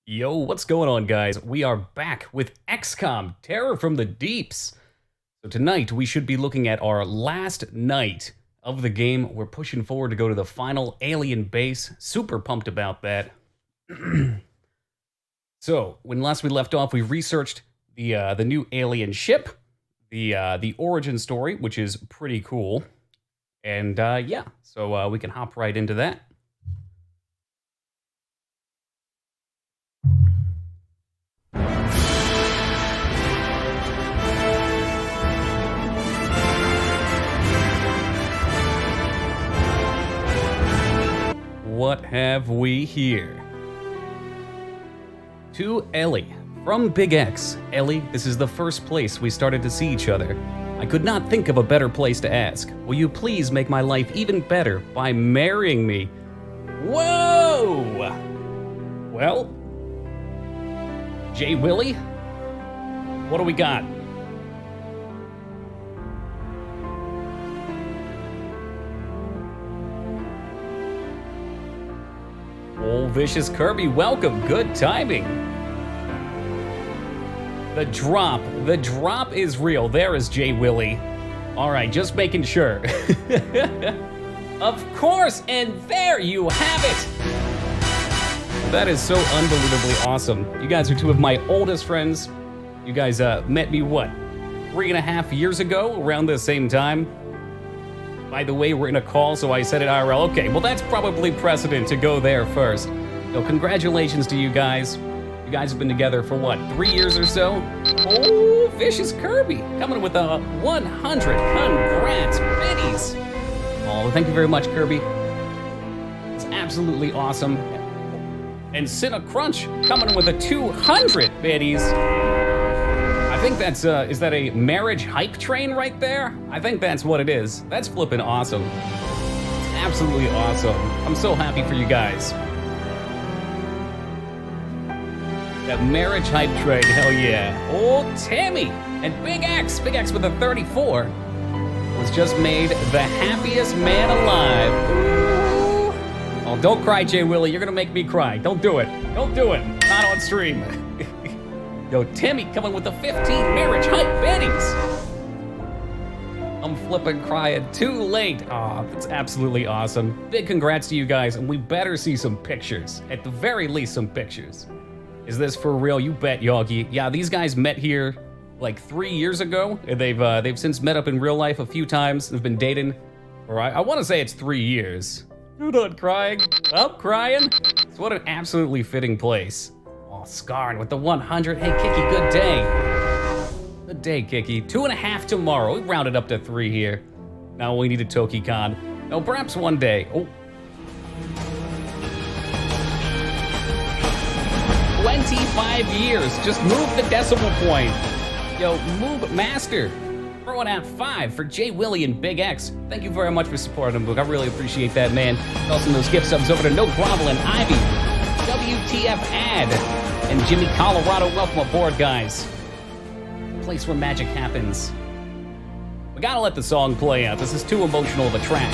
Yo, what's going on, guys? We are back with XCOM Terror from the Deeps. So tonight we should be looking at our last night of the game. We're pushing forward to go to the final alien base. Super pumped about that. So when last we left off, we researched the new alien ship, the origin story, which is pretty cool. And yeah, so we can hop right into that. What have we here? To Ellie. From Big X. Ellie, this is the first place we started to see each other. I could not think of a better place to ask. Will you please make my life even better by marrying me? Whoa! Well, J. Willie? What do we got? Oh, Vicious Kirby, welcome. Good timing. The drop is real. There is J. Willie. All right, just making sure. Of course, and there you have it. That is so unbelievably awesome. You guys are two of my oldest friends. You guys met me, what, 3.5 years ago, around the same time? By the way, we're in a call, so I said it IRL. Okay, well, that's probably precedent to go there first. So congratulations to you guys. You guys have been together for what, 3 years or so? Oh, Vicious Kirby coming with a 100. Congrats, biddies. Oh, thank you very much, Kirby. It's absolutely awesome. And Cinna Crunch coming in with a 200 biddies. I think that's, is that a marriage hype train right there? I think that's what it is. That's flippin' awesome. It's absolutely awesome. I'm so happy for you guys. That marriage hype train, hell yeah. Oh, Tammy and Big X with a 34, was just made the happiest man alive. Ooh. Oh, don't cry, J. Willie. You're gonna make me cry. Don't do it. Don't do it. Not on stream. Yo, Timmy coming with the 15 marriage hype bennies. I'm flipping crying. Too late. Aw, that's absolutely awesome. Big congrats to you guys, and we better see some pictures. At the very least, some pictures. Is this for real? You bet, Yoggy. Yeah, these guys met here like 3 years ago. And they've since met up in real life a few times. They've been dating, or I want to say it's 3 years. You're not crying. I'm crying. So what an absolutely fitting place. Oh, Scarn with the 100. Hey, Kiki, good day. Good day, Kiki. 2.5 tomorrow. We rounded up to 3 here. Now we need a TokiCon. No, perhaps one day. Oh. 25 years. Just move the decimal point. Yo, move master. Throwing out 5 for J. Willie and Big X. Thank you very much for supporting them, Book. I really appreciate that, man. Also, those gift subs over to No Grovel and Ivy, WTF Ad, and Jimmy Colorado. Welcome aboard, guys. Place where magic happens. We gotta let the song play out. This is too emotional of a track.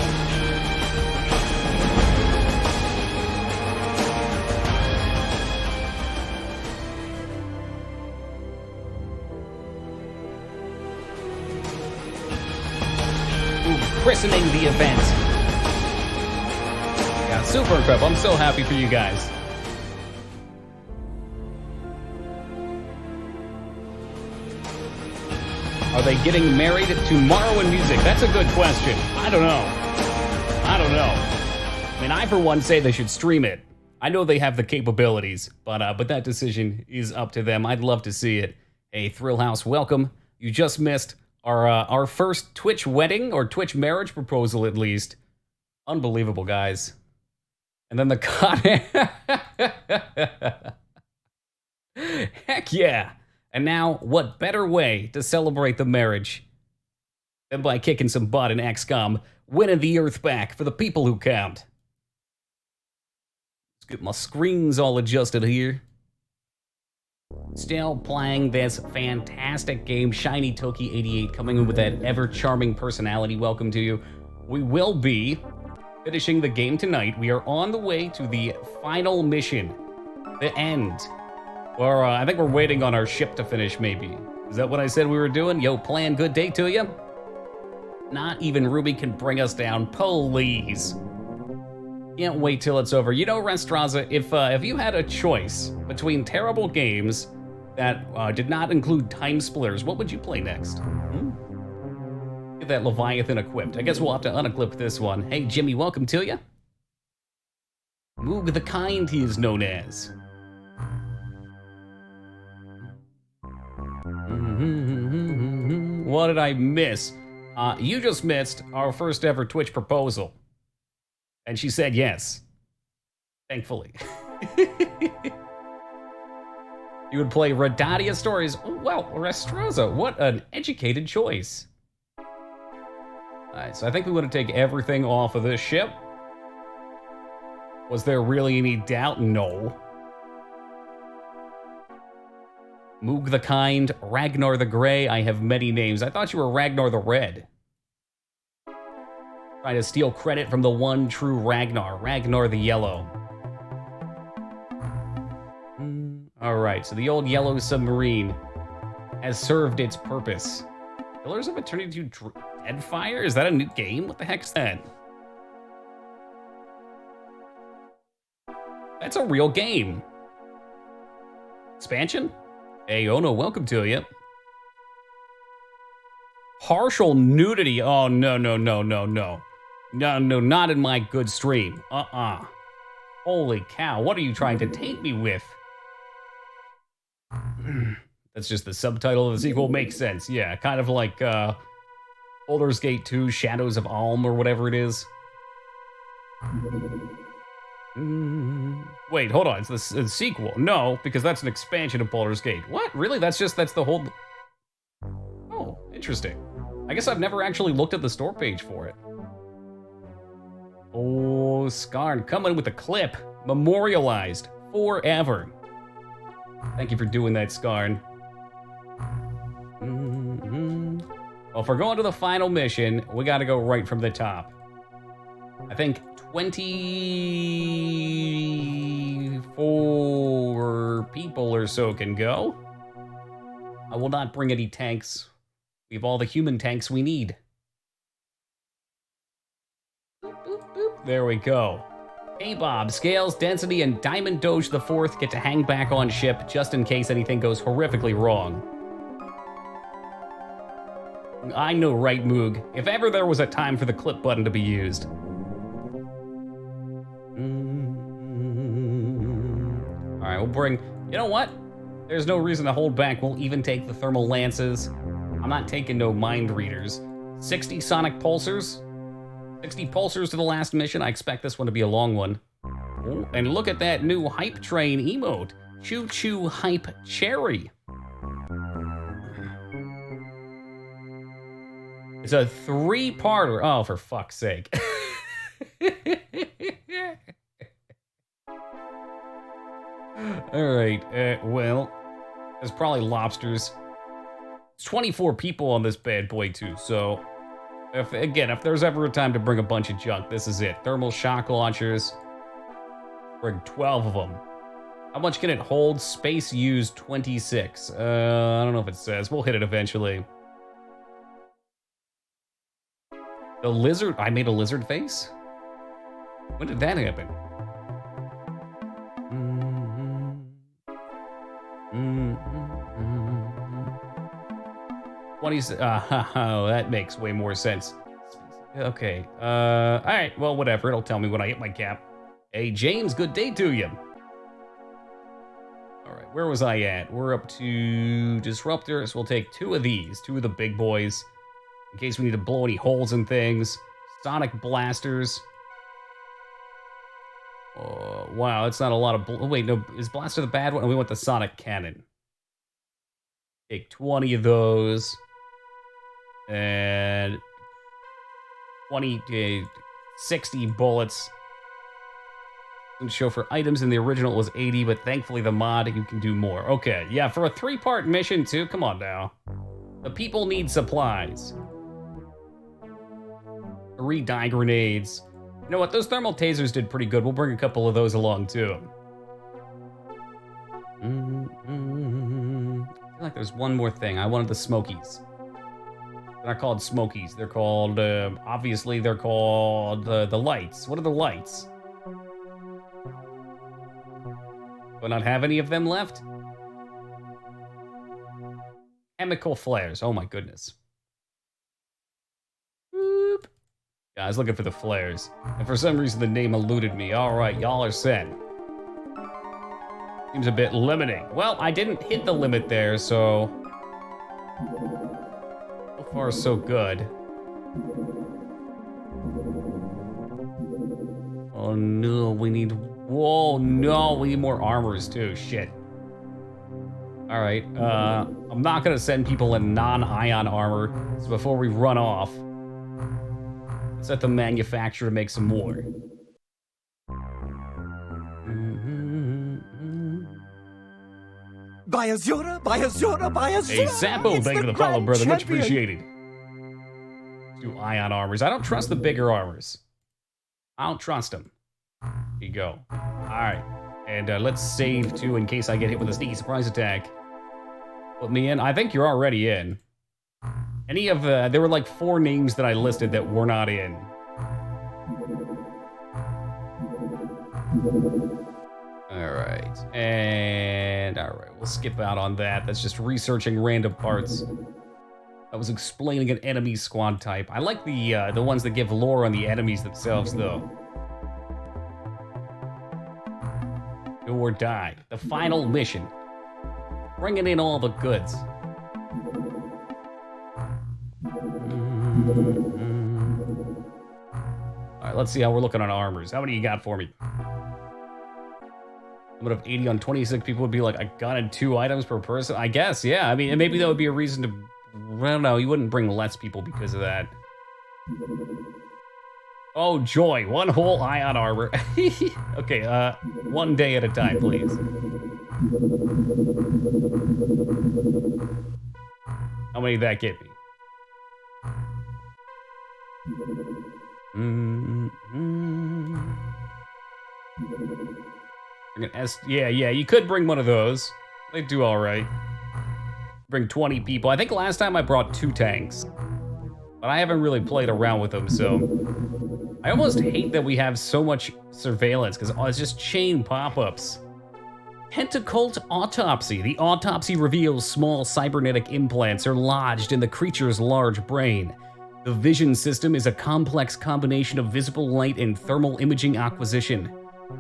Christening the event. Yeah, super incredible. I'm so happy for you guys. Are they getting married tomorrow in music? That's a good question. I don't know. I mean, I for one say they should stream it. I know they have the capabilities, but that decision is up to them. I'd love to see it. Hey, Thrill House, welcome. You just missed our first Twitch wedding, or Twitch marriage proposal at least. Unbelievable, guys. And then the Heck yeah. And now, what better way to celebrate the marriage than by kicking some butt in XCOM, winning the Earth back for the people who count. Let's get my screens all adjusted here. Still playing this fantastic game, Shiny Toki 88, coming in with that ever-charming personality. Welcome to you. We will be finishing the game tonight. We are on the way to the final mission, the end. Or I think we're waiting on our ship to finish, maybe. Is that what I said we were doing? Yo, plan, good day to you. Not even Ruby can bring us down, please. Can't wait till it's over. You know, Restraza, if you had a choice between terrible games that did not include Time Splitters, what would you play next? Get that Leviathan equipped. I guess we'll have to unequip this one. Hey, Jimmy, welcome to you. Moog the Kind, he is known as. What did I miss? You just missed our first ever Twitch proposal. And she said yes. Thankfully. You would play Radadia Stories. Oh, well, Restraza, what an educated choice. Alright, so I think we want to take everything off of this ship. Was there really any doubt? No. Moog the Kind, Ragnar the Grey, I have many names. I thought you were Ragnar the Red. Trying to steal credit from the one true Ragnar, Ragnar the Yellow. Alright, so the old yellow submarine has served its purpose. Pillars of Eternity 2 Deadfire? Is that a new game? What the heck's that? That's a real game. Expansion? Hey, Ono, welcome to you. Partial nudity. Oh, no. No, not in my good stream. Holy cow, what are you trying to taint me with? That's just the subtitle of the sequel. Makes sense. Yeah, kind of like Baldur's Gate 2, Shadows of Alm, or whatever it is. Wait, hold on. It's the sequel. No, because that's an expansion of Baldur's Gate. What? Really? That's the whole... Oh, interesting. I guess I've never actually looked at the store page for it. Oh, Skarn coming with a clip. Memorialized forever. Thank you for doing that, Skarn. Well, if we're going to the final mission, we gotta go right from the top. I think 24 people or so can go. I will not bring any tanks. We have all the human tanks we need. Boop, boop, boop. There we go. Hey Bob, Scales, Density, and Diamond Doge the Fourth get to hang back on ship just in case anything goes horrifically wrong. I know, right, Moog? If ever there was a time for the clip button to be used. All right, we'll bring, you know what? There's no reason to hold back. We'll even take the thermal lances. I'm not taking no mind readers. 60 sonic pulsers. 60 pulsers to the last mission. I expect this one to be a long one. Oh, and look at that new hype train emote. Choo Choo Hype Cherry. It's a 3-parter. Oh, for fuck's sake. All right, well, there's probably lobsters. It's 24 people on this bad boy too, so if there's ever a time to bring a bunch of junk, this is it. Thermal shock launchers. Bring 12 of them. How much can it hold? Space used 26. I don't know if it says. We'll hit it eventually. The lizard, I made a lizard face? When did that happen? Oh, that makes way more sense. Okay, all right, well, whatever. It'll tell me when I hit my cap. Hey, James, good day to you. All right, where was I at? We're up to disruptors. We'll take 2 of these, 2 of the big boys, in case we need to blow any holes in things. Sonic blasters. Wow, that's not a lot of... wait, no, is blaster the bad one? We want the sonic cannon. Take 20 of those. And 60 bullets. Doesn't show for items in the original it was 80, but thankfully the mod, you can do more. Okay, yeah, for a 3-part mission too, come on now. The people need supplies. 3 dye grenades. You know what, those thermal tasers did pretty good. We'll bring a couple of those along too. like there's one more thing. I wanted the Smokies. They're not called Smokies. They're called, obviously they're called the lights. What are the lights? Do I not have any of them left? Chemical flares. Oh my goodness. Boop. Yeah, I was looking for the flares. And for some reason the name eluded me. Alright, y'all are set. Seems a bit limiting. Well, I didn't hit the limit there, so... So far, so good. Oh no, we need... Whoa, no, we need more armors too. Shit. Alright, I'm not gonna send people in non-ion armor, so before we run off, let's let the manufacturer make some more. By Azura, by Azura, by Azura! Hey, Zappo, thank you for the follow, brother. Much appreciated. Do ion armors. I don't trust the bigger armors. I don't trust them. Here you go. Alright. And let's save, too, in case I get hit with a sneaky surprise attack. Put me in. I think you're already in. Any of, there were like 4 names that I listed that were not in. Alright. And, alright, we'll skip out on that. That's just researching random parts. I was explaining an enemy squad type. I like the ones that give lore on the enemies themselves, though. Do or die. The final mission. Bringing in all the goods. Alright, let's see how we're looking on armors. How many you got for me? I'm gonna have 80 on 26 people would be like a gun and 2 items per person. I guess, yeah. I mean, maybe that would be a reason to... I don't know, you wouldn't bring less people because of that. Oh, joy. 1 whole ion armor. Okay, 1 day at a time, please. How many did that get me? Yeah, you could bring one of those. They do all right. Bring 20 people. I think last time I brought 2 tanks, but I haven't really played around with them, so I almost hate that we have so much surveillance because it's just chain pop-ups. Pentacult Autopsy. The autopsy reveals small cybernetic implants are lodged in the creature's large brain. The vision system is a complex combination of visible light and thermal imaging acquisition.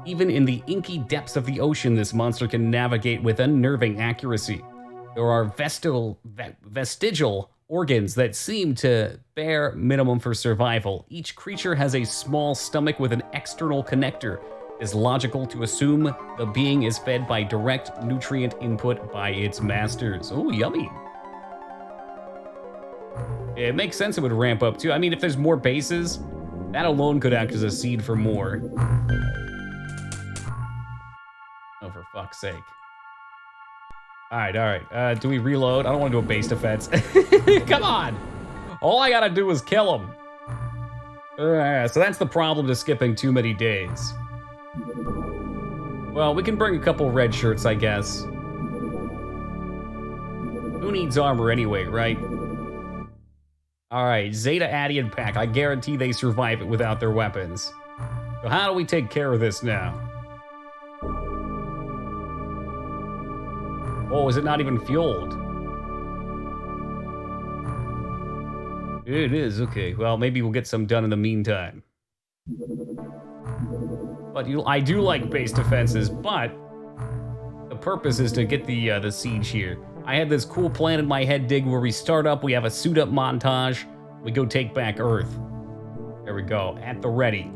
Even in the inky depths of the ocean, this monster can navigate with unnerving accuracy. There are vestigial organs that seem to bear minimum for survival. Each creature has a small stomach with an external connector. It is logical to assume the being is fed by direct nutrient input by its masters. Oh, yummy. It makes sense it would ramp up too. I mean, if there's more bases, that alone could act as a seed for more. Oh, for fuck's sake. All right. Do we reload? I don't want to do a base defense. Come on. All I gotta do is kill him. So that's the problem to skipping too many days. Well, we can bring a couple red shirts, I guess. Who needs armor anyway, right? All right, Zeta Adian pack. I guarantee they survive it without their weapons. So how do we take care of this now? Oh, is it not even fueled? It is, okay. Well, maybe we'll get some done in the meantime. But I do like base defenses, but the purpose is to get the siege here. I had this cool plan in my head, Dig, where we start up, we have a suit up montage, we go take back Earth. There we go, at the ready.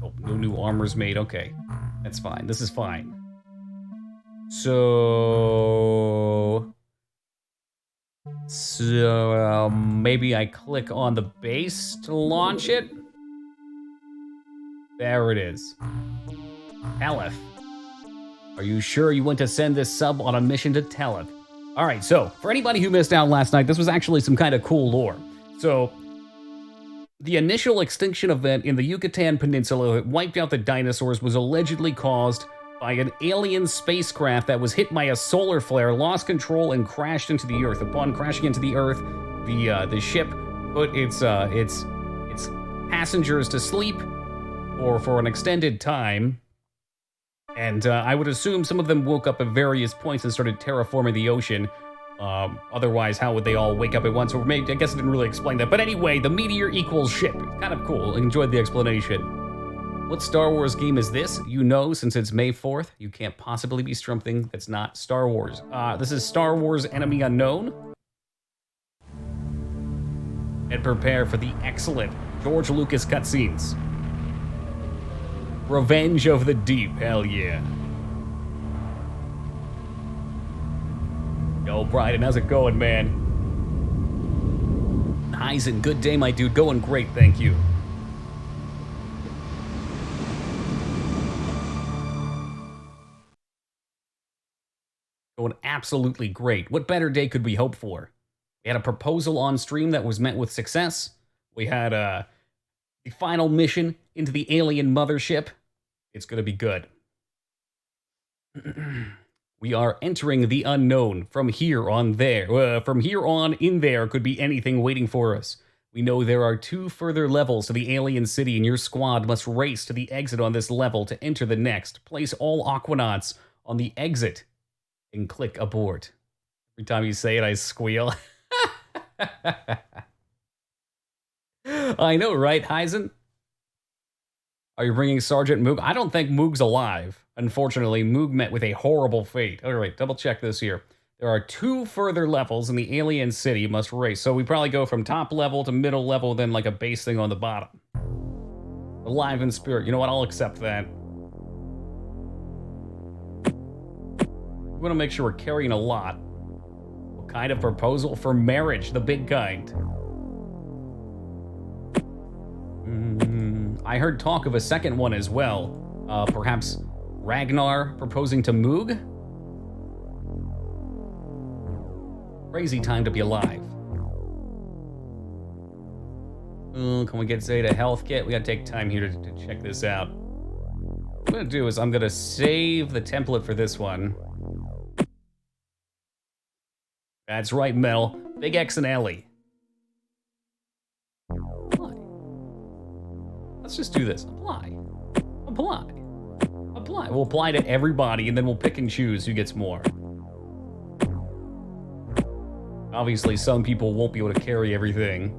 Oh, no new armor's made, okay. That's fine, this is fine. So maybe I click on the base to launch it. There it is. Teleth. Are you sure you want to send this sub on a mission to Teleth? All right, so for anybody who missed out last night, this was actually some kind of cool lore. So The initial extinction event in the Yucatan Peninsula that wiped out the dinosaurs was allegedly caused by an alien spacecraft that was hit by a solar flare, lost control, and crashed into the Earth. Upon crashing into the Earth, the ship put its passengers to sleep or for an extended time. And I would assume some of them woke up at various points and started terraforming the ocean. Otherwise, how would they all wake up at once? Or maybe, I guess I didn't really explain that. But anyway, the meteor equals ship. It's kind of cool. I enjoyed the explanation. What Star Wars game is this? You know, since it's May 4th, you can't possibly be something that's not Star Wars. This is Star Wars Enemy Unknown. And prepare for the excellent George Lucas cutscenes. Revenge of the Deep, hell yeah. Yo, Bryden, how's it going, man? Heisen, good day, my dude. Going great, thank you. Going absolutely great. What better day could we hope for? We had a proposal on stream that was met with success. We had the final mission into the alien mothership. It's gonna be good. We are entering the unknown. From here on there. From here on in there could be anything waiting for us. We know there are 2 further levels to the alien city, and your squad must race to the exit on this level to enter the next. Place all Aquanauts on the exit and click abort. Every time you say it, I squeal. I know, right, Heisen? Are you bringing Sergeant Moog? I don't think Moog's alive. Unfortunately, Moog met with a horrible fate. All right, double check this here. There are 2 further levels in the alien city must race. So we probably go from top level to middle level, then like a base thing on the bottom. Alive in spirit. You know what? I'll accept that. We want to make sure we're carrying a lot. What kind of proposal? For marriage, the big kind. I heard talk of a second one as well. Perhaps Ragnar proposing to Moog? Crazy time to be alive. Can we get Zeta health kit? We gotta take time here to check this out. What I'm gonna do is I'm gonna save the template for this one. That's right, Mel. Big X and Ellie. Apply. Let's just do this. Apply. Apply. Apply. We'll apply to everybody, and then we'll pick and choose who gets more. Obviously, some people won't be able to carry everything.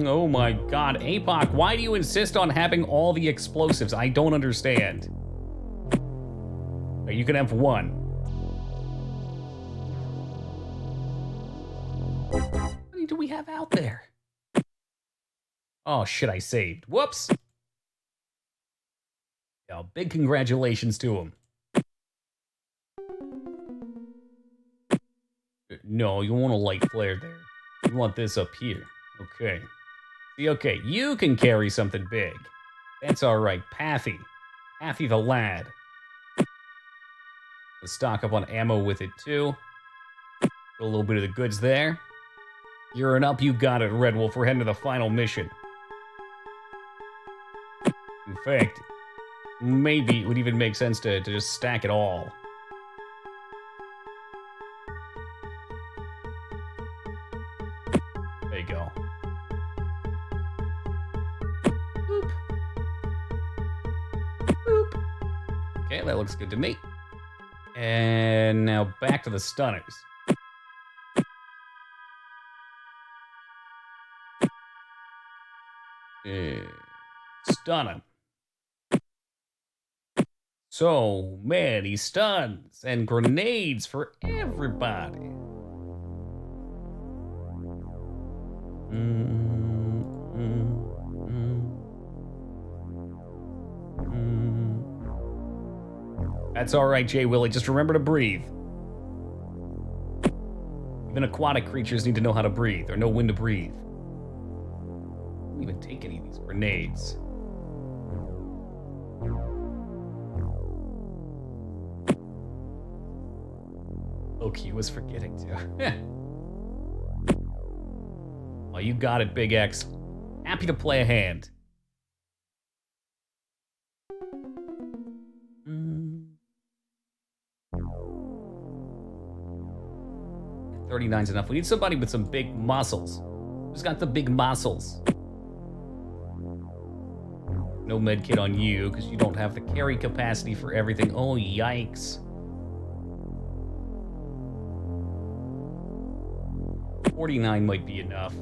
Oh my god, APOC, why do you insist on having all the explosives? I don't understand. You can have one. How many do we have out there? Oh shit, I saved. Whoops. Yeah, big congratulations to him. No, you want a light flare there. You want this up here. Okay. See, okay, you can carry something big. That's alright. Pathy. Pathy the lad. Let's stock up on ammo with it too. Put a little bit of the goods there. You're an up, you got it, Red Wolf. We're heading to the final mission. In fact, maybe it would even make sense to just stack it all. There you go. Boop. Boop. Okay, that looks good to me. And now back to the stunners. Stun him. So many stuns and grenades for everybody. That's all right, Jay Willie. Just remember to breathe. Even aquatic creatures need to know how to breathe, or know when to breathe. I don't even take any of these grenades. Loki was forgetting to. Oh, you got it, Big X. Happy to play a hand. 39's enough. We need somebody with some big muscles. Who's got the big muscles? No med kit on you, because you don't have the carry capacity for everything. Oh, yikes. 49 might be enough.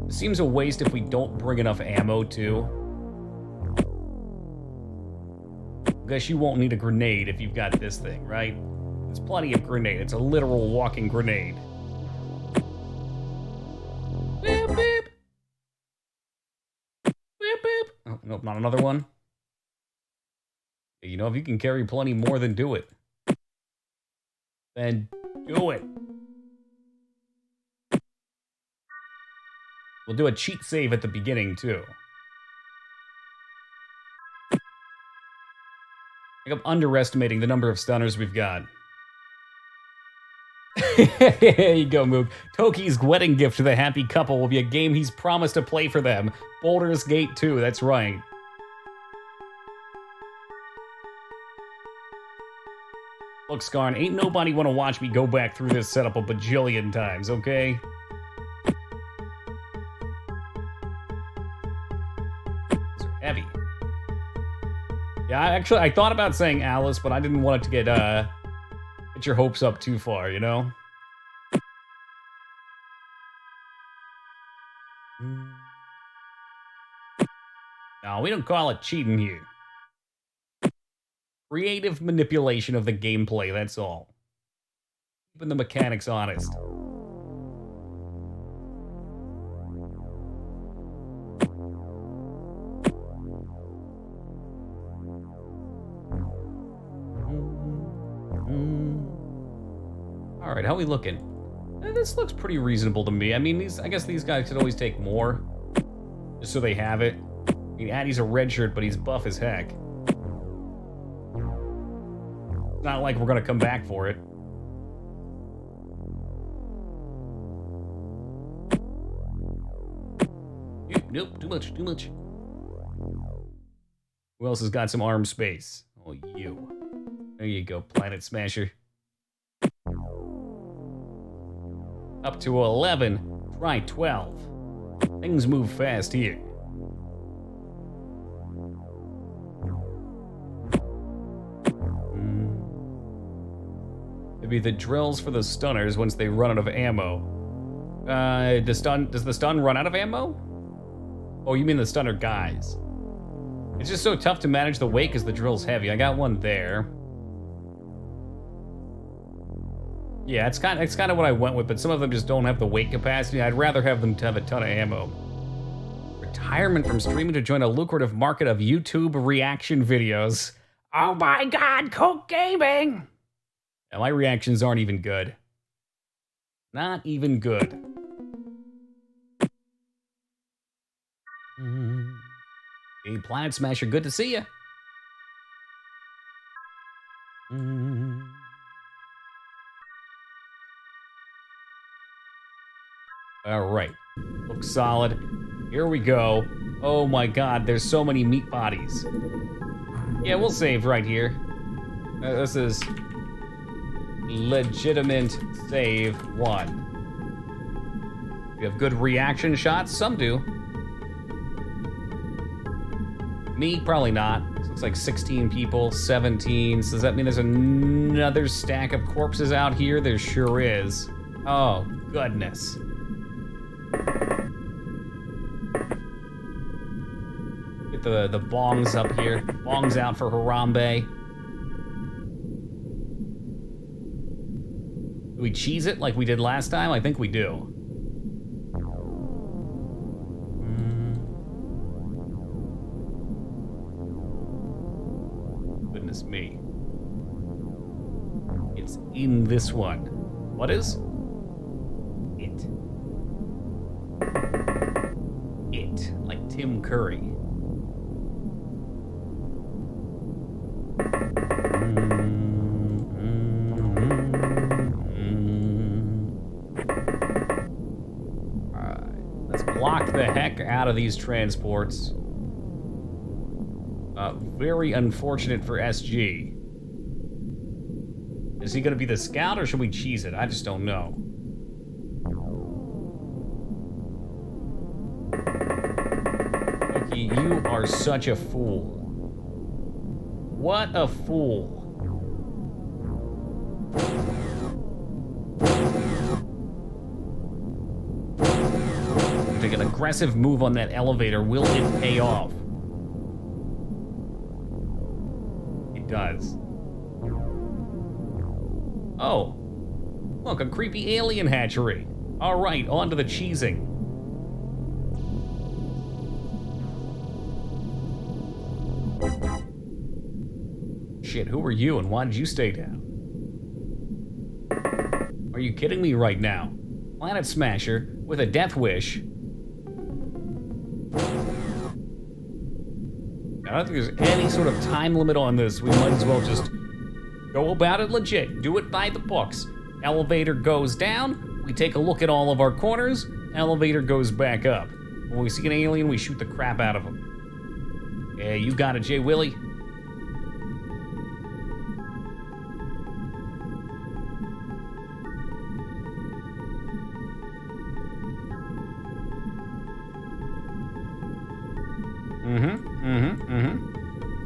It seems a waste if we don't bring enough ammo, too. Guess you won't need a grenade if you've got this thing, right? There's plenty of grenade. It's a literal walking grenade. Beep, beep. Beep, beep. Oh, nope, not another one. You know, if you can carry plenty more, then do it. Then do it. We'll do a cheat save at the beginning, too. I think I'm underestimating the number of stunners we've got. There you go, Moog. Toki's wedding gift to the happy couple will be a game he's promised to play for them. Baldur's Gate 2, that's right. Look, Skarn, ain't nobody wanna watch me go back through this setup a bajillion times, okay? These are heavy. Yeah, I thought about saying Alice, but I didn't want it to get your hopes up too far, you know? No, we don't call it cheating here. Creative manipulation of the gameplay, that's all. Keeping the mechanics honest. Alright, how are we looking? This looks pretty reasonable to me. I mean, I guess these guys could always take more. Just so they have it. I mean, Addy's a red shirt, but he's buff as heck. It's not like we're gonna come back for it. Nope, too much, too much. Who else has got some arm space? Oh, you. There you go, Planet Smasher. Up to 11, try 12. Things move fast here. Maybe the drills for the stunners once they run out of ammo. Does the stun run out of ammo? Oh, you mean the stunner guys. It's just so tough to manage the weight because the drill's heavy. I got one there. Yeah, it's kind of what I went with, but some of them just don't have the weight capacity. I'd rather have them to have a ton of ammo. Retirement from streaming to join a lucrative market of YouTube reaction videos. Oh my god, Coke Gaming! Yeah, my reactions aren't even good. Not even good. Hey, Planet Smasher, good to see you. All right, looks solid. Here we go. Oh my god, there's so many meat bodies. Yeah, we'll save right here. This is legitimate save 1. We have good reaction shots, some do. Me, probably not. This looks like 16 people, 17. So does that mean there's another stack of corpses out here? There sure is. Oh, goodness. Get the bongs up here. Bongs out for Harambe. Do we cheese it like we did last time? I think we do. Goodness me. It's in this one. What is? It. It, like Tim Curry. the heck out of these transports. Very unfortunate for SG. Is he gonna be the scout or should we cheese it? I just don't know. Okay, you are such a fool. What a fool. Take an aggressive move on that elevator. Will it pay off? It does. Oh. Look, a creepy alien hatchery. All right, on to the cheesing. Shit, who are you and why did you stay down? Are you kidding me right now? Planet Smasher with a death wish. I don't think there's any sort of time limit on this. We might as well just go about it legit. Do it by the books. Elevator goes down. We take a look at all of our corners. Elevator goes back up. When we see an alien, we shoot the crap out of him. Yeah, you got it, Jay Willie.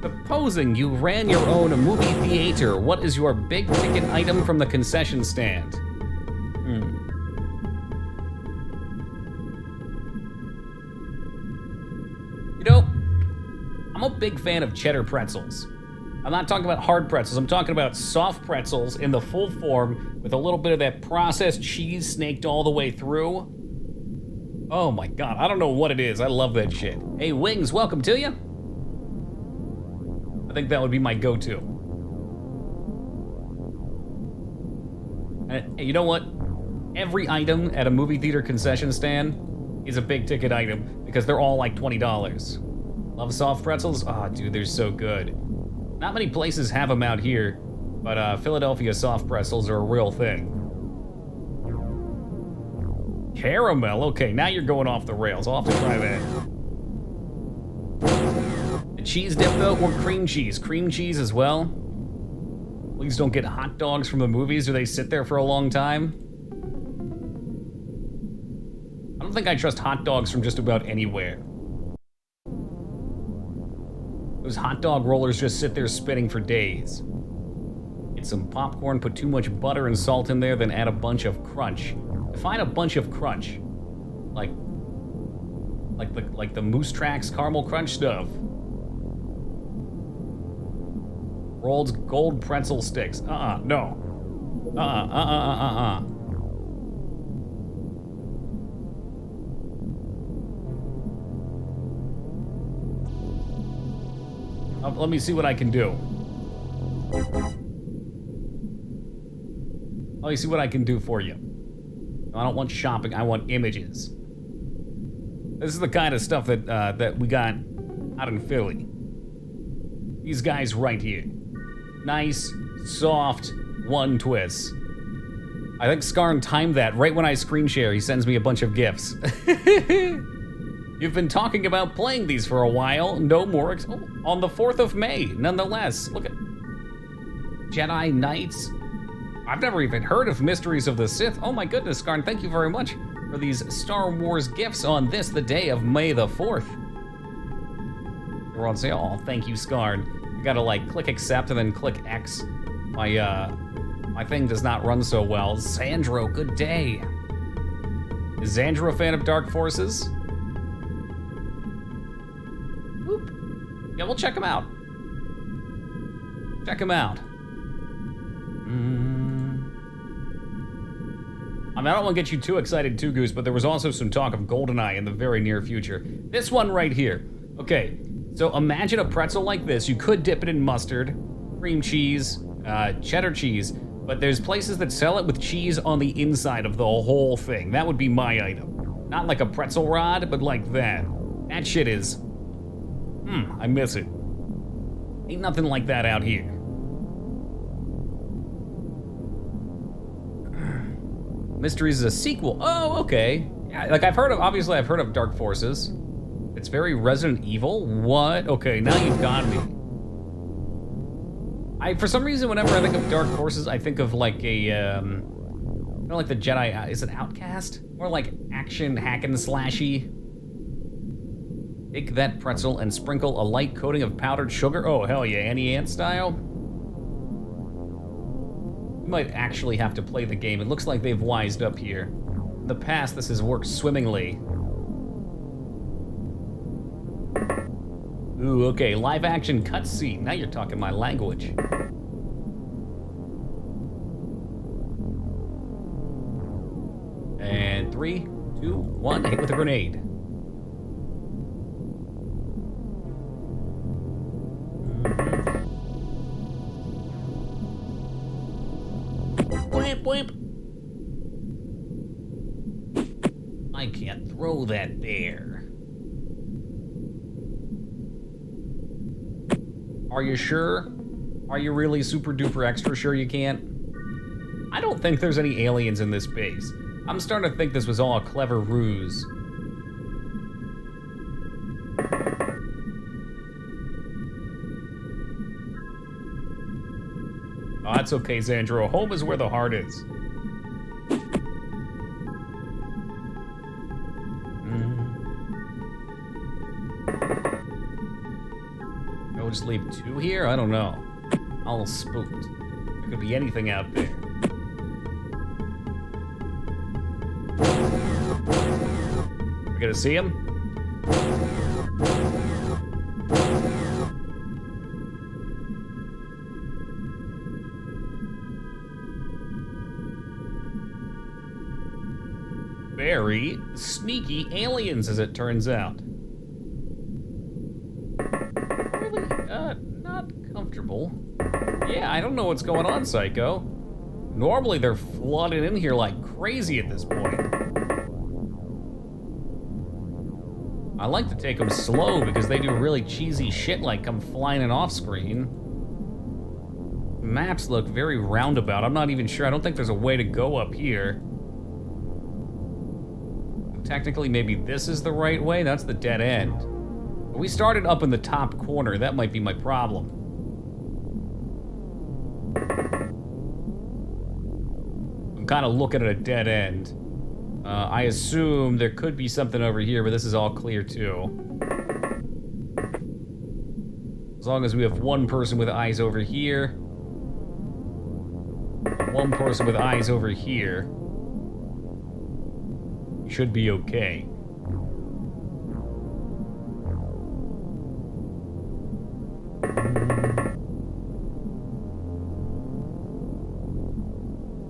Supposing you ran your own movie theater, what is your big ticket item from the concession stand? You know, I'm a big fan of cheddar pretzels. I'm not talking about hard pretzels, I'm talking about soft pretzels in the full form with a little bit of that processed cheese snaked all the way through. Oh my God, I don't know what it is. I love that shit. Hey, Wings, welcome to you. I think that would be my go-to. And you know what? Every item at a movie theater concession stand is a big ticket item because they're all like $20. Love soft pretzels? Oh, dude, they're so good. Not many places have them out here, but Philadelphia soft pretzels are a real thing. Caramel, okay, now you're going off the rails. I'll have to try that. The cheese dip though, or cream cheese? Cream cheese as well. Please don't get hot dogs from the movies. Do they sit there for a long time? I don't think I trust hot dogs from just about anywhere. Those hot dog rollers just sit there spinning for days. Get some popcorn, put too much butter and salt in there, then add a bunch of crunch. Define a bunch of crunch. Like the Moose Tracks caramel crunch stuff. Rolled gold pretzel sticks. No. Let me see what I can do. Let me see what I can do for you. I don't want shopping, I want images. This is the kind of stuff that that we got out in Philly. These guys right here. Nice, soft, one twist. I think Skarn timed that right when I screen share. He sends me a bunch of GIFs. You've been talking about playing these for a while. No more on the 4th of May, nonetheless. Look at Jedi Knights. I've never even heard of Mysteries of the Sith. Oh my goodness, Skarn, thank you very much for these Star Wars gifts on this, the day of May the 4th. They're on sale. Oh, thank you, Skarn. You gotta like click accept and then click X. My thing does not run so well. Zandro, good day. Is Zandro a fan of Dark Forces? Whoop. Yeah, we'll check him out. Check him out. I mean, I don't want to get you too excited too, Goose, but there was also some talk of GoldenEye in the very near future. This one right here. Okay, so imagine a pretzel like this. You could dip it in mustard, cream cheese, cheddar cheese, but there's places that sell it with cheese on the inside of the whole thing. That would be my item. Not like a pretzel rod, but like that. That shit is, I miss it. Ain't nothing like that out here. Mysteries is a sequel. Oh, okay. Yeah, like obviously I've heard of Dark Forces. It's very Resident Evil. What? Okay, now you've got me. For some reason, whenever I think of Dark Forces, I think of like a, kind of like the Jedi, is it Outcast? More like action hack and slashy. Take that pretzel and sprinkle a light coating of powdered sugar. Oh, hell yeah, Annie Ant style. You might actually have to play the game. It looks like they've wised up here. In the past, this has worked swimmingly. Ooh, okay, live action cutscene. Now you're talking my language. And 3, 2, 1, hit with a grenade. Bwimp, bwimp. I can't throw that there. Are you sure? Are you really super duper extra sure you can't? I don't think there's any aliens in this base. I'm starting to think this was all a clever ruse. Oh, that's okay, Xandro. Home is where the heart is. I'll just leave 2 here? I don't know. All spooked. There could be anything out there. We gonna see him? Very sneaky aliens, as it turns out. Really, not comfortable. Yeah, I don't know what's going on, Psycho. Normally they're flooding in here like crazy at this point. I like to take them slow because they do really cheesy shit like come flying in off screen. Maps look very roundabout. I'm not even sure. I don't think there's a way to go up here. Technically, maybe this is the right way. That's the dead end. But we started up in the top corner. That might be my problem. I'm kind of looking at a dead end. I assume there could be something over here, but this is all clear too. As long as we have one person with eyes over here, one person with eyes over here, we should be okay.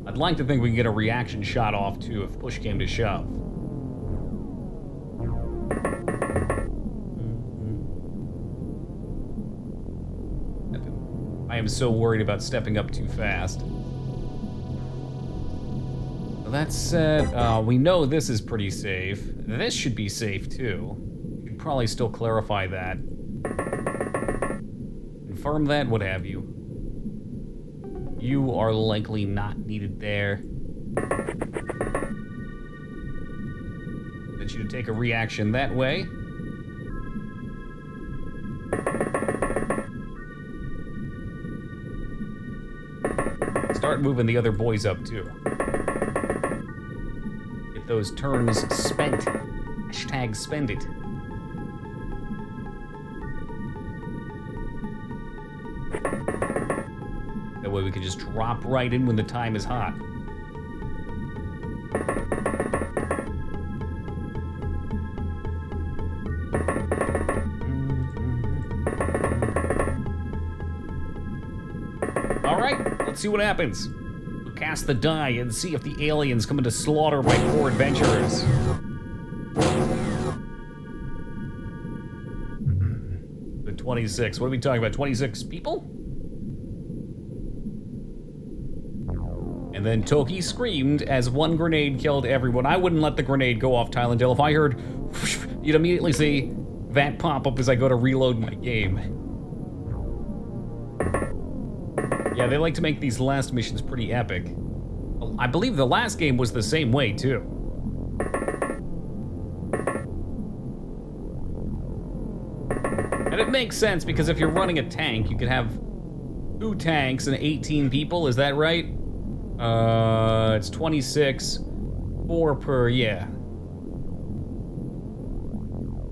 I'd like to think we can get a reaction shot off too if push came to shove. I am so worried about stepping up too fast. So that said, we know this is pretty safe. This should be safe too. We could probably still clarify that. Confirm that, what have you. You are likely not needed there. That you take a reaction that way. Start moving the other boys up too. Get those turns spent. Hashtag spend it. That way we can just drop right in when the time is hot. All right, let's see what happens. We'll cast the die and see if the aliens come into slaughter my poor adventurers. The 26, what are we talking about, 26 people? And then Toki screamed as one grenade killed everyone. I wouldn't let the grenade go off, Tylendale. If I heard, whoosh, you'd immediately see that pop up as I go to reload my game. Yeah, they like to make these last missions pretty epic. I believe the last game was the same way, too. But it makes sense because if you're running a tank, you could have 2 tanks and 18 people, is that right? It's 26, 4 per, yeah.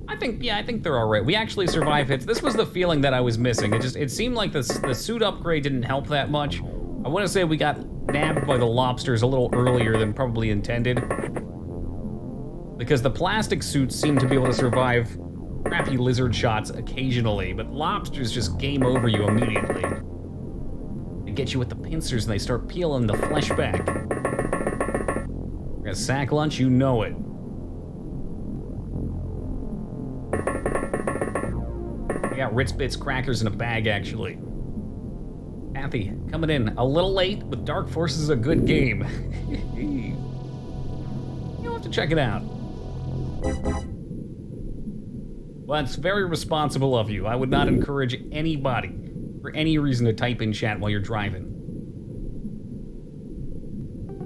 I think they're all right. We actually survived hits. This was the feeling that I was missing. It seemed like the suit upgrade didn't help that much. I want to say we got nabbed by the lobsters a little earlier than probably intended. Because the plastic suits seem to be able to survive crappy lizard shots occasionally, but lobsters just game over you immediately. They get you with the pincers and they start peeling the flesh back. Got a sack lunch, you know it. I got Ritz Bits crackers in a bag, actually. Kathy, coming in a little late, but Dark Forces is a good game. You'll have to check it out. Well, it's very responsible of you. I would not encourage anybody, for any reason, to type in chat while you're driving.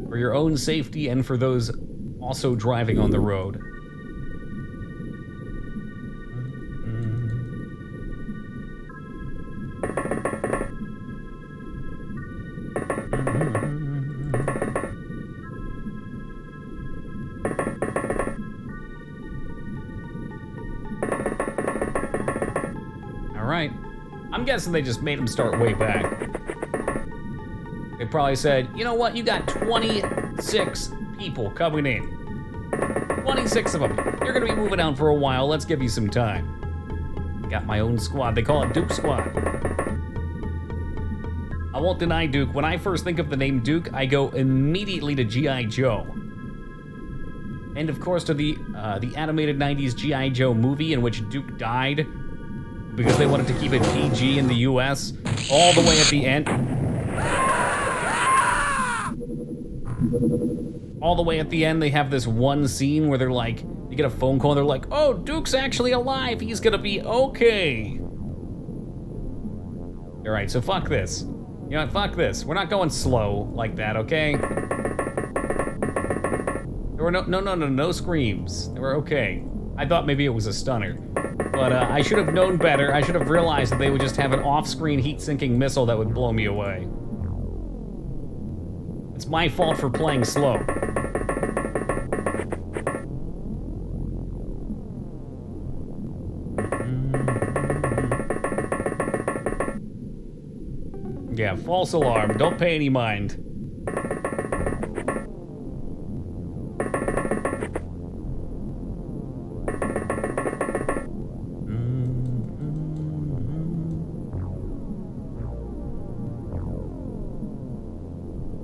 For your own safety and for those also driving on the road. I'm guessing they just made them start way back. They probably said, you know what, you got 26 people coming in. 26 of them. You're gonna be moving out for a while, let's give you some time. Got my own squad, they call it Duke Squad. I won't deny Duke. When I first think of the name Duke, I go immediately to G.I. Joe. And of course to the animated 90s G.I. Joe movie in which Duke died because they wanted to keep it PG in the US, all the way at the end. All the way at the end, they have this one scene where they're like, you get a phone call and they're like, oh, Duke's actually alive, he's gonna be okay. All right, so fuck this. You know what, fuck this. We're not going slow like that, okay? There were no screams. They were okay. I thought maybe it was a stunner. But I should have known better. I should have realized that they would just have an off-screen heat-sinking missile that would blow me away. It's my fault for playing slow. Yeah, false alarm. Don't pay any mind.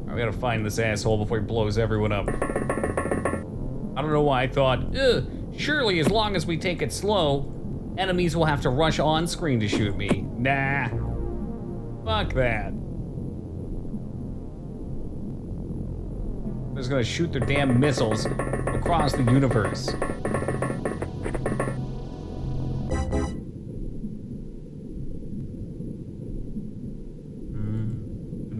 We gotta find this asshole before he blows everyone up. I don't know why I thought, surely as long as we take it slow, enemies will have to rush on screen to shoot me. Nah. Fuck that. They're just gonna shoot their damn missiles across the universe.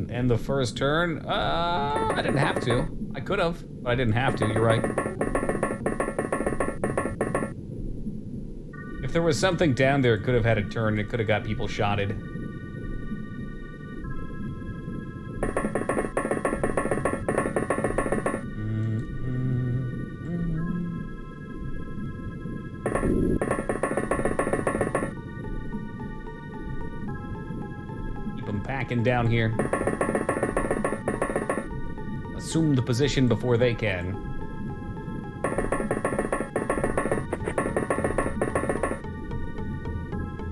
End the first turn? I didn't have to. I could have, but I didn't have to, you're right. If there was something down there, it could have had a turn, it could have got people shotted. Keep them packing down here. Assume the position before they can.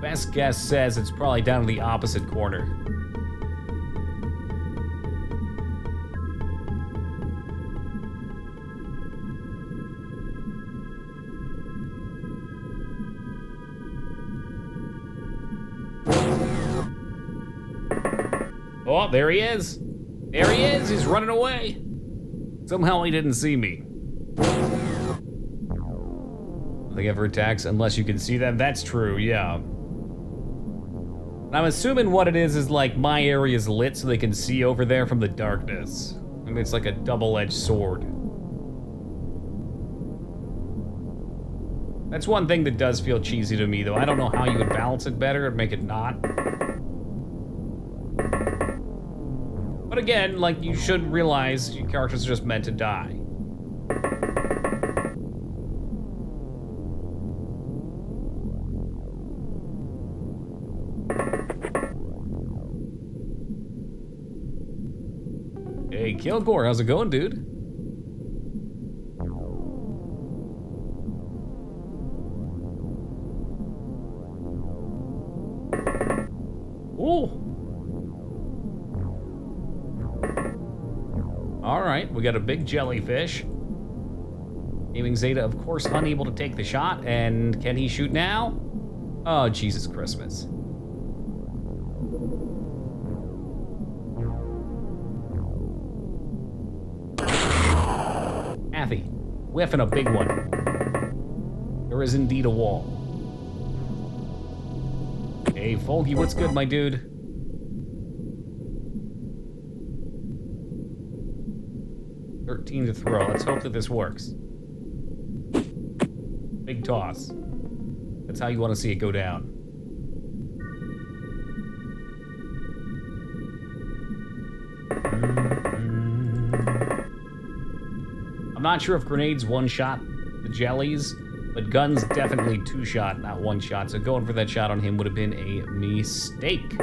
Best guess says it's probably down in the opposite corner. Oh, there he is. There he is, he's running away. Somehow he didn't see me. Nothing ever attacks unless you can see them. That's true, yeah. I'm assuming what it is like my area is lit so they can see over there from the darkness. I mean, it's like a double-edged sword. That's one thing that does feel cheesy to me, though. I don't know how you would balance it better and make it not. But again, like, you should realize your characters are just meant to die. Hey, Kilgore, how's it going, dude? Ooh. All right, we got a big jellyfish. Gaming Zeta, of course, unable to take the shot. And can he shoot now? Oh, Jesus Christmas. Kathy, whiffing a big one. There is indeed a wall. Hey, Folgy, what's good, my dude? $13 to throw. Let's hope that this works. Big toss. That's how you want to see it go down. I'm not sure if grenades one-shot the jellies, but guns definitely two-shot, not one-shot. So going for that shot on him would have been a mistake.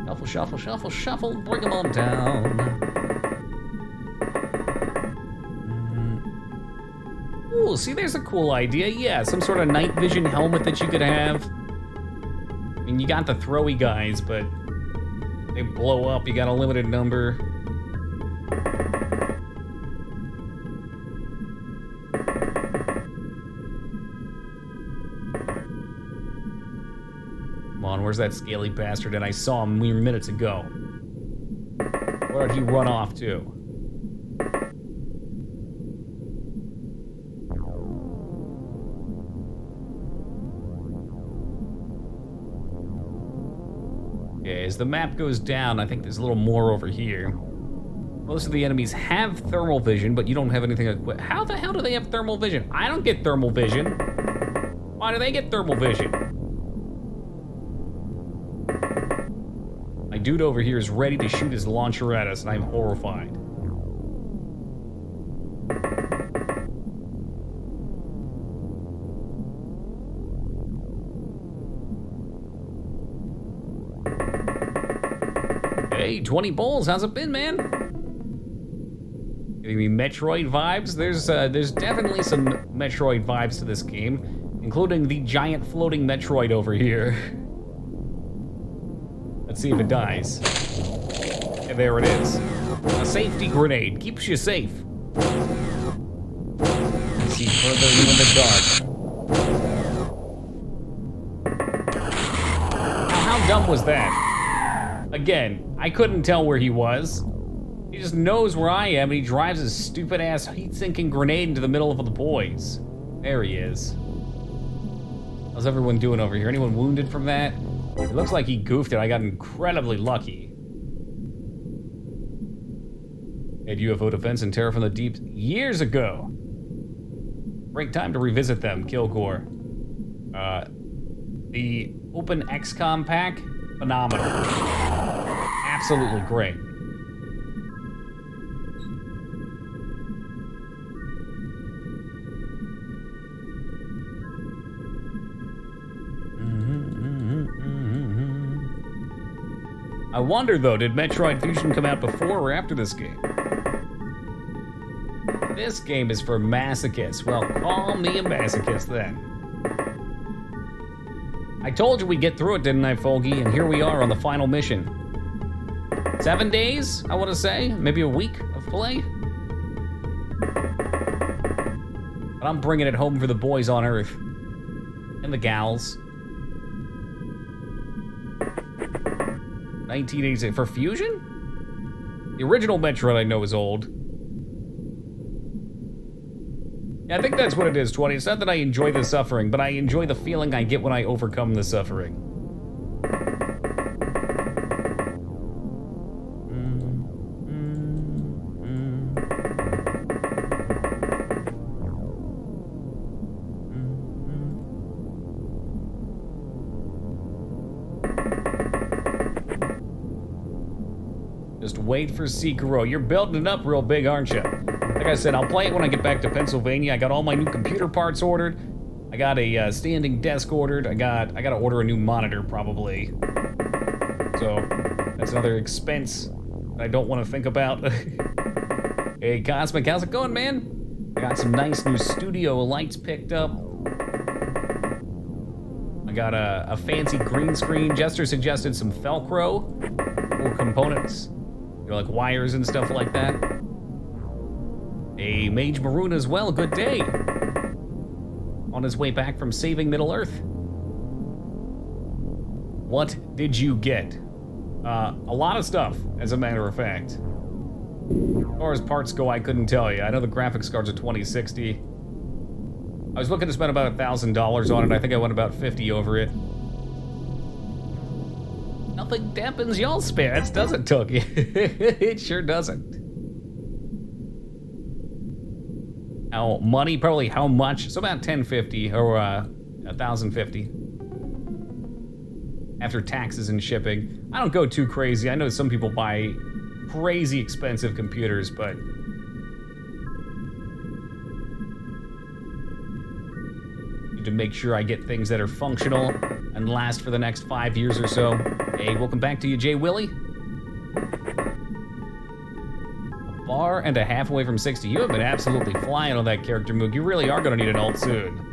Shuffle, shuffle, shuffle, shuffle, bring them on down. Ooh, see, there's a cool idea. Yeah, some sort of night vision helmet that you could have. I mean, you got the throwy guys, but they blow up. You got a limited number. Come on, where's that scaly bastard? And I saw him mere minutes ago. Where did he run off to? Okay, as the map goes down, I think there's a little more over here. Most of the enemies have thermal vision, but you don't have anything equipped. How the hell do they have thermal vision? I don't get thermal vision. Why do they get thermal vision? My dude over here is ready to shoot his launcher at us, and I'm horrified. Hey, 20 Bulls, how's it been, man? Giving me Metroid vibes? There's definitely some Metroid vibes to this game, including the giant floating Metroid over here. Let's see if it dies. And there it is. A safety grenade keeps you safe. See further in the dark. How dumb was that? Again, I couldn't tell where he was. He just knows where I am, and he drives his stupid-ass heat-sinking grenade into the middle of the boys. There he is. How's everyone doing over here? Anyone wounded from that? It looks like he goofed it. I got incredibly lucky. Had UFO defense and Terror from the Deep years ago. Great time to revisit them, Kilgore. The Open XCOM pack, phenomenal. Absolutely great. I wonder, though, did Metroid Fusion come out before or after this game? This game is for masochists. Well, call me a masochist, then. I told you we'd get through it, didn't I, Folgy? And here we are on the final mission. 7 days, I want to say. Maybe a week of play. But I'm bringing it home for the boys on Earth. And the gals. 1986 for Fusion? The original Metroid I know is old. Yeah, I think that's what it is, 20. It's not that I enjoy the suffering, but I enjoy the feeling I get when I overcome the suffering. Just wait for Sekiro. You're building it up real big, aren't you? Like I said, I'll play it when I get back to Pennsylvania. I got all my new computer parts ordered. I got a standing desk ordered. I gotta order a new monitor probably. So that's another expense that I don't want to think about. Hey, Cosmic, how's it going, man? I got some nice new studio lights picked up. I got a fancy green screen. Jester suggested some Velcro or components, you know, like wires and stuff like that. A Mage Maroon as well. Good day. On his way back from saving Middle-earth. What did you get? A lot of stuff, as a matter of fact. As far as parts go, I couldn't tell you. I know the graphics cards are 2060. I was looking to spend about $1,000 on it. I think I went about 50 over it. Nothing dampens y'all's spirits, does it, Tookie? It sure doesn't. How money? Probably how much? So about 1050 or 1,050 after taxes and shipping. I don't go too crazy. I know some people buy crazy expensive computers, but need to make sure I get things that are functional and last for the next 5 years or so. Hey, welcome back to you, Jay Willie. A bar and a half away from 60. You have been absolutely flying on that character, Moog. You really are gonna need an alt soon.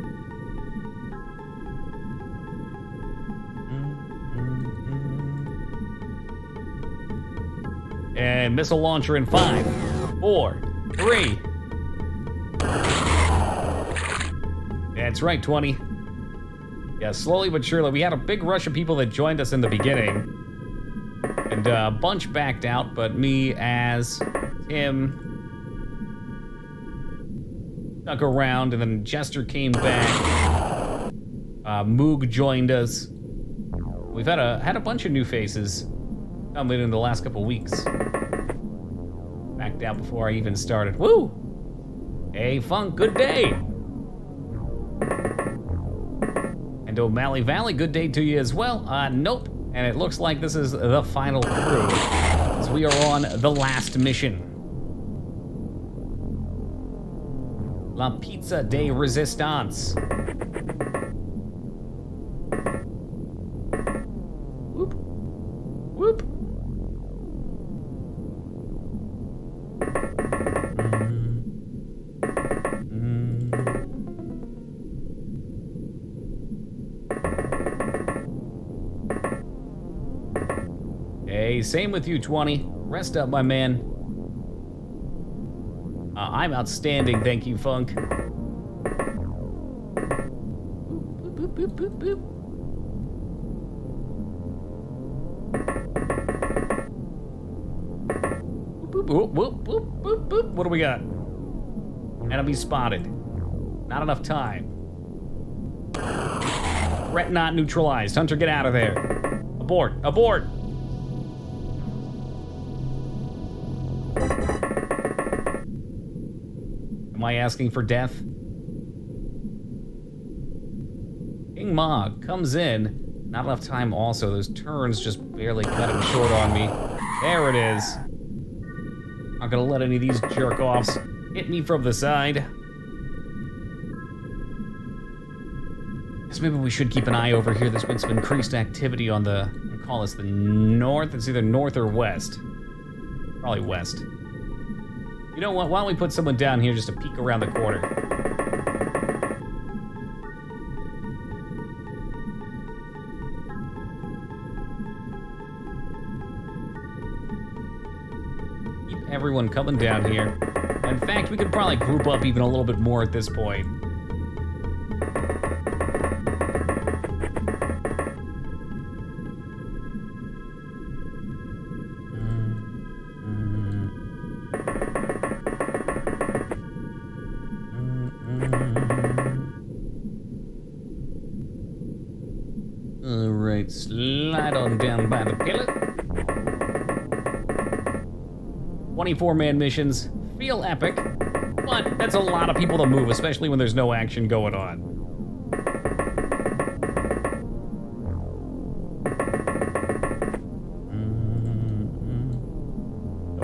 And missile launcher in 5, 4, 3. That's right, 20. Yeah, slowly but surely. We had a big rush of people that joined us in the beginning. And a bunch backed out, but me, as Tim, stuck around, and then Jester came back. Moog joined us. We've had a bunch of new faces coming in the last couple weeks. Backed out before I even started. Woo! Hey, Funk, good day! And O'Malley Valley, good day to you as well. Nope. And it looks like this is the final crew, as we are on the last mission. La Pizza de Resistance. Whoop. Whoop. Hey, same with you, 20. Rest up, my man. I'm outstanding, thank you, Funk. Boop, boop, boop, boop, boop. Boop, boop, boop, boop, boop, boop. What do we got? Enemy spotted. Not enough time. Threat not neutralized. Hunter, get out of there. Abort, abort. Am I asking for death? King Mog comes in. Not enough time also. Those turns just barely cut him short on me. There it is. Not gonna let any of these jerk-offs hit me from the side. Guess maybe we should keep an eye over here. There's been some increased activity on the, we call this the north. It's either north or west. Probably west. You know what, why don't we put someone down here just to peek around the corner. Keep everyone coming down here. In fact, we could probably group up even a little bit more at this point. Alright, slide on down by the pillar. 24-man missions feel epic, but that's a lot of people to move, especially when there's no action going on.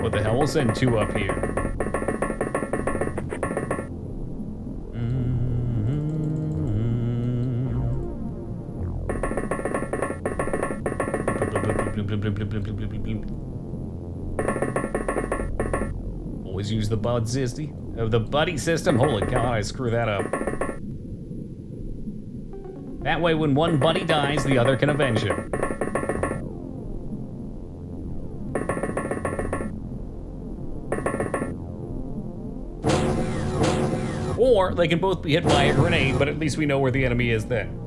What the hell? We'll send 2 up here. Always use the buddy system. Holy cow, I screw that up. That way, when one buddy dies, the other can avenge him. Or they can both be hit by a grenade, but at least we know where the enemy is then.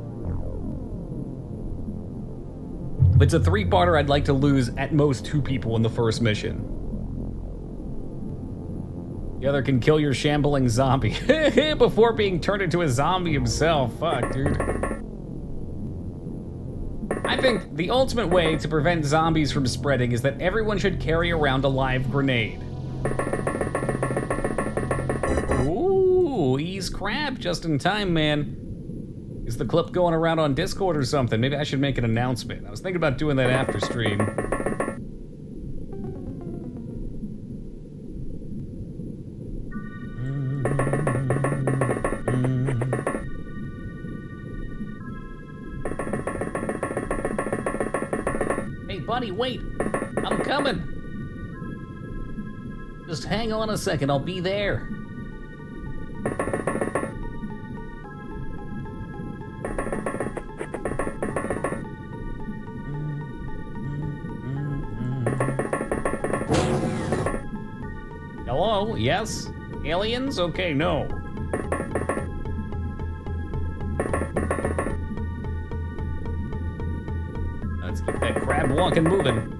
If it's a 3-parter, I'd like to lose at most 2 people in the first mission. The other can kill your shambling zombie before being turned into a zombie himself. Fuck, dude. I think the ultimate way to prevent zombies from spreading is that everyone should carry around a live grenade. Ooh, ease crab just in time, man. Is the clip going around on Discord or something? Maybe I should make an announcement. I was thinking about doing that after stream. Hey, buddy, wait. I'm coming. Just hang on a second. I'll be there. Hello? Yes? Aliens? Okay, no. Let's keep that crab walking moving.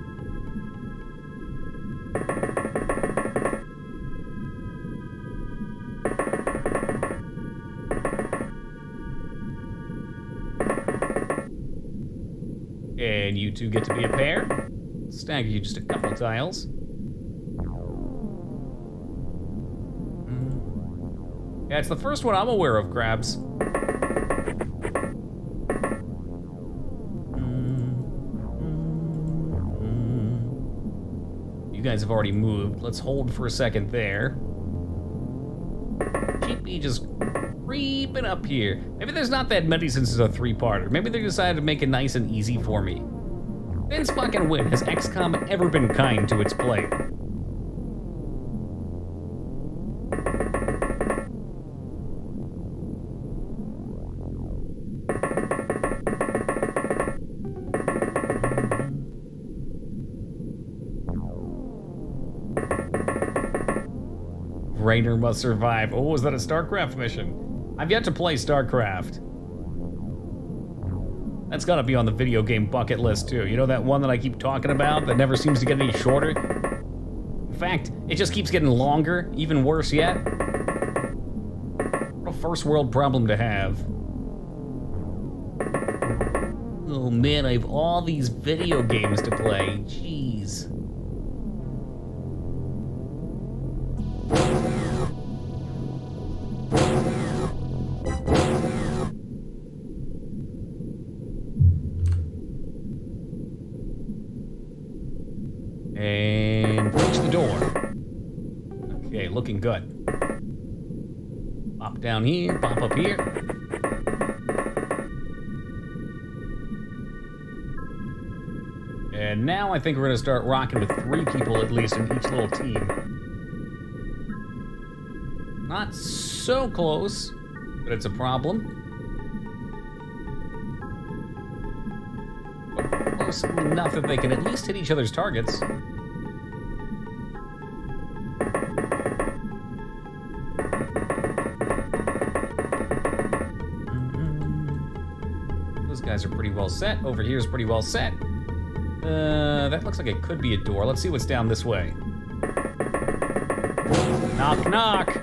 And you two get to be a pair. Stagger you just a couple tiles. Yeah, it's the first one I'm aware of, crabs. You guys have already moved. Let's hold for a second there. Sheepy just creeping up here. Maybe there's not that many since it's a 3-parter. Maybe they decided to make it nice and easy for me. Since fucking when has XCOM ever been kind to its player? Rainer must survive. Oh, is that a StarCraft mission? I've yet to play StarCraft. That's gotta be on the video game bucket list too. You know that one that I keep talking about that never seems to get any shorter? In fact, it just keeps getting longer, even worse yet. What a first world problem to have. Oh man, I have all these video games to play. Jeez. And reach the door. Okay, looking good. Pop down here, pop up here. And now I think we're gonna start rocking with 3 people at least in each little team. Not so close, but it's a problem. Close enough that they can at least hit each other's targets. Those guys are pretty well set. Over here is pretty well set. That looks like it could be a door. Let's see what's down this way. Knock, knock.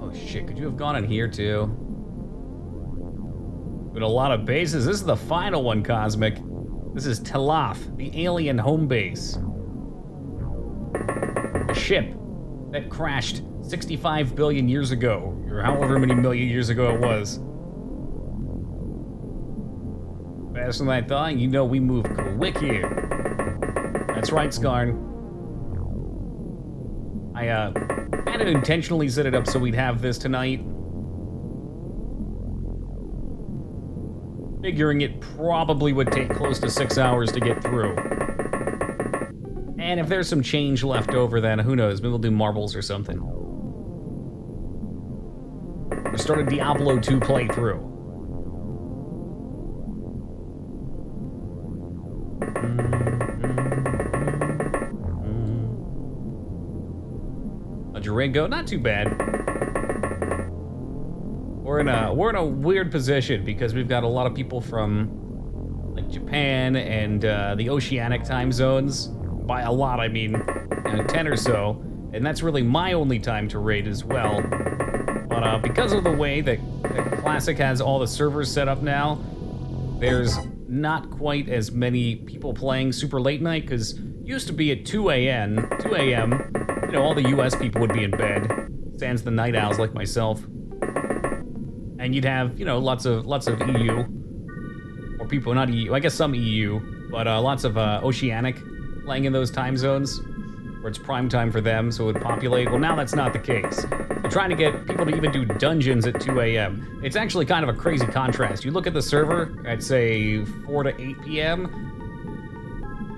Oh shit, could you have gone in here too? With a lot of bases. This is the final one, Cosmic. This is Teloth, the alien home base. A ship that crashed 65 billion years ago, or however many million years ago it was. Faster than I thought, you know we move quick here. That's right, Skarn. I kind of intentionally set it up so we'd have this tonight. Figuring it probably would take close to 6 hours to get through. And if there's some change left over, then who knows? Maybe we'll do marbles or something. We started Diablo 2 playthrough. A Durango, not too bad. We're in a weird position because we've got a lot of people from like Japan and the oceanic time zones. By a lot, I mean 10 or so, and that's really my only time to raid as well. But because of the way that Classic has all the servers set up now, there's not quite as many people playing super late night, because used to be at 2 a.m., you know, all the US people would be in bed, sans the night owls like myself. And you'd have, you know, lots of EU, or people, not EU, I guess some EU, but lots of oceanic playing in those time zones, where it's prime time for them, so it would populate. Well, now that's not the case. They're trying to get people to even do dungeons at 2 a.m. It's actually kind of a crazy contrast. You look at the server at, say, 4 to 8 p.m.,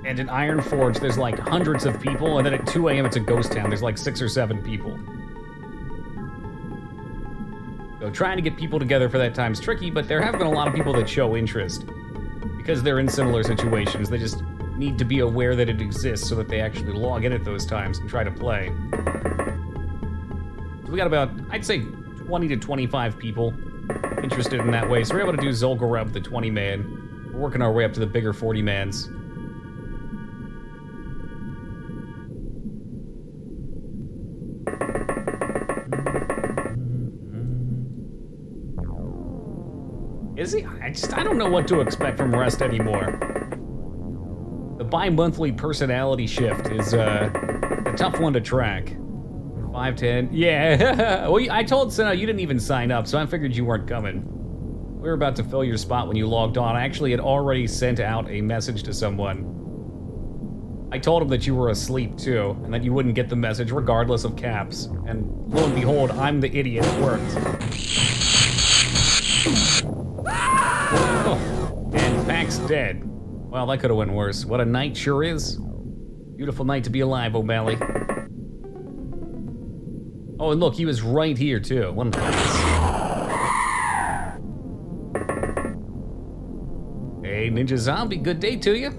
and in Ironforge, there's like hundreds of people, and then at 2 a.m., it's a ghost town. There's like 6 or 7 people. So trying to get people together for that time is tricky, but there have been a lot of people that show interest because they're in similar situations. They just need to be aware that it exists so that they actually log in at those times and try to play. So we got about, I'd say, 20 to 25 people interested in that way. So we're able to do Zul'Gurub, the 20-man. We're working our way up to the bigger 40-mans. Is he? I don't know what to expect from Rust anymore. The bi-monthly personality shift is a tough one to track. 510, yeah. Well, I told Senna you didn't even sign up, so I figured you weren't coming. We were about to fill your spot when you logged on. I actually had already sent out a message to someone. I told him that you were asleep too, and that you wouldn't get the message regardless of caps. And lo and behold, I'm the idiot. It worked. Oh, and Pack's dead. Well, that could have went worse. What a night sure is. Beautiful night to be alive, O'Malley. Oh, and look, he was right here too. What a class. Hey, Ninja Zombie, good day to you.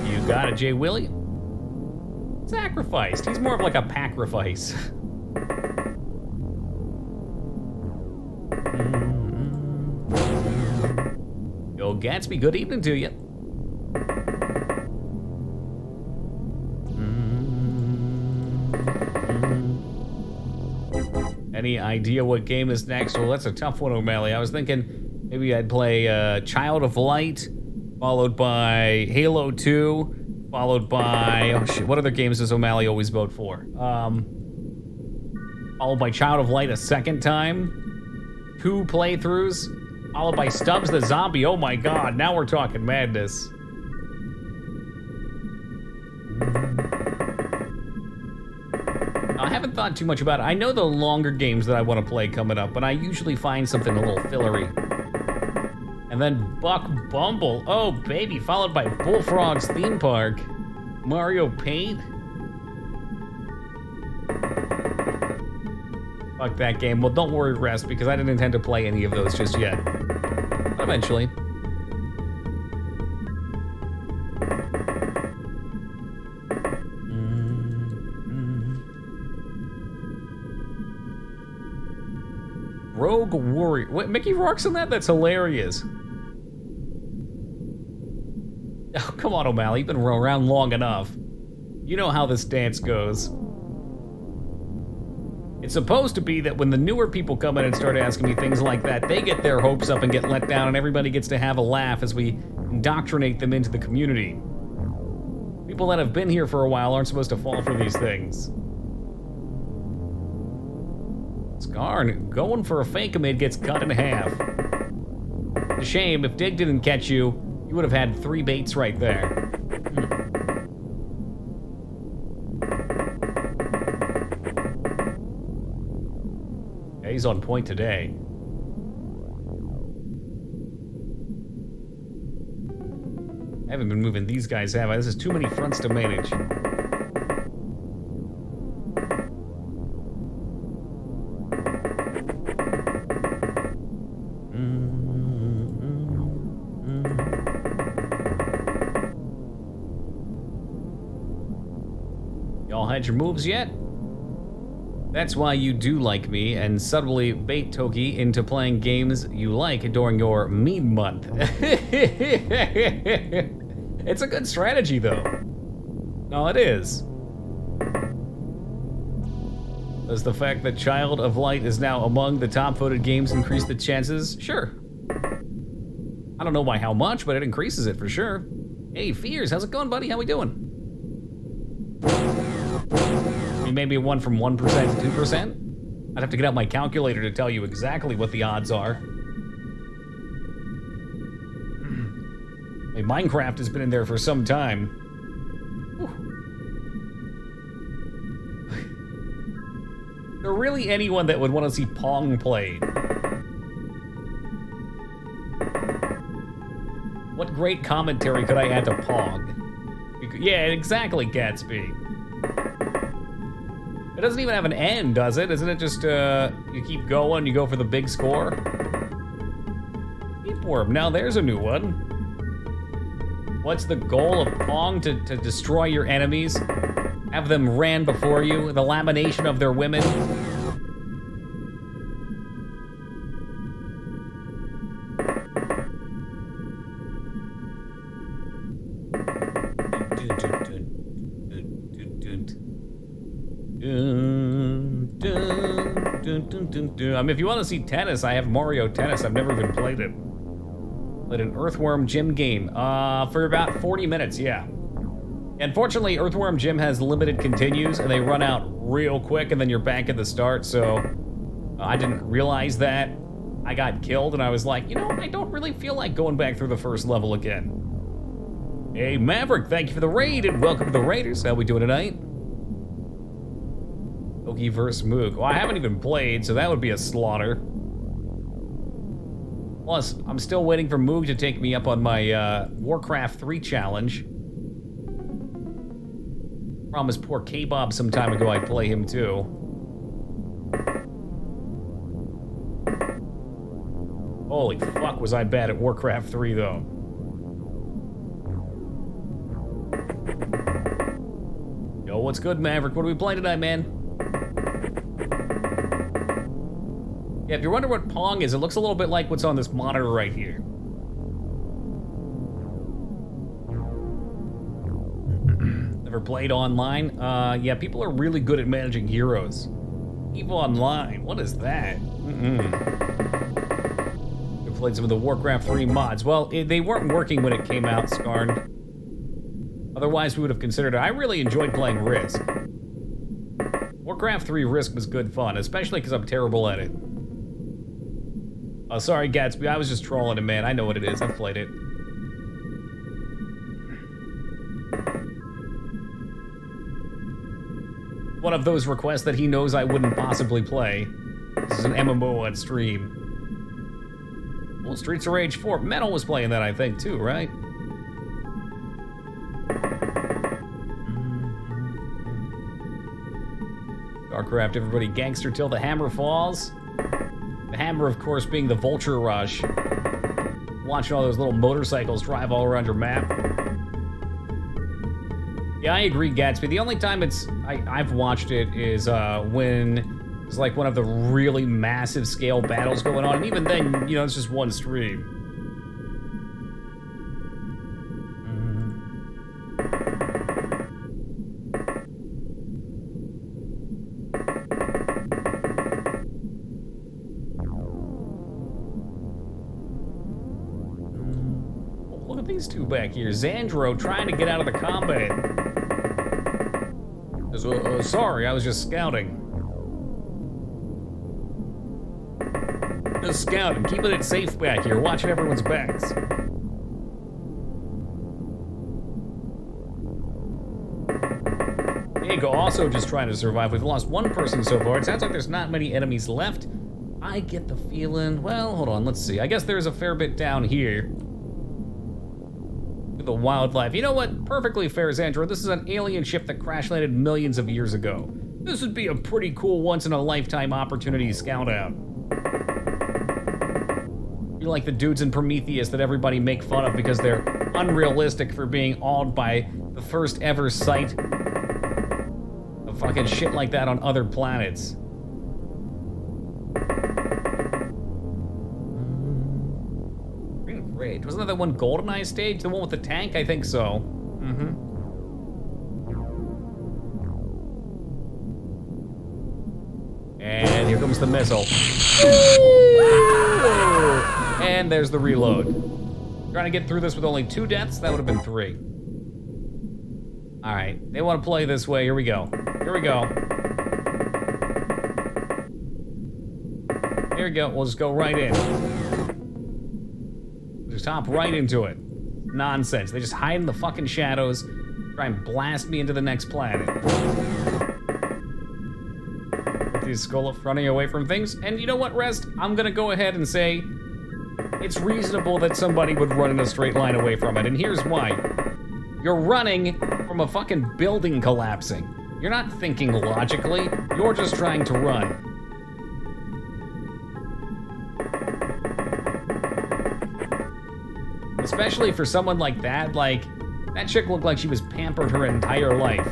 You got it, Jay Willie. Sacrificed. He's more of like a pacrifice. Yo, Gatsby, good evening to you. Any idea what game is next? Well, that's a tough one, O'Malley. I was thinking maybe I'd play Child of Light, followed by Halo 2, followed by, oh shit, what other games does O'Malley always vote for? Followed by Child of Light a second time, 2 playthroughs, followed by Stubbs the Zombie. Oh my god, now we're talking madness. I haven't thought too much about it. I know the longer games that I want to play coming up, but I usually find something a little fillery. And then Buck Bumble, oh baby, followed by Bullfrog's Theme Park. Mario Paint. Fuck that game. Well, don't worry, Rest, because I didn't intend to play any of those just yet. Eventually. Rogue Warrior. Wait, Mickey Rourke's in that? That's hilarious. Oh, come on, O'Malley. You've been around long enough. You know how this dance goes. It's supposed to be that when the newer people come in and start asking me things like that, they get their hopes up and get let down, and everybody gets to have a laugh as we indoctrinate them into the community. People that have been here for a while aren't supposed to fall for these things. Skarn, going for a fake-a-mid gets cut in half. It's a shame, if Dig didn't catch you, you would have had 3 baits right there. Yeah, he's on point today. I haven't been moving these guys, have I? This is too many fronts to manage. Y'all had your moves yet? That's why you do like me and subtly bait Toki into playing games you like during your meme month. It's a good strategy, though. No, it is. Does the fact that Child of Light is now among the top-voted games increase the chances? Sure. I don't know by how much, but it increases it for sure. Hey, Fears, how's it going, buddy? How we doing? Maybe one from 1% to 2%? I'd have to get out my calculator to tell you exactly what the odds are. Hey, Minecraft has been in there for some time. Whew. Is there really anyone that would want to see Pong played? What great commentary could I add to Pong? Yeah, exactly, Gatsby. It doesn't even have an end, does it? Isn't it just, you keep going, you go for the big score? Deepworm, now there's a new one. What's the goal of Pong? To destroy your enemies? Have them ran before you? The lamination of their women? I mean, if you want to see tennis, I have Mario Tennis. I've never even played it. Played an Earthworm Jim game for about 40 minutes, yeah. Unfortunately, Earthworm Jim has limited continues, and they run out real quick, and then you're back at the start, so I didn't realize that. I got killed, and I was like, you know, I don't really feel like going back through the first level again. Hey, Maverick, thank you for the raid, and welcome to the Raiders. How we doing tonight? Toki vs. Moog. Well, I haven't even played, so that would be a slaughter. Plus, I'm still waiting for Moog to take me up on my Warcraft 3 challenge. Promised poor K-Bob some time ago I'd play him too. Holy fuck, was I bad at Warcraft 3 though. Yo, what's good, Maverick? What are we playing tonight, man? Yeah, if you're wondering what Pong is, it looks a little bit like what's on this monitor right here. Never played online? Yeah, people are really good at managing heroes. EVO Online, what is that? We played some of the Warcraft 3 mods. Well, they weren't working when it came out, Skarn. Otherwise, we would have considered it. I really enjoyed playing Risk. Warcraft 3 Risk was good fun, especially because I'm terrible at it. Oh, sorry, Gatsby, I was just trolling him, man. I know what it is, I've played it. One of those requests that he knows I wouldn't possibly play. This is an MMO on stream. Well, Streets of Rage 4, Metal was playing that, I think, too, right? Starcraft, everybody gangster till the hammer falls. The hammer, of course, being the Vulture Rush. Watching all those little motorcycles drive all around your map. Yeah, I agree, Gatsby. The only time I've watched it is when it's like one of the really massive scale battles going on, and even then, you know, it's just one stream. at these two back here. Xandro trying to get out of the combat. Sorry, I was just scouting. Just scouting, keeping it safe back here, watching everyone's backs. Diego also just trying to survive. We've lost one person so far. It sounds like there's not many enemies left. I get the feeling, well, hold on, let's see. I guess there's a fair bit down here. The wildlife. You know what? Perfectly fair, Xandro. This is an alien ship that crash landed millions of years ago. This would be a pretty cool once-in-a-lifetime opportunity to scout out. You're like the dudes in Prometheus that everybody make fun of because they're unrealistic for being awed by the first ever sight of fucking shit like that on other planets. Great. Wasn't that the one GoldenEye stage? The one with the tank? I think so. Mm-hmm. And here comes the missile. And there's the reload. Trying to get through this with only 2 deaths? That would have been 3. All right, they want to play this way. Here we go. Here we go. Here we go. We'll just go right in. Just hop right into it. Nonsense. They just hide in the fucking shadows, try and blast me into the next planet. With these skull running away from things. And you know what, Rest? I'm gonna go ahead and say it's reasonable that somebody would run in a straight line away from it. And here's why. You're running from a fucking building collapsing. You're not thinking logically. You're just trying to run. Especially for someone like that chick looked like she was pampered her entire life.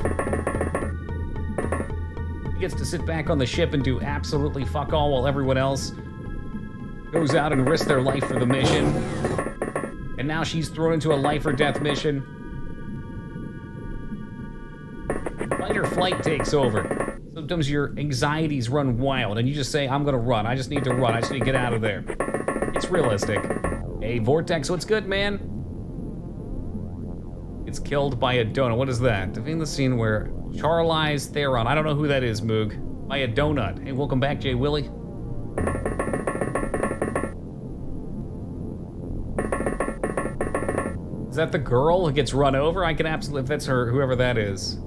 She gets to sit back on the ship and do absolutely fuck all while everyone else goes out and risks their life for the mission. And now she's thrown into a life or death mission. Fight or flight takes over. Sometimes your anxieties run wild and you just say, I'm gonna run. I just need to run. I just need to get out of there. It's realistic. Hey, Vortex, what's good, man? It's killed by a donut. What is that? Defeating the scene where Charlize Theron. I don't know who that is, Moog. By a donut. Hey, welcome back, Jay Willie. Is that the girl who gets run over? I can absolutely, if that's her, whoever that is.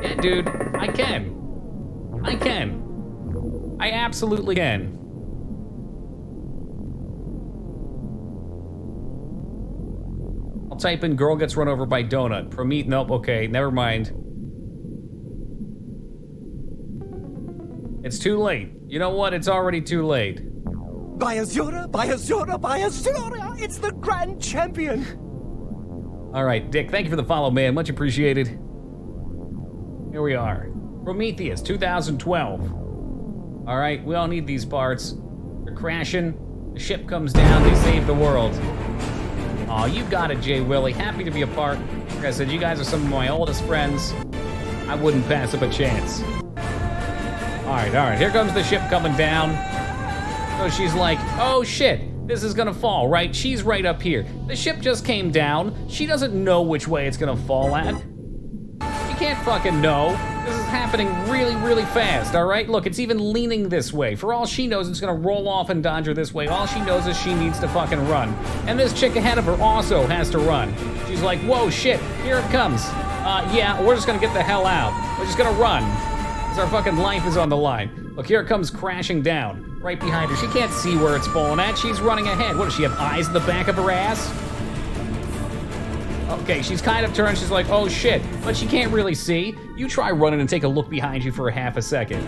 Yeah, dude, I can. I can. I absolutely can. Type in girl gets run over by donut. Nope, okay, never mind. It's too late. You know what? It's already too late. Biazura, Biazura, Biazura! It's the grand champion! All right, Dick, thank you for the follow, man. Much appreciated. Here we are. Prometheus, 2012. All right, we all need these parts. They're crashing. The ship comes down. They save the world. Aw, you got it, Jay Willie. Happy to be a part. Like I said, you guys are some of my oldest friends. I wouldn't pass up a chance. All right, here comes the ship coming down. So she's like, oh shit, this is gonna fall, right? She's right up here. The ship just came down. She doesn't know which way it's gonna fall at. She can't fucking know. This is happening really, really fast, all right? Look, it's even leaning this way. For all she knows, it's gonna roll off and dodge her this way. All she knows is she needs to fucking run. And this chick ahead of her also has to run. She's like, whoa, shit, here it comes. Yeah, we're just gonna get the hell out. We're just gonna run. Because our fucking life is on the line. Look, here it comes crashing down. Right behind her. She can't see where it's falling at. She's running ahead. What, does she have eyes in the back of her ass? Okay, she's kind of turned. She's like, oh shit, but she can't really see. You try running and take a look behind you for a half a second.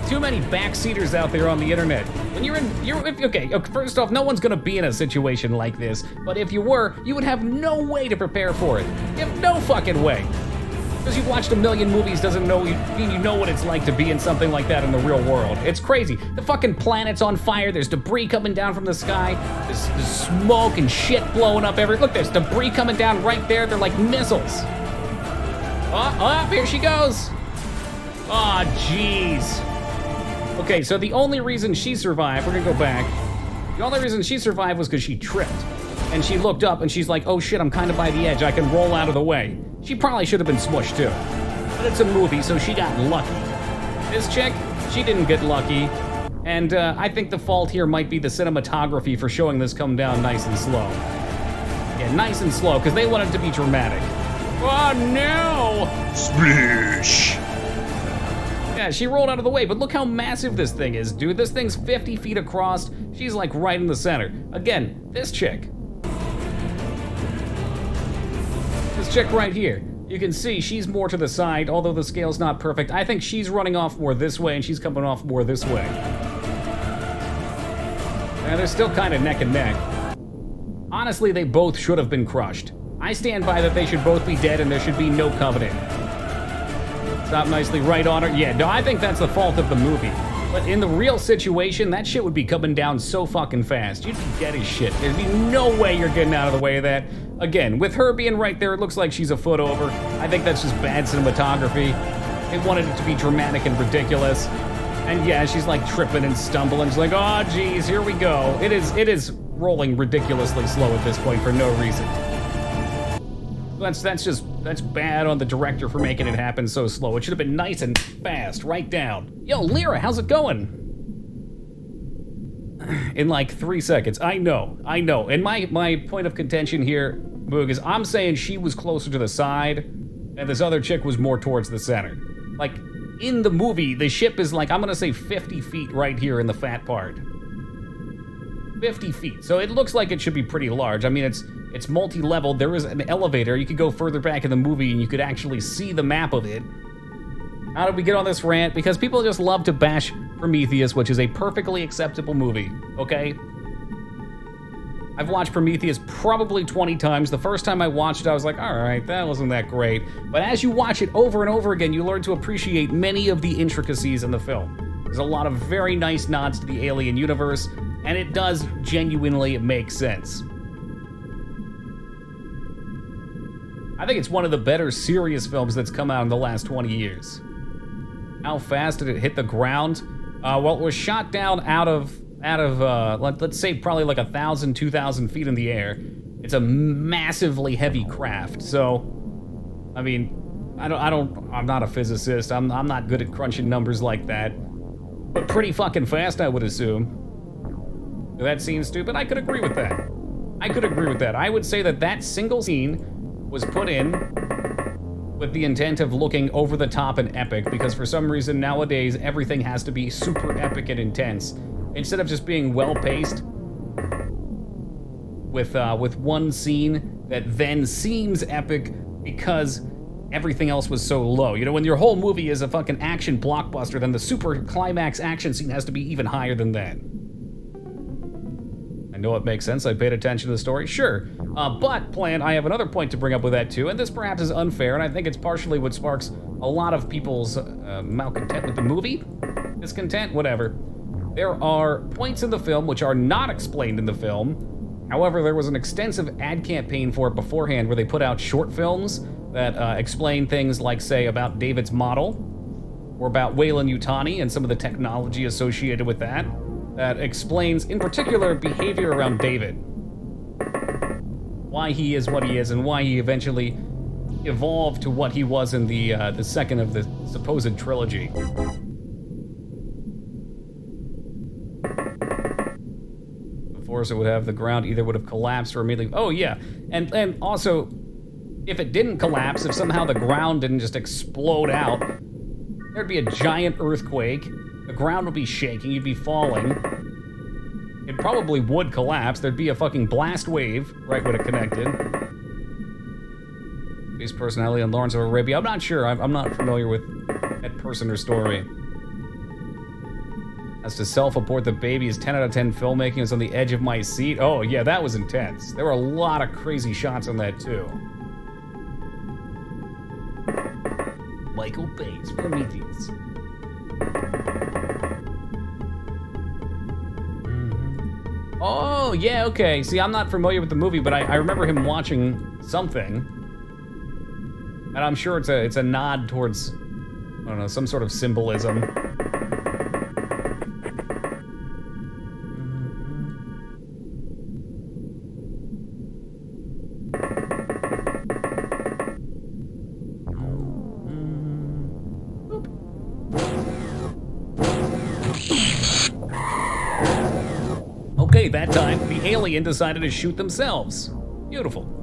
Too many backseaters out there on the internet. When okay, first off, no one's gonna be in a situation like this, but if you were, you would have no way to prepare for it. You have no fucking way. Because you've watched a million movies doesn't mean you know what it's like to be in something like that in the real world. It's crazy. The fucking planet's on fire. There's debris coming down from the sky. There's smoke and shit blowing up everywhere. Look, there's debris coming down right there. They're like missiles. Oh, here she goes. Oh, jeez. Okay, so the only reason she survived, we're gonna go back. The only reason she survived was because she tripped. And she looked up and she's like, oh shit, I'm kind of by the edge. I can roll out of the way. She probably should have been smushed too. But it's a movie, so she got lucky. This chick, she didn't get lucky. And I think the fault here might be the cinematography for showing this come down nice and slow. Yeah, nice and slow, because they want it to be dramatic. Oh no! Splish! Yeah, she rolled out of the way, but look how massive this thing is, dude. This thing's 50 feet across. She's like right in the center. Again, this chick. This chick right here. You can see she's more to the side, although the scale's not perfect. I think she's running off more this way and she's coming off more this way. And they're still kind of neck and neck. Honestly, they both should have been crushed. I stand by that they should both be dead and there should be no covenant. Stop nicely right on her. Yeah, no, I think that's the fault of the movie. But in the real situation, that shit would be coming down so fucking fast. You'd be dead as shit. There'd be no way you're getting out of the way of that. Again, with her being right there, it looks like she's a foot over. I think that's just bad cinematography. They wanted it to be dramatic and ridiculous. And yeah, she's like tripping and stumbling. She's like, oh geez, here we go. It is rolling ridiculously slow at this point for no reason. That's bad on the director for making it happen so slow. It should have been nice and fast, right down. Yo, Lyra, how's it going? In like 3 seconds. I know. And my point of contention here, Moog, is I'm saying she was closer to the side, and this other chick was more towards the center. Like, in the movie, the ship is like, I'm gonna say 50 feet right here in the fat part. 50 feet. So it looks like it should be pretty large. I mean, it's multi-leveled. There is an elevator. You could go further back in the movie and you could actually see the map of it. How did we get on this rant? Because people just love to bash Prometheus, which is a perfectly acceptable movie, okay? I've watched Prometheus probably 20 times. The first time I watched it, I was like, all right, that wasn't that great. But as you watch it over and over again, you learn to appreciate many of the intricacies in the film. There's a lot of very nice nods to the alien universe, and it does genuinely make sense. I think it's one of the better serious films that's come out in the last 20 years. How fast did it hit the ground? Well, it was shot down out of let's say probably like 1,000, 2,000 feet in the air. It's a massively heavy craft, so I mean, I'm not a physicist. I'm not good at crunching numbers like that, but pretty fucking fast, I would assume. Does that seem stupid? I could agree with that. I would say that single scene was put in with the intent of looking over the top and epic, because for some reason nowadays everything has to be super epic and intense, instead of just being well-paced with one scene that then seems epic because everything else was so low. You know, when your whole movie is a fucking action blockbuster, then the super climax action scene has to be even higher than that. I know it makes sense. I paid attention to the story. Sure. But, Plant, I have another point to bring up with that, too, and this perhaps is unfair, and I think it's partially what sparks a lot of people's malcontent with the movie. Discontent? Whatever. There are points in the film which are not explained in the film. However, there was an extensive ad campaign for it beforehand where they put out short films that explain things like, say, about David's model, or about Weyland-Yutani and some of the technology associated with that. That explains, in particular, behavior around David. Why he is what he is, and why he eventually evolved to what he was in the second of the supposed trilogy. Before, so it would have the ground either would have collapsed or immediately... Oh, yeah. And also, if it didn't collapse, if somehow the ground didn't just explode out, there'd be a giant earthquake. The ground would be shaking, you'd be falling. It probably would collapse. There'd be a fucking blast wave right when it connected. His personality on Lawrence of Arabia. I'm not sure. I'm not familiar with that person or story. As to self-report the baby is 10 out of 10 filmmaking. Is on the edge of my seat. Oh, yeah, that was intense. There were a lot of crazy shots on that, too. Michael Bay's Prometheus. Oh, yeah, okay. See, I'm not familiar with the movie, but I remember him watching something. And I'm sure it's a nod towards, I don't know, some sort of symbolism. Okay, that time, the alien decided to shoot themselves. Beautiful.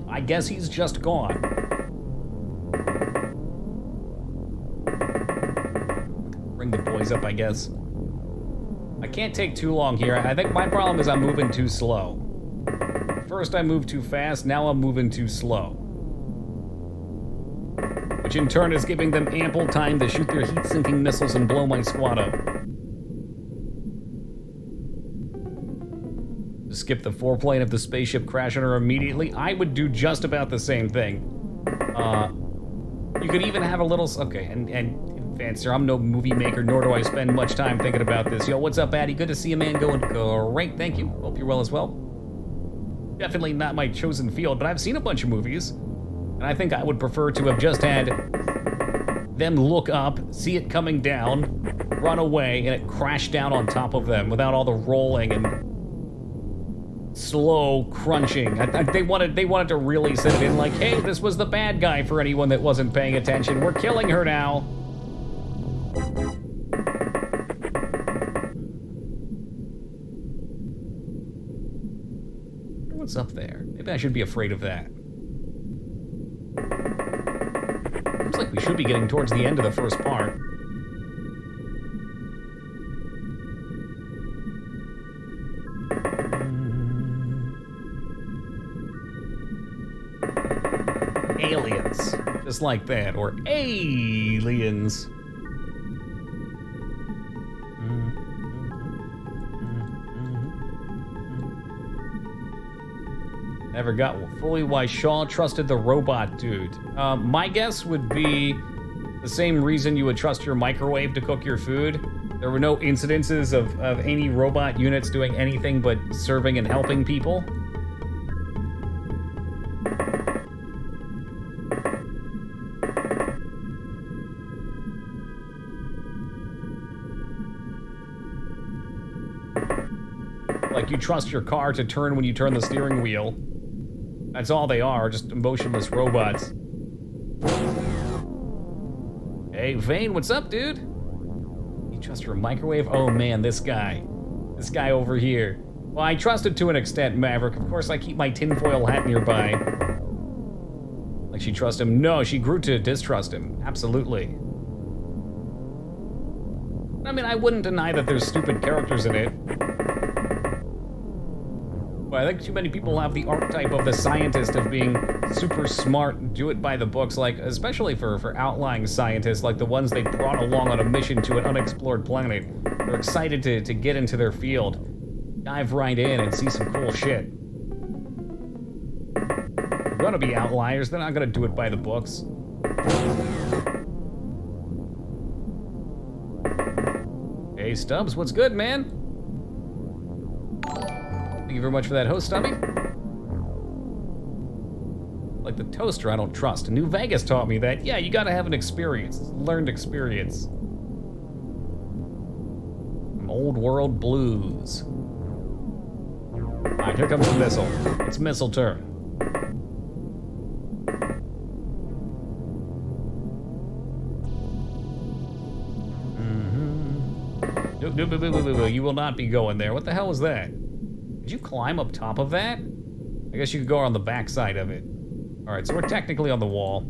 I guess he's just gone. Bring the boys up, I guess. I can't take too long here. I think my problem is I'm moving too slow. First I moved too fast, now I'm moving too slow. Which in turn is giving them ample time to shoot their heat-sinking missiles and blow my squad up. Skip the foreplane of the spaceship crashing her immediately. I would do just about the same thing. You could even have a little... Okay, and Fancer, I'm no movie maker, nor do I spend much time thinking about this. Yo, what's up, Addy? Good to see a man going great, thank you. Hope you're well as well. Definitely not my chosen field, but I've seen a bunch of movies. And I think I would prefer to have just had them look up, see it coming down, run away, and it crash down on top of them without all the rolling and slow crunching. They wanted to really set it in like, hey, this was the bad guy for anyone that wasn't paying attention. We're killing her now. What's up there? Maybe I should be afraid of that. Looks like we should be getting towards the end of the first part. Aliens. Just like that. Or aliens. Never got fully why Shaw trusted the robot dude. My guess would be the same reason you would trust your microwave to cook your food. There were no incidences of any robot units doing anything but serving and helping people. Like you trust your car to turn when you turn the steering wheel. That's all they are, just emotionless robots. Hey, Vane, what's up, dude? You trust your microwave? Oh man, this guy. This guy over here. Well, I trust it to an extent, Maverick. Of course, I keep my tinfoil hat nearby. Like she trusts him. No, she grew to distrust him. Absolutely. I mean, I wouldn't deny that there's stupid characters in it. But I think too many people have the archetype of the scientist of being super smart, do it by the books, like, especially for outlying scientists, like the ones they brought along on a mission to an unexplored planet. They're excited to get into their field, dive right in and see some cool shit. They're gonna be outliers, they're not gonna do it by the books. Hey Stubbs, what's good, man? Thank you very much for that host, Stubby. Like the toaster, I don't trust. New Vegas taught me that. Yeah, you gotta have an experience, learned experience. Some old world blues. All right, here comes the missile. It's missile turn. No, you will not be going there. What the hell was that? Did you climb up top of that? I guess you could go on the back side of it. All right, so we're technically on the wall.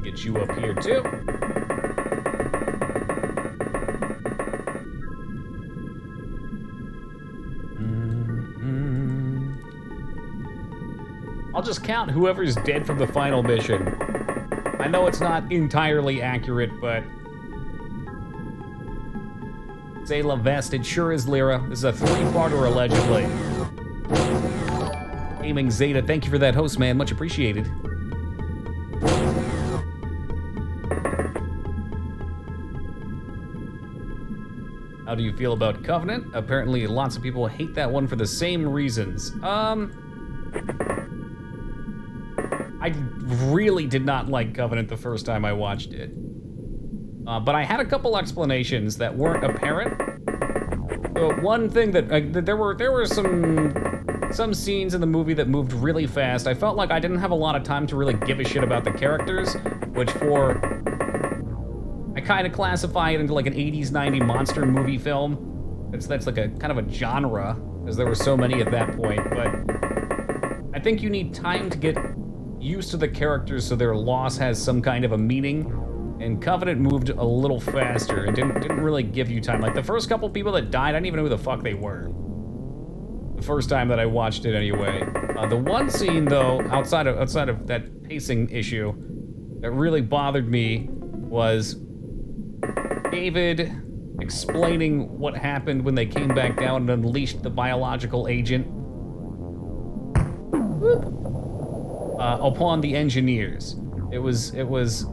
Get you up here too. I'll just count whoever's dead from the final mission. I know it's not entirely accurate, but... Say La Veste, it sure is Lyra. This is a 3-parter, allegedly. Aiming Zeta, thank you for that host, man. Much appreciated. How do you feel about Covenant? Apparently lots of people hate that one for the same reasons. I really did not like Covenant the first time I watched it. But I had a couple explanations that weren't apparent. One thing that there were some scenes in the movie that moved really fast. I felt like I didn't have a lot of time to really give a shit about the characters, which I kind of classify it into like an 80s, 90s monster movie film. That's like a kind of a genre, because there were so many at that point. But I think you need time to get used to the characters so their loss has some kind of a meaning. And Covenant moved a little faster and didn't really give you time. Like the first couple people that died, I didn't even know who the fuck they were. The first time that I watched it anyway. The one scene though, outside of that pacing issue, that really bothered me was David explaining what happened when they came back down and unleashed the biological agent upon the engineers. It was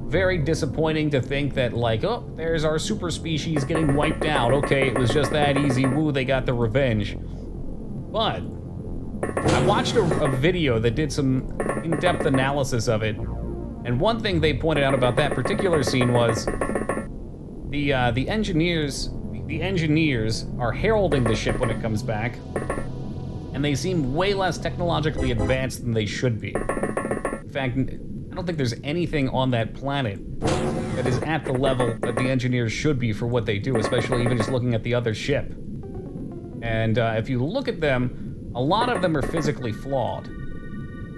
very disappointing to think that, like, oh, there's our super species getting wiped out. Okay, it was just that easy. Woo, they got the revenge. But I watched a video that did some in-depth analysis of it, and one thing they pointed out about that particular scene was the engineers are heralding the ship when it comes back, and they seem way less technologically advanced than they should be. In fact, I don't think there's anything on that planet that is at the level that the engineers should be for what they do, especially even just looking at the other ship. And if you look at them, a lot of them are physically flawed.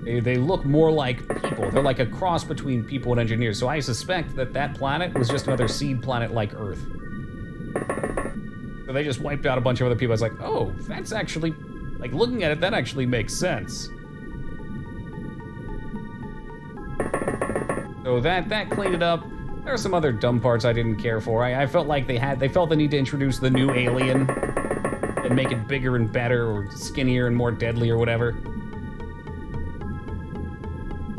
They look more like people. They're like a cross between people and engineers. So I suspect that planet was just another seed planet like Earth. So they just wiped out a bunch of other people. I was like, oh, that's actually, like looking at it, that actually makes sense. So that cleaned it up. There are some other dumb parts I didn't care for. I felt like they felt the need to introduce the new alien and make it bigger and better or skinnier and more deadly or whatever.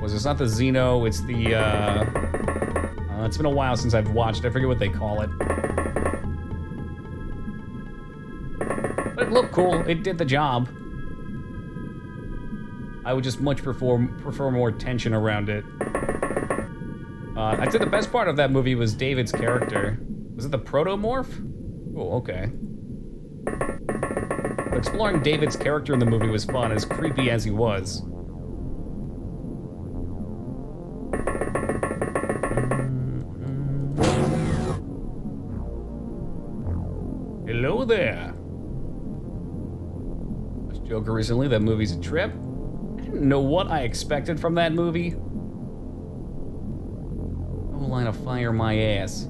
It's not the Xeno, it's the, it's been a while since I've watched it. I forget what they call it. But it looked cool. It did the job. I would just much prefer more tension around it. I'd say the best part of that movie was David's character. Was it the protomorph? Oh, okay. Exploring David's character in the movie was fun, as creepy as he was. Hello there. Watched Joker recently. That movie's a trip. I didn't know what I expected from that movie. No line of fire my ass.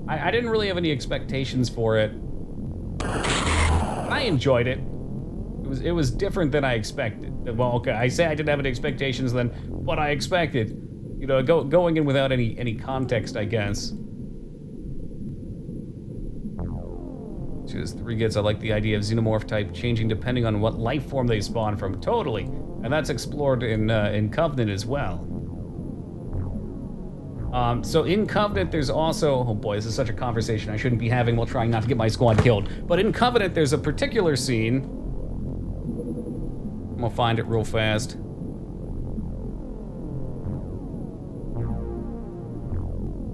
I didn't really have any expectations for it. I enjoyed it. It was different than I expected. Well, okay, I say I didn't have any expectations then, but I expected. You know, going in without any context, I guess. See, this 3 gets, I like the idea of xenomorph type changing depending on what life form they spawn from. Totally. And that's explored in Covenant as well. So in Covenant, there's also, oh boy, this is such a conversation I shouldn't be having while trying not to get my squad killed. But in Covenant, there's a particular scene. I'm gonna find it real fast.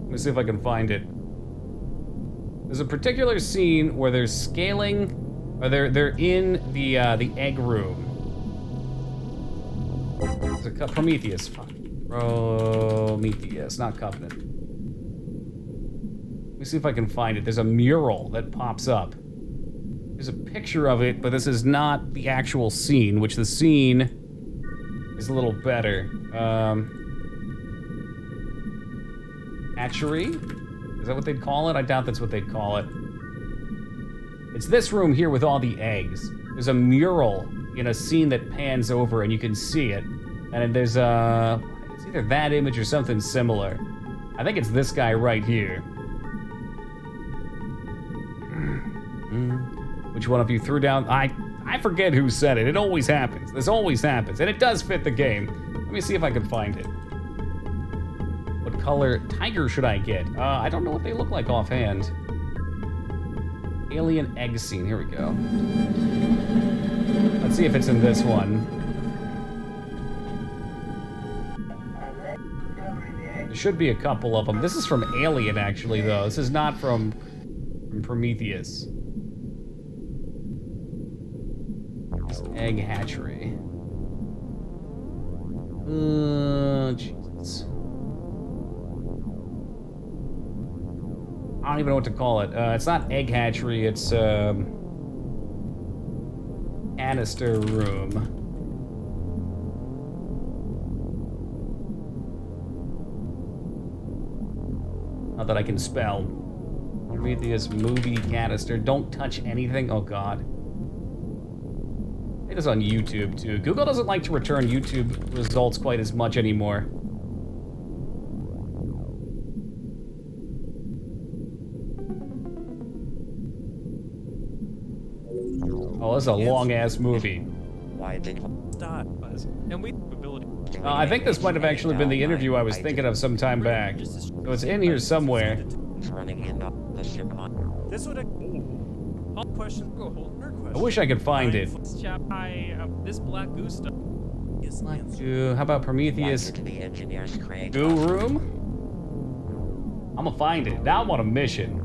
Let me see if I can find it. There's a particular scene where they're scaling, or they're in the egg room. It's a Prometheus. Fuck. Prometheus, not Covenant. Let me see if I can find it. There's a mural that pops up. There's a picture of it, but this is not the actual scene, which the scene is a little better. Hatchery? Is that what they'd call it? I doubt that's what they'd call it. It's this room here with all the eggs. There's a mural in a scene that pans over and you can see it. And there's it's either that image or something similar. I think it's this guy right here. Which one of you threw down? I forget who said it. It always happens. This always happens. And it does fit the game. Let me see if I can find it. What color tiger should I get? I don't know what they look like offhand. Alien egg scene. Here we go. Let's see if it's in this one. There should be a couple of them. This is from Alien, actually, though. This is not from from Prometheus. This egg hatchery. Jesus. I don't even know what to call it. It's not egg hatchery, it's canister room. Not that I can spell. Prometheus movie canister. Don't touch anything. Oh god. It is on YouTube too. Google doesn't like to return YouTube results quite as much anymore. Oh, this is a long-ass movie. Why did stop us? And we ability. I think this might have actually been the interview I was thinking of some time back. So it's in here somewhere. Running in the ship. This would all questions go hold her question. I wish I could find it. This black goo stuff is How about Prometheus To the engineers, Craig. goo room? I'm gonna find it. Now I'm on a mission.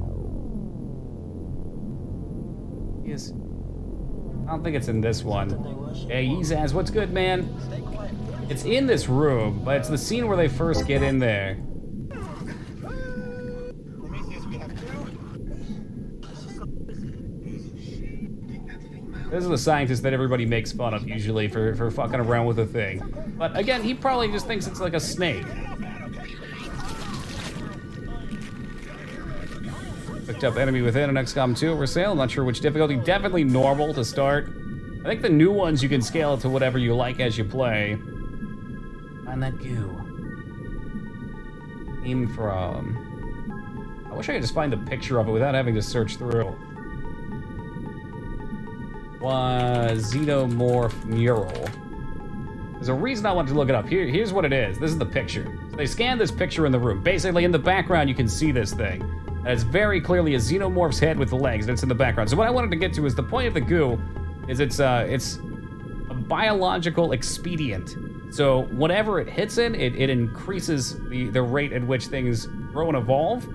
Yes. I don't think it's in this one. Hey, Yezaz, what's good, man? It's in this room, but it's the scene where they first get in there. This is the scientist that everybody makes fun of, usually, for fucking around with a thing. But again, he probably just thinks it's like a snake. Picked up Enemy Within and XCOM 2 over sale. I'm not sure which difficulty. Definitely normal to start. I think the new ones you can scale it to whatever you like as you play. Find that goo. Came from... I wish I could just find the picture of it without having to search through. Was Xenomorph mural. There's a reason I wanted to look it up. Here's what it is. This is the picture. So they scanned this picture in the room. Basically, in the background, you can see this thing. And it's very clearly a xenomorph's head with the legs, and it's in the background. So what I wanted to get to is the point of the goo is it's a biological expedient. So whatever it hits in, it increases the rate at which things grow and evolve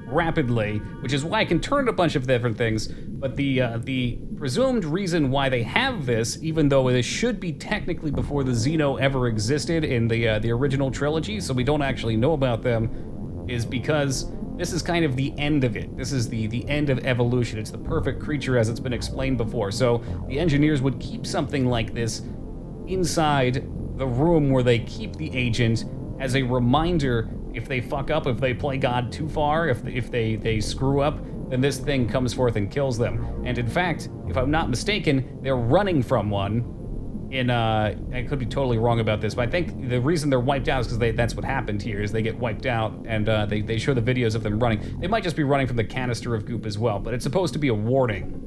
rapidly, which is why it can turn a bunch of different things. But the presumed reason why they have this, even though this should be technically before the Xeno ever existed in the original trilogy, so we don't actually know about them, is because this is kind of the end of it. This is the end of evolution. It's the perfect creature as it's been explained before. So the engineers would keep something like this inside the room where they keep the agent as a reminder if they fuck up, if they play God too far, if they screw up, then this thing comes forth and kills them. And in fact, if I'm not mistaken, they're running from one in, I could be totally wrong about this, but I think the reason they're wiped out is because that's what happened here, is they get wiped out, and they show the videos of them running. They might just be running from the canister of goop as well, but it's supposed to be a warning.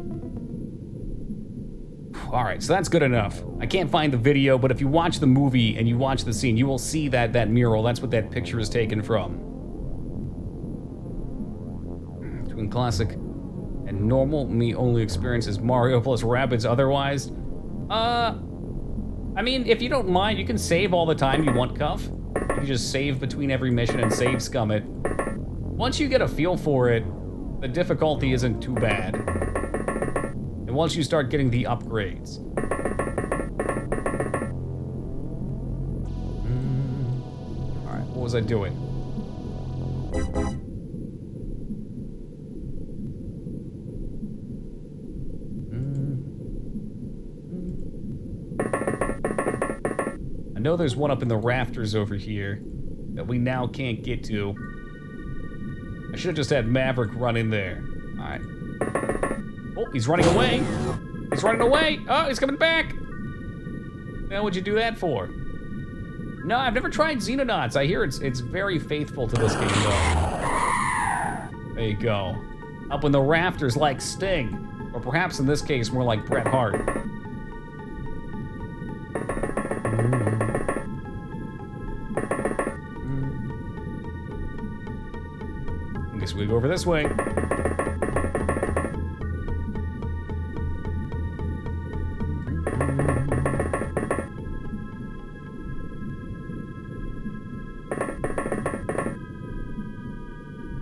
All right, so that's good enough. I can't find the video, but if you watch the movie and you watch the scene, you will see that mural. That's what that picture is taken from. Between classic and normal, me only experiences Mario plus Rabbids otherwise. I mean, if you don't mind, you can save all the time you want, Cuff. You can just save between every mission and save scum it. Once you get a feel for it, the difficulty isn't too bad. And once you start getting the upgrades. All right, what was I doing? I know there's one up in the rafters over here that we now can't get to. I should have just had Maverick run in there. All right. Oh, he's running away. He's running away. Oh, he's coming back. Now, what'd you do that for? No, I've never tried Xenonauts. I hear it's very faithful to this game, though. There you go. Up in the rafters like Sting. Or perhaps in this case, more like Bret Hart. I guess we go over this way.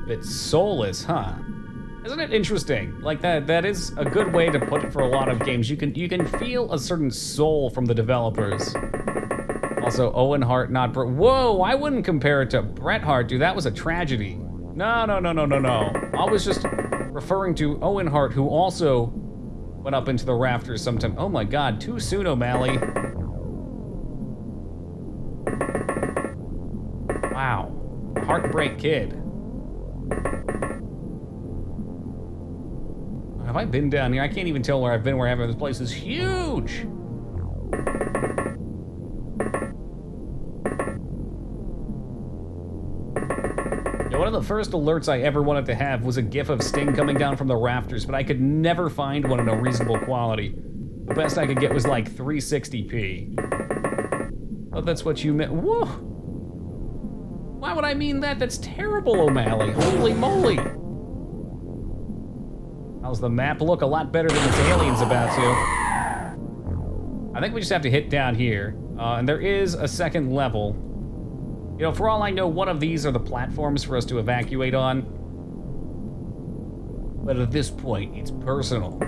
It's soulless, huh? Isn't it interesting? Like that is a good way to put it for a lot of games. You can feel a certain soul from the developers. Also, Owen Hart, not Bret. Whoa, I wouldn't compare it to Bret Hart, dude. That was a tragedy. No. I was just referring to Owen Hart, who also went up into the rafters sometime. Oh my God, too soon, O'Malley. Wow, Heartbreak Kid. Have I been down here? I can't even tell where I've been, wherever. This place is huge. Yeah, one of the first alerts I ever wanted to have was a gif of Sting coming down from the rafters, but I could never find one in a reasonable quality. The best I could get was like 360p. Oh, that's what you meant. Whoa! Why would I mean that? That's terrible, O'Malley. Holy moly! How's the map look? A lot better than this alien's about to. I think we just have to hit down here. And there is a second level. You know, for all I know, one of these are the platforms for us to evacuate on. But at this point, it's personal.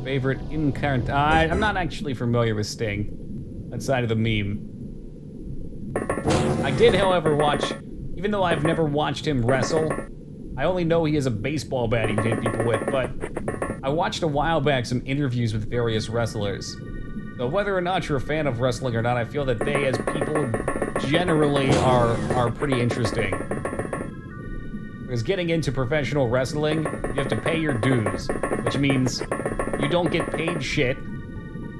Favorite incarnate. I'm not actually familiar with Sting, outside of the meme. I did, however, watch, even though I've never watched him wrestle, I only know he has a baseball bat he can hit people with, but I watched a while back some interviews with various wrestlers. So whether or not you're a fan of wrestling or not, I feel that they, as people, generally are pretty interesting. Because getting into professional wrestling, you have to pay your dues, which means you don't get paid shit.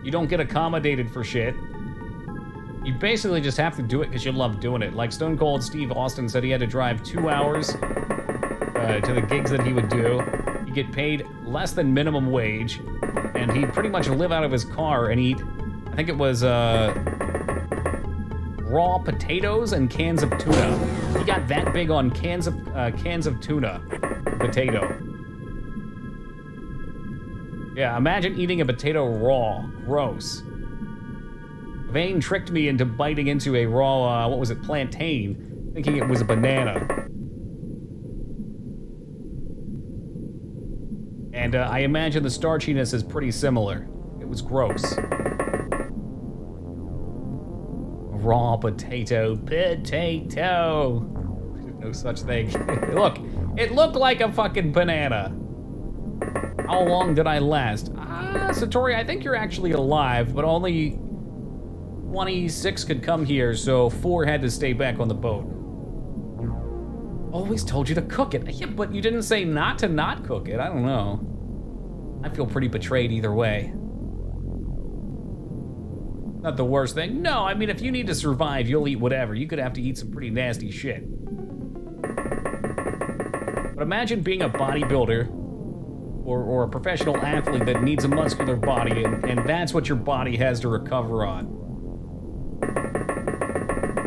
You don't get accommodated for shit. You basically just have to do it because you love doing it. Like Stone Cold Steve Austin said he had to drive 2 hours to the gigs that he would do. He'd get paid less than minimum wage, and he'd pretty much live out of his car and eat, I think it was raw potatoes and cans of tuna. He got that big on cans of tuna, potato. Yeah, imagine eating a potato raw. Gross. Vane tricked me into biting into a raw, what was it, plantain, thinking it was a banana. And I imagine the starchiness is pretty similar. It was gross. Raw potato. No such thing. Look, it looked like a fucking banana. How long did I last? Satori, I think you're actually alive, but only 26 could come here, so 4 had to stay back on the boat. Always told you to cook it. Yeah, but you didn't say not to not cook it. I don't know. I feel pretty betrayed either way. Not the worst thing. No, I mean, if you need to survive, you'll eat whatever. You could have to eat some pretty nasty shit. But imagine being a bodybuilder or a professional athlete that needs a muscular body, and that's what your body has to recover on.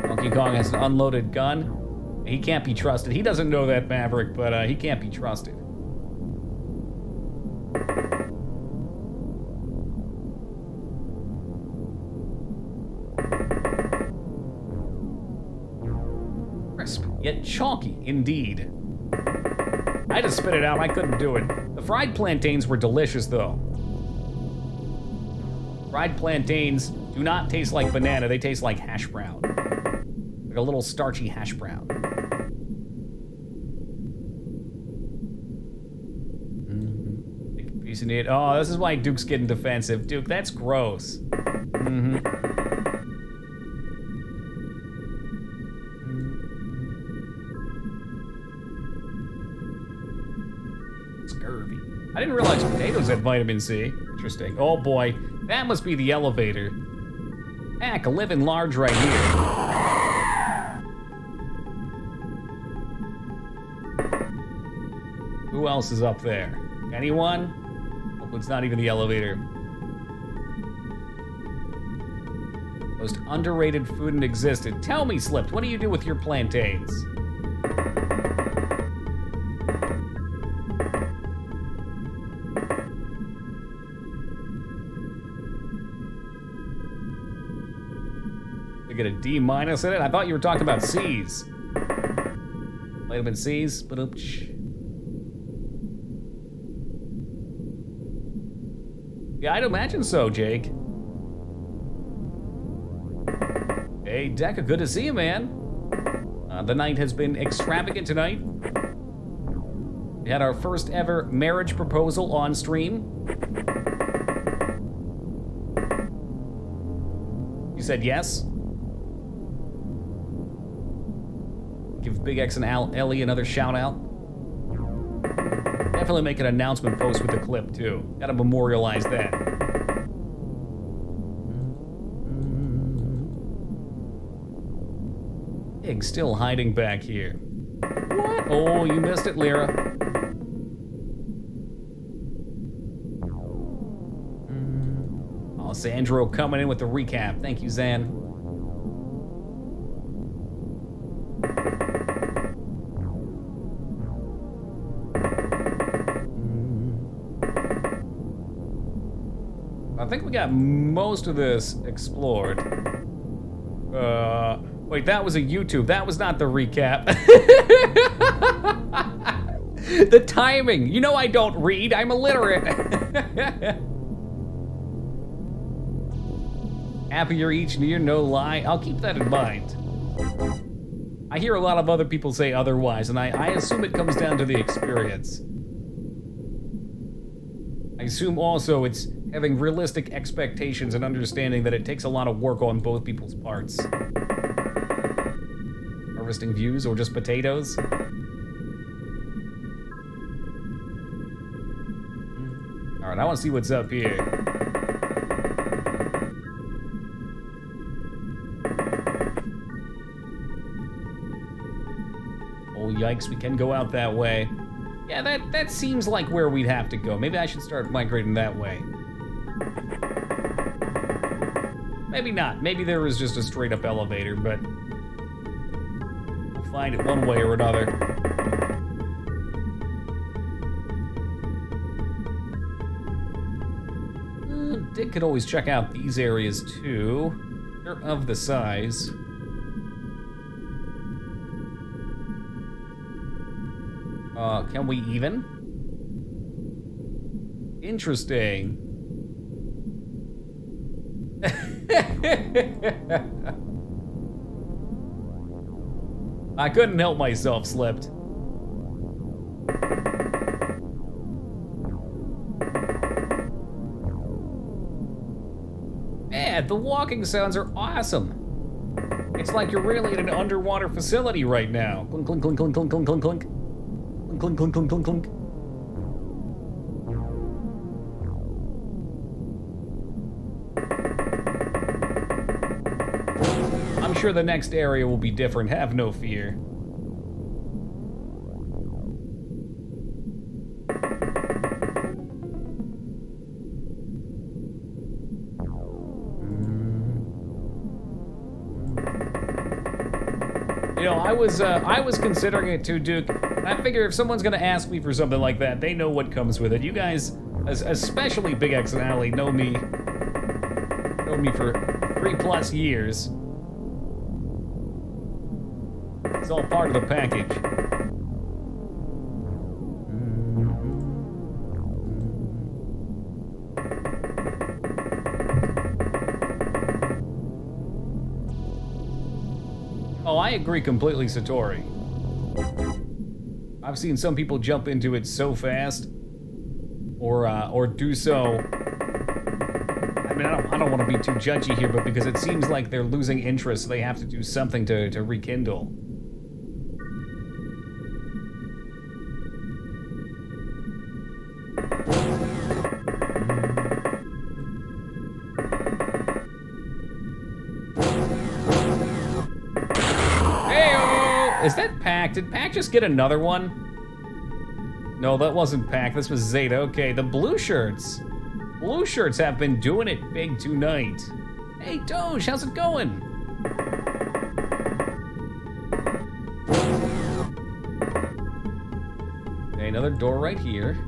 Donkey Kong has an unloaded gun. He can't be trusted. He doesn't know that, Maverick, but he can't be trusted. Crisp, yet chalky, indeed. I had to spit it out, I couldn't do it. The fried plantains were delicious, though. Fried plantains do not taste like banana, they taste like hash brown. Like a little starchy hash brown. Big piece of meat. Oh, this is why Duke's getting defensive. Duke, that's gross. Scurvy. I didn't realize potatoes had vitamin C. Interesting. Oh boy, that must be the elevator. Heck, living large right here. Who else is up there? Anyone? Oh, it's not even the elevator. Most underrated food in existence. Tell me, Slipped, what do you do with your plantains? We get a D- in it? I thought you were talking about C's. Might have been C's, but yeah, I'd imagine so, Jake. Hey, Deca, good to see you, man. The night has been extravagant tonight. We had our first ever marriage proposal on stream. You said yes? Give Big X and Ellie another shout out. Definitely make an announcement post with the clip too. Gotta memorialize that. Big still hiding back here. What? Oh, you missed it, Lyra. Oh, Sandro coming in with the recap. Thank you, Zan. I think we got most of this explored. Wait, that was a YouTube. That was not the recap. The timing. You know I don't read. I'm illiterate. Happier each year, no lie. I'll keep that in mind. I hear a lot of other people say otherwise, and I assume it comes down to the experience. I assume also it's having realistic expectations and understanding that it takes a lot of work on both people's parts. Harvesting views or just potatoes? Alright, I want to see what's up here. Oh, yikes, we can go out that way. Yeah, that seems like where we'd have to go. Maybe I should start migrating that way. Maybe not. Maybe there was just a straight up elevator, but we'll find it one way or another. Dick could always check out these areas too. They're of the size. Can we even? Interesting. I couldn't help myself, Slipped. Man, the walking sounds are awesome. It's like you're really in an underwater facility right now. Clunk, clunk, clunk, clunk, clunk, clunk, clunk, clunk. Clunk, clunk, clunk, clunk, clunk. I'm sure the next area will be different, have no fear. You know, I was considering it too, Duke. I figure if someone's gonna ask me for something like that, they know what comes with it. You guys, especially Big X and Allie, know me for 3+ years. It's all part of the package. Oh, I agree completely, Satori. I've seen some people jump into it so fast, or do so. I mean, I don't want to be too judgy here, but because it seems like they're losing interest, they have to do something to rekindle. Is that Pac? Did Pac just get another one? No, that wasn't Pac. This was Zeta. Okay, the blue shirts. Blue shirts have been doing it big tonight. Hey, Doge, how's it going? Okay, another door right here.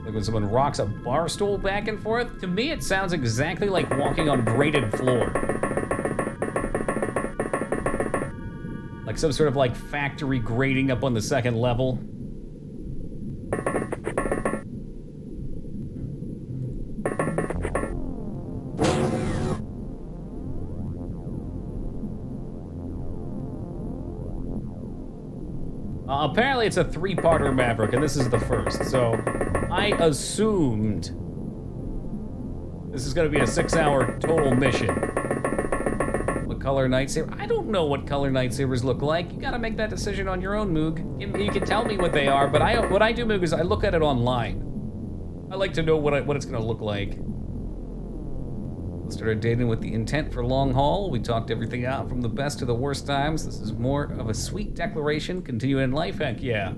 Like when someone rocks a bar stool back and forth. To me, it sounds exactly like walking on grated floor. Like some sort of like factory grating up on the second level. Apparently it's a 3-parter Maverick, and this is the first, so I assumed this is gonna be a 6-hour total mission. What color lightsaber? I don't know what color lightsabers look like. You gotta make that decision on your own, Moog. You can tell me what they are, but what I do, Moog, is I look at it online. I like to know what it's gonna look like. Started dating with the intent for long haul. We talked everything out from the best to the worst times. This is more of a sweet declaration. Continue in life, heck yeah.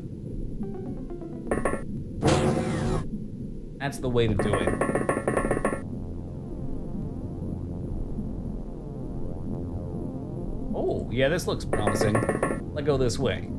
That's the way to do it. Oh, yeah, this looks promising. Let's go this way.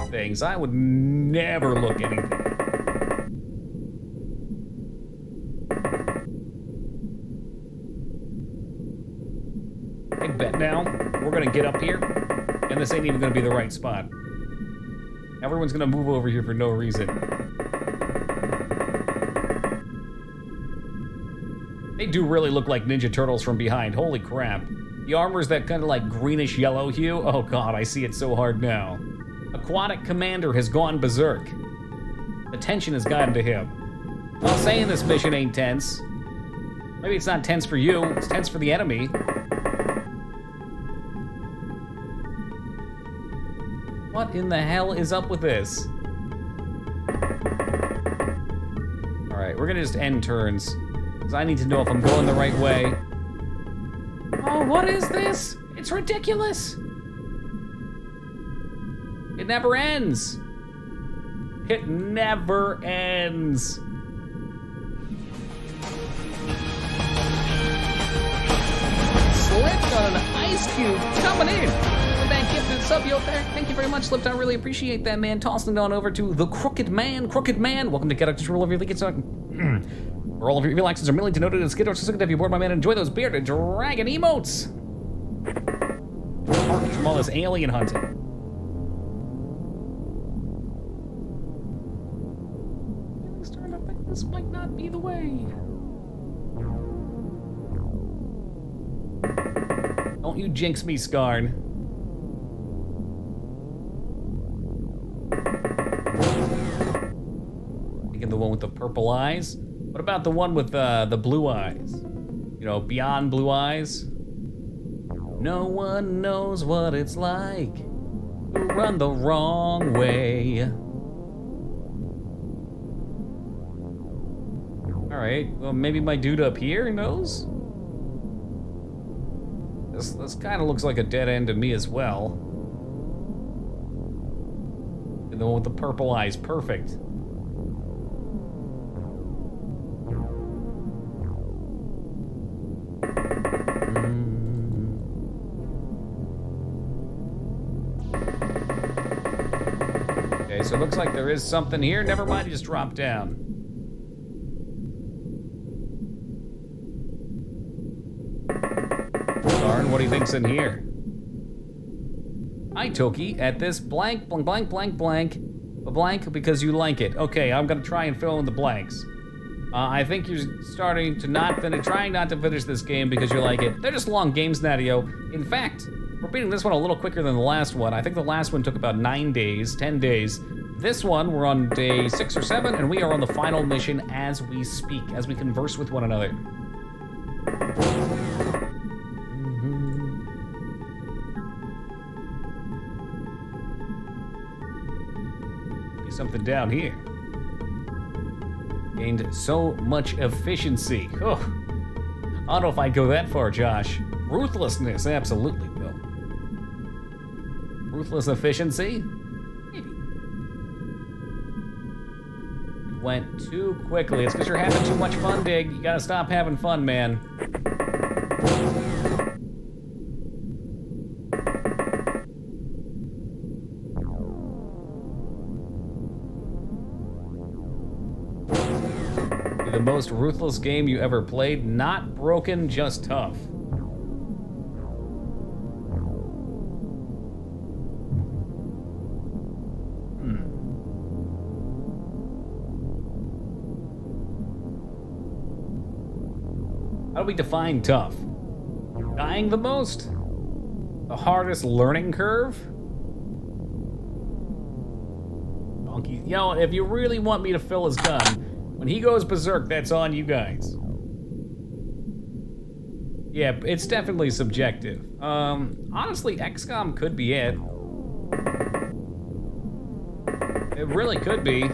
Things. I would never look anything. I bet now we're gonna get up here, and this ain't even gonna be the right spot. Everyone's gonna move over here for no reason. They do really look like Ninja Turtles from behind. Holy crap. The armor's that kind of like greenish yellow hue. Oh god, I see it so hard now. Aquatic Commander has gone berserk. The tension has gotten to him. Well, saying this mission ain't tense. Maybe it's not tense for you, it's tense for the enemy. What in the hell is up with this? Alright, we're gonna just end turns, because I need to know if I'm going the right way. Oh, what is this? It's ridiculous! It never ends. It never ends. Slipped on an ice cube coming in. With that gifted sub, yo, thank you very much, Slipped. I really appreciate that, man. Tossing it on over to the Crooked Man. Crooked Man, welcome to Get Up Control of your League. Where all of your evil actions are million to noted and skid or so good to have you board, my man. Enjoy those bearded dragon emotes. Apart from all this alien hunting. This might not be the way. Don't you jinx me, Skarn. Thinking the one with the purple eyes? What about the one with the blue eyes? You know, beyond blue eyes? No one knows what it's like to run the wrong way. Alright, well maybe my dude up here knows? This kind of looks like a dead end to me as well. And the one with the purple eyes, perfect. Okay, so it looks like there is something here. Never mind, he just dropped down. What do you think's in here? Hi, Toki, at this blank, blank, blank, blank, blank, a blank because you like it. Okay, I'm gonna try and fill in the blanks. I think you're starting to trying not to finish this game because you like it. They're just long games, Natio. In fact, we're beating this one a little quicker than the last one. I think the last one took about 9 days, 10 days. This one, we're on day 6 or 7, and we are on the final mission as we speak, as we converse with one another. Something down here. Gained so much efficiency. Oh, I don't know if I'd go that far, Josh. Ruthlessness, absolutely, Bill. Ruthless efficiency? Maybe. It went too quickly. It's because you're having too much fun, Dig. You gotta stop having fun, man. The most ruthless game you ever played? Not broken, just tough. How do we define tough? Dying the most? The hardest learning curve? Donkey. You know, if you really want me to fill his gun, when he goes berserk, that's on you guys. Yeah, it's definitely subjective. Honestly, XCOM could be it. It really could be.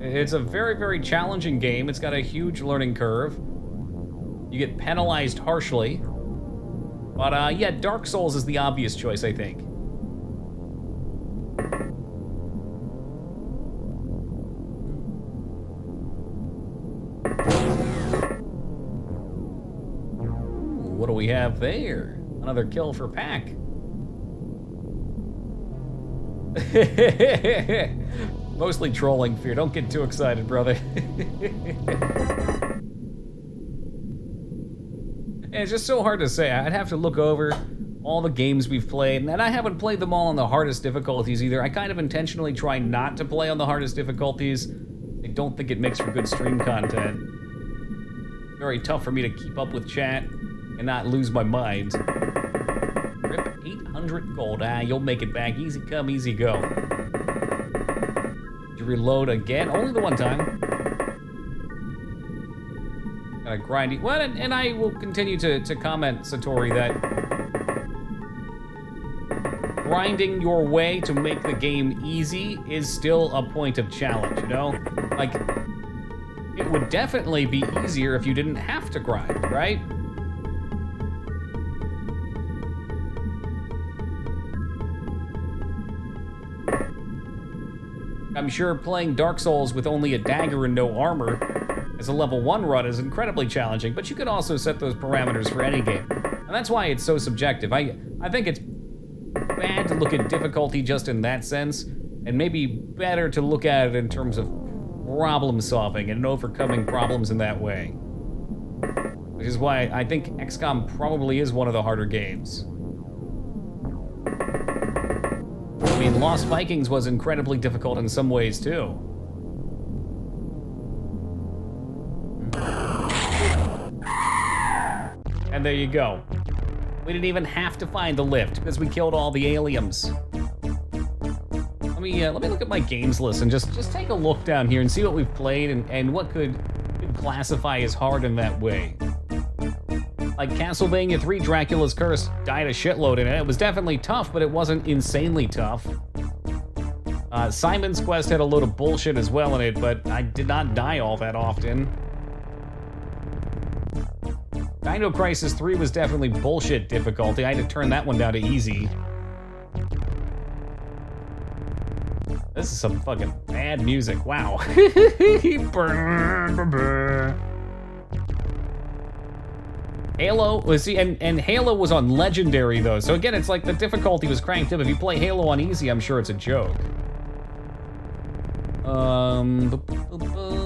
It's a very, very challenging game. It's got a huge learning curve. You get penalized harshly. But yeah, Dark Souls is the obvious choice, I think. Ooh, what do we have there? Another kill for Pack. Mostly trolling, Fear. Don't get too excited, brother. It's just so hard to say. I'd have to look over all the games we've played, and I haven't played them all on the hardest difficulties either. I kind of intentionally try not to play on the hardest difficulties. I don't think it makes for good stream content. Very tough for me to keep up with chat and not lose my mind. Rip 800 gold. You'll make it back. Easy come, easy go. Did you reload again? Only the one time. Grindy. Well, and I will continue to comment, Satori, that grinding your way to make the game easy is still a point of challenge, you know? Like, it would definitely be easier if you didn't have to grind, right? I'm sure playing Dark Souls with only a dagger and no armor as a level 1 run is incredibly challenging, but you could also set those parameters for any game. And that's why it's so subjective. I think it's bad to look at difficulty just in that sense, and maybe better to look at it in terms of problem solving and overcoming problems in that way. Which is why I think XCOM probably is one of the harder games. I mean, Lost Vikings was incredibly difficult in some ways too. And there you go. We didn't even have to find the lift because we killed all the aliens. Let me look at my games list and just take a look down here and see what we've played and what could classify as hard in that way. Like Castlevania 3 Dracula's Curse died a shitload in it. It was definitely tough, but it wasn't insanely tough. Simon's Quest had a load of bullshit as well in it, but I did not die all that often. Dino Crisis 3 was definitely bullshit difficulty. I had to turn that one down to easy. This is some fucking bad music. Wow. Halo was and Halo was on Legendary though. So again, it's like the difficulty was cranked up. If you play Halo on easy, I'm sure it's a joke.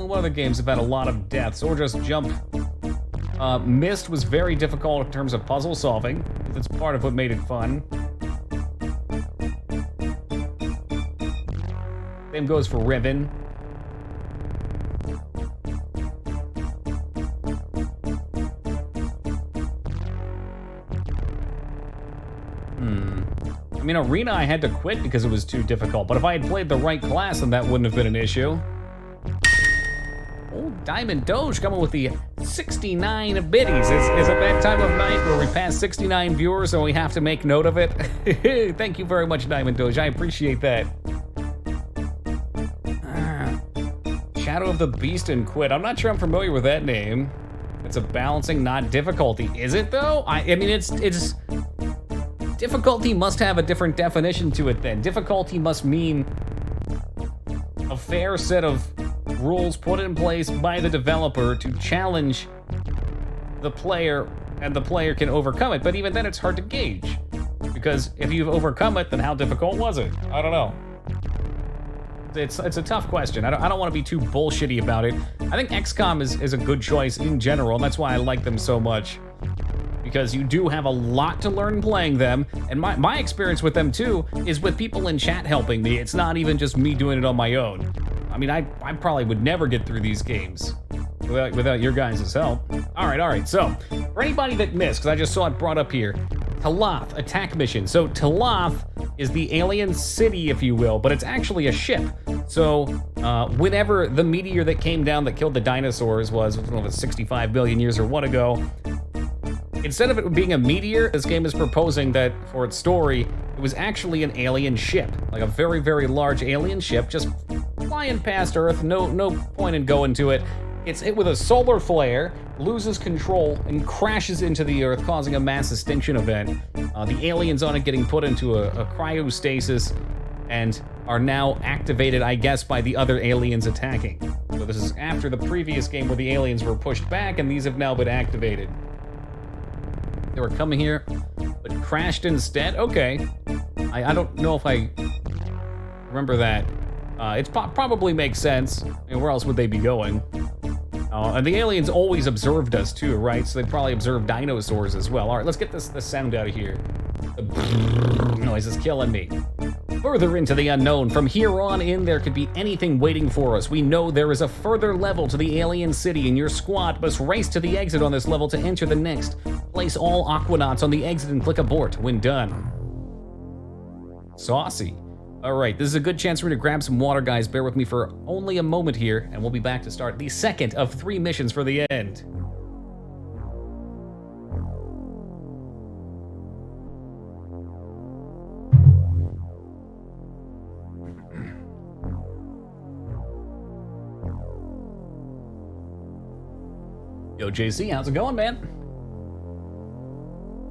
What other games have had a lot of deaths or just jump? Myst was very difficult in terms of puzzle solving. That's part of what made it fun. Same goes for Riven. I mean, Arena I had to quit because it was too difficult, but if I had played the right class, then that wouldn't have been an issue. Old Diamond Doge coming with the 69 biddies. Is it that time of night where we pass 69 viewers and we have to make note of it? Thank you very much, Diamond Doge. I appreciate that. Shadow of the Beast and Quit. I'm not sure I'm familiar with that name. It's a balancing, not difficulty. Is it though? I mean, it's difficulty must have a different definition to it then. Difficulty must mean a fair set of rules put in place by the developer to challenge the player, and the player can overcome it. But even then, it's hard to gauge. Because if you've overcome it, then how difficult was it? I don't know. It's a tough question. I don't want to be too bullshitty about it. I think XCOM is a good choice in general, and that's why I like them so much. Because you do have a lot to learn playing them, and my experience with them too is with people in chat helping me. It's not even just me doing it on my own. I mean, I probably would never get through these games without your guys' help. All right. So, for anybody that missed, because I just saw it brought up here, Talath attack mission. So Talath is the alien city, if you will, but it's actually a ship. So whenever the meteor that came down that killed the dinosaurs was, I don't know if it's 65 billion years or what ago, instead of it being a meteor, this game is proposing that for its story, it was actually an alien ship, like a very, very large alien ship, just flying past Earth. No point in going to it. It's hit with a solar flare, loses control, and crashes into the Earth, causing a mass extinction event. The aliens on it getting put into a cryostasis and are now activated, I guess, by the other aliens attacking. So this is after the previous game where the aliens were pushed back, and these have now been activated. They were coming here, but crashed instead? Okay. I don't know if I remember that. It probably makes sense. I mean, where else would they be going? And the aliens always observed us too, right? So they probably observed dinosaurs as well. All right, let's get this sound out of here. The noise is killing me. Further into the unknown. From here on in, there could be anything waiting for us. We know there is a further level to the alien city, and your squad must race to the exit on this level to enter the next. Place all Aquanauts on the exit and click abort when done. Saucy. All right, this is a good chance for me to grab some water, guys. Bear with me for only a moment here, and we'll be back to start the second of 3 missions for the end. Yo, JC, how's it going, man?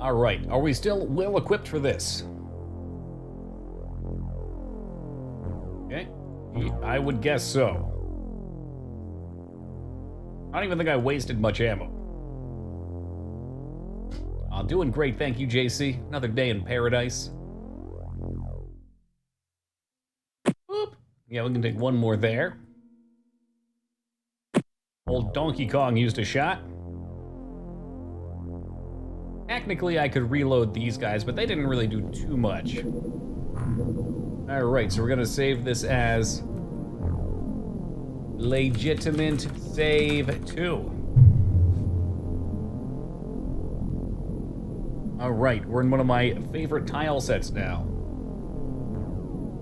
All right, are we still well equipped for this? Okay, I would guess so. I don't even think I wasted much ammo. Doing great, thank you, JC. Another day in paradise. Boop. Yeah, we can take one more there. Old Donkey Kong used a shot. Technically, I could reload these guys, but they didn't really do too much. All right, so we're gonna save this as legitimate save 2. All right, we're in one of my favorite tile sets now.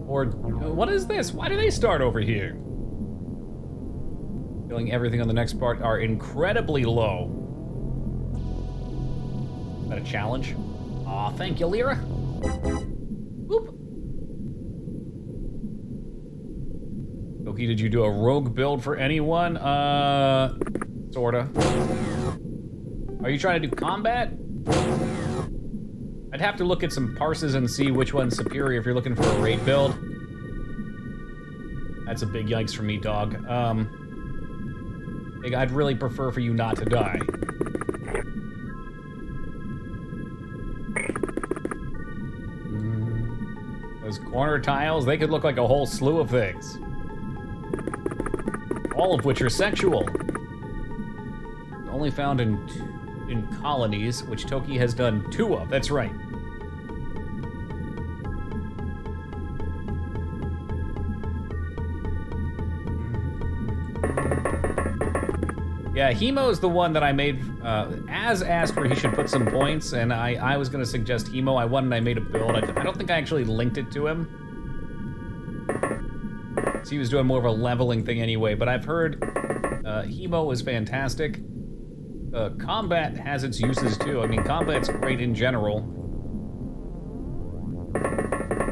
Or, what is this? Why do they start over here? Feeling everything on the next part are incredibly low. Is that a challenge? Aw, thank you, Lyra. Boop. Okie, did you do a rogue build for anyone? Sorta. Are you trying to do combat? I'd have to look at some parses and see which one's superior if you're looking for a raid build. That's a big yikes for me, dog. I'd really prefer for you not to die. Those corner tiles, they could look like a whole slew of things. All of which are sexual. Only found in colonies, which Toki has done 2 of. That's right. Yeah, Hemo is the one that I made, as asked where he should put some points, and I was gonna suggest Hemo. I won and I made a build. I don't think I actually linked it to him. So he was doing more of a leveling thing anyway, but I've heard Hemo is fantastic. Combat has its uses too. I mean, combat's great in general.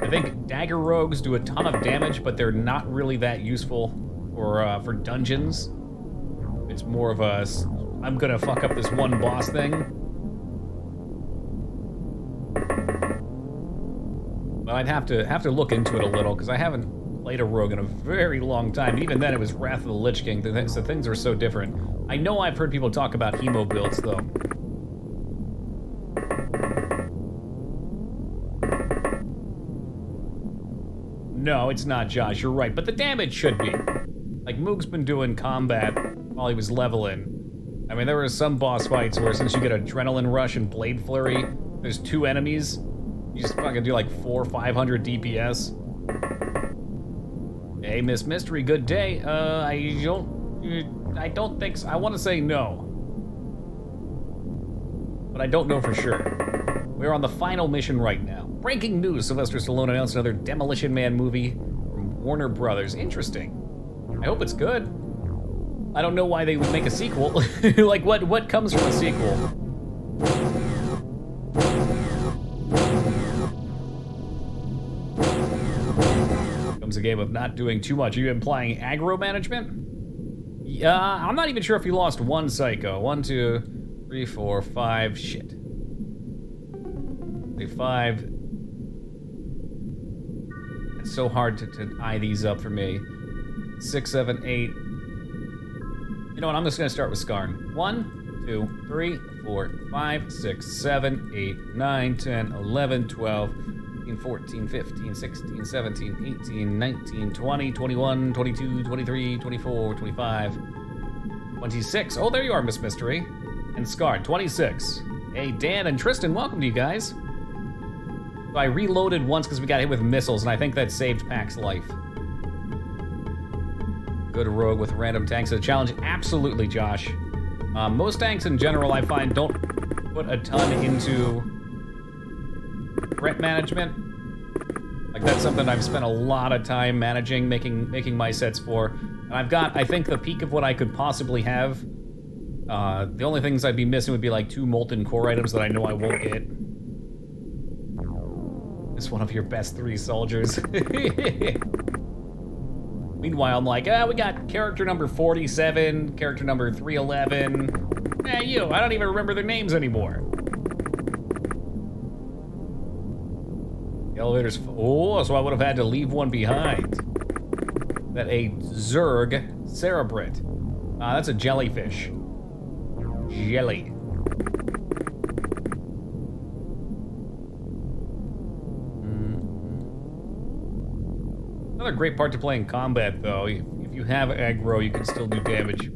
I think dagger rogues do a ton of damage, but they're not really that useful for dungeons. It's more of a I'm gonna fuck up this one boss thing. But I'd have to look into it a little, because I haven't played a rogue in a very long time. Even then, it was Wrath of the Lich King, so things are so different. I know I've heard people talk about hemo builds, though. No, it's not, Josh, you're right, but the damage should be. Like, Moog's been doing combat while he was leveling. I mean, there were some boss fights where since you get Adrenaline Rush and Blade Flurry, there's 2 enemies, you just fucking do like 400 or 500 DPS. Hey, Miss Mystery, good day. I don't think so. I want to say no. But I don't know for sure. We're on the final mission right now. Breaking news, Sylvester Stallone announced another Demolition Man movie from Warner Brothers. Interesting. I hope it's good. I don't know why they would make a sequel. Like, what comes from a sequel? Comes a game of not doing too much. Are you implying aggro management? Yeah, I'm not even sure if you lost one psycho. 1, 2, 3, 4, 5. Shit. 5. It's so hard to eye these up for me. 6, 7, 8. You know what? I'm just gonna start with Skarn. 1, 2, 3, 4, 5, 6, 7, 8, 9, 10, 11, 12, 13, 14, 15, 16, 17, 18, 19, 20, 21, 22, 23, 24, 25, 26. Oh, there you are, Miss Mystery. And Skarn, 26. Hey, Dan and Tristan, welcome to you guys. So I reloaded once because we got hit with missiles, and I think that saved Pack's life. Go to rogue with random tanks as a challenge? Absolutely, Josh. Most tanks in general, I find, don't put a ton into threat management. Like, that's something I've spent a lot of time managing, making my sets for. And I've got, I think, the peak of what I could possibly have. The only things I'd be missing would be like 2 molten core items that I know I won't get. It's one of your best 3 soldiers. Meanwhile, I'm like, we got character number 47, character number 311. I don't even remember their names anymore. The elevator's, so I would have had to leave one behind. That a Zerg Cerebrit. That's a jellyfish. Jelly. Another great part to play in combat, though. If you have aggro, you can still do damage.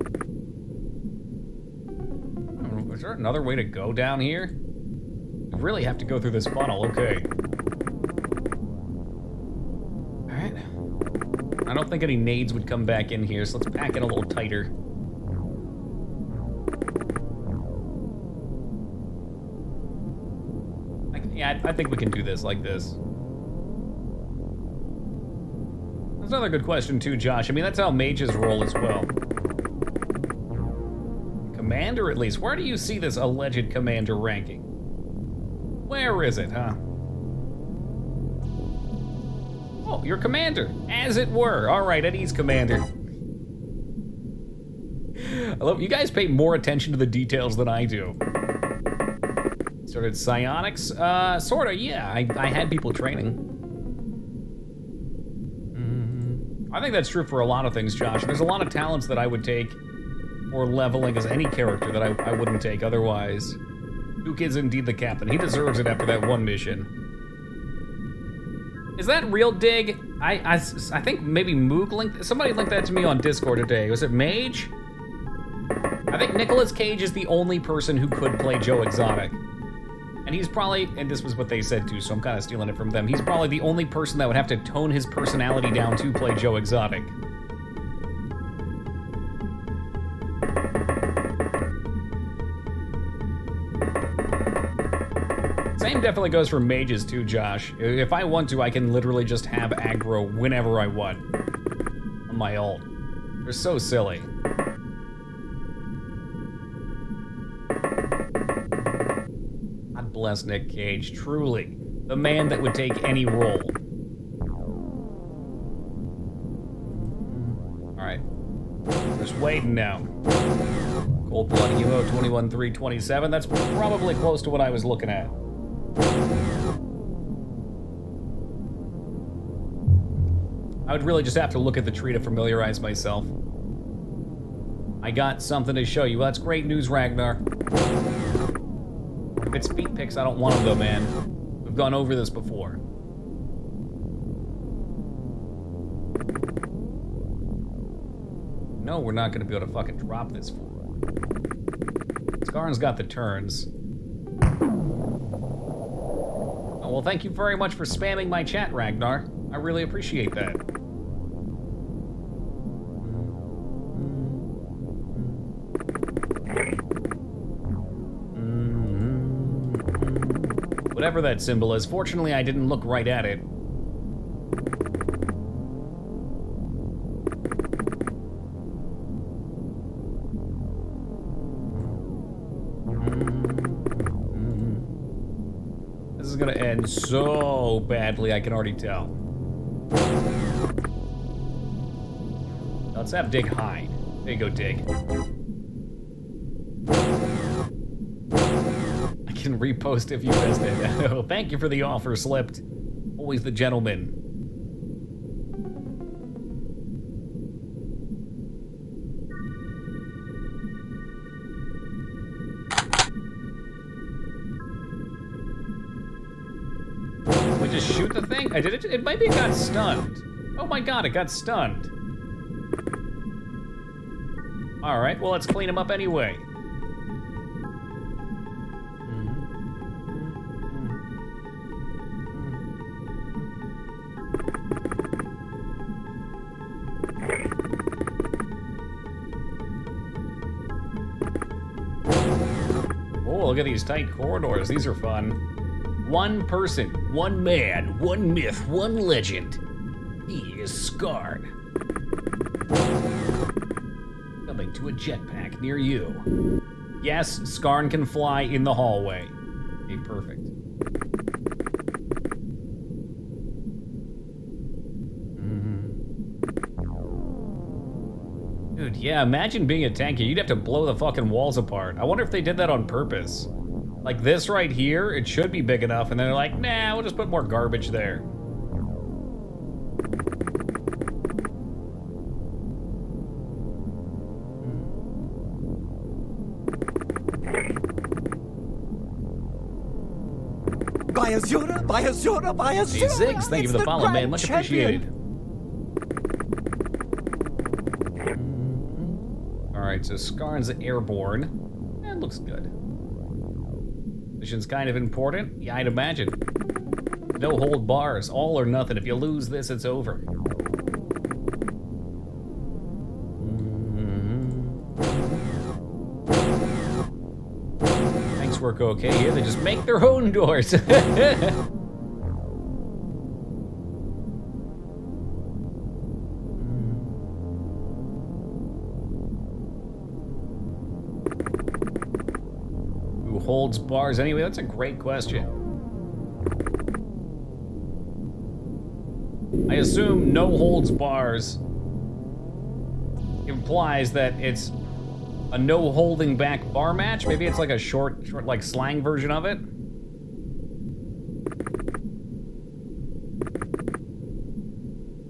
Is there another way to go down here? We really have to go through this funnel, okay. Alright. I don't think any nades would come back in here, so let's pack it a little tighter. I think we can do this like this. That's another good question too, Josh. I mean, that's how mages roll as well. Commander, at least. Where do you see this alleged commander ranking? Where is it, huh? Oh, you're commander, as it were. All right, Eddie's commander. I love you guys pay more attention to the details than I do. Started psionics? Sorta, yeah. I had people training. I think that's true for a lot of things, Josh. There's a lot of talents that I would take for leveling as any character that I wouldn't take otherwise. Duke is indeed the captain. He deserves it after that one mission. Is that real, Dig? I think maybe Moog linked... Somebody linked that to me on Discord today. Was it Mage? I think Nicolas Cage is the only person who could play Joe Exotic. And he's probably, and this was what they said too, so I'm kind of stealing it from them, he's probably the only person that would have to tone his personality down to play Joe Exotic. Same definitely goes for mages too, Josh. If I want to, I can literally just have aggro whenever I want. On my ult. They're so silly. Bless Nick Cage, truly the man that would take any role. All right, just waiting now. Cold Blood Evo 21.327. That's probably close to what I was looking at. I would really just have to look at the tree to familiarize myself. I got something to show you. Well, that's great news, Ragnar. If it's feet pics, I don't want them though, man. We've gone over this before. No, we're not gonna be able to fucking drop this forward. Skarn's got the turns. Oh, well, thank you very much for spamming my chat, Ragnar. I really appreciate that. Whatever that symbol is, fortunately I didn't look right at it. This is gonna end so badly, I can already tell. Let's have Dig hide. There you go, Dig. I can repost if you missed it. Oh, thank you for the offer, Slipped. Always the gentleman. We just shoot the thing? I did it. It maybe it got stunned. Oh my god, it got stunned. All right, well, let's clean him up anyway. Oh, look at these tight corridors. These are fun. One person, one man, one myth, one legend. He is Skarn. Coming to a jetpack near you. Yes, Skarn can fly in the hallway. Okay, perfect. Dude, yeah, imagine being a tanky. You'd have to blow the fucking walls apart. I wonder if they did that on purpose. Like this right here, it should be big enough, and then they're like, nah, we'll just put more garbage there. By Azura, by Azura, by Azura! Hey, Ziggs, thank you for the follow, man. Much appreciated. Alright, so Skarn's airborne. That looks good. Mission's kind of important. Yeah, I'd imagine. No hold bars, all or nothing. If you lose this, it's over. Thanks, work okay here. They just make their own doors. Who holds bars anyway? That's a great question. I assume no holds bars implies that it's a no holding back bar match. Maybe it's like a short like slang version of it.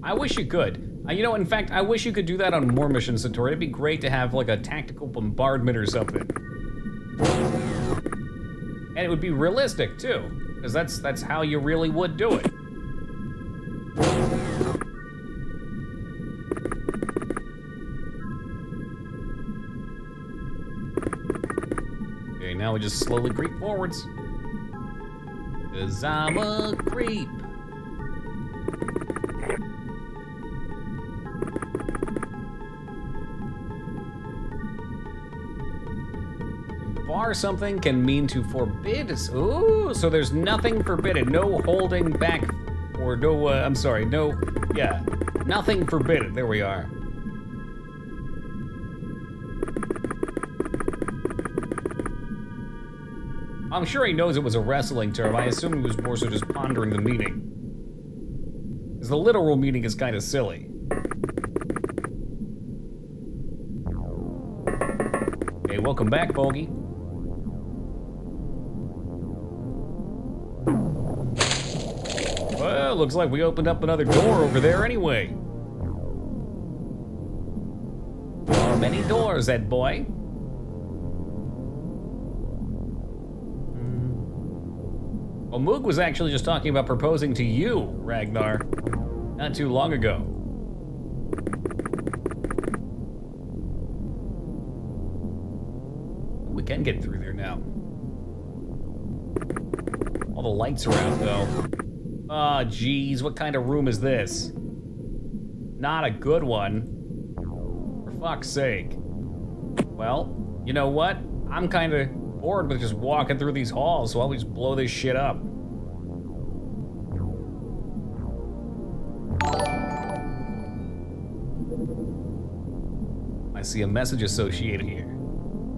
I wish you could. You know, in fact, I wish you could do that on more missions, Satori. It'd be great to have like a tactical bombardment or something. And it would be realistic too, because that's how you really would do it. Okay, now we just slowly creep forwards. 'Cause I'm a creep. Bar something can mean to forbid. Ooh, so there's nothing forbidden. No holding back, or no, I'm sorry, no, yeah, nothing forbidden. There we are. I'm sure he knows it was a wrestling term. I assume he was more so just pondering the meaning. Because the literal meaning is kind of silly. Okay, welcome back, Bogey. Well, looks like we opened up another door over there anyway. There are many doors, Ed boy. Well, Moog was actually just talking about proposing to you, Ragnar, not too long ago. We can get through there now. All the lights are out, though. Ah, geez, what kind of room is this? Not a good one. For fuck's sake. Well, you know what? I'm kind of bored with just walking through these halls, so I'll just blow this shit up. I see a message associated here.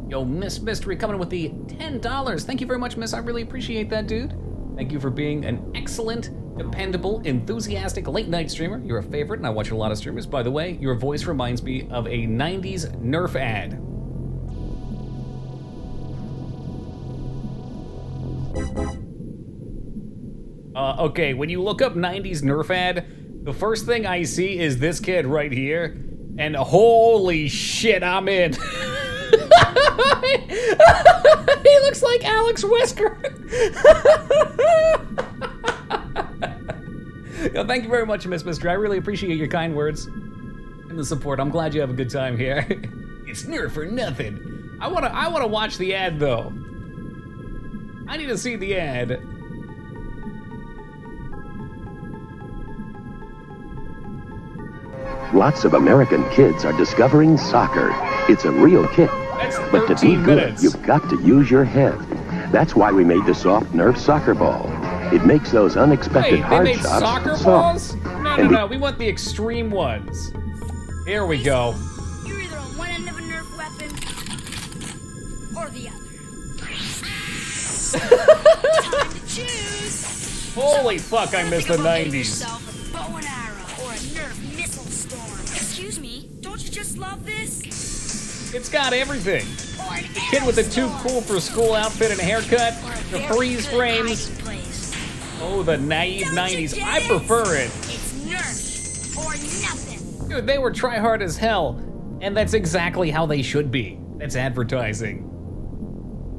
Yo, Miss Mystery coming with the $10. Thank you very much, Miss. I really appreciate that, dude. Thank you for being an excellent, dependable, enthusiastic late-night streamer. You're a favorite, and I watch a lot of streamers. By the way, your voice reminds me of a 90s Nerf ad. Okay, when you look up 90s Nerf ad, the first thing I see is this kid right here, and holy shit, I'm in. He looks like Alex Wesker. Yo, thank you very much, Miss Mystery. I really appreciate your kind words and the support. I'm glad you have a good time here. It's Nerf for nothing. I wanna watch the ad though. I need to see the ad. Lots of American kids are discovering soccer. It's a real kick. That's But to be 13 good, minutes. you've got to use your head. That's why we made the soft Nerf soccer ball. It makes those unexpected Wait, they hard made shots soccer soft. balls? No, And no, we want the extreme ones. Here we go. You're either on one end of a Nerf weapon or the other. Time to choose. Holy fuck, I miss the Think about getting 90s. yourself a bow and arrow or a Nerf missile storm. Excuse me, don't you just love this? It's got everything. Or an The kid with the too cool for school outfit and haircut, the freeze frames. Oh, the naive 90s. I prefer it. It's Nerf or nothing. Dude, they were try hard as hell, and that's exactly how they should be. That's advertising.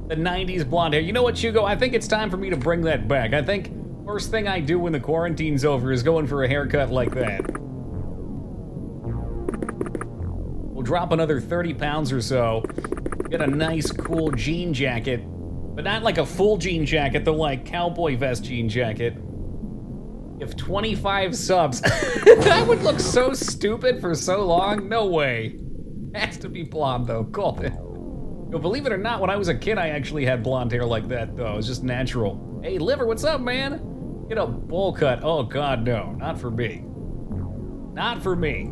The 90s blonde hair. You know what, Hugo? I think it's time for me to bring that back. I think first thing I do when the quarantine's over is going for a haircut like that. We'll drop another 30 pounds or so. Get a nice, cool jean jacket. But not like a full jean jacket, the like cowboy vest jean jacket. If 25 subs, I would look so stupid for so long. No way. Has to be blonde though. Called it. Yo, believe it or not, when I was a kid, I actually had blonde hair like that though. It was just natural. Hey, Liver, what's up, man? Get a bowl cut. Oh God, no, not for me. Not for me.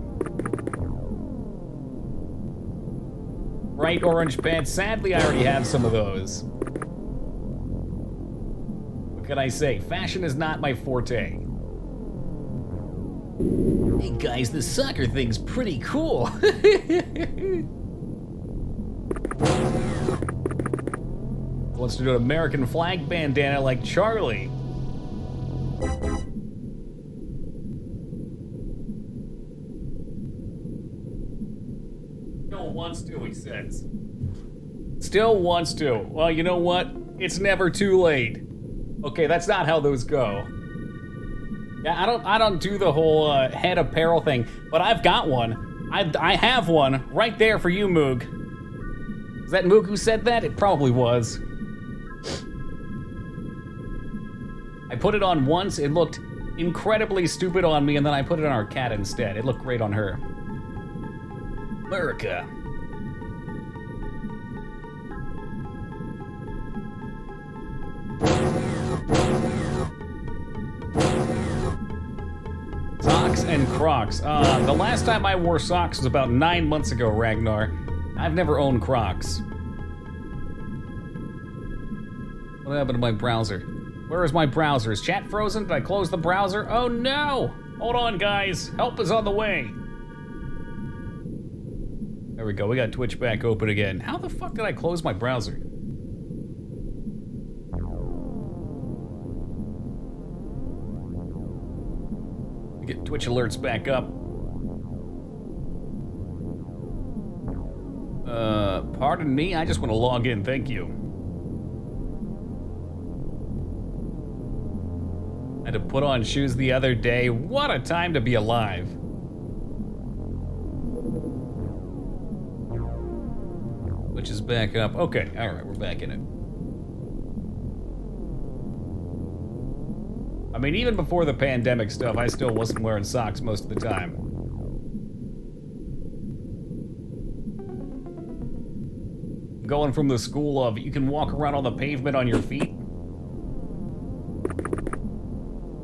Bright orange pants. Sadly, I already have some of those. What can I say? Fashion is not my forte. Hey guys, this soccer thing's pretty cool. Wants to do an American flag bandana like Charlie. Still wants to, he says. Still wants to. Well, you know what? It's never too late. Okay, that's not how those go. Yeah, I don't do the whole head apparel thing, but I've got one. I have one right there for you, Moog. Is that Moog who said that? It probably was. I put it on once, it looked incredibly stupid on me, and then I put it on our cat instead. It looked great on her. America. Socks and Crocs. The last time I wore socks was about 9 months ago, Ragnar. I've never owned Crocs. What happened to my browser? Where is my browser? Is chat frozen? Did I close the browser? Oh no! Hold on, guys. Help is on the way. There we go, we got Twitch back open again. How the fuck did I close my browser? Get Twitch alerts back up. Pardon me, I just want to log in, thank you. Had to put on shoes the other day. What a time to be alive. Which is back up. Okay, all right, we're back in it. I mean, even before the pandemic stuff, I still wasn't wearing socks most of the time. Going from the school of you can walk around on the pavement on your feet,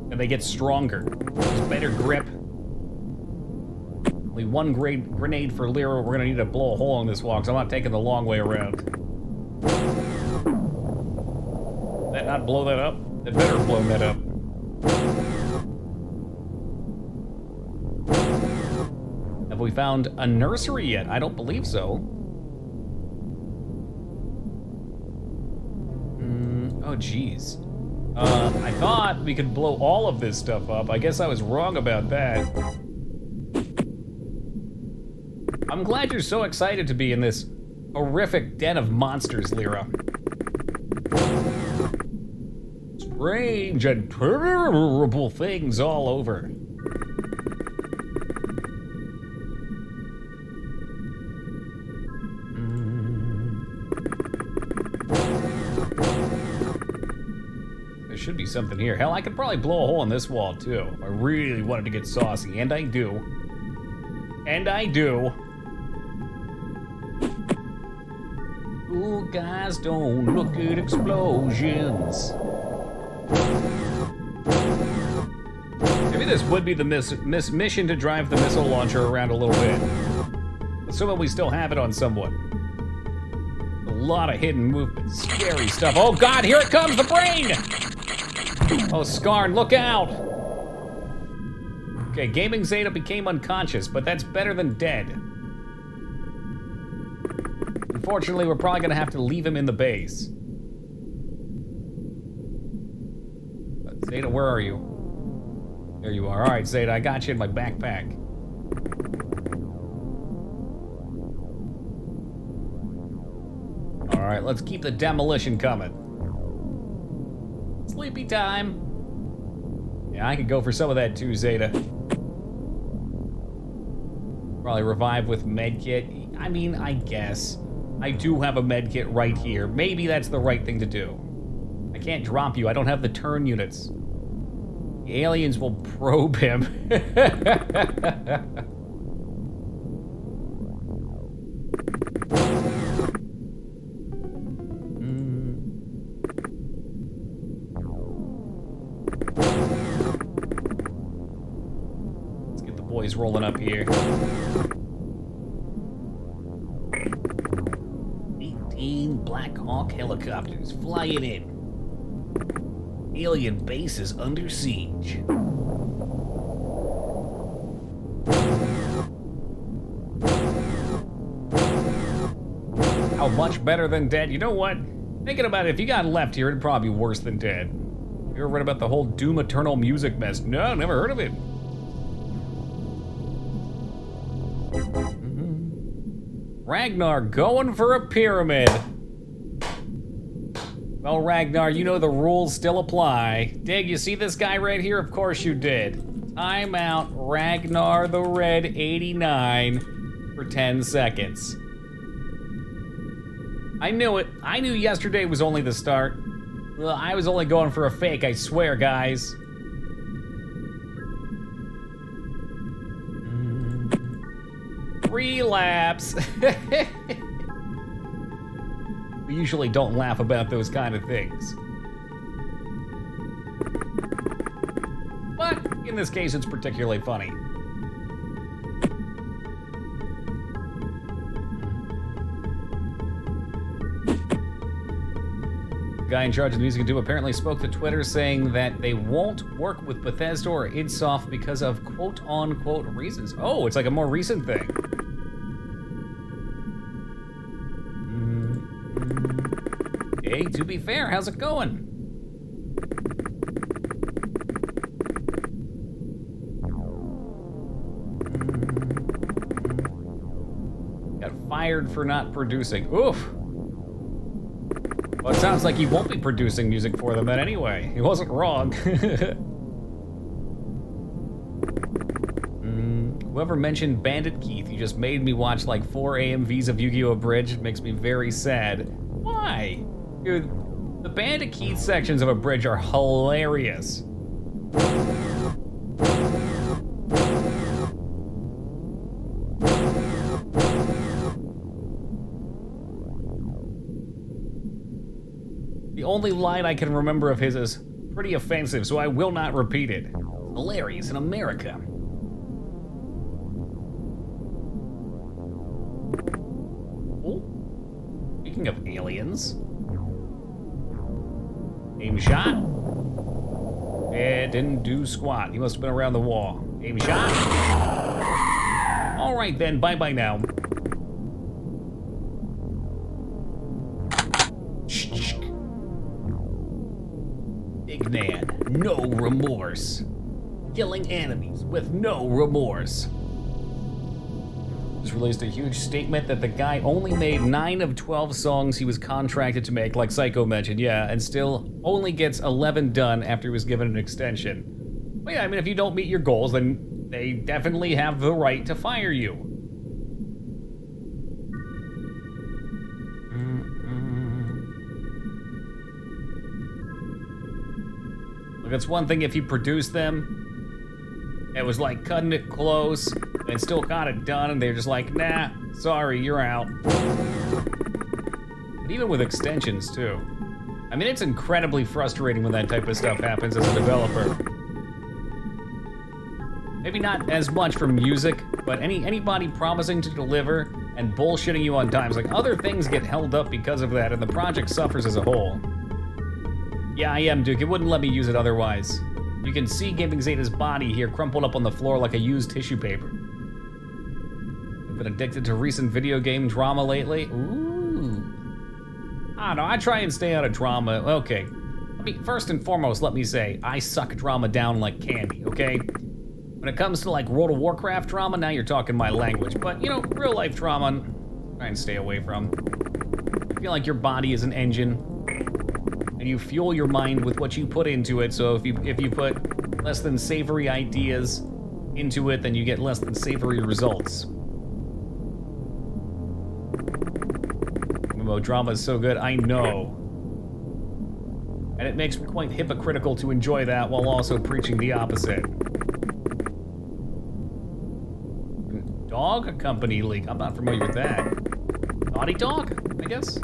and they get stronger. There's better grip. Only one grenade for Lyra. We're gonna need to blow a hole in this wall, because I'm not taking the long way around. Did that not blow that up? It better have blown that up. Have we found a nursery yet? I don't believe so. Oh, jeez. I thought we could blow all of this stuff up. I guess I was wrong about that. I'm glad you're so excited to be in this horrific den of monsters, Lyra. Strange and terrible things all over. There should be something here. Hell, I could probably blow a hole in this wall, too, if I really wanted to get saucy, and I do. And I do. Ooh, guys, don't look at explosions. Maybe this would be the mission to drive the missile launcher around a little bit. Assuming we still have it on someone. A lot of hidden movement, scary stuff. Oh God, here it comes, the brain! Oh, Skarn, look out! Okay, Gaming Zeta became unconscious, but that's better than dead. Unfortunately, we're probably gonna have to leave him in the base. Zeta, where are you? There you are. All right, Zeta, I got you in my backpack. All right, let's keep the demolition coming. Sleepy time. Yeah, I could go for some of that too, Zeta. Probably revive with medkit. I mean, I guess. I do have a medkit right here. Maybe that's the right thing to do. I can't drop you. I don't have the turn units. The aliens will probe him. Let's get the boys rolling up here. 18 Black Hawk helicopters flying in. Alien base is under siege. How much better than dead? You know what? Thinking about it, if you got left here, it'd probably be worse than dead. You ever read about the whole Doom Eternal music mess? No, never heard of it. Ragnar going for a pyramid. Well, Ragnar, you know the rules still apply. Dig, you see this guy right here? Of course you did. Time out Ragnar the Red 89 for 10 seconds. I knew it. I knew yesterday was only the start. Well, I was only going for a fake, I swear, guys. Relapse. We usually don't laugh about those kind of things. But in this case, it's particularly funny. The guy in charge of the music and Doom apparently spoke to Twitter saying that they won't work with Bethesda or id Soft because of quote-unquote reasons. Oh, it's like a more recent thing. Hey, to be fair, how's it going? Got fired for not producing. Oof. Well, it sounds like he won't be producing music for them then anyway. He wasn't wrong. Whoever mentioned Bandit Keith, you just made me watch like 4 AMVs of Yu-Gi-Oh! Abridged. It makes me very sad. Why? Dude, the Bandit Keith sections of Abridged are hilarious. The only line I can remember of his is pretty offensive, so I will not repeat it. Hilarious in America. Speaking of aliens. Aim shot. It didn't do squat. He must have been around the wall. Aim shot. All right then, bye-bye now. Big man, no remorse. Killing enemies with no remorse. Just released a huge statement that the guy only made 9 of 12 songs he was contracted to make, like Psycho mentioned, yeah, and still only gets 11 done after he was given an extension. Well, yeah, I mean, if you don't meet your goals, then they definitely have the right to fire you. Look, it's one thing if you produce them. It was like cutting it close and still got it done, and they're just like, nah, sorry, you're out. But even with extensions, too. I mean, it's incredibly frustrating when that type of stuff happens as a developer. Maybe not as much for music, but anybody promising to deliver and bullshitting you on times, like other things get held up because of that, and the project suffers as a whole. Yeah, I am, Duke. It wouldn't let me use it otherwise. You can see Gaming Zeta's body here crumpled up on the floor like a used tissue paper. I've been addicted to recent video game drama lately. Ooh. I don't know, I try and stay out of drama. Okay. First and foremost, let me say, I suck drama down like candy, okay? When it comes to like World of Warcraft drama, now you're talking my language. But, you know, real life drama, try and stay away from. I feel like your body is an engine. And you fuel your mind with what you put into it, so if you put less than savory ideas into it, then you get less than savory results. MMO drama is so good, I know. And it makes me quite hypocritical to enjoy that while also preaching the opposite. Dog Company League, I'm not familiar with that. Naughty Dog, I guess?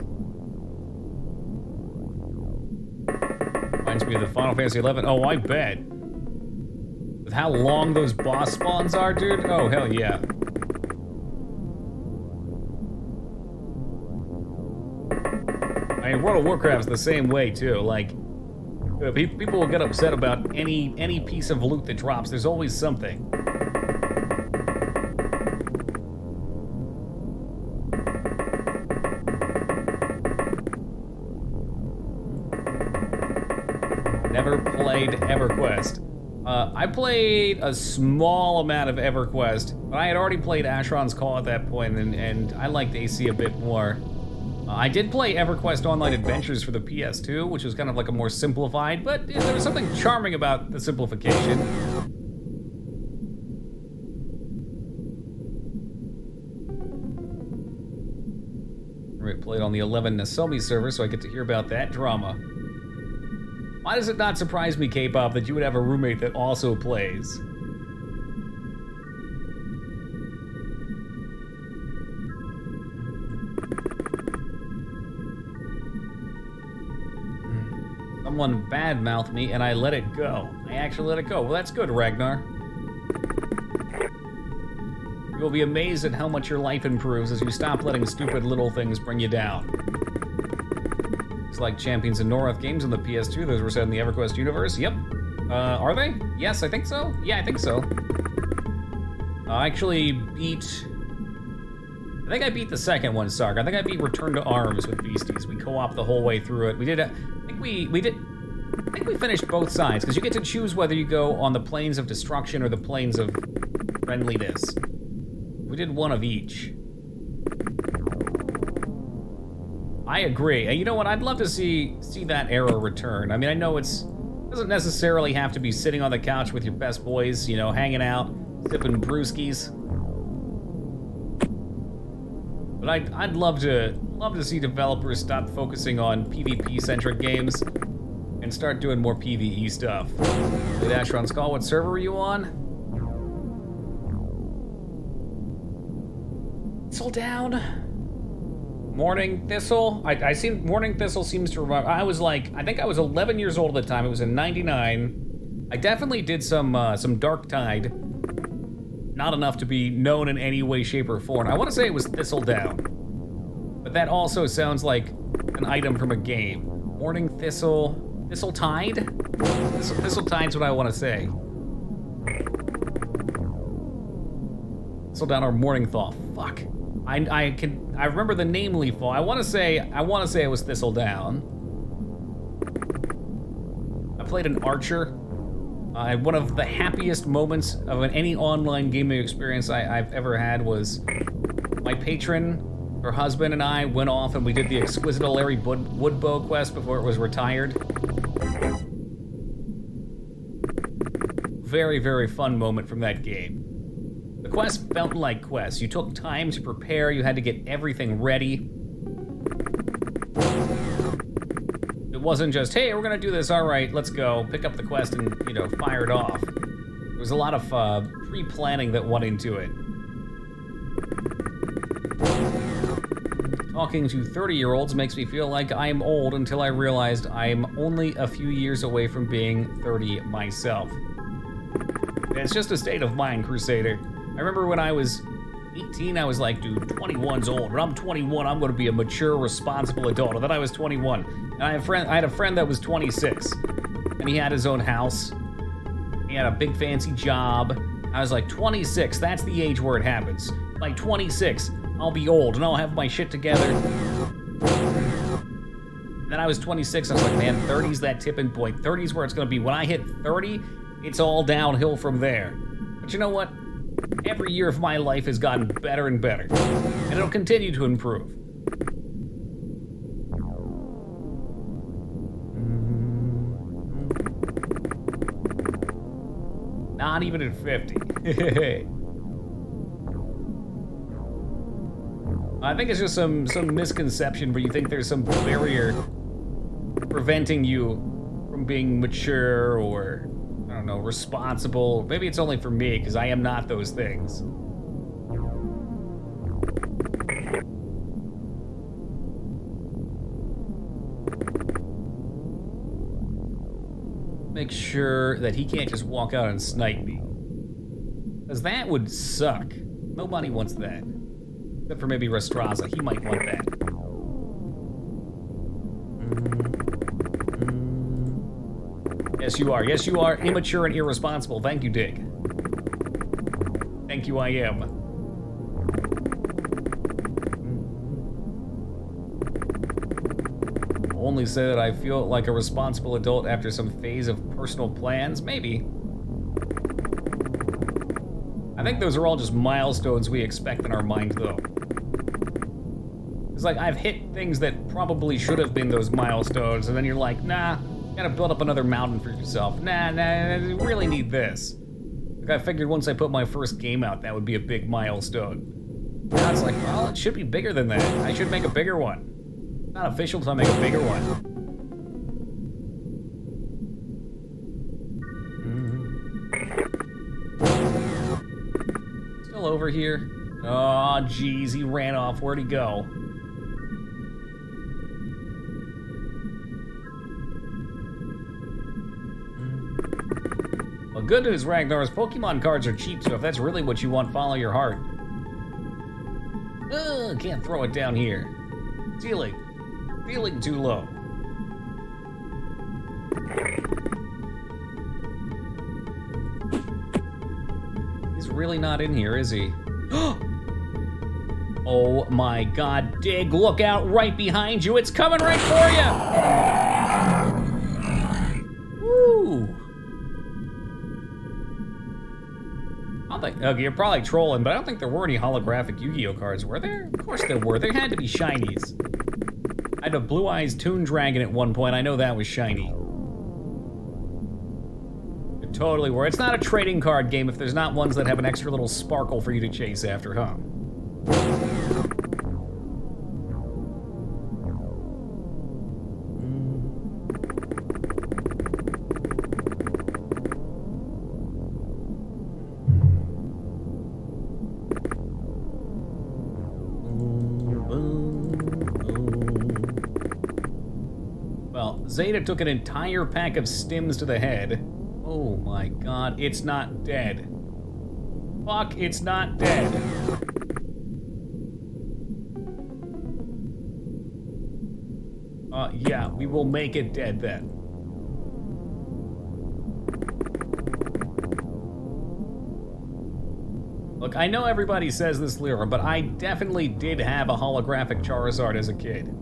Reminds me of the Final Fantasy XI. Oh, I bet. With how long those boss spawns are, dude? Oh, hell yeah. I mean, World of Warcraft's the same way, too. Like, people will get upset about any piece of loot that drops. There's always something. Never played EverQuest. I played a small amount of EverQuest, but I had already played Asheron's Call at that point, and I liked AC a bit more. I did play EverQuest Online Adventures for the PS2, which was kind of like a more simplified, but there was something charming about the simplification. I played on the 11 Nasomi server, so I get to hear about that drama. Why does it not surprise me, K-pop, that you would have a roommate that also plays? Someone badmouthed me and I let it go. I actually let it go. Well, that's good, Ragnar. You will be amazed at how much your life improves as you stop letting stupid little things bring you down. It's like Champions of North games on the PS2. Those were set in the EverQuest universe. Yep. Are they? Yes, I think so. Yeah, I think so. I actually beat I think I beat the second one, Sark. I think I beat Return to Arms with Beasties. We co-op the whole way through it. We did. I think we finished both sides because you get to choose whether you go on the planes of destruction or the planes of friendliness. We did one of each. I agree. And you know what? I'd love to see that era return. I mean, I know it doesn't necessarily have to be sitting on the couch with your best boys, you know, hanging out, sipping brewskis. But I'd love to see developers stop focusing on PvP-centric games and start doing more PvE stuff. Played Asheron's Call. What server were you on? Thistle down. Morning Thistle. I seen Morning Thistle seems to remember. I think I was 11 years old at the time. It was in '99. I definitely did some Dark Tide. Not enough to be known in any way, shape, or form. I want to say it was Thistle Down, but that also sounds like an item from a game. Morning Thistle Tide. Thistle Tide's what I want to say. Thistle Down or Morning Thaw. Fuck. I remember the name Leafall. I want to say it was Thistle Down. I played an archer. One of the happiest moments of any online gaming experience I've ever had was my patron, her husband, and I went off and we did the Exquisite Larry Woodbow quest before it was retired. Very, very fun moment from that game. The quest felt like quests. You took time to prepare, you had to get everything ready. It wasn't just, hey, we're gonna do this, all right, let's go, pick up the quest and, you know, fire it off. There was a lot of pre-planning that went into it. Talking to 30-year-olds makes me feel like I'm old until I realized I'm only a few years away from being 30 myself. It's just a state of mind, Crusader. I remember when I was 18, I was like, dude, 21's old. When I'm 21, I'm gonna be a mature, responsible adult. And then I was 21. And I had a friend that was 26. And he had his own house. He had a big fancy job. I was like, 26, that's the age where it happens. Like 26, I'll be old and I'll have my shit together. And then I was 26, I was like, man, 30's that tipping point. 30's where it's gonna be. When I hit 30, it's all downhill from there. But you know what? Every year of my life has gotten better and better, and it'll continue to improve. Not even at 50. I think it's just some misconception where you think there's some barrier preventing you from being mature or, I don't know, responsible. Maybe it's only for me, because I am not those things. Make sure that he can't just walk out and snipe me. Because that would suck. Nobody wants that. Except for maybe Restraza. He might want that. Yes, you are. Yes, you are. Immature and irresponsible. Thank you, Dig. Thank you, I am. I'll only say that I feel like a responsible adult after some phase of personal plans. Maybe. I think those are all just milestones we expect in our mind, though. It's like, I've hit things that probably should have been those milestones, and then you're like, nah, you gotta build up another mountain for yourself. Nah, you really need this. Like, I figured once I put my first game out, that would be a big milestone. Now it's like, well, it should be bigger than that. I should make a bigger one. It's not official until I make a bigger one. Still over here. Oh, geez, he ran off. Where'd he go? Well, good news, Ragnar, is Pokemon cards are cheap, so if that's really what you want, follow your heart. Can't throw it down here. Ceiling too low. He's really not in here, is he? Oh my god, Dig, look out right behind you. It's coming right for you. Woo. I don't think, okay, you're probably trolling, but I don't think there were any holographic Yu-Gi-Oh cards, were there? Of course there were. There had to be shinies. I had a Blue Eyes Toon Dragon at one point. I know that was shiny. It totally were. It's not a trading card game if there's not ones that have an extra little sparkle for you to chase after, huh? Well, Zeta took an entire pack of stims to the head. Oh my god, it's not dead. Fuck, it's not dead. Yeah, we will make it dead then. Look, I know everybody says this, Lyra, but I definitely did have a holographic Charizard as a kid.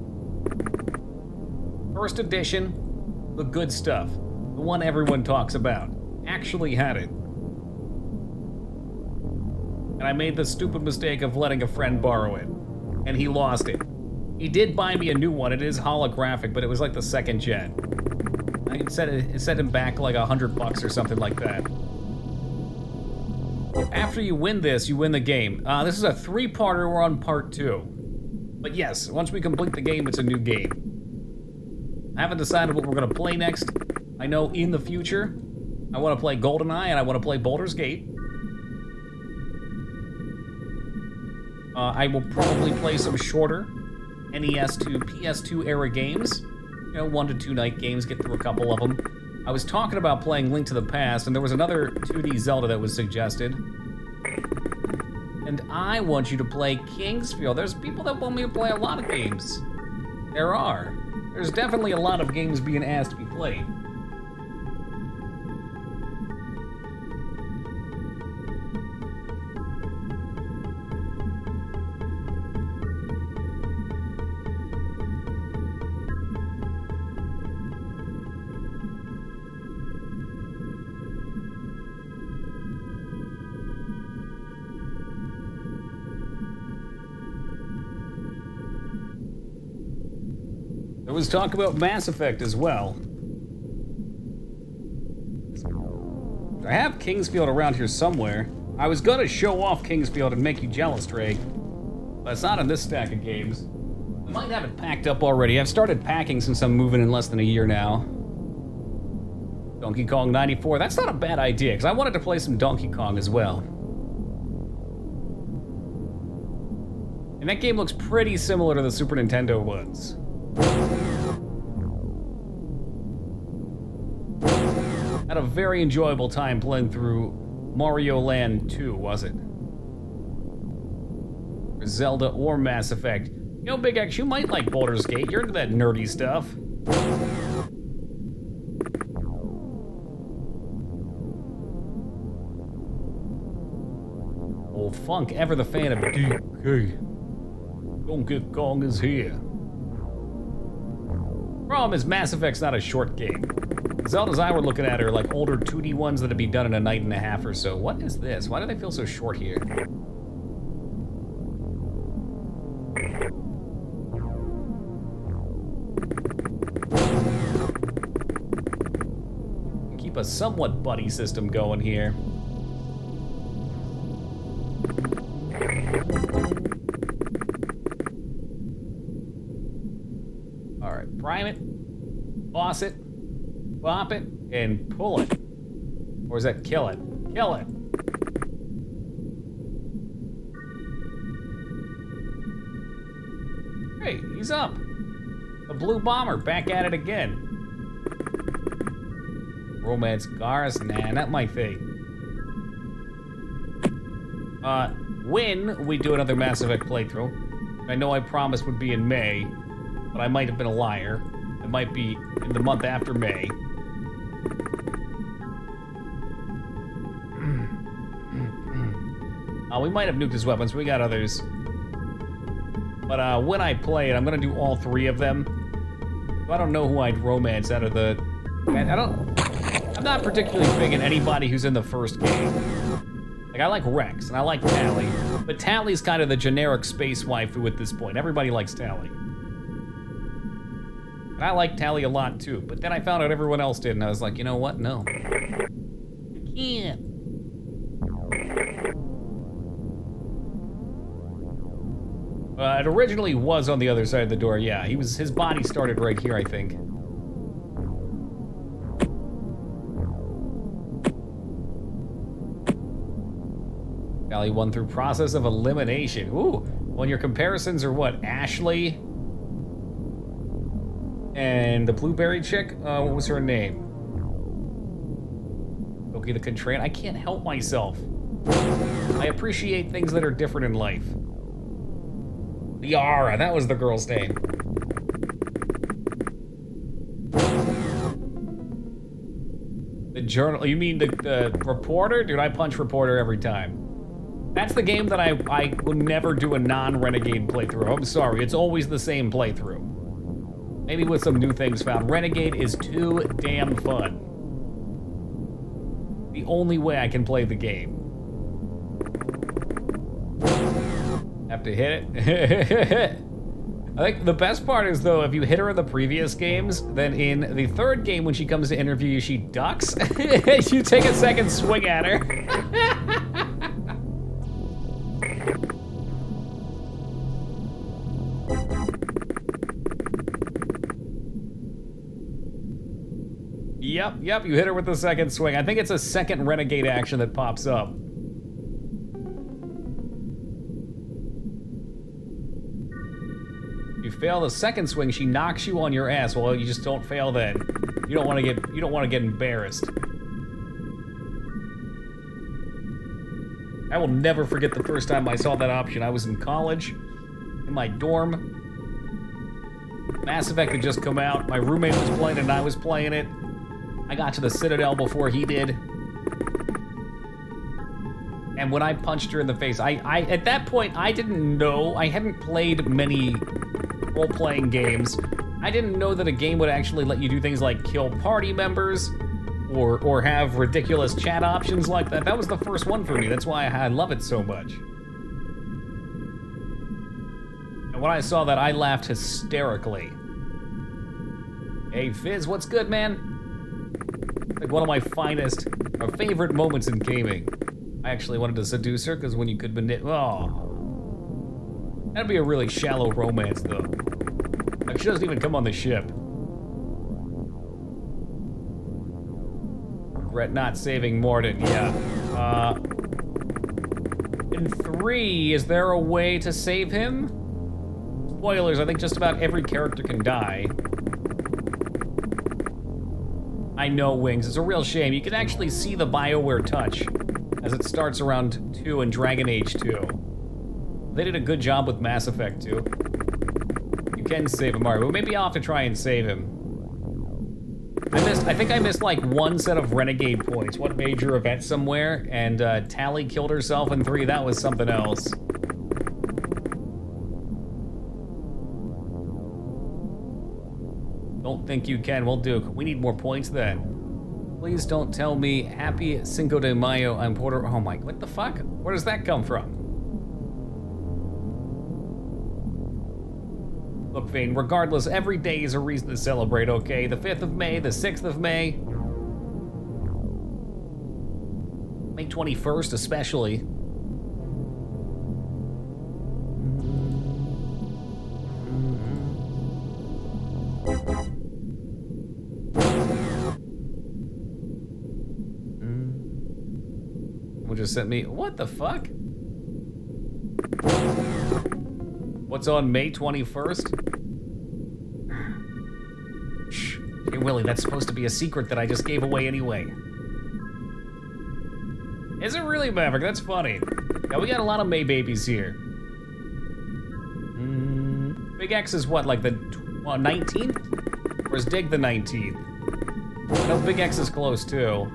First edition, the good stuff. The one everyone talks about. Actually had it. And I made the stupid mistake of letting a friend borrow it. And he lost it. He did buy me a new one. It is holographic, but it was like the second gen. It set him back like $100 or something like that. After you win this, you win the game. This is a 3-parter. We're on part 2. But yes, once we complete the game, it's a new game. I haven't decided what we're gonna play next. I know in the future, I want to play GoldenEye and I want to play Baldur's Gate. I will probably play some shorter NES to PS2 era games. You know, 1 to 2 night games, get through a couple of them. I was talking about playing Link to the Past, and there was another 2D Zelda that was suggested. And I want you to play Kingsfield. There's people that want me to play a lot of games. There are. There's definitely a lot of games being asked to be played. There was talk about Mass Effect as well. I have Kingsfield around here somewhere. I was gonna show off Kingsfield and make you jealous, Drake, but it's not in this stack of games. I might have it packed up already. I've started packing since I'm moving in less than a year now. Donkey Kong 94, that's not a bad idea, because I wanted to play some Donkey Kong as well. And that game looks pretty similar to the Super Nintendo ones. Had a very enjoyable time playing through Mario Land 2, was it? Or Zelda or Mass Effect. You know, Big X, you might like Baldur's Gate. You're into that nerdy stuff. Old Funk, ever the fan of DK. Donkey Kong is here. Problem is, Mass Effect's not a short game. Zeldas I were looking at are like older 2D ones that'd be done in a night and a half or so. What is this? Why do they feel so short here? Keep a somewhat buddy system going here. All right, prime it, boss it, bop it, and pull it. Or is that kill it? Kill it. Hey, he's up. The Blue Bomber, back at it again. Romance Cars? Nah, not my thing. When we do another Mass Effect playthrough, I know I promised would be in May, but I might have been a liar. It might be in the month after May. We might have nuked his weapons, we got others. But when I play it, I'm gonna do all 3 of them. I don't know who I'd romance out of the... I'm not particularly big in anybody who's in the first game. Like, I like Rex, and I like Tali. But Tally's kind of the generic space waifu at this point. Everybody likes Tali. And I like Tali a lot, too. But then I found out everyone else did, and I was like, you know what? No. I can't. It originally was on the other side of the door, yeah. His body started right here, I think. Tali won through process of elimination. Ooh, well, your comparisons are what? Ashley and the blueberry chick? What was her name? Oki the Contrain. I can't help myself. I appreciate things that are different in life. Liara, that was the girl's name. The journal, you mean the reporter? Dude, I punch reporter every time. That's the game that I will never do a non-Renegade playthrough. I'm sorry, it's always the same playthrough. Maybe with some new things found. Renegade is too damn fun. The only way I can play the game. Have to hit it. I think the best part is, though, if you hit her in the previous games, then in the 3rd game when she comes to interview you, she ducks. You take a second swing at her. Yep, you hit her with the second swing. I think it's a second Renegade action that pops up. You fail the second swing, she knocks you on your ass. Well, you just don't fail then. You don't want to get embarrassed. I will never forget the first time I saw that option. I was in college, in my dorm. Mass Effect had just come out. My roommate was playing it and I was playing it. I got to the Citadel before he did. And when I punched her in the face, I at that point, I didn't know. I hadn't played many role-playing games. I didn't know that a game would actually let you do things like kill party members or have ridiculous chat options like that. That was the first one for me. That's why I love it so much. And when I saw that, I laughed hysterically. Hey, Fizz, what's good, man? Like one of my finest, or favorite moments in gaming. I actually wanted to seduce her, because when you could that'd be a really shallow romance, though. Like, she doesn't even come on the ship. Regret not saving Mordin, yeah. In 3, is there a way to save him? Spoilers, I think just about every character can die. I know, Wings, it's a real shame. You can actually see the BioWare touch as it starts around 2 in Dragon Age 2. They did a good job with Mass Effect 2. You can save him, Mario, but maybe I'll have to try and save him. I think I missed like 1 set of Renegade points, one major event somewhere, and Tali killed herself in 3, that was something else. Don't think you can. Well, Duke, we need more points then. Please don't tell me Happy Cinco de Mayo. I'm Puerto... Oh my... What the fuck? Where does that come from? Look, Vane, regardless, every day is a reason to celebrate, okay? The 5th of May, the 6th of May. May 21st especially. Just sent me, what the fuck? What's on May 21st? Shh. Hey, Willie, that's supposed to be a secret that I just gave away anyway. Is it really, Maverick? That's funny. Yeah, we got a lot of May babies here. Big X is what, like the 19th? Or is Dig the 19th? I know Big X is close, too.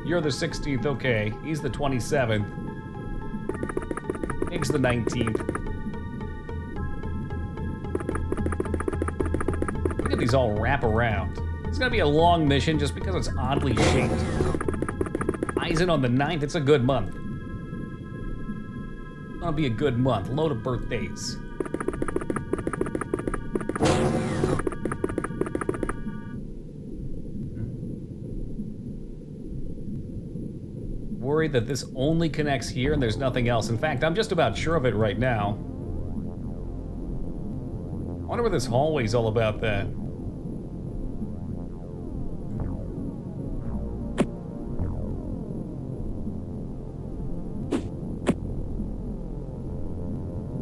You're the 16th, okay. He's the 27th. It's the 19th. Look at these all wrap around. It's gonna be a long mission just because it's oddly shaped. Eisen on the 9th, it's a good month. It's gonna be a good month. Load of birthdays. Worried that this only connects here and there's nothing else. In fact, I'm just about sure of it right now. I wonder what this hallway's all about then.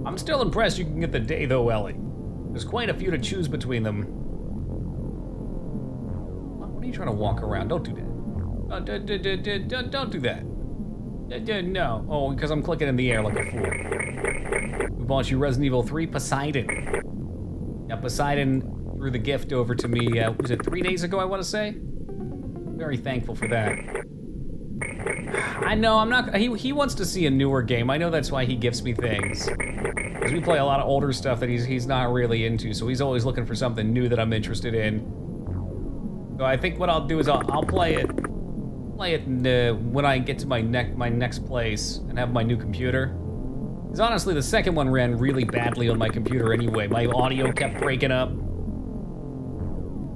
I'm still impressed you can get the day though, Ellie. There's quite a few to choose between them. What are you trying to walk around? Don't do that. Don't do that. No. Oh, because I'm clicking in the air like a fool. We bought you Resident Evil 3 Poseidon. Yeah, Poseidon threw the gift over to me, was it 3 days ago, I want to say? Very thankful for that. I know, I'm not, he wants to see a newer game. I know that's why he gifts me things. Because we play a lot of older stuff that he's not really into, so he's always looking for something new that I'm interested in. So I think what I'll do is I'll play it when I get to my next place and have my new computer. Because honestly, the second one ran really badly on my computer anyway. My audio kept breaking up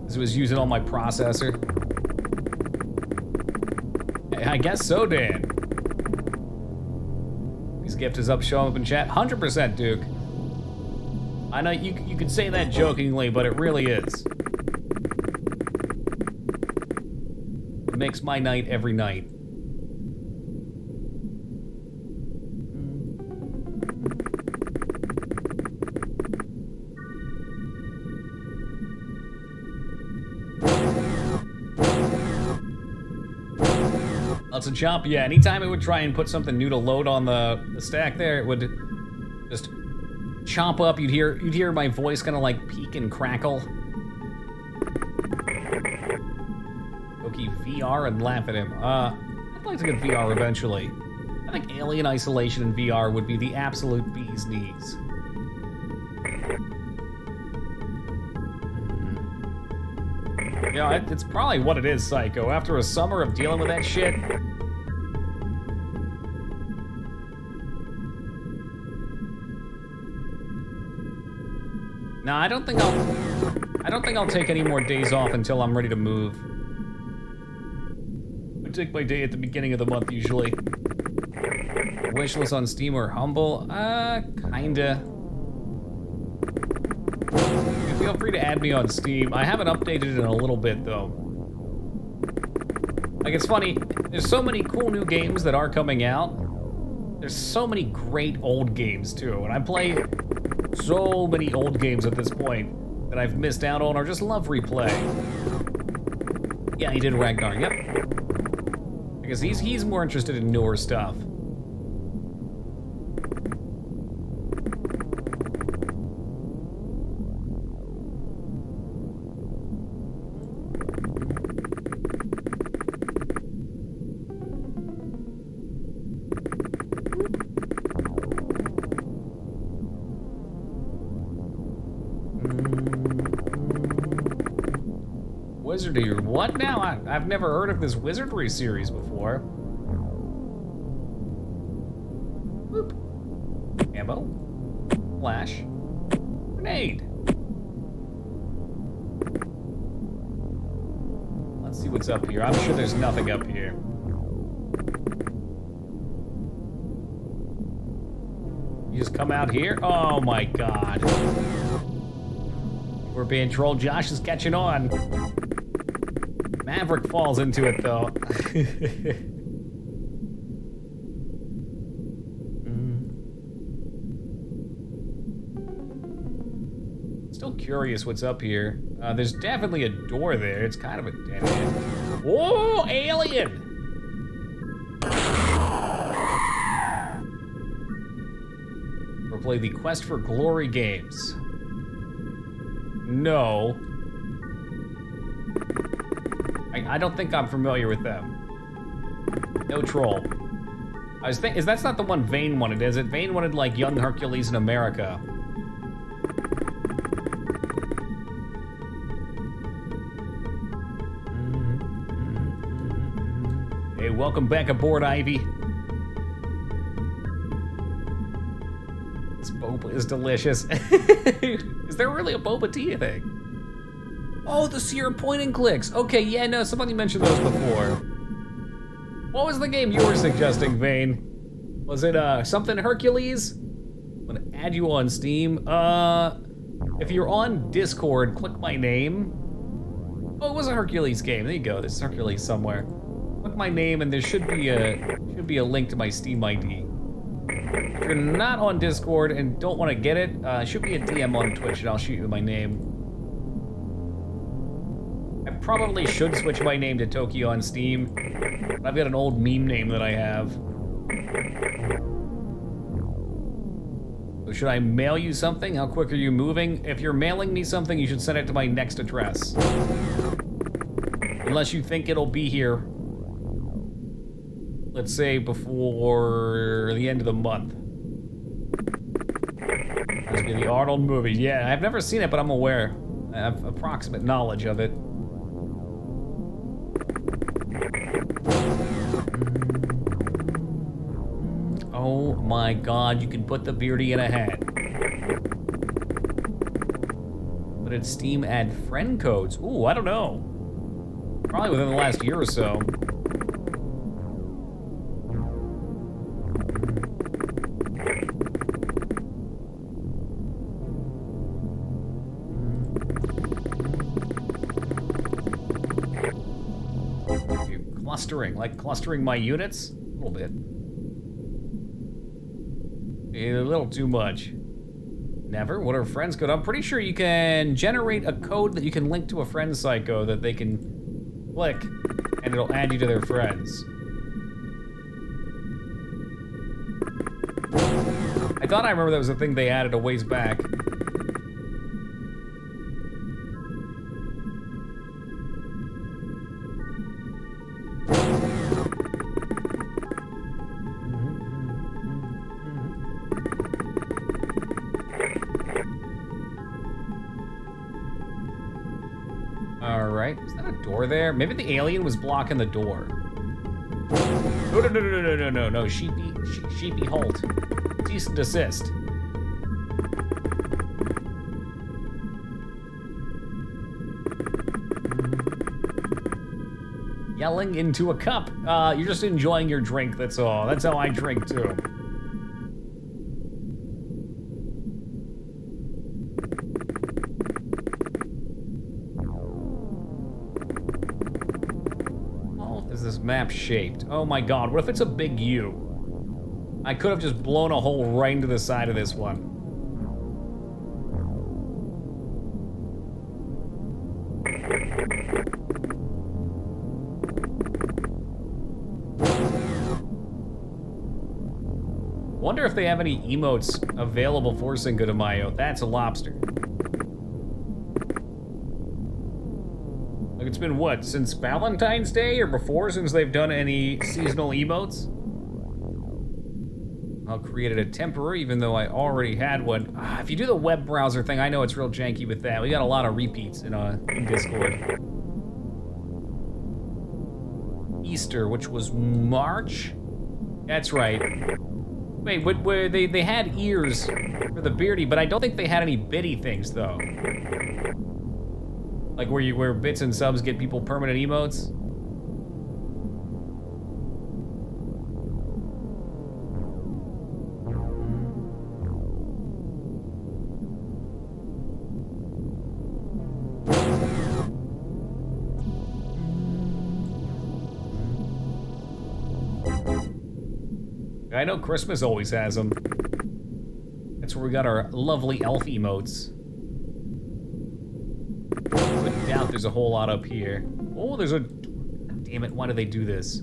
because it was using all my processor. I guess so, Dan. His gift is up, showing up in chat. 100%, Duke. I know you could say that jokingly, but it really is. It makes my night every night. Lots of chomp. Yeah, anytime it would try and put something new to load on the stack there, it would just chomp up. You'd hear my voice kind of like peak and crackle. Okay, VR and laugh at him. I'd like to get VR eventually. I think Alien Isolation in VR would be the absolute bee's knees. Yeah, it's probably what it is, Psycho. After a summer of dealing with that shit. No, I don't think I'll take any more days off until I'm ready to move. I take my day at the beginning of the month usually. Wishlist on Steam or Humble? Kinda. Feel free to add me on Steam. I haven't updated in a little bit though. Like, it's funny, there's so many cool new games that are coming out. There's so many great old games too, and I play so many old games at this point that I've missed out on or just love replay. Yeah, he did Ragnar, yep. Because he's more interested in newer stuff. Wizardry, what now? I've never heard of this Wizardry series before. Boop. Ammo. Flash. Grenade. Let's see what's up here. I'm sure there's nothing up here. You just come out here? Oh my god. We're being trolled. Josh is catching on. Maverick falls into it, though. Still curious what's up here. There's definitely a door there. It's kind of a dead end. Whoa, alien! Or play the Quest for Glory games. No. I don't think I'm familiar with them. No troll. I was thinking, that's not the one Vane wanted, is it? Vane wanted like Young Hercules in America. Hey, welcome back aboard, Ivy. This boba is delicious. Is there really a boba tea, you think? Oh, the Sierra point and clicks. Okay, yeah, no, somebody mentioned those before. What was the game you were suggesting, Vane? Was it something Hercules? I'm gonna add you on Steam. If you're on Discord, click my name. Oh, it was a Hercules game. There you go. There's Hercules somewhere. Click my name, and there should be a link to my Steam ID. If you're not on Discord and don't want to get it, shoot me a DM on Twitch, and I'll shoot you my name. I probably should switch my name to Tokyo on Steam. But I've got an old meme name that I have. So should I mail you something? How quick are you moving? If you're mailing me something, you should send it to my next address. Unless you think it'll be here, let's say before the end of the month. That's gonna be the Arnold movie. Yeah, I've never seen it, but I'm aware. I have approximate knowledge of it. Oh my god, you can put the beardy in a hat. But it's Steam add friend codes. Ooh, I don't know. Probably within the last year or so. You're clustering, like clustering my units? A little bit. A little too much. Never? What are friends code? I'm pretty sure you can generate a code that you can link to a friend psycho that they can click, and it'll add you to their friends. I thought I remember that was a thing they added a ways back. Alright, is that a door there? Maybe the alien was blocking the door. No, sheepy halt. Cease and desist. Yelling into a cup. You're just enjoying your drink, that's all. That's how I drink too. This map shaped? Oh my god, what if it's a big U? I could have just blown a hole right into the side of this one. Wonder if they have any emotes available for Cinco de Mayo. That's a lobster. Like, it's been what, since Valentine's Day or before, since they've done any seasonal emotes? I'll create a temporary, even though I already had one. If you do the web browser thing, I know it's real janky with that. We got a lot of repeats in Discord. Easter, which was March? That's right. Wait, where they had ears for the beardy, but I don't think they had any bitty things, though. Like where bits and subs get people permanent emotes? I know Christmas always has them. That's where we got our lovely elf emotes. Without doubt there's a whole lot up here. Oh, there's a... God damn it, why do they do this?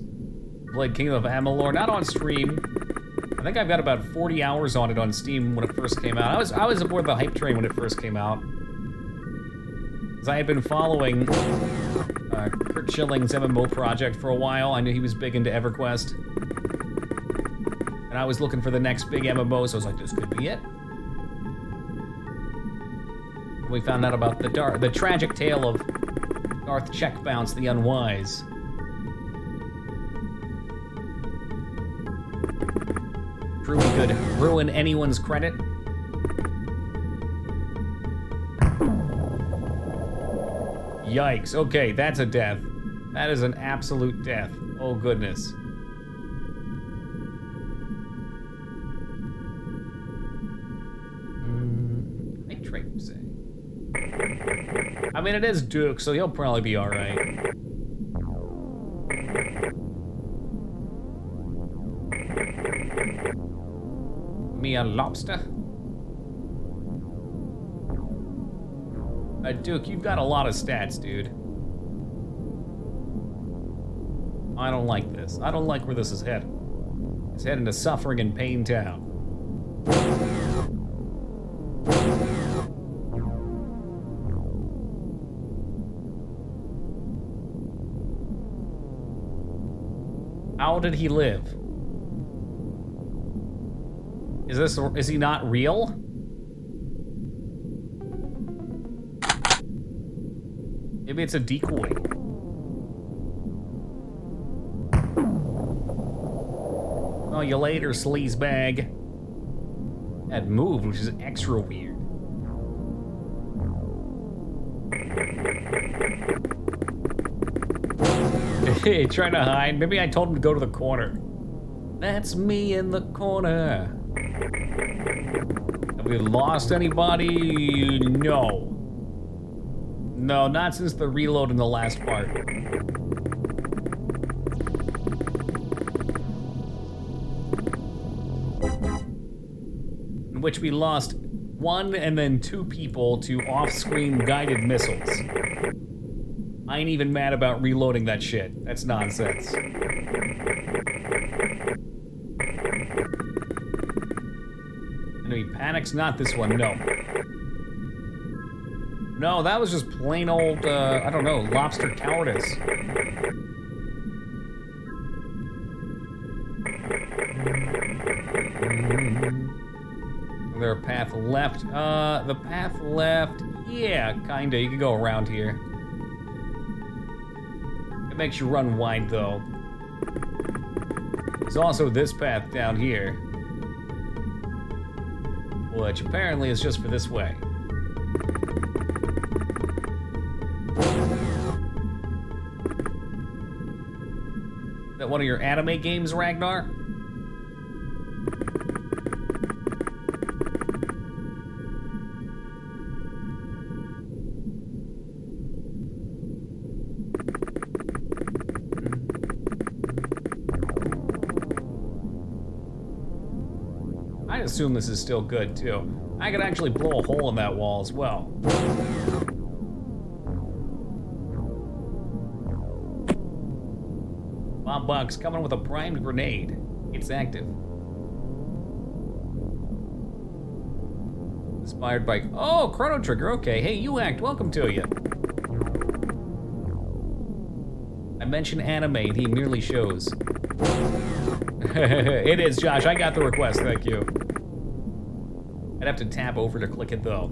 Played Kingdom of Amalur, not on stream. I think I've got about 40 hours on it on Steam when it first came out. I was aboard the hype train when it first came out. Because I had been following Kurt Schilling's MMO project for a while. I knew he was big into EverQuest. And I was looking for the next big MMO, so I was like, this could be it. We found out about the tragic tale of Darth Checkbounce the Unwise. Truly could ruin anyone's credit. Yikes. Okay, that's a death. That is an absolute death. Oh, goodness. Night Train, you say? I mean, it is Duke, so he'll probably be alright. Me a lobster? Duke, you've got a lot of stats, dude. I don't like this. I don't like where this is headed. It's heading to Suffering and Pain Town. How did he live? Is he not real? Maybe it's a decoy. Oh, you later, sleazebag. That moved, which is extra weird. Hey, trying to hide. Maybe I told him to go to the corner. That's me in the corner. Have we lost anybody? No. No, not since the reload in the last part. In which we lost 1 and then 2 people to off-screen guided missiles. I ain't even mad about reloading that shit. That's nonsense. Enemy panics? Not this one, no. No, that was just plain old, I don't know, lobster cowardice. Is there a path left? The path left, yeah, kinda. You can go around here. It makes you run wide, though. There's also this path down here, which apparently is just for this way. Is that one of your anime games, Ragnar? I assume this is still good, too. I could actually blow a hole in that wall as well. Bob Bucks coming with a primed grenade. It's active. Inspired by... Oh, Chrono Trigger, okay. Hey, U-Act, welcome to you. I mentioned anime, and he merely shows. It is, Josh. I got the request, thank you. I'd have to tab over to click it, though.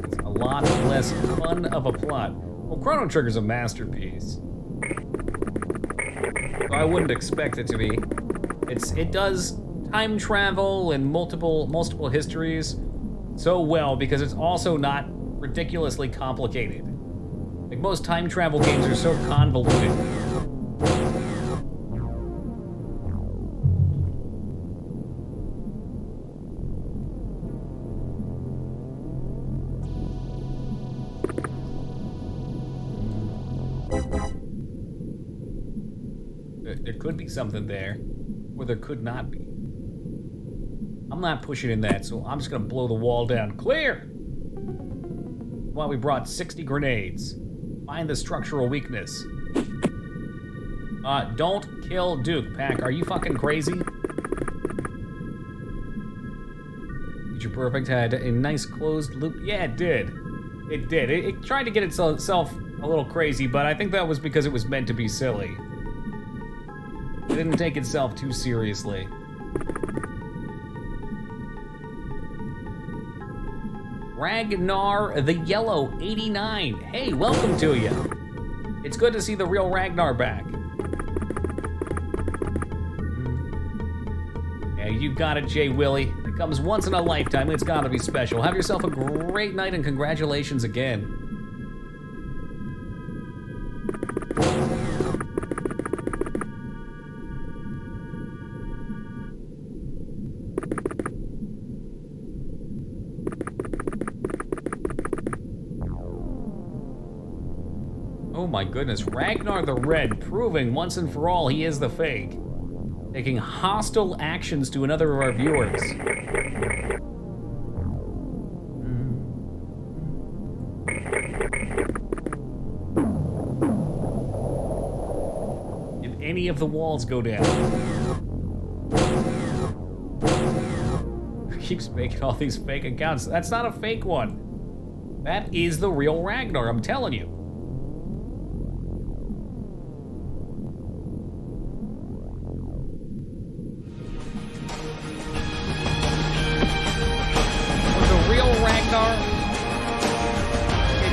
It's a lot less fun of a plot. Well, Chrono Trigger's a masterpiece. I wouldn't expect it to be. It does time travel and multiple histories so well because it's also not ridiculously complicated. Like most time travel games are so convoluted. There could be something there, or there could not be. I'm not pushing in that, so I'm just gonna blow the wall down. Clear! Well, we brought 60 grenades. Find the structural weakness. Don't kill Duke, Pack. Are you fucking crazy? Feature Perfect had a nice closed loop. Yeah, it did. It did. It tried to get itself a little crazy, but I think that was because it was meant to be silly. It didn't take itself too seriously. Ragnar the Yellow 89. Hey, welcome to you. It's good to see the real Ragnar back. Yeah, you got it, Jay Willie. It comes once in a lifetime. It's gotta be special. Have yourself a great night and congratulations again. Oh my goodness, Ragnar the Red, proving once and for all he is the fake. Taking hostile actions to another of our viewers. Did any of the walls go down? Keeps making all these fake accounts. That's not a fake one. That is the real Ragnar, I'm telling you.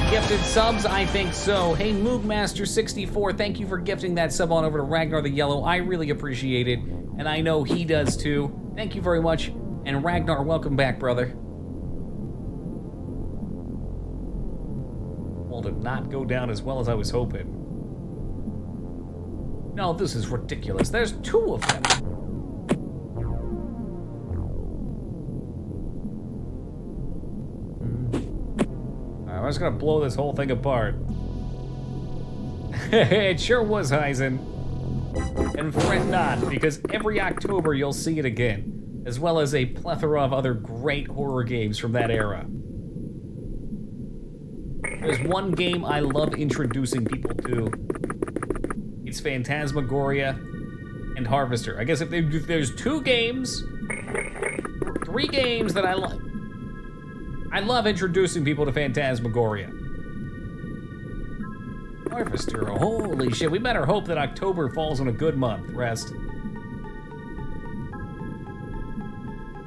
Gifted subs? I think so. Hey, Moogmaster64, thank you for gifting that sub on over to Ragnar the Yellow. I really appreciate it, and I know he does too. Thank you very much. And Ragnar, welcome back, brother. Well, did not go down as well as I was hoping. No, this is ridiculous. There's two of them. I was gonna blow this whole thing apart. It sure was, Heisen. And fret not, because every October you'll see it again, as well as a plethora of other great horror games from that era. There's one game I love introducing people to. It's Phantasmagoria and Harvester. I guess if there's two games, three games that I love introducing people to Phantasmagoria. Harvester, holy shit. We better hope that October falls on a good month, Rest.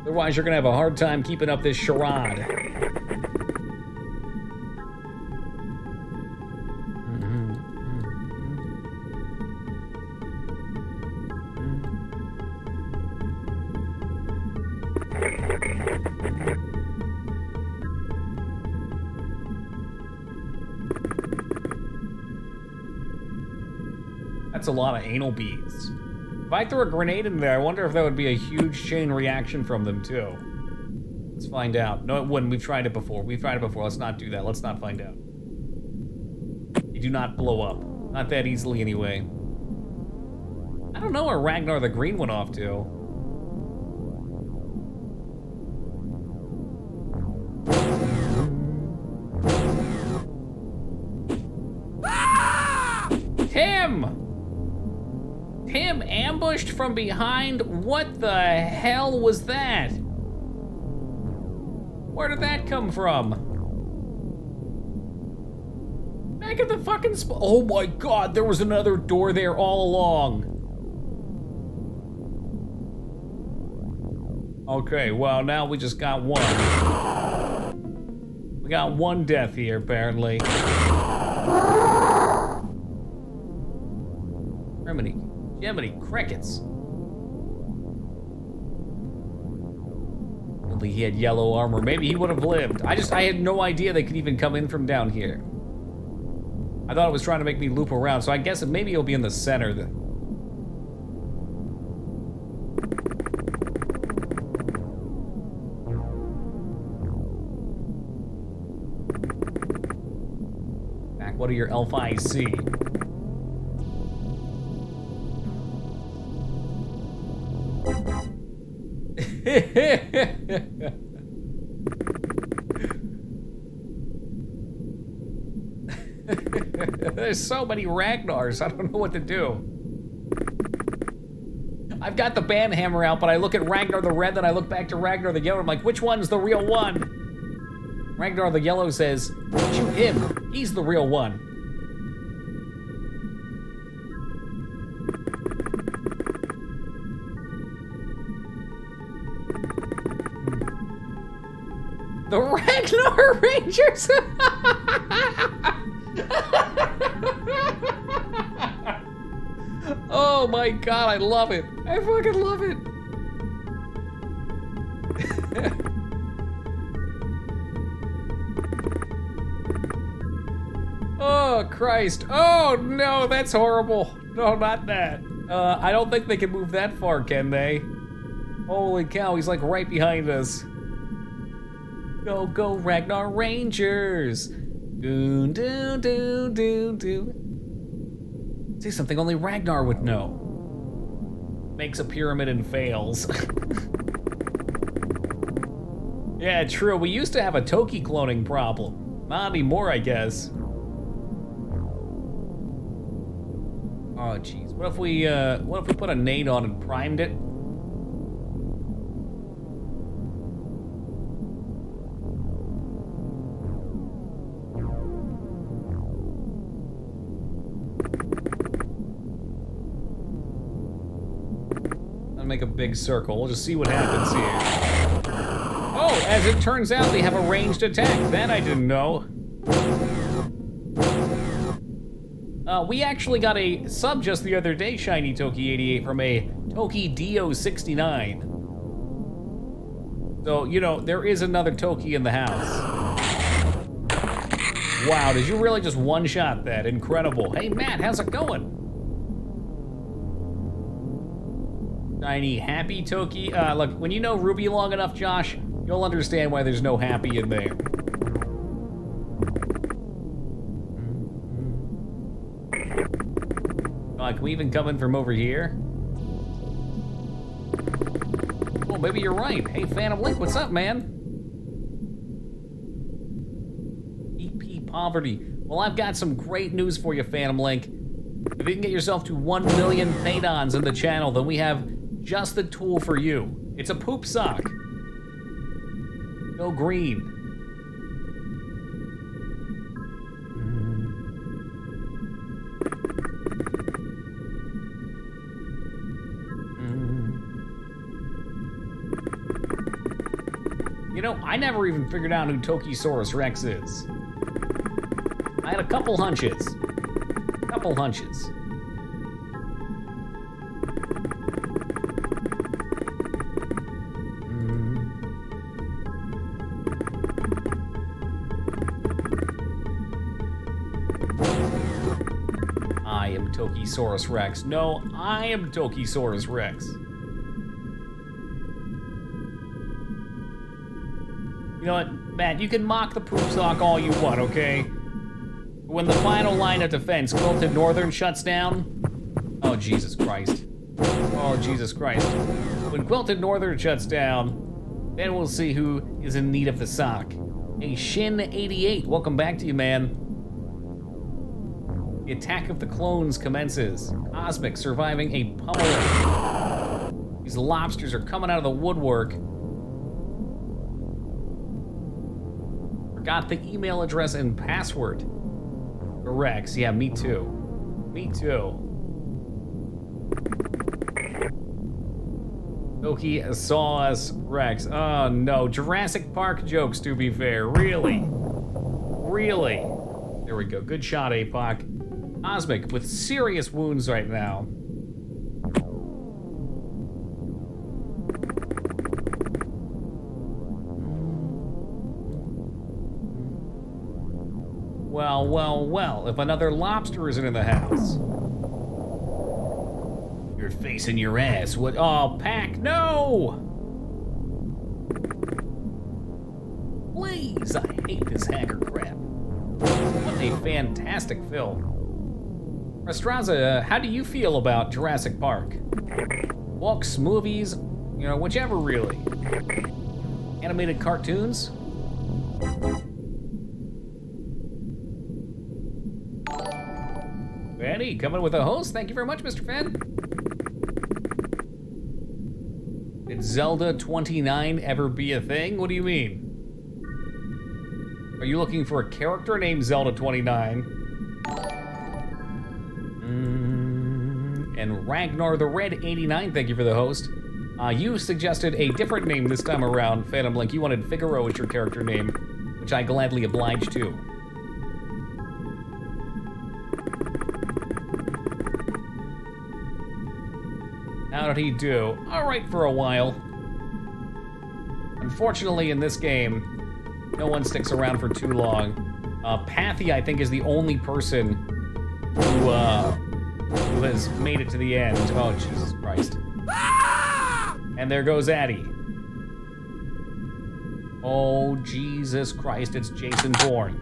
Otherwise, you're gonna have a hard time keeping up this charade. That's a lot of anal beads. If I threw a grenade in there, I wonder if that would be a huge chain reaction from them too. Let's find out. No, it wouldn't. We've tried it before. Let's not do that. Let's not find out. You do not blow up. Not that easily anyway. I don't know where Ragnar the Green went off to. Tim ambushed from behind? What the hell was that? Where did that come from? Back at the fucking oh my god, there was another door there all along. Okay, well now we just got one. We got one death here, apparently. Jiminy crickets. Only he had yellow armor. Maybe he would have lived. I had no idea they could even come in from down here. I thought it was trying to make me loop around, so I guess maybe it'll be in the center then. Back, what are your Elf IC? There's so many Ragnars, I don't know what to do. I've got the banhammer out, but I look at Ragnar the Red, then I look back to Ragnar the Yellow, I'm like, which one's the real one? Ragnar the Yellow says, shoot him, he's the real one. The Ragnar Rangers! Oh my god, I love it. I fucking love it. Oh, Christ. Oh, no, that's horrible. No, not that. I don't think they can move that far, can they? Holy cow, he's like right behind us. Go, go, Ragnar Rangers. Doon, doon, doon, doon, doon. See, something only Ragnar would know. Makes a pyramid and fails. Yeah, true. We used to have a Toki cloning problem. Not anymore, I guess. Oh, jeez. What if we put a nade on and primed it? I'll make a big circle. We'll just see what happens here. Oh, as it turns out, they have a ranged attack. That I didn't know. We actually got a sub just the other day, Shiny Toki88, from a Toki Dio69. So, you know, there is another Toki in the house. Wow, did you really just one-shot that? Incredible. Hey, Matt, how's it going? Shiny Happy Toki. Look, when you know Ruby long enough, Josh, you'll understand why there's no Happy in there. Can we even come in from over here? Oh, maybe you're right. Hey, Phantom Link, what's up, man? EP Poverty. Well, I've got some great news for you, Phantom Link. If you can get yourself to 1 million Thadons in the channel, then we have just the tool for you. It's a poop sock. Go green. You know, I never even figured out who Tokisaurus Rex is. I had a couple hunches. I am Tokisaurus Rex. No, I am Tokisaurus Rex. You know what, Matt, you can mock the poop sock all you want, okay? When the final line of defense, Quilted Northern, shuts down, oh, Jesus Christ. Oh, Jesus Christ. When Quilted Northern shuts down, then we'll see who is in need of the sock. Hey, Shin88, welcome back to you, man. The attack of the clones commences. Cosmic surviving a pummeling. These lobsters are coming out of the woodwork. Forgot the email address and password. Rex, yeah, me too. Me too. Tokisaurus Rex. Oh no, Jurassic Park jokes to be fair. Really? Really? There we go, good shot, APOC. Cosmic with serious wounds right now. Well, well, well, if another lobster isn't in the house. You're facing your ass. What? Oh, Pack, no! Please, I hate this hacker crap. What a fantastic film. Restraza, how do you feel about Jurassic Park? Books, movies, you know, whichever really. Animated cartoons? Fanny, coming with a host. Thank you very much, Mr. Fan. Did Zelda 29 ever be a thing? What do you mean? Are you looking for a character named Zelda29? And Ragnar the Red 89, thank you for the host. You suggested a different name this time around, Phantom Link. You wanted Figaro as your character name, which I gladly obliged to. How did he do? All right for a while. Unfortunately, in this game, no one sticks around for too long. Pathy, I think, is the only person who has made it to the end. Oh, Jesus Christ. And there goes Addy. Oh, Jesus Christ, it's Jason Bourne.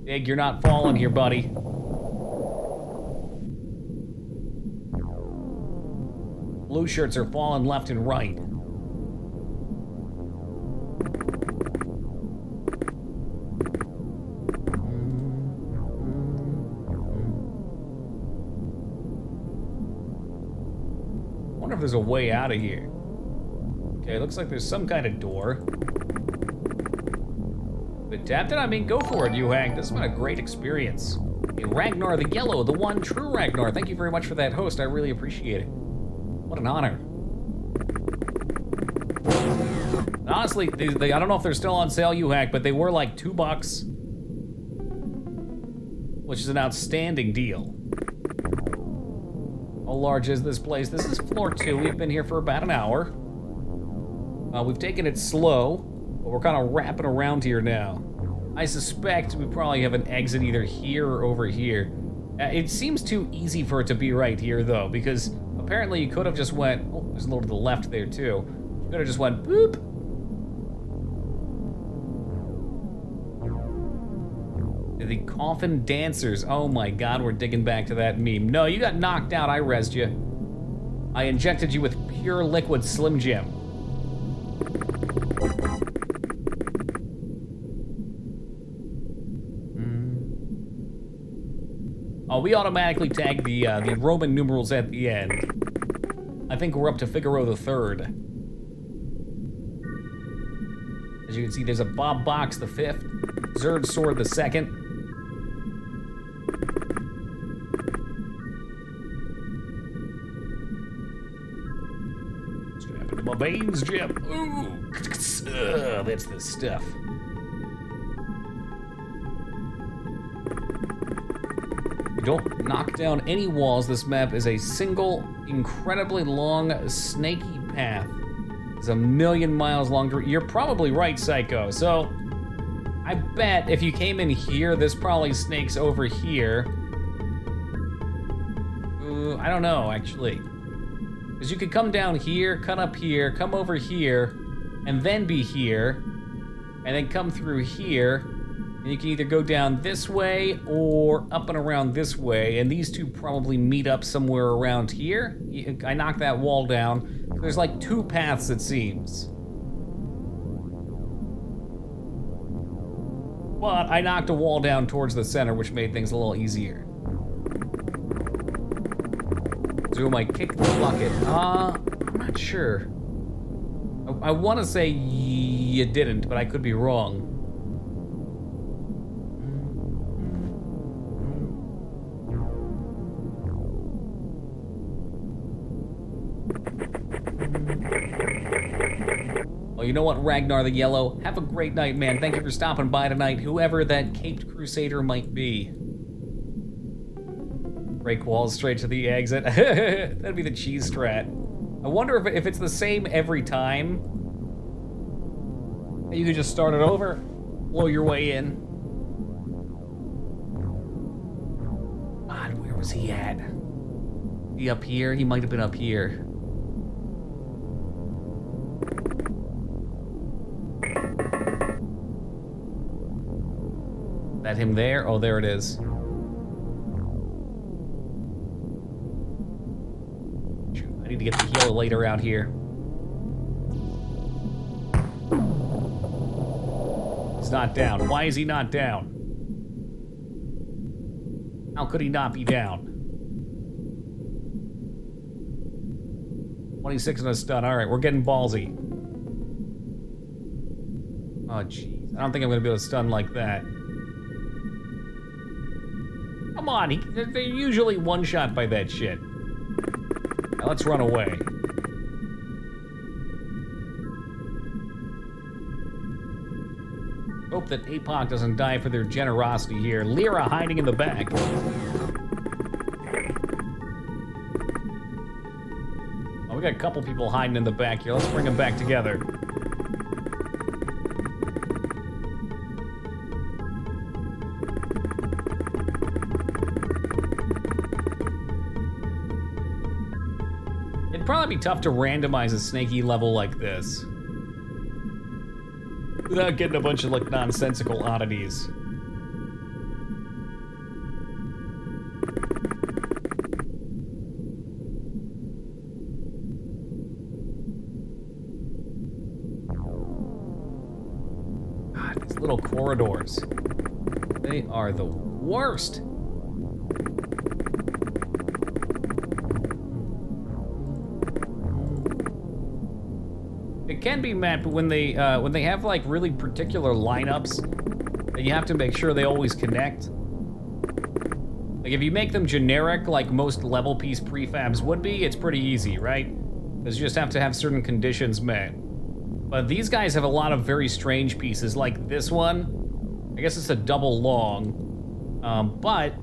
Big, you're not falling here, buddy. Blue shirts are falling left and right. I wonder if there's a way out of here. Okay, looks like there's some kind of door. But tapped it? I mean, go for it, you hang. This has been a great experience. Hey, Ragnar the Yellow, the one true Ragnar. Thank you very much for that host. I really appreciate it. What an honor. And honestly, they, I don't know if they're still on sale, you hack, but they were like $2, which is an outstanding deal. How large is this place? This is floor 2. We've been here for about an hour. We've taken it slow, but we're kind of wrapping around here now. I suspect we probably have an exit either here or over here. It seems too easy for it to be right here, though, because apparently you could have just went... Oh, there's a little to the left there, too. You could have just went boop. The coffin dancers. Oh my God, we're digging back to that meme. No, you got knocked out. I rezzed you. I injected you with pure liquid Slim Jim. Oh, we automatically tagged the Roman numerals at the end. I think we're up to Figaro the Third. As you can see, there's a Bob Box the 5th, Zerd Sword the 2nd. Strap into my veins, Jim. Ooh, that's the stuff. Don't knock down any walls. This map is a single, incredibly long, snaky path. It's 1,000,000 miles long. You're probably right, Psycho. So, I bet if you came in here, this probably snakes over here. I don't know, actually. Because you could come down here, cut up here, come over here, and then be here, and then come through here. And you can either go down this way or up and around this way, and these two probably meet up somewhere around here. I knocked that wall down. There's like 2 paths, it seems. But I knocked a wall down towards the center, which made things a little easier. So I kick the bucket. I'm not sure. I want to say you didn't, but I could be wrong. Well, you know what, Ragnar the Yellow? Have a great night, man. Thank you for stopping by tonight, whoever that caped crusader might be. Break walls straight to the exit. That'd be the cheese strat. I wonder if it's the same every time. You could just start it over, blow your way in. God, where was he at? He up here? He might have been up here. That him there? Oh, there it is. I need to get the healer later out here. He's not down. Why is he not down? How could he not be down? 26 and a stun. All right, we're getting ballsy. Oh, jeez. I don't think I'm going to be able to stun like that. Come on, they're usually one-shot by that shit. Now let's run away. Hope that APOC doesn't die for their generosity here. Lyra hiding in the back. Oh, we got a couple people hiding in the back here. Let's bring them back together. It'd probably be tough to randomize a snaky level like this without getting a bunch of, like, nonsensical oddities. God, these little corridors. They are the worst. It can be, Matt, but when they have like really particular lineups, you have to make sure they always connect. Like if you make them generic, like most level piece prefabs would be, it's pretty easy, right? Because you just have to have certain conditions met. But these guys have a lot of very strange pieces, like this one. I guess it's a double long, but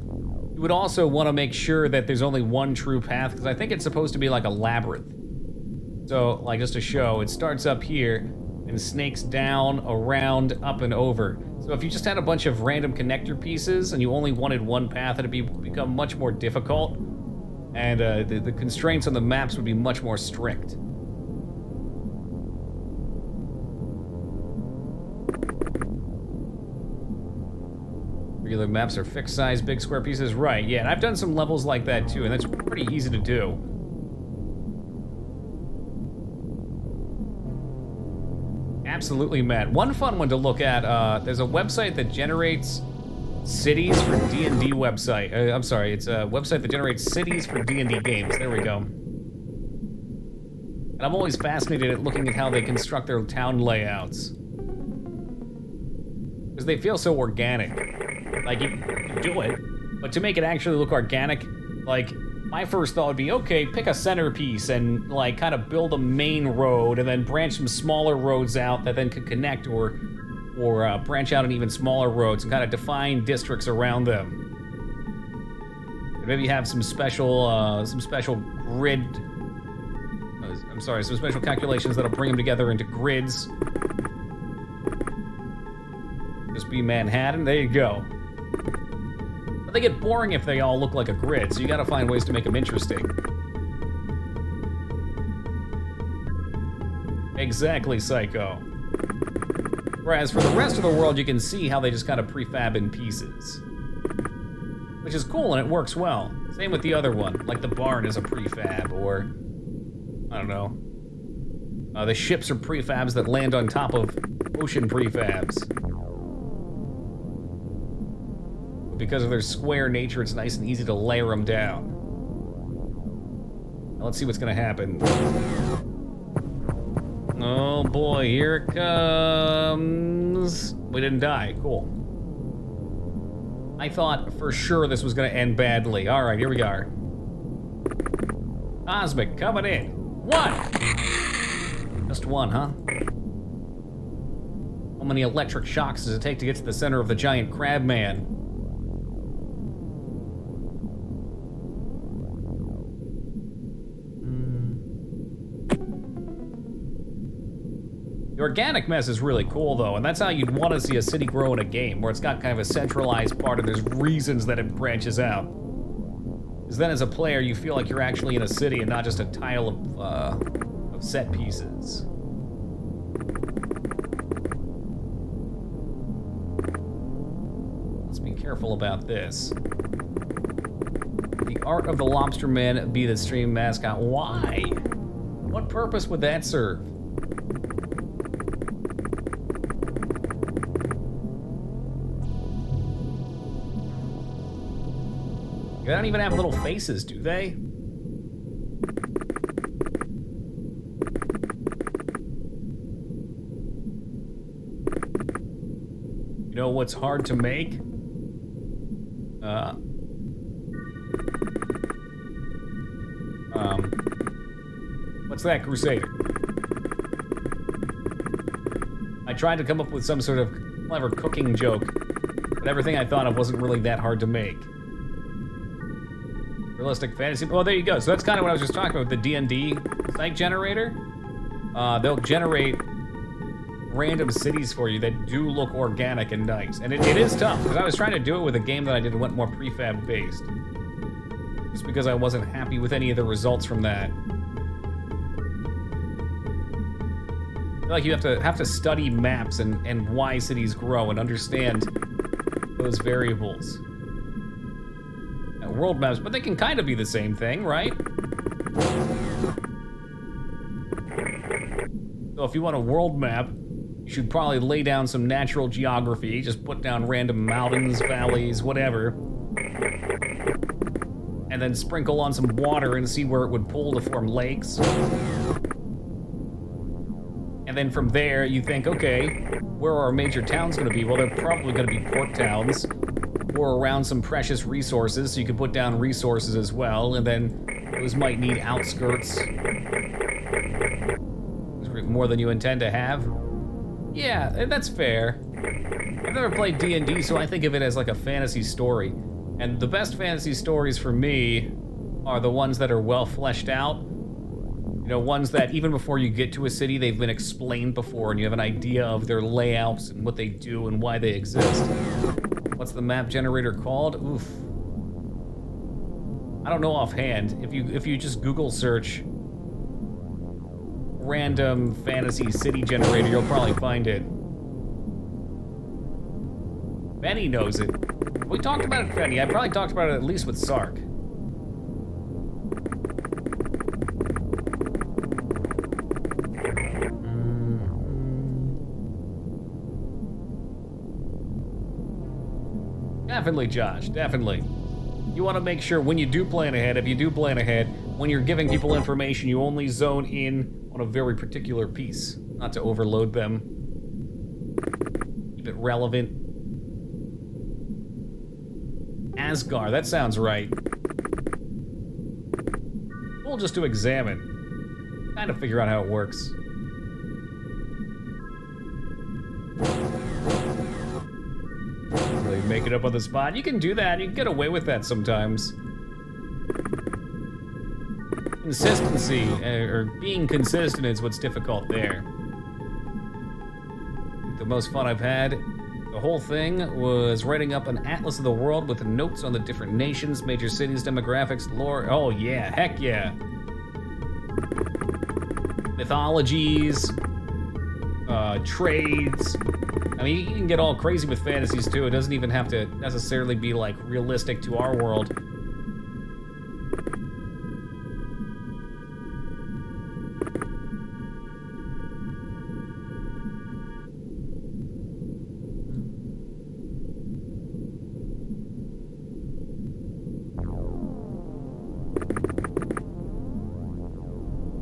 you would also want to make sure that there's only one true path, because I think it's supposed to be like a labyrinth. So, like, just to show, it starts up here and snakes down, around, up, and over. So if you just had a bunch of random connector pieces and you only wanted one path, it'd become much more difficult. And the constraints on the maps would be much more strict. Regular maps are fixed size, big square pieces. Right, yeah, and I've done some levels like that too, and that's pretty easy to do. Absolutely, Matt. One fun one to look at, there's a website that generates cities for D&D website. I'm sorry, it's a website that generates cities for D&D games. There we go. And I'm always fascinated at looking at how they construct their town layouts. Because they feel so organic. Like, you do it, but to make it actually look organic, like, my first thought would be, okay, pick a centerpiece and, like, kind of build a main road and then branch some smaller roads out that then could connect or branch out in even smaller roads and kind of define districts around them. And maybe have some special grid, some special calculations that'll bring them together into grids. Just be Manhattan, there you go. But they get boring if they all look like a grid, so you gotta find ways to make them interesting. Exactly, Psycho. Whereas for the rest of the world, you can see how they just kind of prefab in pieces. Which is cool and it works well. Same with the other one, like the barn is a prefab, or, I don't know. The ships are prefabs that land on top of ocean prefabs. Because of their square nature, it's nice and easy to layer them down. Now let's see what's gonna happen. Oh boy, here it comes. We didn't die, cool. I thought for sure this was gonna end badly. All right, here we are. Cosmic coming in. One. Just one, huh? How many electric shocks does it take to get to the center of the giant crab man? The organic mess is really cool, though, and that's how you'd want to see a city grow in a game, where it's got kind of a centralized part and there's reasons that it branches out. Because then as a player, you feel like you're actually in a city and not just a tile of set pieces. Let's be careful about this. The art of the Lobsterman be the stream mascot. Why? What purpose would that serve? They don't even have little faces, do they? know what's hard to make? What's that, Crusader? I tried to come up with some sort of clever cooking joke, but everything I thought of wasn't really that hard to make. Realistic fantasy. Oh, there you go. So that's kind of what I was just talking about with the D&D site generator. They'll generate random cities for you that do look organic and nice. And it is tough, because I was trying to do it with a game that I did that went more prefab based. Just because I wasn't happy with any of the results from that. I feel like you have to study maps and why cities grow and understand those variables. World maps, but they can kind of be the same thing, right? So if you want a world map, you should probably lay down some natural geography, just put down random mountains, valleys, whatever, and then sprinkle on some water and see where it would pull to form lakes. And then from there, you think, okay, where are our major towns gonna be? Well, they're probably gonna be port towns, or around some precious resources, so you can put down resources as well, and then those might need outskirts. More than you intend to have. Yeah, that's fair. I've never played D&D, so I think of it as like a fantasy story. And the best fantasy stories for me are the ones that are well fleshed out. You know, ones that even before you get to a city, they've been explained before, and you have an idea of their layouts and what they do and why they exist. What's the map generator called? Oof. I don't know offhand. If you just Google search random fantasy city generator, you'll probably find it. Benny knows it. We talked about it, Benny. I probably talked about it at least with Sark. Definitely, Josh, definitely. You want to make sure when you do plan ahead, if you do plan ahead, when you're giving people information, you only zone in on a very particular piece, not to overload them. Keep it relevant. Asgard, that sounds right. We'll just to examine. Kind of figure out how it works. Really make it up on the spot. You can do that. You can get away with that sometimes. Consistency, or being consistent is what's difficult there. The most fun I've had, the whole thing, was writing up an atlas of the world with notes on the different nations, major cities, demographics, lore. Oh yeah, heck yeah. Mythologies, trades. I mean, you can get all crazy with fantasies too. It doesn't even have to necessarily be like realistic to our world.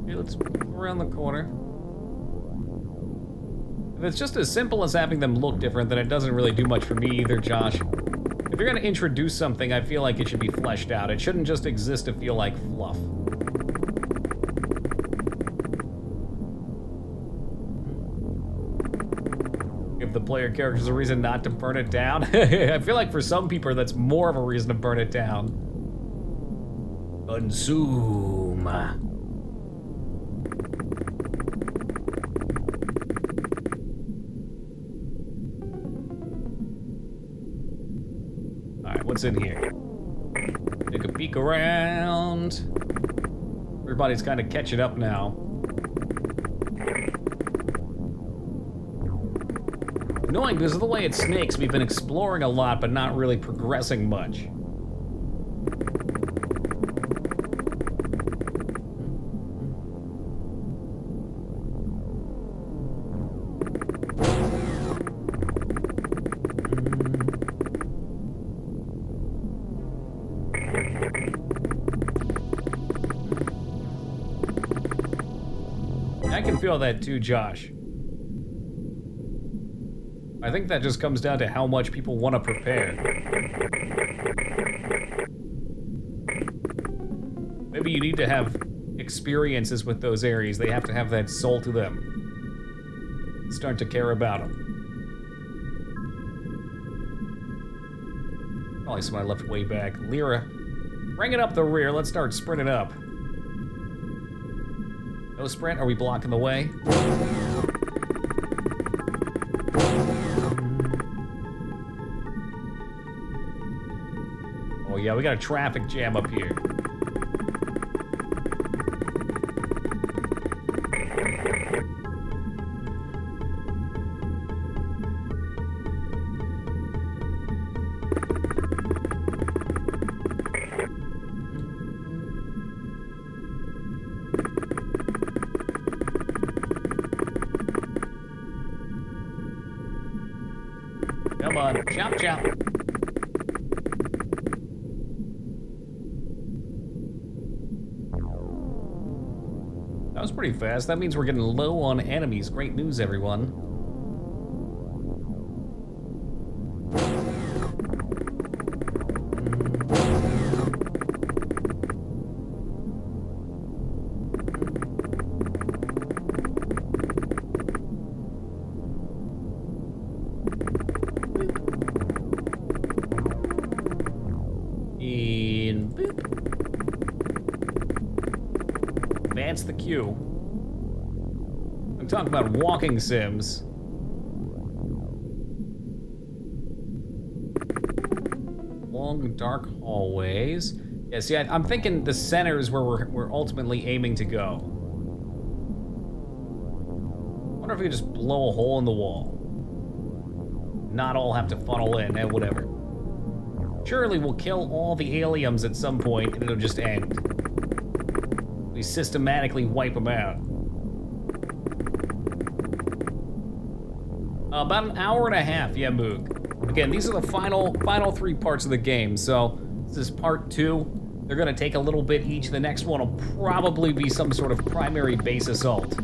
Okay, let's go around the corner. If it's just as simple as having them look different, then it doesn't really do much for me either, Josh. If you're gonna introduce something, I feel like it should be fleshed out. It shouldn't just exist to feel like fluff. Give the player characters a reason not to burn it down. I feel like for some people that's more of a reason to burn it down. Consume. What's in here? Take a peek around. Everybody's kind of catching up now. Annoying because of the way it snakes, we've been exploring a lot, but not really progressing much. I can feel that too, Josh. I think that just comes down to how much people want to prepare. Maybe you need to have experiences with those areas. They have to have that soul to them. Start to care about them. Probably somebody left way back. Lyra, bring it up the rear. Let's start sprinting up. No sprint? Are we blocking the way? Oh yeah, we got a traffic jam up here. Come on, chop chop. That was pretty fast. That means we're getting low on enemies. Great news, everyone. Advance the queue. I'm talking about walking sims. Long, dark hallways. Yeah, see, I'm thinking the center is where we're ultimately aiming to go. Wonder if we could just blow a hole in the wall. Not all have to funnel in, whatever. Surely we'll kill all the aliens at some point and it'll just end. We systematically wipe them out. About an hour and a half, yeah, Moog. Again, these are the final 3 parts of the game, so this is part 2. They're gonna take a little bit each. The next one will probably be some sort of primary base assault.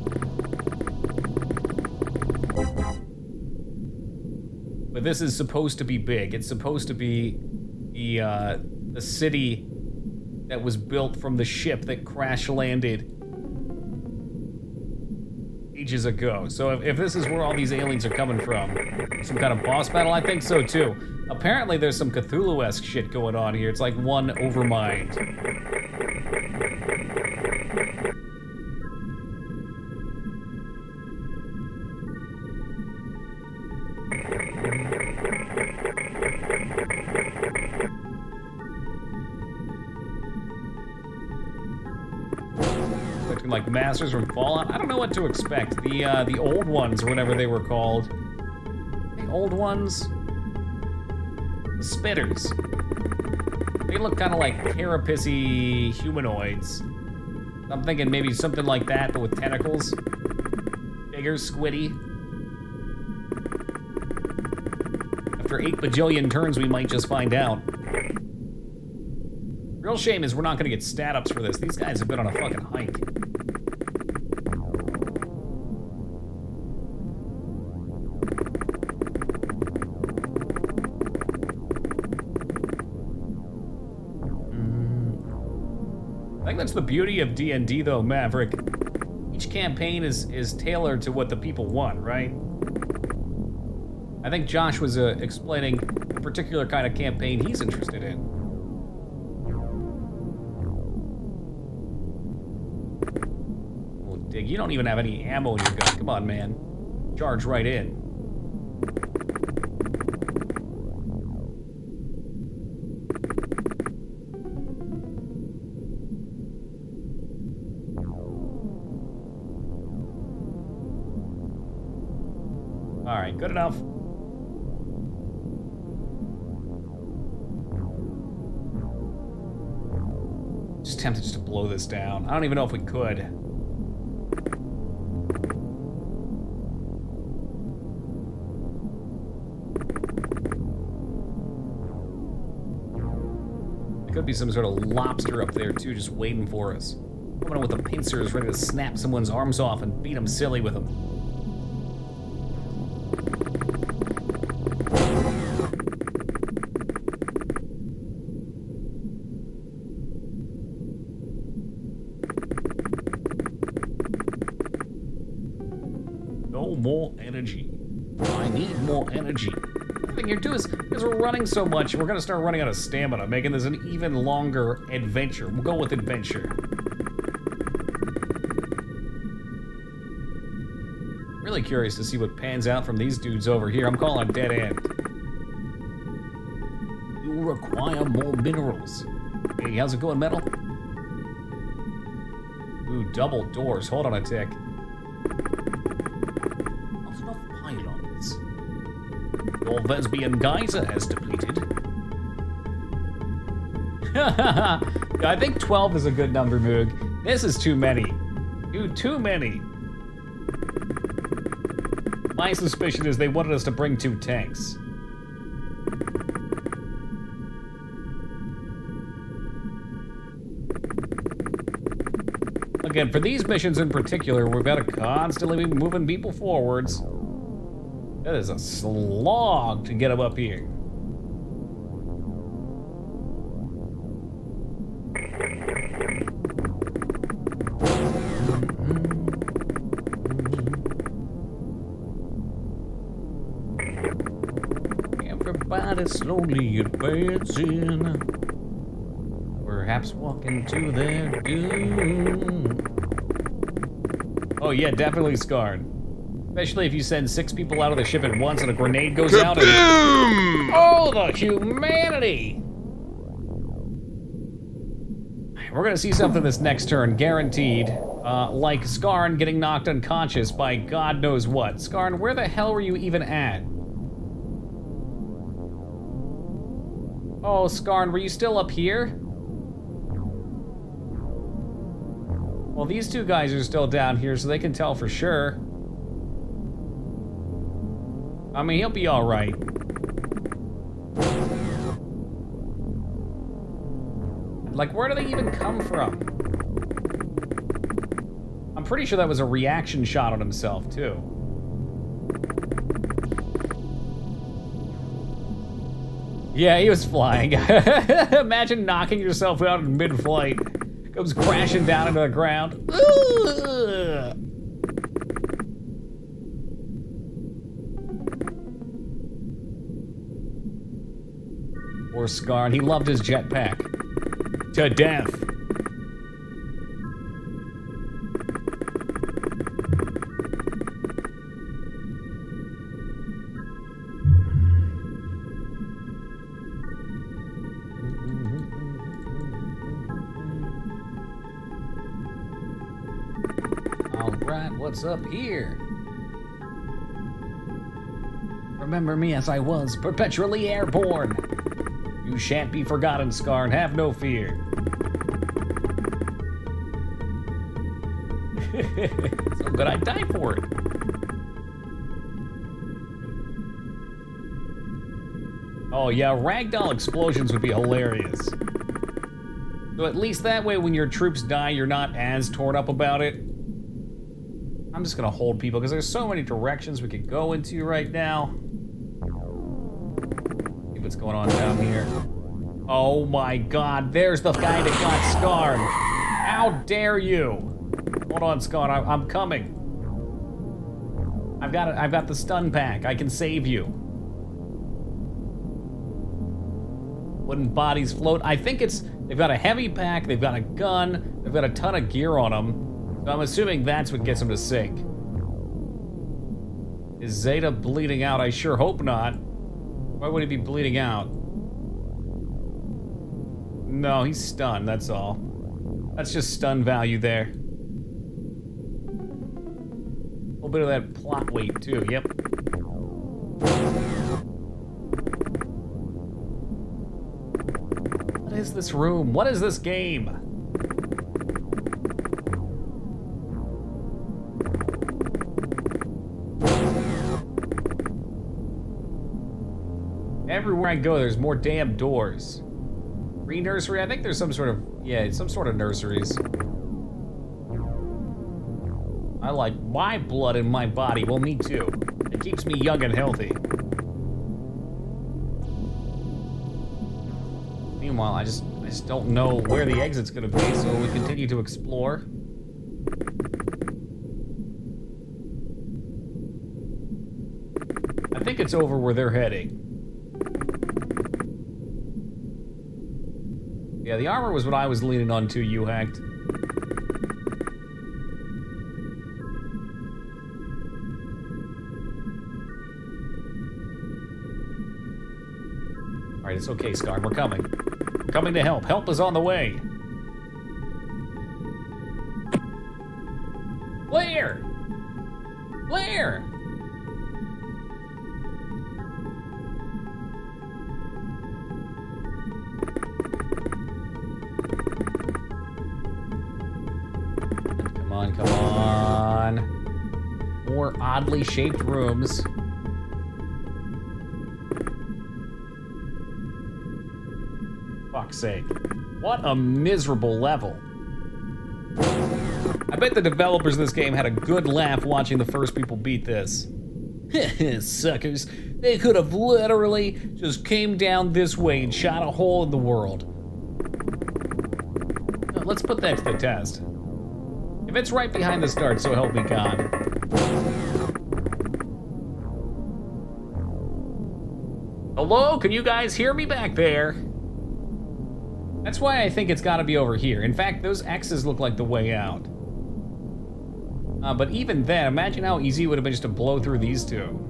But this is supposed to be big. It's supposed to be the city that was built from the ship that crash landed ages ago. So if this is where all these aliens are coming from, some kind of boss battle, I think so too. Apparently there's some Cthulhu-esque shit going on here. It's like one overmind. Like masters from Fallout. I don't know what to expect. The old ones, or whatever they were called. The old ones? The spitters. They look kind of like carapissy humanoids. I'm thinking maybe something like that, but with tentacles. Bigger, squiddy. After 8 bajillion turns, we might just find out. Real shame is we're not gonna get stat ups for this. These guys have been on a fucking hike. I think that's the beauty of D&D though, Maverick. Each campaign is tailored to what the people want, right? I think Josh was explaining a particular kind of campaign he's interested in. Well, Dig, you don't even have any ammo in your gun. Come on, man. Charge right in. All right, good enough. Just tempted just to blow this down. I don't even know if we could. There could be some sort of lobster up there too, just waiting for us. Coming in with the pincers, ready to snap someone's arms off and beat them silly with them. no more energy. I need more energy. The thing here too is, because we're running so much, we're gonna start running out of stamina, making this an even longer adventure. We'll go with adventure. Really curious to see what pans out from these dudes over here. I'm calling a dead end. You require more minerals. Hey, how's it going, Metal? Ooh, double doors. Hold on a tick. Not enough pylons. Your Vesbian geyser has depleted. I think 12 is a good number, Moog. This is too many. Dude, too many. My suspicion is they wanted us to bring 2 tanks. Again, for these missions in particular, we've got to constantly be moving people forwards. That is a slog to get them up here. Everybody slowly advancing, perhaps walking to their doom. Oh yeah, definitely scarred. Especially if you send 6 people out of the ship at once and a grenade goes out and... Oh, the humanity! We're gonna see something this next turn, guaranteed. Like Skarn getting knocked unconscious by God knows what. Skarn, where the hell were you even at? Oh, Skarn, were you still up here? Well, these 2 guys are still down here, so they can tell for sure. I mean, he'll be all right. Like, where do they even come from? I'm pretty sure that was a reaction shot on himself, too. Yeah, he was flying. Imagine knocking yourself out in mid-flight. Comes crashing down into the ground. Ugh. Poor Skarn, he loved his jetpack. To death. Alright, what's up here? Remember me as I was, perpetually airborne. You shan't be forgotten, Skarn, have no fear. So good I'd die for it. Oh yeah, ragdoll explosions would be hilarious. So at least that way when your troops die, you're not as torn up about it. I'm just gonna hold people because there's so many directions we could go into right now. See what's going on down here. Oh my God, there's the guy that got Skarn. How dare you? Hold on, Skarn, I'm coming. I've got the stun pack, I can save you. Wooden bodies float. I think they've got a heavy pack, they've got a gun, they've got a ton of gear on them. So I'm assuming that's what gets him to sink. Is Zeta bleeding out? I sure hope not. Why would he be bleeding out? No, he's stunned, that's all. That's just stun value there. A little bit of that plot weight too, yep. What is this room? What is this game? Everywhere I go, there's more damn doors. Re-nursery? I think there's some sort of, yeah, some sort of nurseries. I like my blood in my body. Well, me too. It keeps me young and healthy. Meanwhile, I just don't know where the exit's gonna be, so we continue to explore. think it's over where they're heading. Yeah, the armor was what I was leaning on too, you hacked. Alright, it's okay, Scar. We're coming. We're coming to help. Help is on the way. Blair! Blair! Come on, come on. More oddly shaped rooms. Fuck's sake. What a miserable level. I bet the developers of this game had a good laugh watching the first people beat this. Suckers. They could have literally just came down this way and shot a hole in the world. Now, let's put that to the test. If it's right behind the start, so help me God. Hello? Can you guys hear me back there? That's why I think it's gotta be over here. In fact, those X's look like the way out. But even then, imagine how easy it would have been just to blow through these two.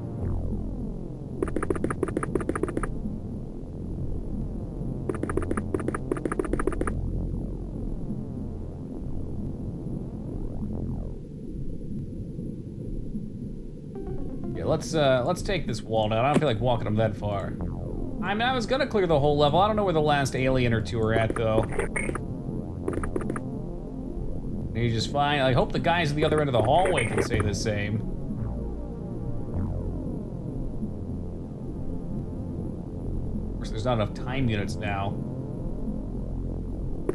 Yeah, let's take this wall down. I don't feel like walking them that far. I mean, I was gonna clear the whole level. I don't know where the last alien or two are at, though. You just fine. I hope the guys at the other end of the hallway can say the same. Of course, there's not enough time units now.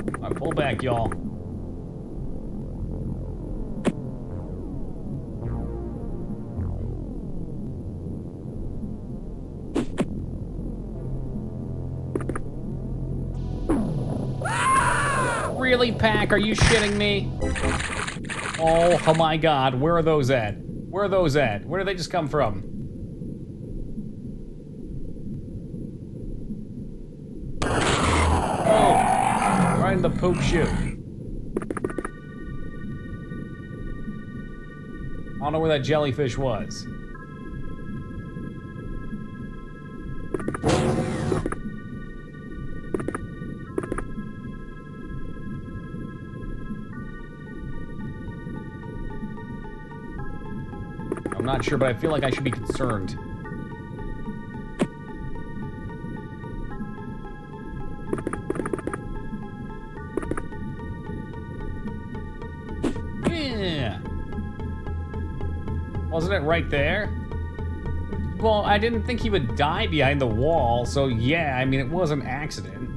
All right, pull back, y'all. Really, Pack? Are you shitting me? Oh my God, where are those at? Where are those at? Where did they just come from? Oh, right in the poop shoe. I don't know where that jellyfish was. I'm not sure, but I feel like I should be concerned. Yeah. Wasn't it right there? Well, I didn't think he would die behind the wall, so yeah, I mean, it was an accident.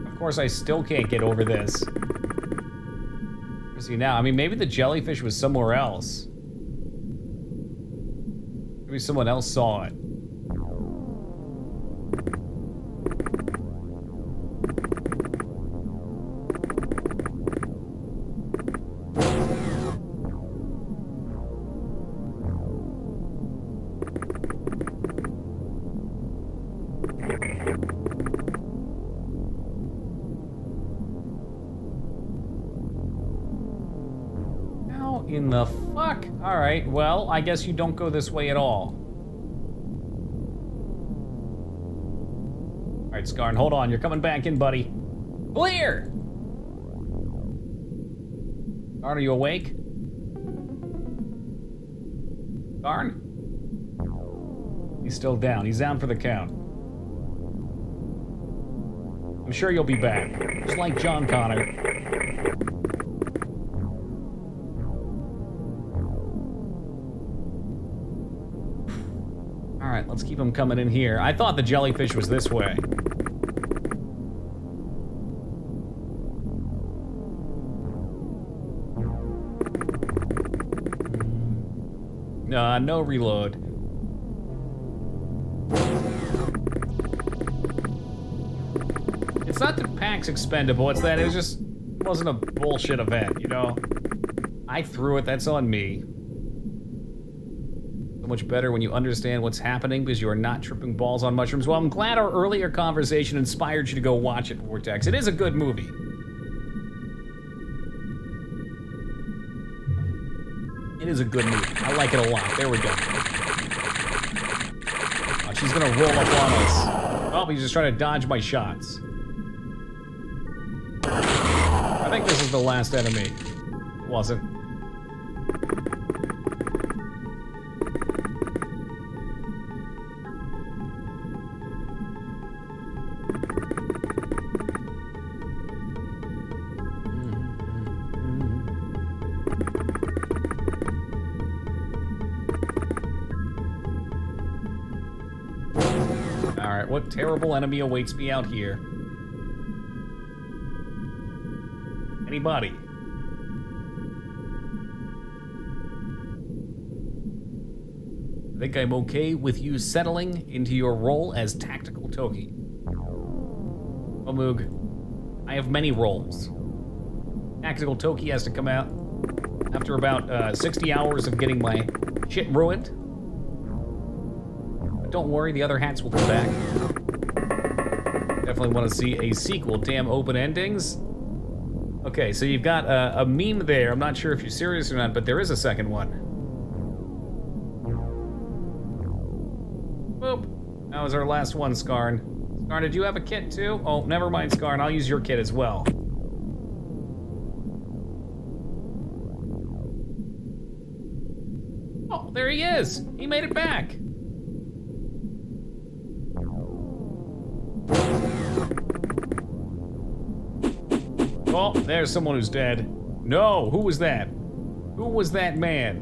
Of course, I still can't get over this. See now, I mean, maybe the jellyfish was somewhere else. Maybe someone else saw it. In the fuck? Alright, well, I guess you don't go this way at all. Alright, Scarn, hold on. You're coming back in, buddy. Clear! Scarn, are you awake? Scarn? He's still down. He's down for the count. I'm sure you'll be back. Just like John Connor. Alright, let's keep him coming in here. I thought the jellyfish was this way. No reload. It's not that Pack's expendable, it's that it wasn't a bullshit event, you know? I threw it, that's on me. So much better when you understand what's happening because you are not tripping balls on mushrooms. Well, I'm glad our earlier conversation inspired you to go watch it, Vortex. It is a good movie. It is a good movie. I like it a lot. There we go. Oh, she's gonna roll up on us. Oh, he's just trying to dodge my shots. I think this is the last enemy. It wasn't. Alright, what terrible enemy awaits me out here? Anybody? I think I'm okay with you settling into your role as Tactical Toki. Oh, Moog, I have many roles. Tactical Toki has to come out after about 60 hours of getting my shit ruined. But don't worry, the other hats will come back. Definitely want to see a sequel. Damn open endings. Okay, so you've got a meme there. I'm not sure if you're serious or not, but there is a second one. Boop. That was our last one, Skarn. Skarn, did you have a kit too? Oh, never mind, Skarn. I'll use your kit as well. Oh, there he is. He made it back. Oh, there's someone who's dead. No, who was that? Who was that man?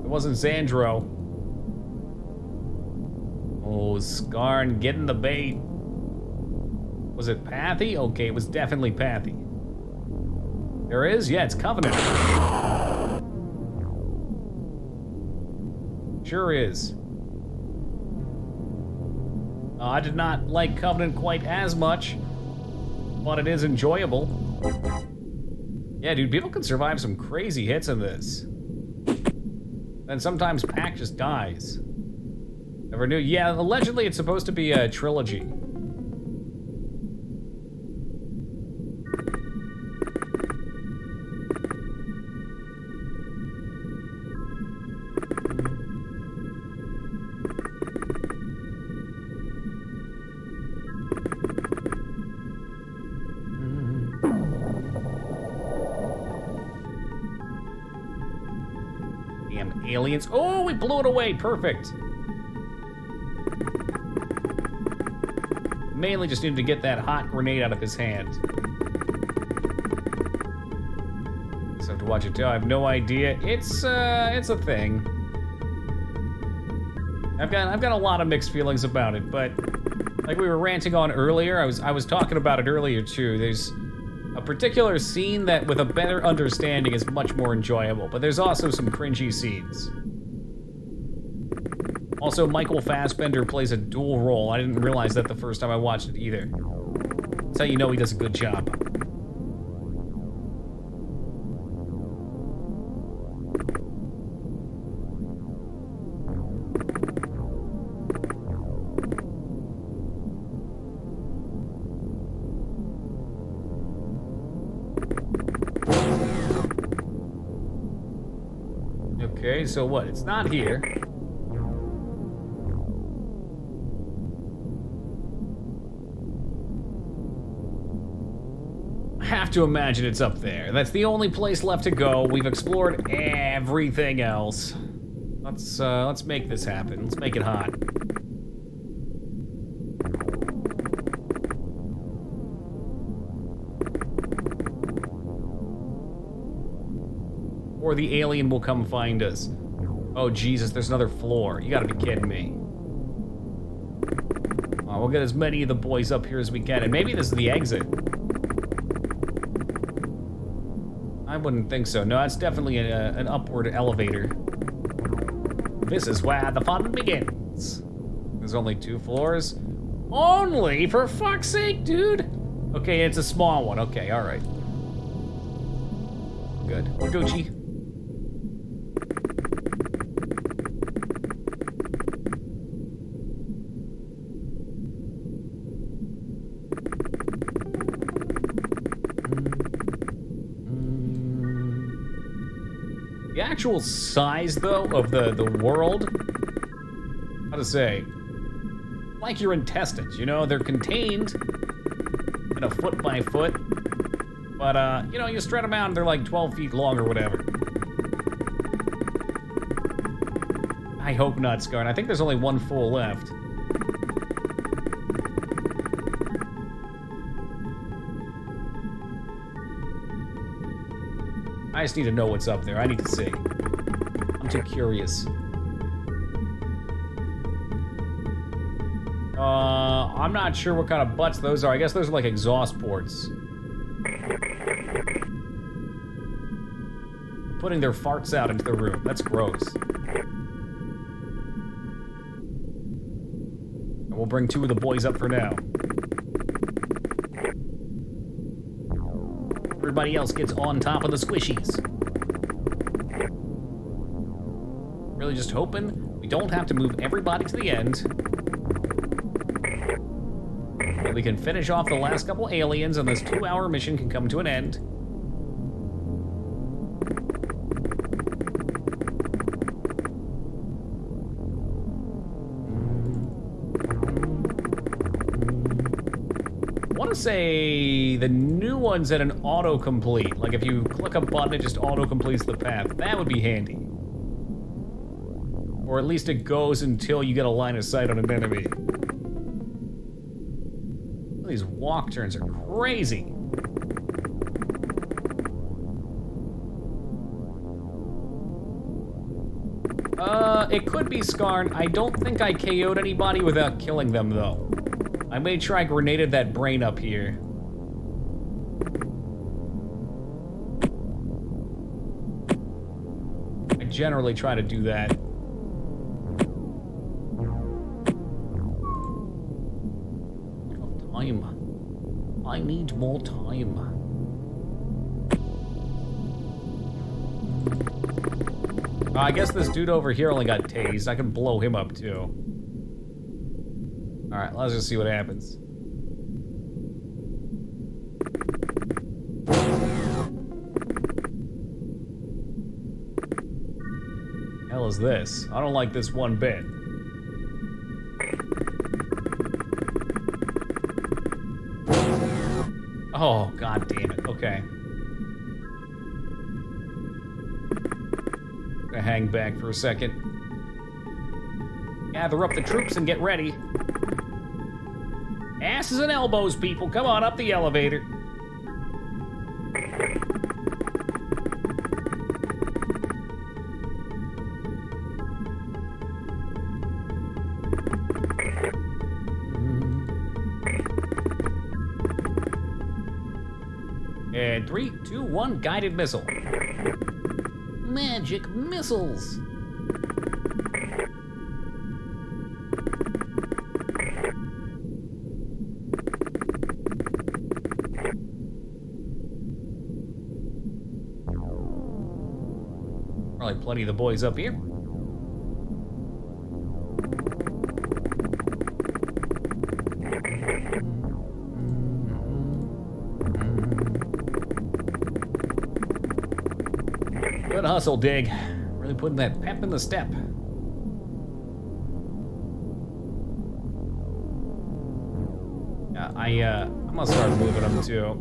It wasn't Xandro. Oh, Skarn getting the bait. Was it Pathy? Okay, it was definitely Pathy. There is? Yeah, it's Covenant. Sure is. I did not like Covenant quite as much, but it is enjoyable. Yeah, dude, people can survive some crazy hits in this. Then sometimes Pac just dies. Never knew. Yeah, allegedly it's supposed to be a trilogy. Damn aliens. Oh, we blew it away. Perfect. Mainly just needed to get that hot grenade out of his hand. Just have to watch it too. I have no idea. It's a thing. I've got a lot of mixed feelings about it, but like we were ranting on earlier, I was talking about it earlier too. There's a particular scene that with a better understanding is much more enjoyable, but there's also some cringy scenes. Also, Michael Fassbender plays a dual role. I didn't realize that the first time I watched it either. That's how you know he does a good job. Okay, so what? It's not here. I have to imagine it's up there. That's the only place left to go. We've explored everything else. Let's make this happen. Let's make it hot. Or the alien will come find us. Oh, Jesus, there's another floor. You gotta be kidding me. We'll get as many of the boys up here as we can, and maybe this is the exit. I wouldn't think so. No, it's definitely an upward elevator. This is where the fun begins. There's only 2 floors. Only? For fuck's sake, dude! Okay, it's a small one. Okay, all right. good. We're Gucci. The actual size, though, of the world, how to say, like your intestines, you know, they're contained in a foot by foot, but, you know, you spread them out and they're like 12 feet long or whatever. I hope not, Scarn. I think there's only one full left. I just need to know what's up there. I need to see. I'm too curious. I'm not sure what kind of butts those are. I guess those are like exhaust ports. Putting their farts out into the room. That's gross. And we'll bring 2 of the boys up for now. Everybody else gets on top of the squishies. Really just hoping we don't have to move everybody to the end. That we can finish off the last couple aliens and this 2-hour mission can come to an end. I want to say the new one's at an autocomplete. Like if you click a button, it just auto-completes the path. That would be handy. Or at least it goes until you get a line of sight on an enemy. These walk turns are crazy. It could be Skarn. I don't think I KO'd anybody without killing them, though. I may try grenaded that brain up here. I generally try to do that. Time. I need more time. I guess this dude over here only got tased. I can blow him up too. Alright, let's just see what happens. Hell is this? I don't like this one bit. Oh, god damn it. Okay. Gonna hang back for a second. Gather up the troops and get ready. Asses and elbows, people. Come on up the elevator. And 3, 2, 1, guided missile. Magic missiles. Probably plenty of the boys up here. Good hustle, Dig. Really putting that pep in the step. I'm gonna start moving them too.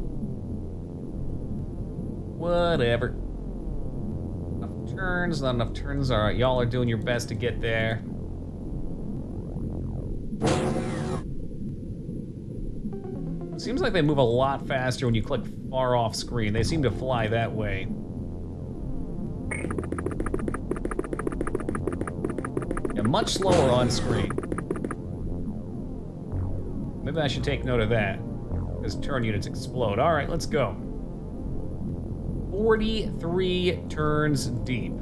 Whatever. Enough turns, not enough turns. All right, y'all are doing your best to get there. It seems like they move a lot faster when you click far off screen. They seem to fly that way. Yeah, much slower on screen. Maybe I should take note of that, because turn units explode. All right, let's go. 43 turns deep.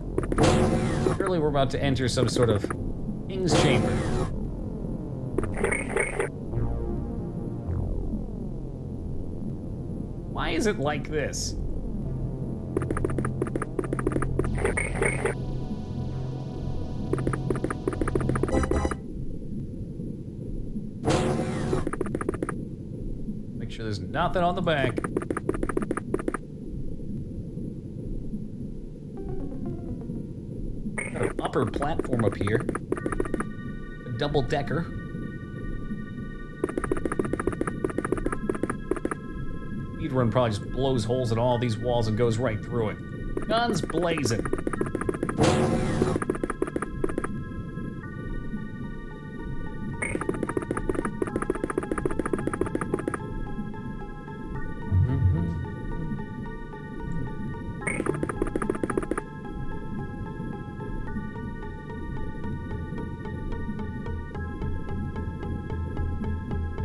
Surely we're about to enter some sort of King's Chamber. Why is it like this? sure there's nothing on the back. Got an upper platform up here. A double-decker. Speedrun probably just blows holes in all these walls and goes right through it. Guns blazing.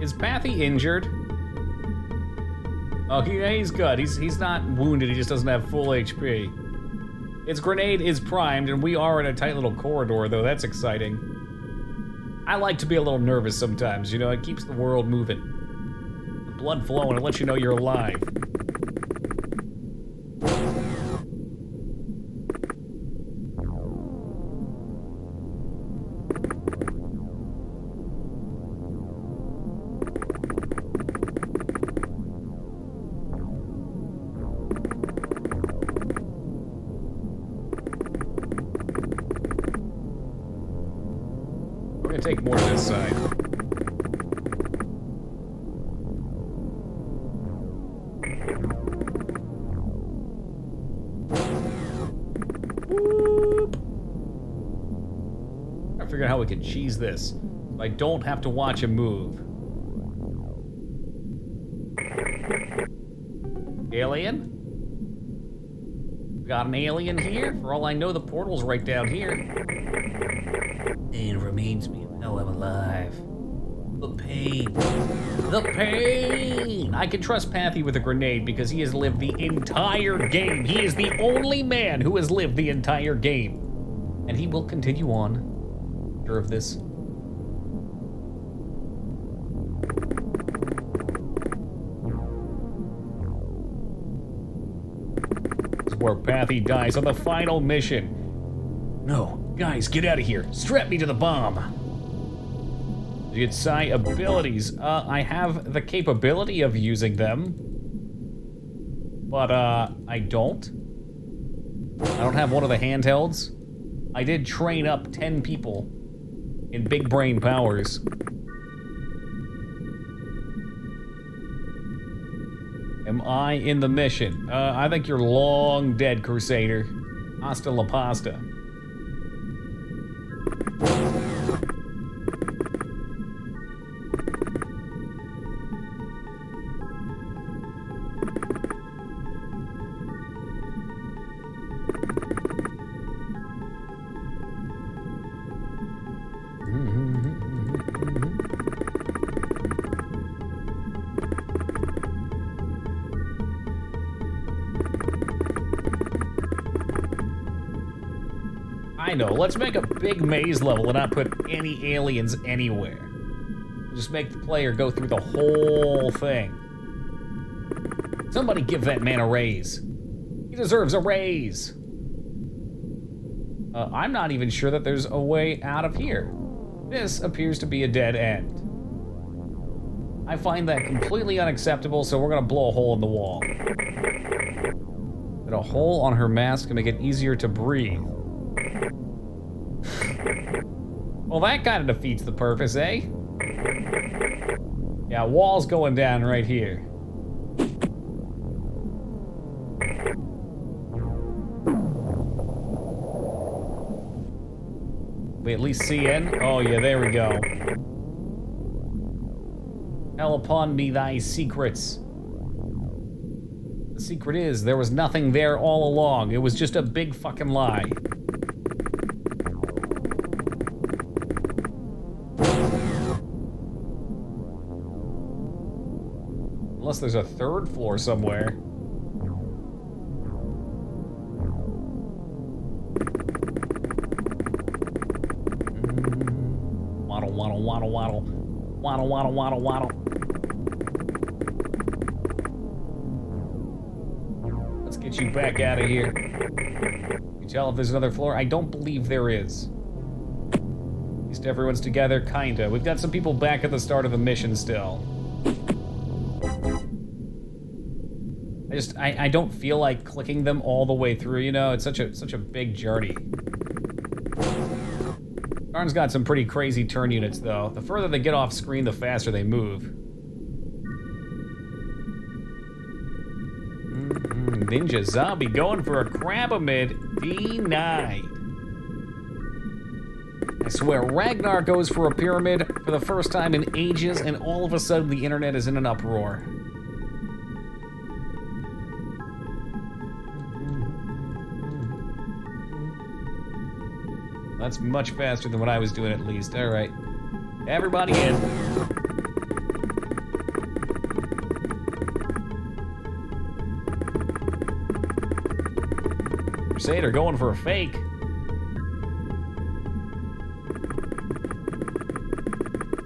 Is Pathy injured? Oh, he's good. He's not wounded. He just doesn't have full HP. Its grenade is primed, and we are in a tight little corridor, though. That's exciting. I like to be a little nervous sometimes. You know, it keeps the world moving. The blood flowing. It lets you know you're alive. Take more to this side. Boop. I figured out how we could cheese this. So I don't have to watch him move. Alien? We got an alien here? For all I know, the portal's right down here. Pain remains me. Oh, I'm alive. The pain. The pain! I can trust Pathy with a grenade because he has lived the entire game. He is the only man who has lived the entire game. And he will continue on. Sure of this. This is where Pathy dies on the final mission. No, guys, get out of here. Strap me to the bomb. Get Psi abilities. I have the capability of using them. But, I don't. I don't have one of the handhelds. I did train up 10 people in big brain powers. Am I in the mission? I think you're long dead, Crusader. Hasta la pasta. I know, let's make a big maze level and not put any aliens anywhere. Just make the player go through the whole thing. Somebody give that man a raise. He deserves a raise. I'm not even sure that there's a way out of here. This appears to be a dead end. I find that completely unacceptable, so we're gonna blow a hole in the wall. Put a hole on her mask to make it easier to breathe. Well, that kind of defeats the purpose, eh? Yeah, wall's going down right here. We at least see in? Oh yeah, there we go. Tell upon me thy secrets. The secret is, there was nothing there all along. It was just a big fucking lie. Unless there's a third floor somewhere. Waddle, waddle, waddle, waddle. Waddle, waddle, waddle, waddle. Let's get you back out of here. Can you tell if there's another floor? I don't believe there is. At least everyone's together, kinda. We've got some people back at the start of the mission still. I don't feel like clicking them all the way through, you know? It's such a big journey. Darn's got some pretty crazy turn units, though. The further they get off screen, the faster they move. Ninja Zombie going for a Crabamid. Denied. I swear, Ragnar goes for a pyramid for the first time in ages, and all of a sudden the internet is in an uproar. That's much faster than what I was doing, at least. All right. Everybody in. Crusader going for a fake.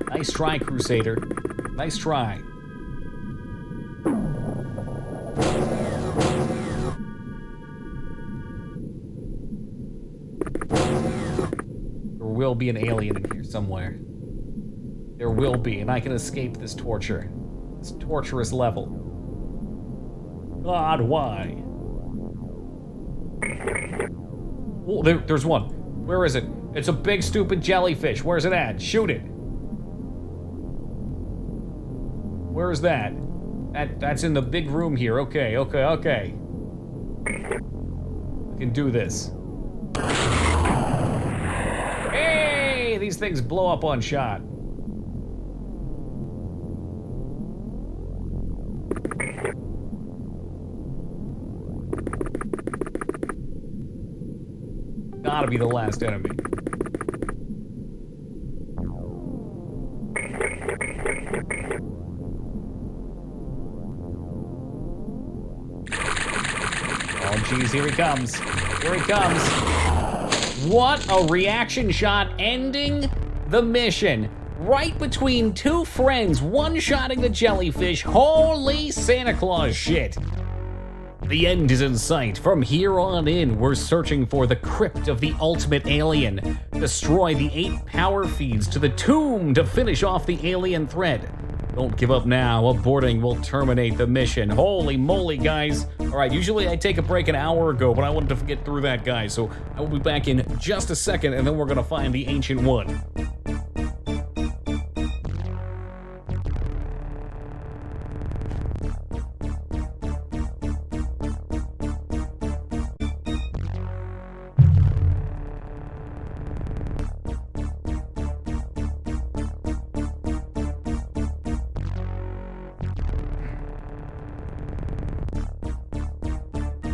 Nice try, Crusader. Nice try. There will be an alien in here somewhere. There will be, and I can escape this torture. This torturous level. God, why? Oh, there's one. Where is it? It's a big, stupid jellyfish. Where's it at? Shoot it. Where is that? That's in the big room here. Okay. I can do this. Hey, these things blow up on shot. Gotta be the last enemy. Oh, geez, here he comes. Here he comes. What a reaction shot ending the mission. Right between two friends, one-shotting the jellyfish. Holy Santa Claus shit. The end is in sight. From here on in, we're searching for the crypt of the ultimate alien. Destroy the 8 power feeds to the tomb to finish off the alien thread. Don't give up now. Aborting will terminate the mission. Holy moly, guys. All right, usually I take a break an hour ago, but I wanted to get through that, guys. So I will be back in just a second, and then we're gonna find the Ancient One.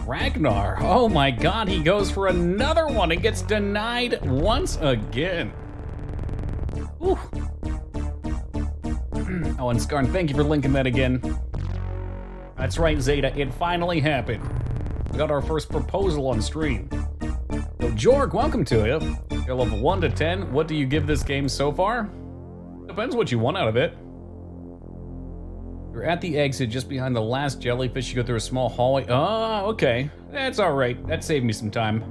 Ragnar, oh my god, he goes for another one and gets denied once again. Ooh. Oh, and Skarn, thank you for linking that again. That's right, Zeta, it finally happened. We got our first proposal on stream. Yo, Jorg, welcome to it. Scale of 1 to 10, what do you give this game so far? Depends what you want out of it. You're at the exit just behind the last jellyfish. You go through a small hallway. Oh, okay. That's all right. That saved me some time.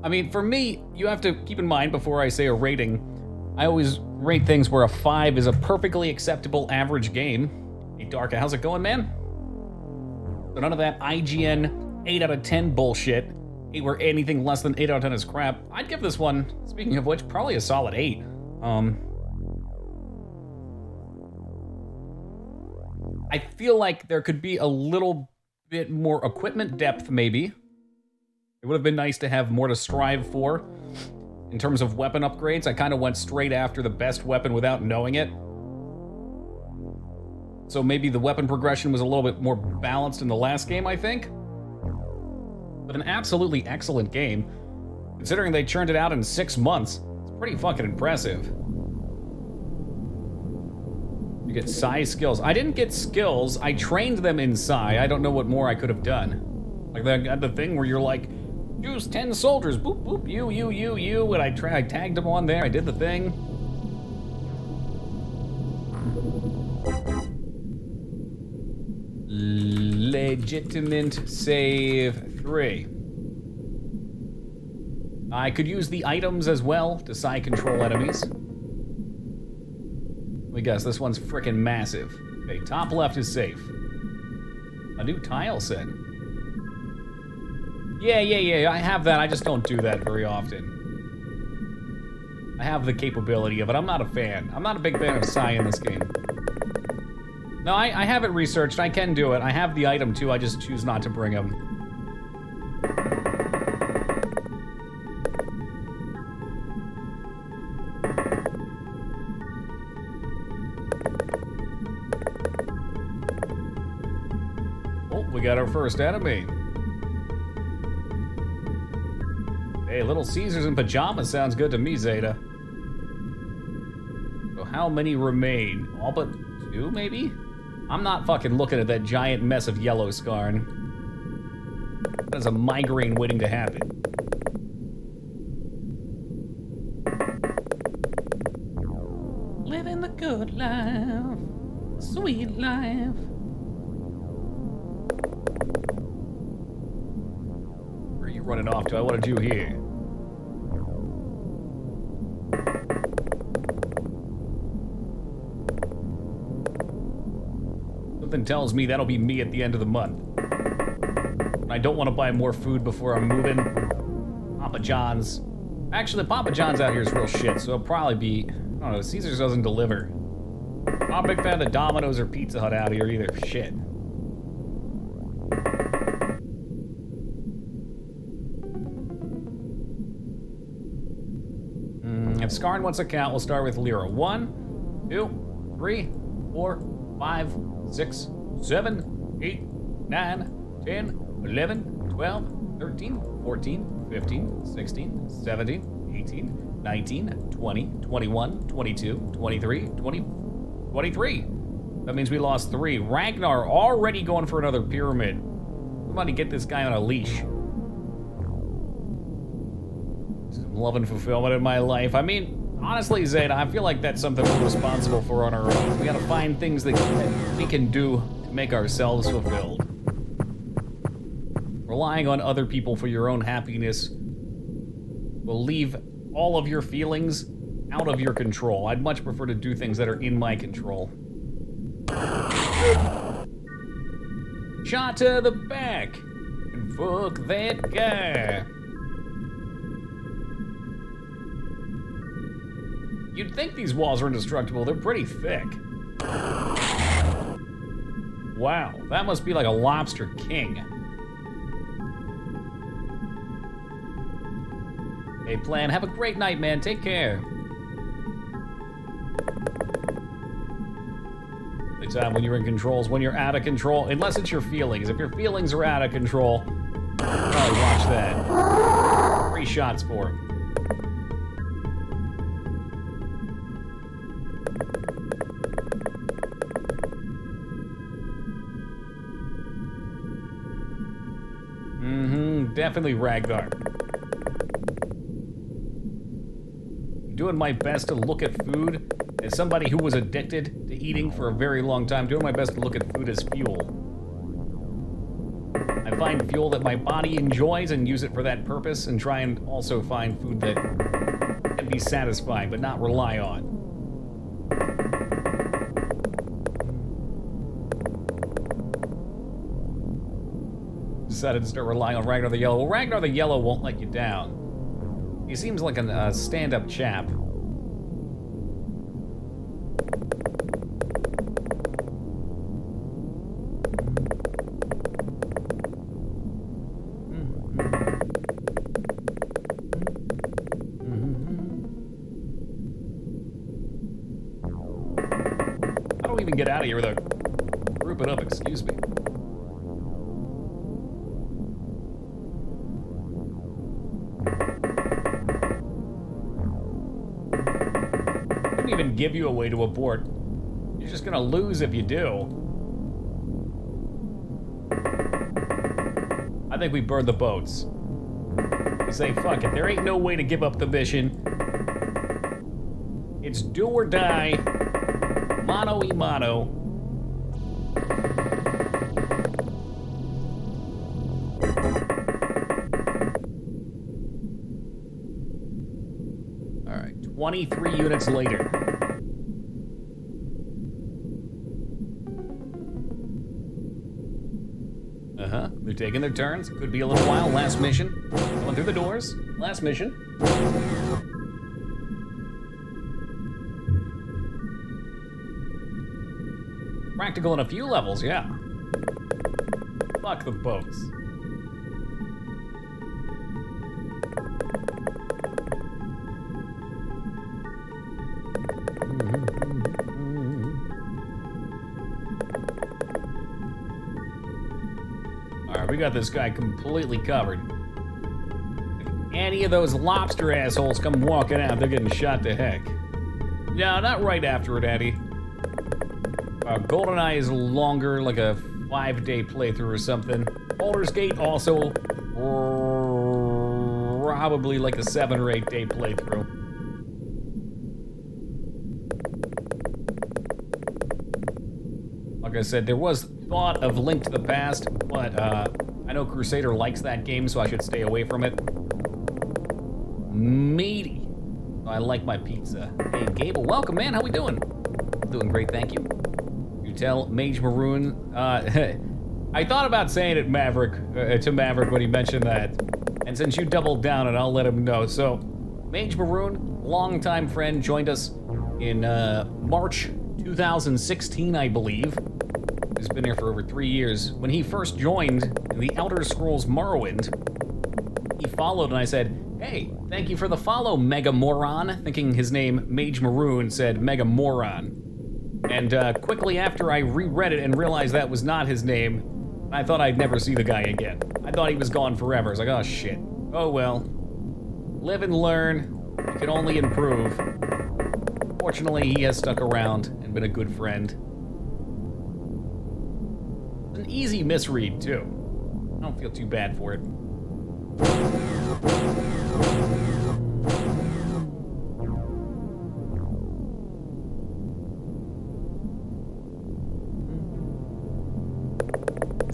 I mean, for me, you have to keep in mind before I say a rating, I always rate things where a 5 is a perfectly acceptable average game. Hey, Darka, how's it going, man? So none of that IGN 8 out of 10 bullshit. Where anything less than 8 out of 10 is crap. I'd give this one, speaking of which, probably a solid 8. I feel like there could be a little bit more equipment depth, maybe. It would have been nice to have more to strive for in terms of weapon upgrades. I kind of went straight after the best weapon without knowing it. So maybe the weapon progression was a little bit more balanced in the last game, I think. But an absolutely excellent game. Considering they churned it out in 6 months, it's pretty fucking impressive. You get Psy skills. I didn't get skills. I trained them in Psy. I don't know what more I could have done. Like the thing where you're like, use 10 soldiers. Boop, boop, you. And I tagged them on there. I did the thing. Legitimate save 3. I could use the items as well to Psy control enemies. Let me guess, this one's frickin' massive. Okay, top left is safe. A new tile set. Yeah, I have that. I just don't do that very often. I have the capability of it. I'm not a fan. I'm not a big fan of Psy in this game. No, I have it researched. I can do it. I have the item too. I just choose not to bring him. Oh, we got our first enemy. Hey, Little Caesars in pajamas sounds good to me, Zeta. So how many remain? All but 2, maybe? I'm not fucking looking at that giant mess of yellow, Skarn. That's a migraine waiting to happen. Living the good life, sweet life. Where are you running off to? What did you hear? Something tells me that'll be me at the end of the month. I don't want to buy more food before I'm moving. Papa John's. Actually, Papa John's out here is real shit, so it'll probably be... I don't know, Caesars doesn't deliver. I'm not a big fan of Domino's or Pizza Hut out here either. Shit. If Skarn wants a count, we'll start with Lyra. 1, 2, 3, 4, 5, 6, 7, 8, 9, 10, 11, 12, 13, 14, 15, 16, 17, 18, 19, 20, 21, 22, 23, 23. That means we lost 3. Ragnar already going for another pyramid. Somebody get this guy on a leash. Some love and fulfillment in my life. I mean, honestly, Zeta, I feel like that's something we're responsible for on our own. We gotta find things that we can do to make ourselves fulfilled. Relying on other people for your own happiness will leave all of your feelings out of your control. I'd much prefer to do things that are in my control. Shot to the back. And fuck that guy. You'd think these walls are indestructible. They're pretty thick. Wow, that must be like a lobster king. Hey, Plan, have a great night, man. Take care. The time when you're in control is when you're out of control, unless it's your feelings. If your feelings are out of control, probably watch that. 3 shots for him. Definitely Ragnar. Doing my best to look at food as somebody who was addicted to eating for a very long time. Doing my best to look at food as fuel. I find fuel that my body enjoys and use it for that purpose, and try and also find food that can be satisfying but not rely on. Decided to start relying on Ragnar the Yellow. Well, Ragnar the Yellow won't let you down. He seems like a stand-up chap. How do we even get out of here without grouping up? Excuse me. Even give you a way to abort. You're just gonna lose if you do. I think we burn the boats. We say, fuck it, there ain't no way to give up the mission. It's do or die. Mano y mano. All right, 23 units later. They're taking their turns. Could be a little while. Last mission. Going through the doors. Last mission. Practical in a few levels, yeah. Fuck the boats. Alright, we got this guy completely covered. If any of those lobster assholes come walking out, they're getting shot to heck. No, not right after it, Eddie. GoldenEye is longer, like a 5-day playthrough or something. Baldur's Gate also probably like a 7 or 8 day playthrough. Like I said, there was thought of Link to the Past, but I know Crusader likes that game, so I should stay away from it. Meaty. I like my pizza. Hey, Gable, welcome, man. How we doing? Doing great, thank you. You tell Mage Maroon. I thought about saying it, Maverick, to Maverick when he mentioned that, and since you doubled down, and I'll let him know. So, Mage Maroon, longtime friend, joined us in March 2016, I believe. He's been here for over 3 years. When he first joined in the Elder Scrolls Morrowind, he followed, and I said, "Hey, thank you for the follow, Mega Moron," thinking his name, Mage Maroon, said Mega Moron. And quickly after I reread it and realized that was not his name, I thought I'd never see the guy again. I thought he was gone forever. I was like, oh shit. Oh well. Live and learn. You can only improve. Fortunately, he has stuck around and been a good friend. An easy misread, too. I don't feel too bad for it.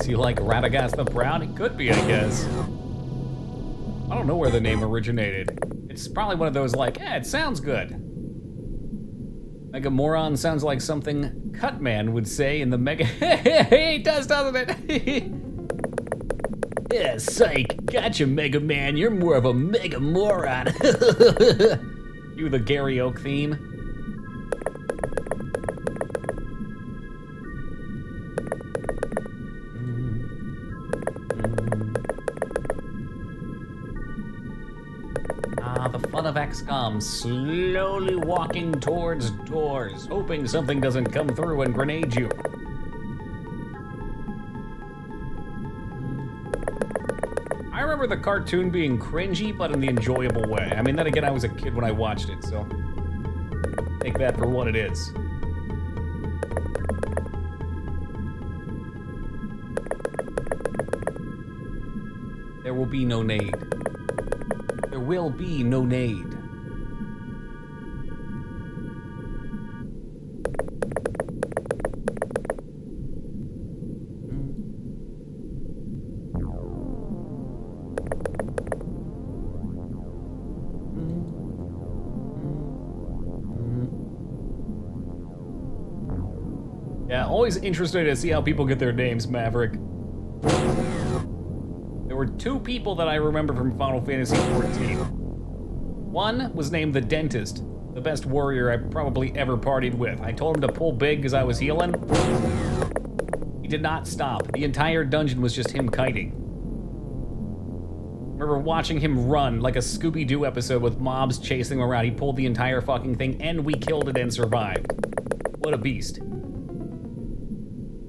Is he like Radagast the Proud? It could be, I guess. I don't know where the name originated. It's probably one of those like, it sounds good. Mega Moron sounds like something Cutman would say in the Mega... It does, doesn't it? Yeah, psych. Gotcha, Mega Man. You're more of a Mega Moron. You the Gary Oak theme. The fun of XCOM, slowly walking towards doors, hoping something doesn't come through and grenade you. I remember the cartoon being cringy, but in the enjoyable way. I mean, then again, I was a kid when I watched it, so take that for what it is. There will be no nade. There will be no nade. Yeah, always interested to see how people get their names, Maverick. There were 2 people that I remember from Final Fantasy XIV. One was named the Dentist, the best warrior I probably ever partied with. I told him to pull big because I was healing. He did not stop. The entire dungeon was just him kiting. I remember watching him run like a Scooby-Doo episode with mobs chasing him around. He pulled the entire fucking thing and we killed it and survived. What a beast.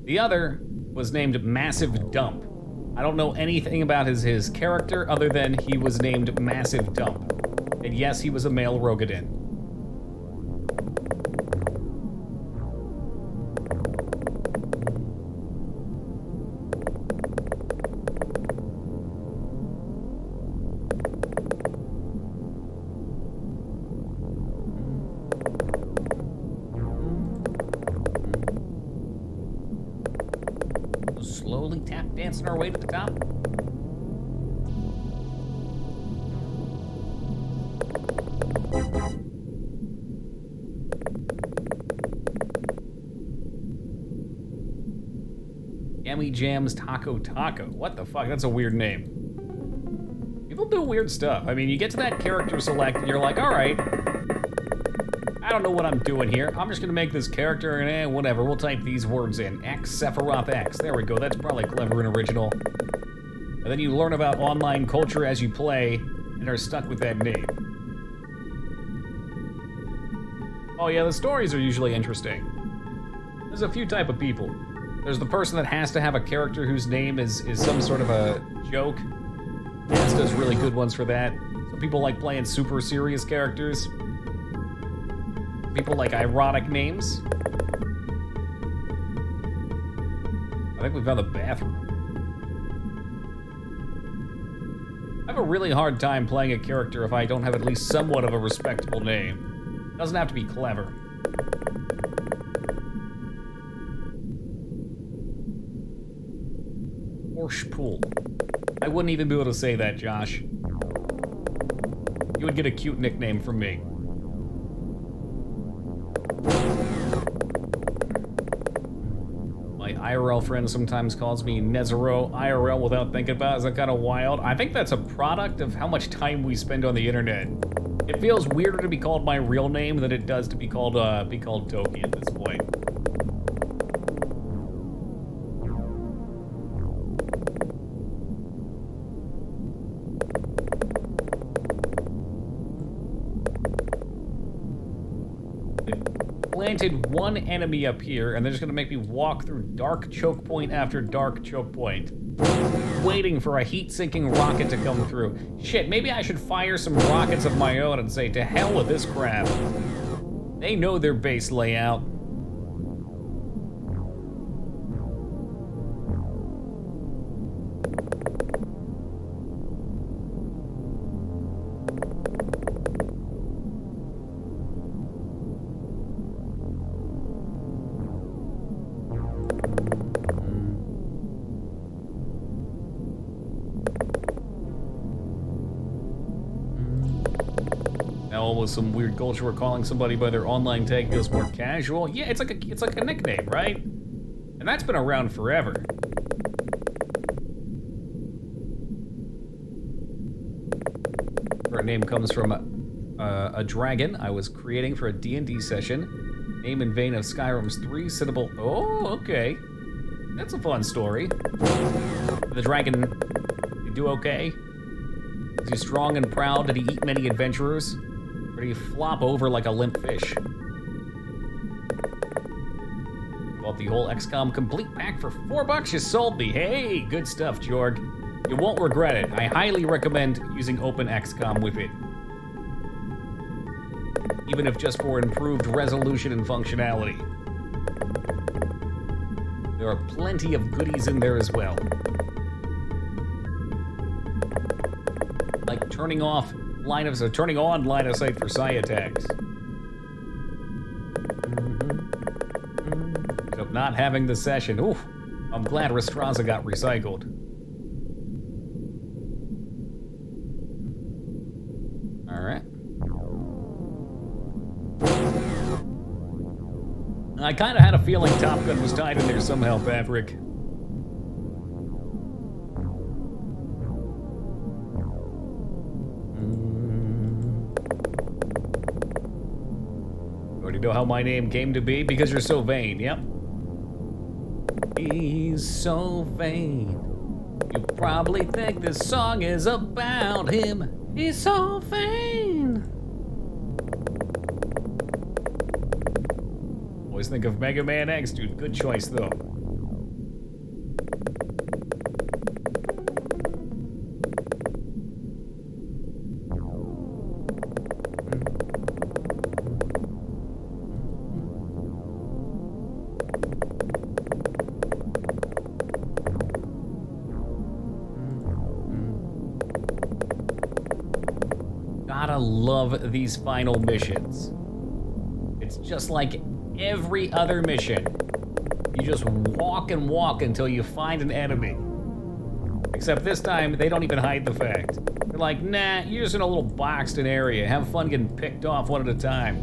The other was named Massive Dump. I don't know anything about his character other than he was named Massive Dump. And yes, he was a male Rogadin. Slowly tap dancing our way to the top. Yummy Jams Taco Taco. What the fuck? That's a weird name. People do weird stuff. I mean, you get to that character select and you're like, all right, I don't know what I'm doing here. I'm just gonna make this character and whatever. We'll type these words in. X, Sephiroth X. There we go. That's probably clever and original. And then you learn about online culture as you play and are stuck with that name. Oh yeah, the stories are usually interesting. There's a few type of people. There's the person that has to have a character whose name is some sort of a joke. This does really good ones for that. Some people like playing super serious characters. People like ironic names. I think we found the bathroom. I have a really hard time playing a character if I don't have at least somewhat of a respectable name. It doesn't have to be clever. Pool. I wouldn't even be able to say that, Josh. You would get a cute nickname from me. My IRL friend sometimes calls me Nezero IRL without thinking about it. Is that kind of wild? I think that's a product of how much time we spend on the internet. It feels weirder to be called my real name than it does to be called Toki at this point. Planted one enemy up here, and they're just gonna make me walk through dark choke point after dark choke point, waiting for a heat-sinking rocket to come through. Shit, maybe I should fire some rockets of my own and say, to hell with this crap. They know their base layout. With some weird culture where calling somebody by their online tag feels more casual. Yeah, it's like a nickname, right? And that's been around forever. Our name comes from a dragon I was creating for a D&D session. Name in vein of Skyrim's 3 syllable. Oh, okay. That's a fun story. The dragon, you do okay? Is he strong and proud? Did he eat many adventurers? Or do you flop over like a limp fish? Bought the whole XCOM complete pack for $4. You sold me. Hey, good stuff, Jorg. You won't regret it. I highly recommend using Open XCOM with it. Even if just for improved resolution and functionality. There are plenty of goodies in there as well. Like turning on line of sight for psi attacks. Of not having the session. Oof. I'm glad Restraza got recycled. Alright. I kind of had a feeling Top Gun was tied in there somehow, Patrick. You know how my name came to be? Because you're so vain, yep. He's so vain. You probably think this song is about him. He's so vain. Always think of Mega Man X, dude. Good choice, though. Love these final missions. It's just like every other mission. You just walk and walk until you find an enemy. Except this time, they don't even hide the fact. They're like, nah, you're just in a little boxed-in area. Have fun getting picked off one at a time.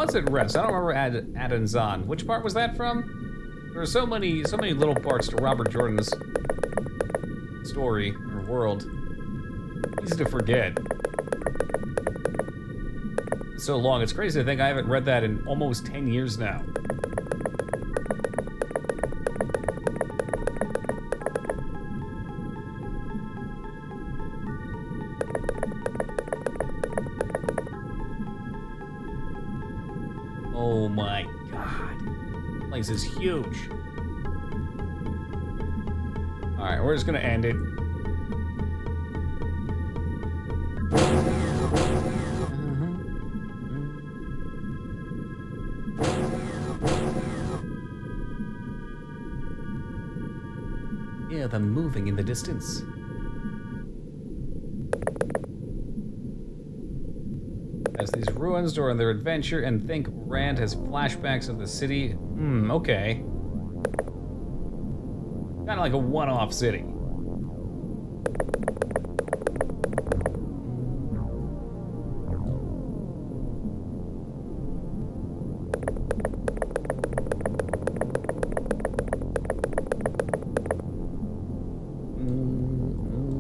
was at rest. I don't remember Adanzan. Which part was that from? There are so many little parts to Robert Jordan's story or world. Easy to forget. It's so long. It's crazy to think I haven't read that in almost 10 years now. Oh my god. This place is huge. Alright, we're just gonna end it. Hear them moving in the distance. As these ruins during their adventure, and think Rand has flashbacks of the city. Okay. Kind of like a one-off city.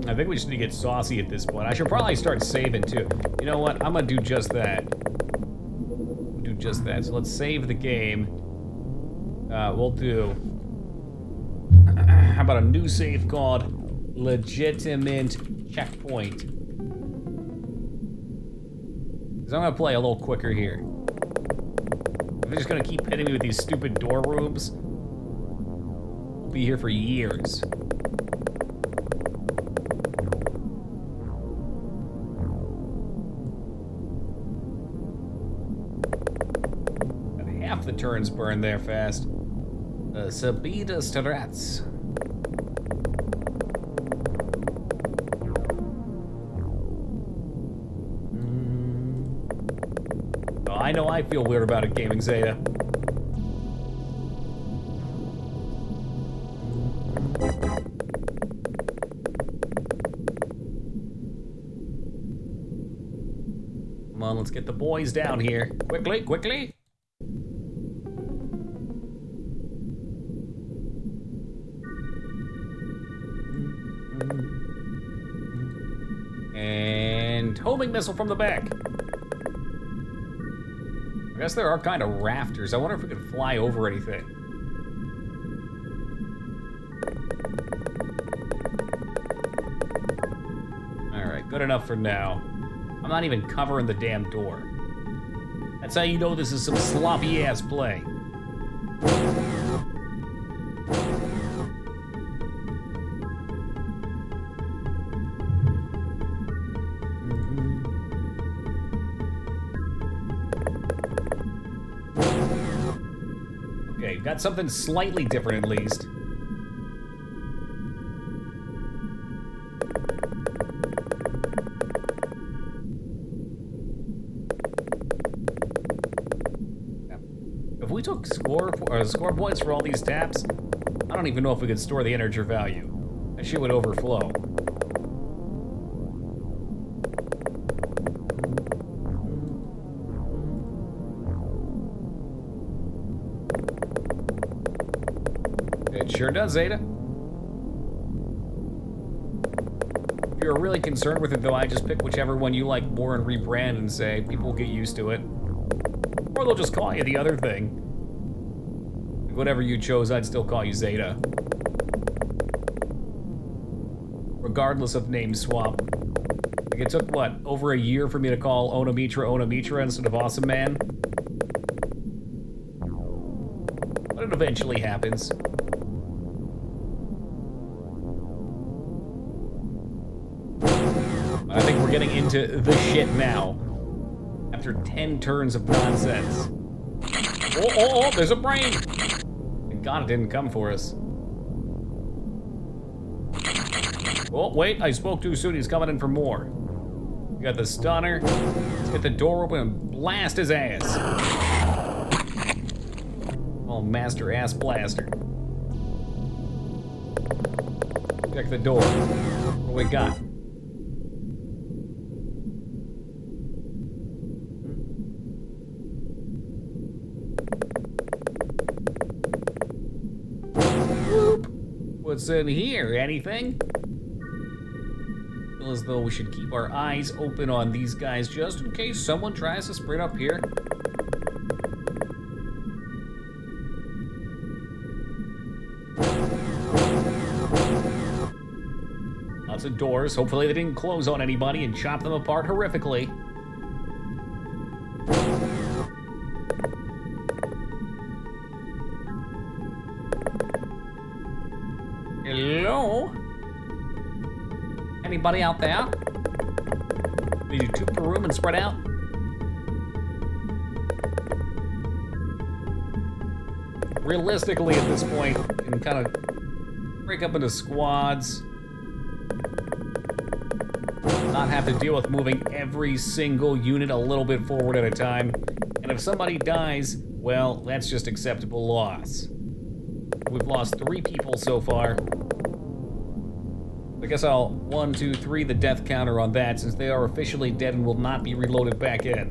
I think we just need to get saucy at this point. I should probably start saving too. You know what? I'm gonna do just that. Do just that. So let's save the game. We'll do. How about a new save called Legitimate Checkpoint? Because I'm gonna play a little quicker here. If they're just gonna keep hitting me with these stupid door rooms, we'll be here for years. Half the turns burn there fast. Sabida Strats. Oh, I know I feel weird about it, Gaming Zeta. Come on, let's get the boys down here. Quickly, quickly. And homing missile from the back. I guess there are kind of rafters. I wonder if we can fly over anything. Alright, good enough for now. I'm not even covering the damn door. That's how you know this is some sloppy ass play. Okay, got something slightly different at least. If we took score points for all these taps, I don't even know if we could store the integer value. That shit would overflow. It sure does, Zeta. If you're really concerned with it, though, I just pick whichever one you like more and rebrand and say people will get used to it. Or they'll just call you the other thing. Whatever you chose, I'd still call you Zeta. Regardless of name swap. Like it took, what, over a year for me to call Onamitra instead of Awesome Man? But it eventually happens. I think we're getting into the shit now. After 10 turns of nonsense. Oh, there's a brain! Thank God it didn't come for us. Oh, wait, I spoke too soon. He's coming in for more. We got the stunner. Let's get the door open and blast his ass. Oh, master ass blaster. Check the door. What we got? what's in here. Anything? Feel as though we should keep our eyes open on these guys just in case someone tries to sprint up here. Lots of doors. Hopefully they didn't close on anybody and chop them apart horrifically. Hello? Anybody out there? We do 2 per room and spread out? Realistically, at this point, you can kind of break up into squads. Not have to deal with moving every single unit a little bit forward at a time. And if somebody dies, well, that's just acceptable loss. We've lost 3 people so far. I guess I'll 1, 2, 3 the death counter on that, since they are officially dead and will not be reloaded back in.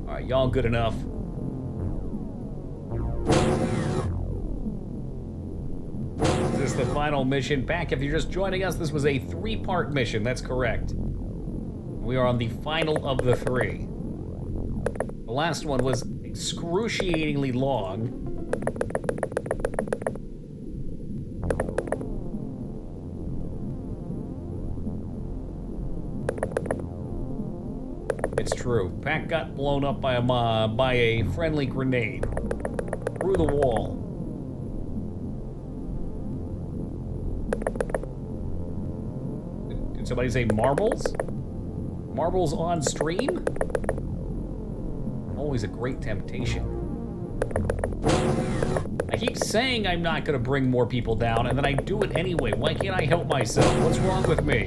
Alright, y'all good enough. Is this the final mission? Back, if you're just joining us, this was a 3-part mission, that's correct. We are on the final of the 3. The last one was excruciatingly long. It's true. Pack got blown up by a friendly grenade through the wall. Did somebody say marbles? Marbles on stream? Always a great temptation. I keep saying I'm not gonna bring more people down, and then I do it anyway. Why can't I help myself? What's wrong with me?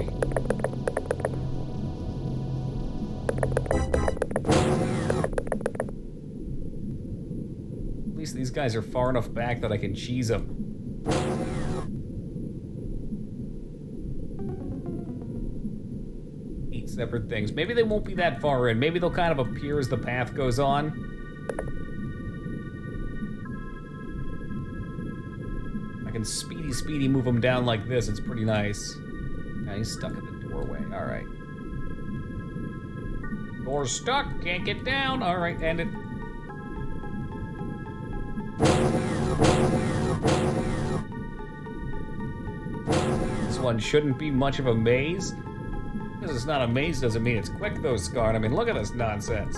At least these guys are far enough back that I can cheese them. Separate things. Maybe they won't be that far in. Maybe they'll kind of appear as the path goes on. I can speedy move them down like this. It's pretty nice. Now he's stuck in the doorway. All right. Door's stuck. Can't get down. All right, end it. This one shouldn't be much of a maze. Because it's not a maze doesn't mean it's quick, though, Scarred. I mean, look at this nonsense.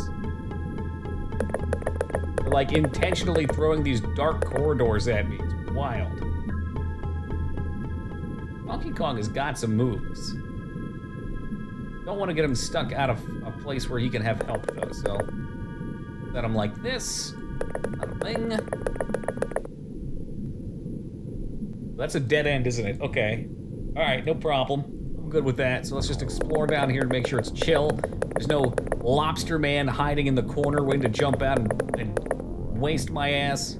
They're like intentionally throwing these dark corridors at me. It's wild. Donkey Kong has got some moves. Don't want to get him stuck out of a place where he can have help, though, so set him like this. A thing. That's a dead end, isn't it? Okay. All right, no problem. Good with that, so let's just explore down here and make sure it's chill. There's no lobster man hiding in the corner waiting to jump out and waste my ass.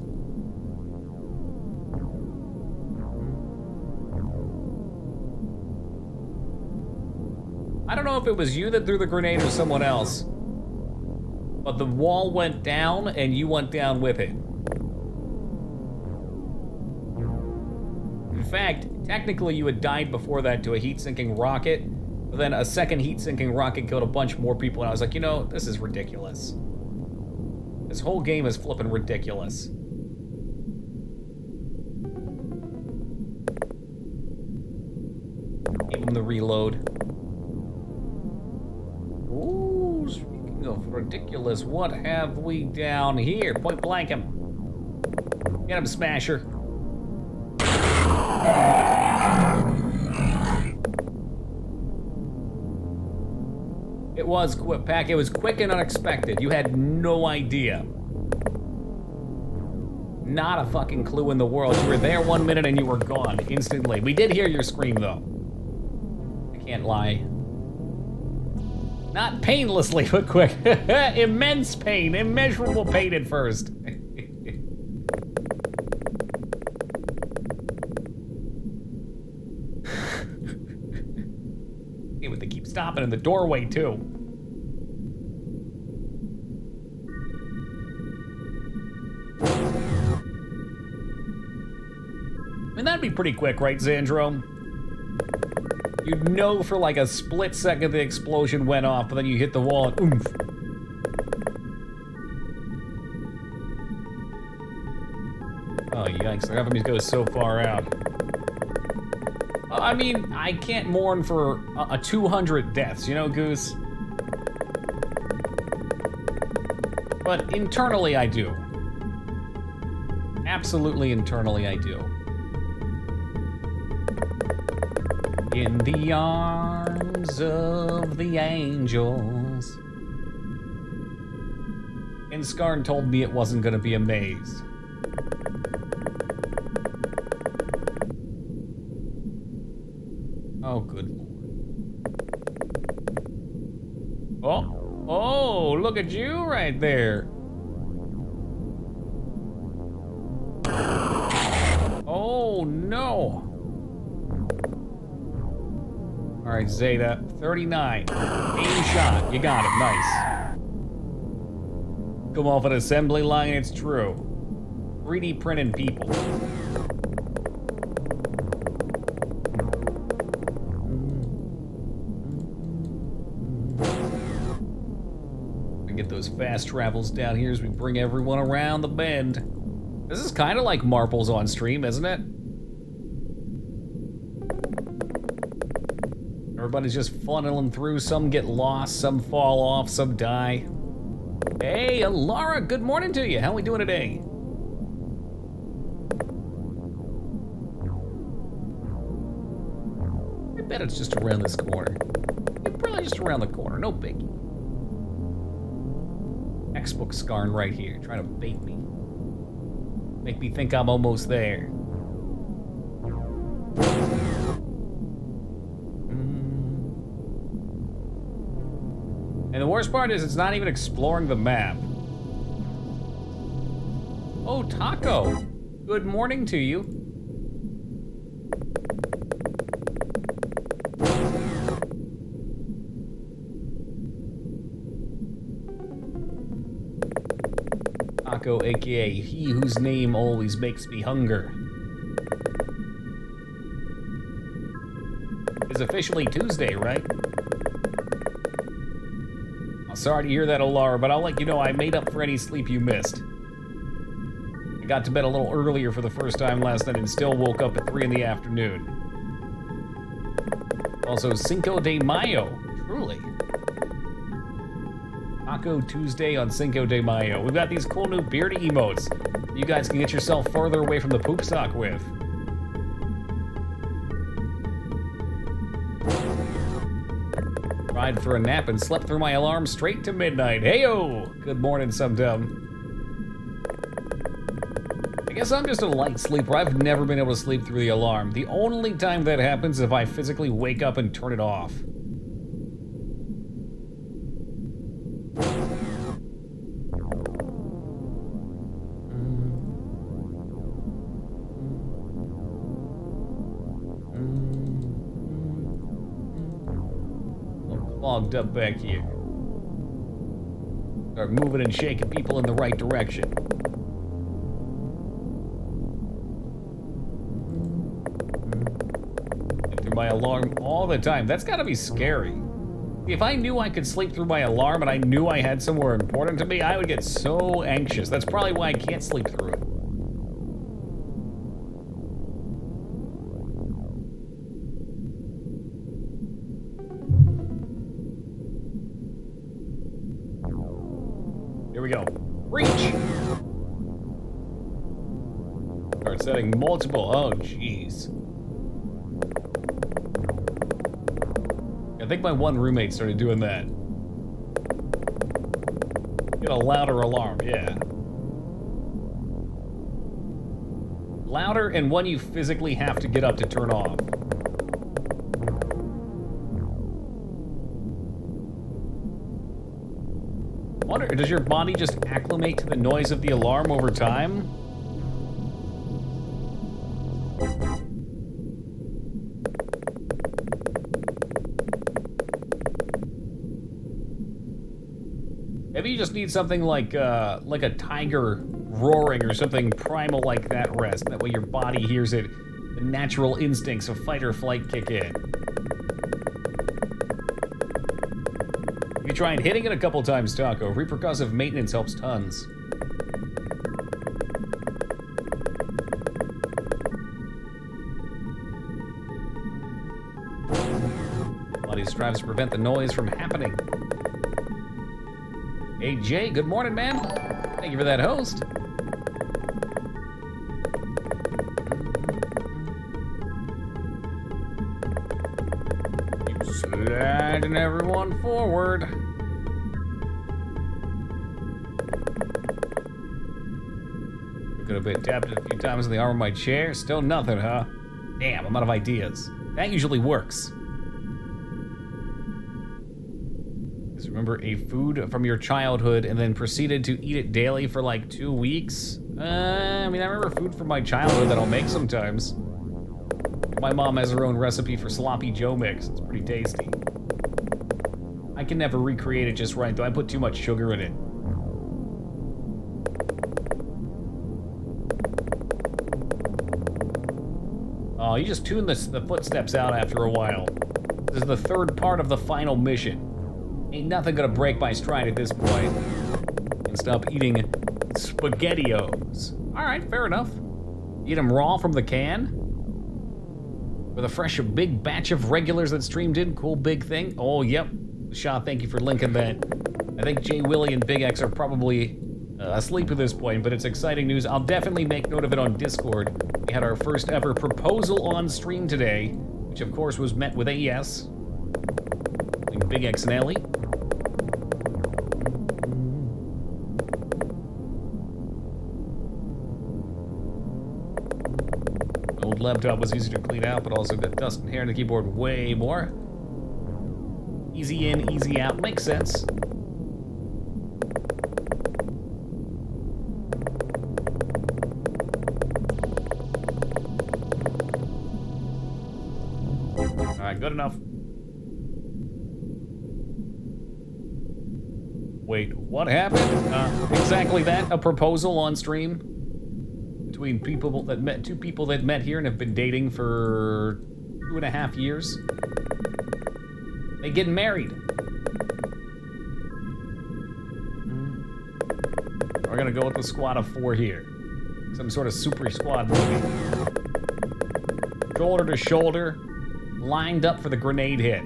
I don't know if it was you that threw the grenade or someone else, but the wall went down and you went down with it. In fact, technically you had died before that to a heat-sinking rocket, but then a second heat-sinking rocket killed a bunch more people, and I was like, you know, this is ridiculous. This whole game is flipping ridiculous. Give him the reload. Ooh, speaking of ridiculous, what have we down here? Point blank him. Get him, Smasher. It was quick, Pack. It was quick and unexpected. You had no idea. Not a fucking clue in the world. You were there 1 minute and you were gone instantly. We did hear your scream, though. I can't lie. Not painlessly, but quick. Immense pain. Immeasurable pain at first. stopping in the doorway, too. I mean, that'd be pretty quick, right, Xandro? You'd know for like a split second the explosion went off, but then you hit the wall and oomph. Oh, yikes, they're having me go so far out. I mean, I can't mourn for a 200 deaths, you know, Goose? But internally, I do. Absolutely internally, I do. In the arms of the angels. And Skarn told me it wasn't gonna be a maze. Oh, good lord. Oh, look at you right there. Oh, no. All right, Zeta, 39. Aim shot, you got it, nice. Come off an assembly line, it's true. 3D printing people. Get those fast travels down here as we bring everyone around the bend. This is kind of like Marbles on stream, isn't it? Everybody's just funneling through. Some get lost, some fall off, some die. Hey, Alara, good morning to you. How we doing today? I bet it's just around this corner. It's probably just around the corner, no biggie. Textbook Skarn right here, trying to bait me. Make me think I'm almost there. And the worst part is it's not even exploring the map. Oh, Taco. Good morning to you. Taco, aka he whose name always makes me hunger. It's officially Tuesday, right? I'm sorry to hear that, Olara, but I'll let you know I made up for any sleep you missed. I got to bed a little earlier for the first time last night and still woke up at 3 in the afternoon. Also, Cinco de Mayo, truly. Taco Tuesday on Cinco de Mayo. We've got these cool new beard emotes you guys can get yourself further away from the poop sock with. Tried for a nap and slept through my alarm straight to midnight. Heyo! Good morning, Sumdum. I guess I'm just a light sleeper. I've never been able to sleep through the alarm. The only time that happens is if I physically wake up and turn it off. Clogged up back here. Start moving and shaking people in the right direction. Through my alarm all the time. That's gotta be scary. If I knew I could sleep through my alarm and I knew I had somewhere important to me, I would get so anxious. That's probably why I can't sleep through it. Here we go. Reach! Start setting multiple. Oh, jeez. I think my one roommate started doing that. Get a louder alarm, yeah. Louder and one you physically have to get up to turn off. Wonder, does your body just acclimate to the noise of the alarm over time? Maybe you just need something like a tiger roaring or something primal like that, Rest. That way your body hears it. The natural instincts of fight or flight kick in. You try hitting it a couple times, Taco. Repercussive maintenance helps tons. Body strives to prevent the noise from happening. Hey, Jay, good morning, man. Thank you for that host. Keep sliding everyone forward. Could have been tapped it a few times in the arm of my chair. Still nothing, huh? Damn, I'm out of ideas. That usually works. Just remember a food from your childhood and then proceeded to eat it daily for like 2 weeks? I mean, I remember food from my childhood that I'll make sometimes. My mom has her own recipe for sloppy Joe mix. It's pretty tasty. I can never recreate it just right, though. I put too much sugar in it. Oh, you just tune the footsteps out after a while. This is the third part of the final mission. Ain't nothing gonna break my stride at this point. And stop eating SpaghettiOs. Alright, fair enough. Eat them raw from the can? With a fresh big batch of regulars that streamed in. Cool big thing. Oh, yep. Shaw, thank you for linking that. I think Jay, Willie, and Big X are probably asleep at this point, but it's exciting news. I'll definitely make note of it on Discord. We had our first ever proposal on stream today, which of course was met with a yes. Big X and Ellie. Old laptop was easy to clean out, but also got dust and hair on the keyboard way more. Easy in, easy out. Makes sense. Alright, good enough. Wait, what happened? Exactly that, a proposal on stream between two people that met here and have been dating for 2.5 years. They get married. We're gonna go with the squad of 4 here. Some sort of super squad movie. Shoulder to shoulder, lined up for the grenade hit.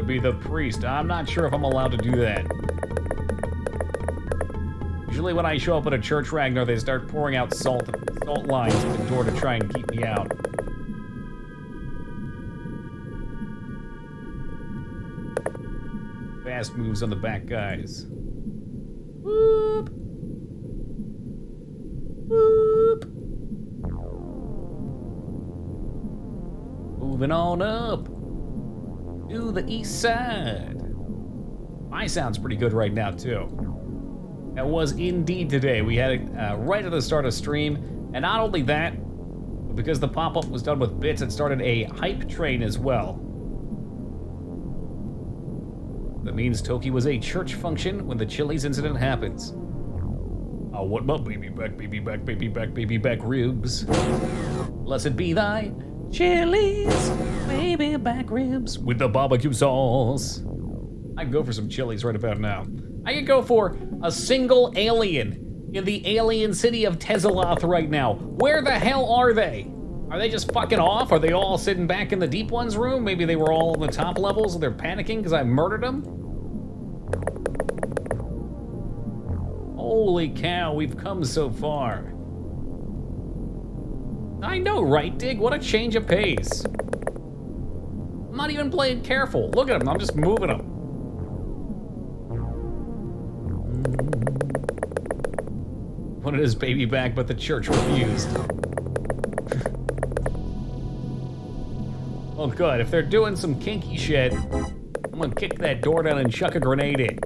Be the priest. I'm not sure if I'm allowed to do that. Usually when I show up at a church, Ragnar, they start pouring out salt lines at the door to try and keep me out. Fast moves on the back guys. Whoop. Whoop. Moving on up to the east side. My sound's pretty good right now, too. That was indeed today. We had it right at the start of stream, and not only that, but because the pop-up was done with bits, it started a hype train as well. That means Toki was a church function when the Chili's incident happens. I want my baby back, baby back, baby back, baby back ribs. Blessed be thy Chili's baby back ribs with the barbecue sauce. I can go for some Chili's right about now. I could go for a single alien in the alien city of Tezeloth right now. Where the hell are they? Are they just fucking off? Are they all sitting back in the Deep Ones room? Maybe they were all on the top levels and they're panicking because I murdered them? Holy cow, we've come so far. I know, right, Dig? What a change of pace. I'm not even playing careful. Look at him, I'm just moving him. Wanted his baby back, but the church refused. Oh, good. If they're doing some kinky shit, I'm gonna kick that door down and chuck a grenade in.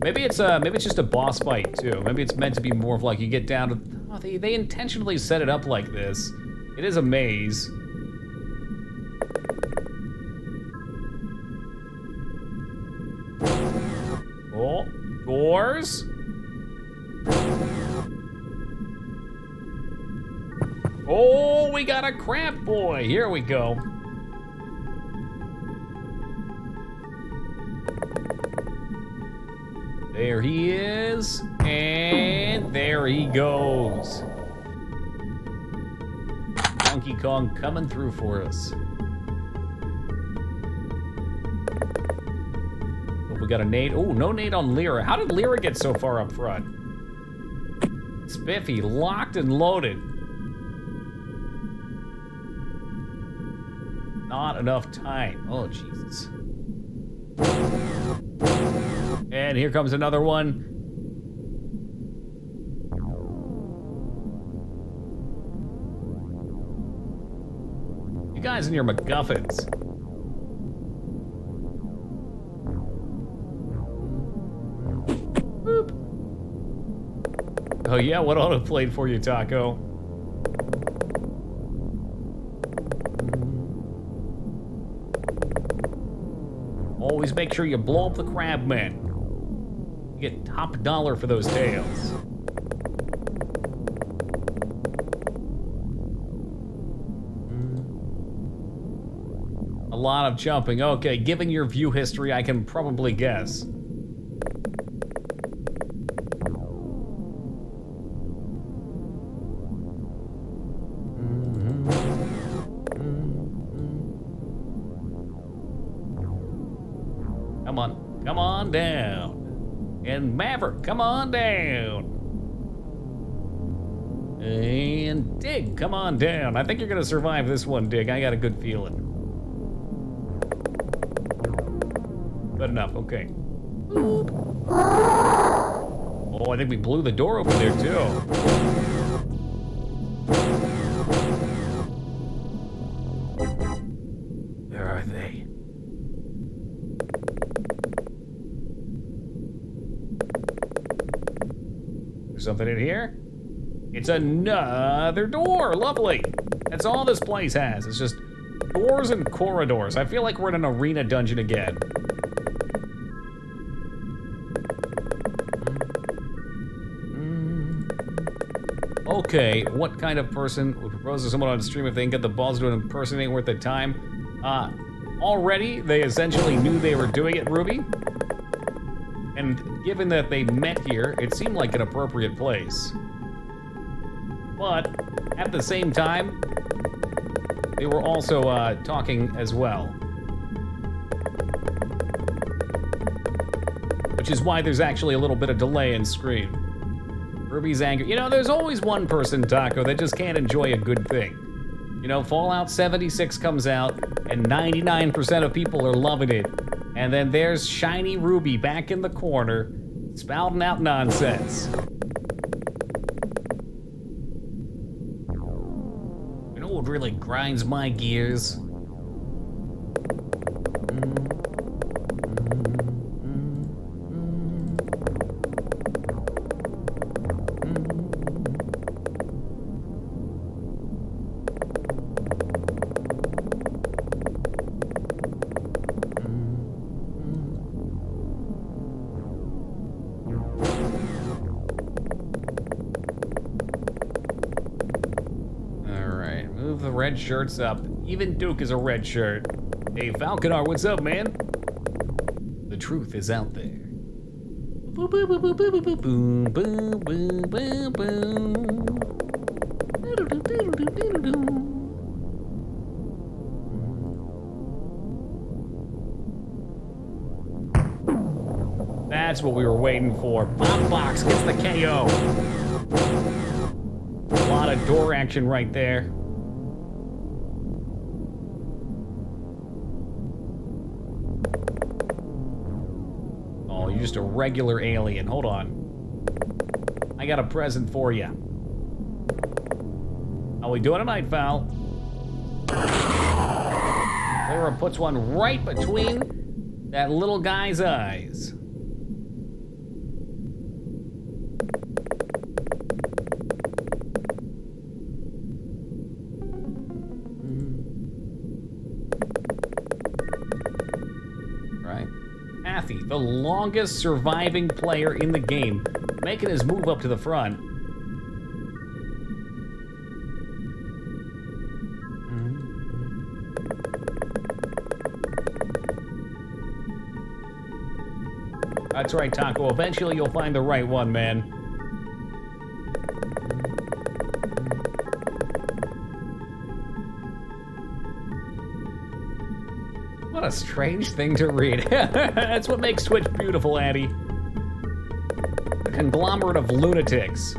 Maybe it's just a boss fight too. Maybe it's meant to be more of like you get down to. Oh, they intentionally set it up like this. It is a maze. Oh, doors. Oh, we got a crab boy. Here we go. There he is, and there he goes. Donkey Kong coming through for us. Oh, we got a nade. Oh, no nade on Lyra. How did Lyra get so far up front? Spiffy, locked and loaded. Not enough time. Oh, Jesus. And here comes another one. You guys and your MacGuffins. Boop. Oh yeah, what auto played for you, Taco? Always make sure you blow up the crab man. You get top dollar for those tails. A lot of jumping. Okay, given your view history, I can probably guess. Come on down. And Maverick, come on down. And Dig, come on down. I think you're gonna survive this one, Dig. I got a good feeling. Good enough, okay. Oh, I think we blew the door open there, too. Where are they? There's something in here? It's another door. Lovely. That's all this place has. It's just doors and corridors. I feel like we're in an arena dungeon again. Okay, what kind of person would propose to someone on stream if they can get the balls to an impersonate worth the time? Already, they essentially knew they were doing it, Ruby. And given that they met here, it seemed like an appropriate place. But at the same time, they were also talking as well. Which is why there's actually a little bit of delay in screen. Ruby's angry. You know, there's always one person, Taco, that just can't enjoy a good thing. You know, Fallout 76 comes out, and 99% of people are loving it. And then there's Shiny Ruby back in the corner, spouting out nonsense. You know what really grinds my gears? Red shirts up. Even Duke is a red shirt. Hey, Falconar, what's up, man? The truth is out there. Boom, boom, boom, boom, boom, boom, boom, boom, boom, boom. That's what we were waiting for. Box gets the KO. A lot of door action right there. You're just a regular alien. Hold on. I got a present for you. How we doing tonight, Val? Laura puts one right between that little guy's eyes. the longest surviving player in the game, making his move up to the front. That's right, Taco. Eventually you'll find the right one, man. What a strange thing to read. That's what makes Twitch beautiful, Addy. A conglomerate of lunatics.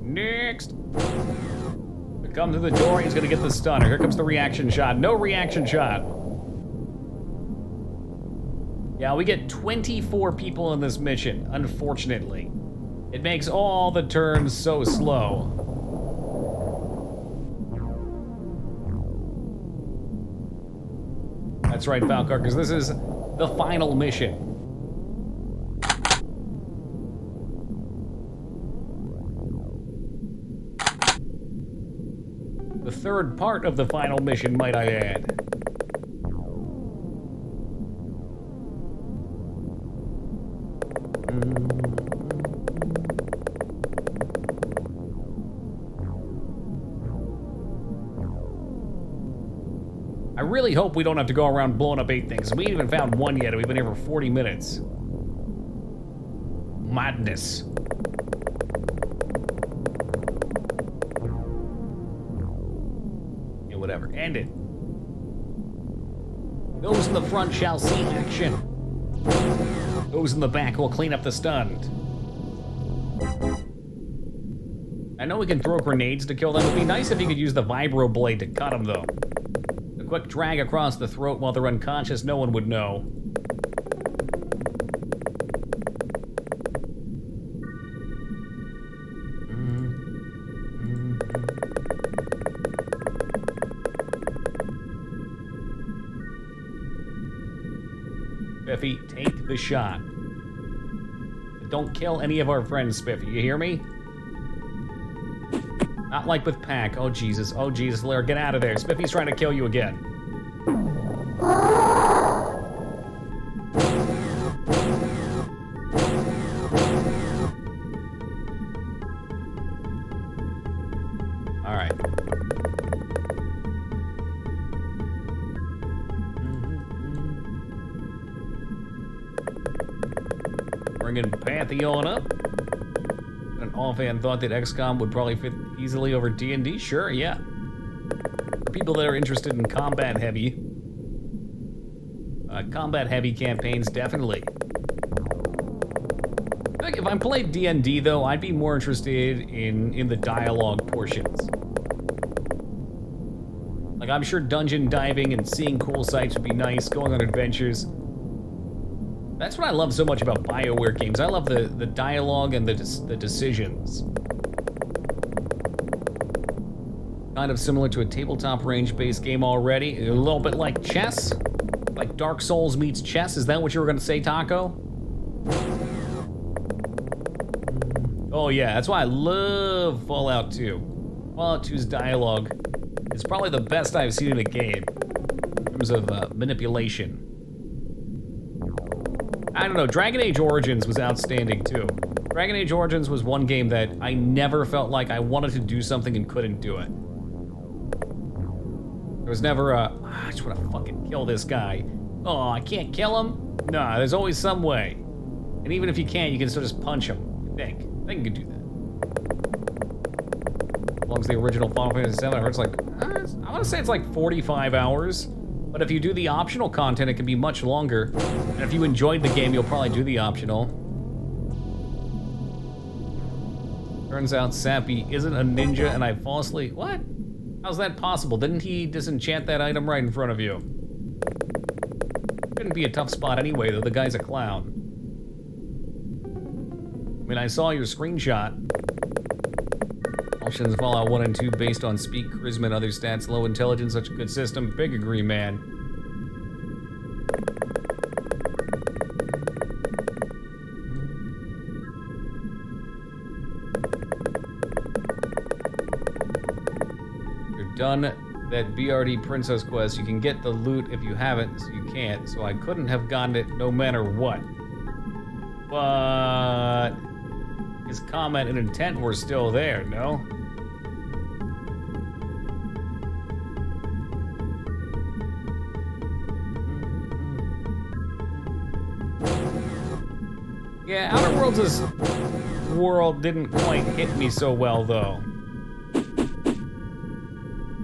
Next. We come to the door, he's gonna get the stunner. Here comes the reaction shot. No reaction shot. Yeah, we get 24 people in this mission, unfortunately. It makes all the turns so slow. That's right, Falcar, because this is the final mission. The third part of the final mission, might I add. I really hope we don't have to go around blowing up 8 things. We ain't even found one yet, and we've been here for 40 minutes. Madness. Whatever, end it. Those in the front shall see action. Those in the back will clean up the stunned. I know we can throw grenades to kill them. It'd be nice if you could use the vibro blade to cut them, though. A quick drag across the throat while they're unconscious, no one would know. Spiffy, take the shot. But don't kill any of our friends, Spiffy. You hear me? Not like with Pack. Oh, Jesus. Oh, Jesus. Lair, get out of there. Spiffy's trying to kill you again. All right. Bringing Pantheon up. An offhand thought that XCOM would probably fit easily over D&D. Sure, yeah. For people that are interested in combat-heavy campaigns, definitely. I think if I played D&D, though, I'd be more interested in the dialogue portions. Like, I'm sure dungeon diving and seeing cool sights would be nice, going on adventures. That's what I love so much about BioWare games. I love the dialogue and the decisions. Kind of similar to a tabletop range-based game already. A little bit like chess. Like Dark Souls meets chess. Is that what you were gonna say, Taco? Oh yeah, that's why I love Fallout 2. Fallout 2's dialogue is probably the best I've seen in a game in terms of manipulation. I don't know, Dragon Age Origins was outstanding too. Dragon Age Origins was one game that I never felt like I wanted to do something and couldn't do it. There was never a, I just want to fucking kill this guy. Oh, I can't kill him? Nah, there's always some way. And even if you can't, you can still just punch him, I think you can do that. As long as the original Final Fantasy VII, I heard it's like, I want to say it's like 45 hours. But if you do the optional content, it can be much longer. And if you enjoyed the game, you'll probably do the optional. Turns out Sappy isn't a ninja and I fall asleep. What? How's that possible? Didn't he disenchant that item right in front of you? Couldn't be a tough spot anyway, though. The guy's a clown. mean, I saw your screenshot. Options Fallout 1 and 2 based on speed, charisma, and other stats. Low intelligence, such a good system. Big agree, man. You're done that BRD Princess quest. You can get the loot if you haven't, so you can't. So I couldn't have gotten it no matter what. But his comment and intent were still there, no? Yeah, Outer Worlds' world didn't quite hit me so well, though.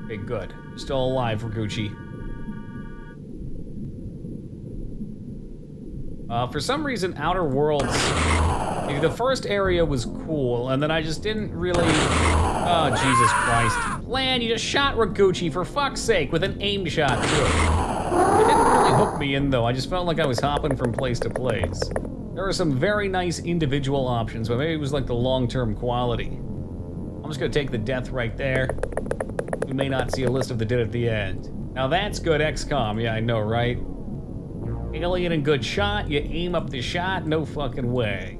Okay, good. You're still alive, Raguchi. For some reason, Outer Worlds, the first area was cool, and then I just didn't really... Oh, Jesus Christ. Plan, you just shot Raguchi, for fuck's sake, with an aim shot, too. It didn't really hook me in, though. I just felt like I was hopping from place to place. There were some very nice individual options, but maybe it was like the long-term quality. I'm just gonna take the death right there. You may not see a list of the dead at the end. Now that's good XCOM, yeah, I know, right? Alien and good shot, you aim up the shot, no fucking way.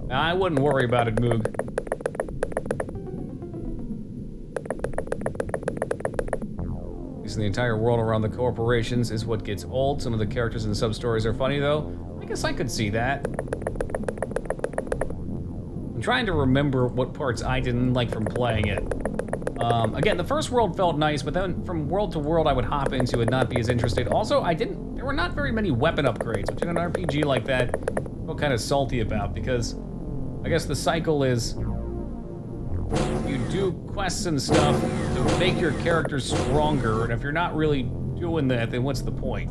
Now, I wouldn't worry about it, Moog. The entire world around the corporations is what gets old. Some of the characters in the sub-stories are funny, though. I guess I could see that. I'm trying to remember what parts I didn't like from playing it. Again, the first world felt nice, but then from world to world I would hop into and not be as interested. Also, there were not very many weapon upgrades, which in an RPG like that, I feel kind of salty about, because I guess the cycle is you do quests and stuff to make your character stronger, and if you're not really doing that, then what's the point?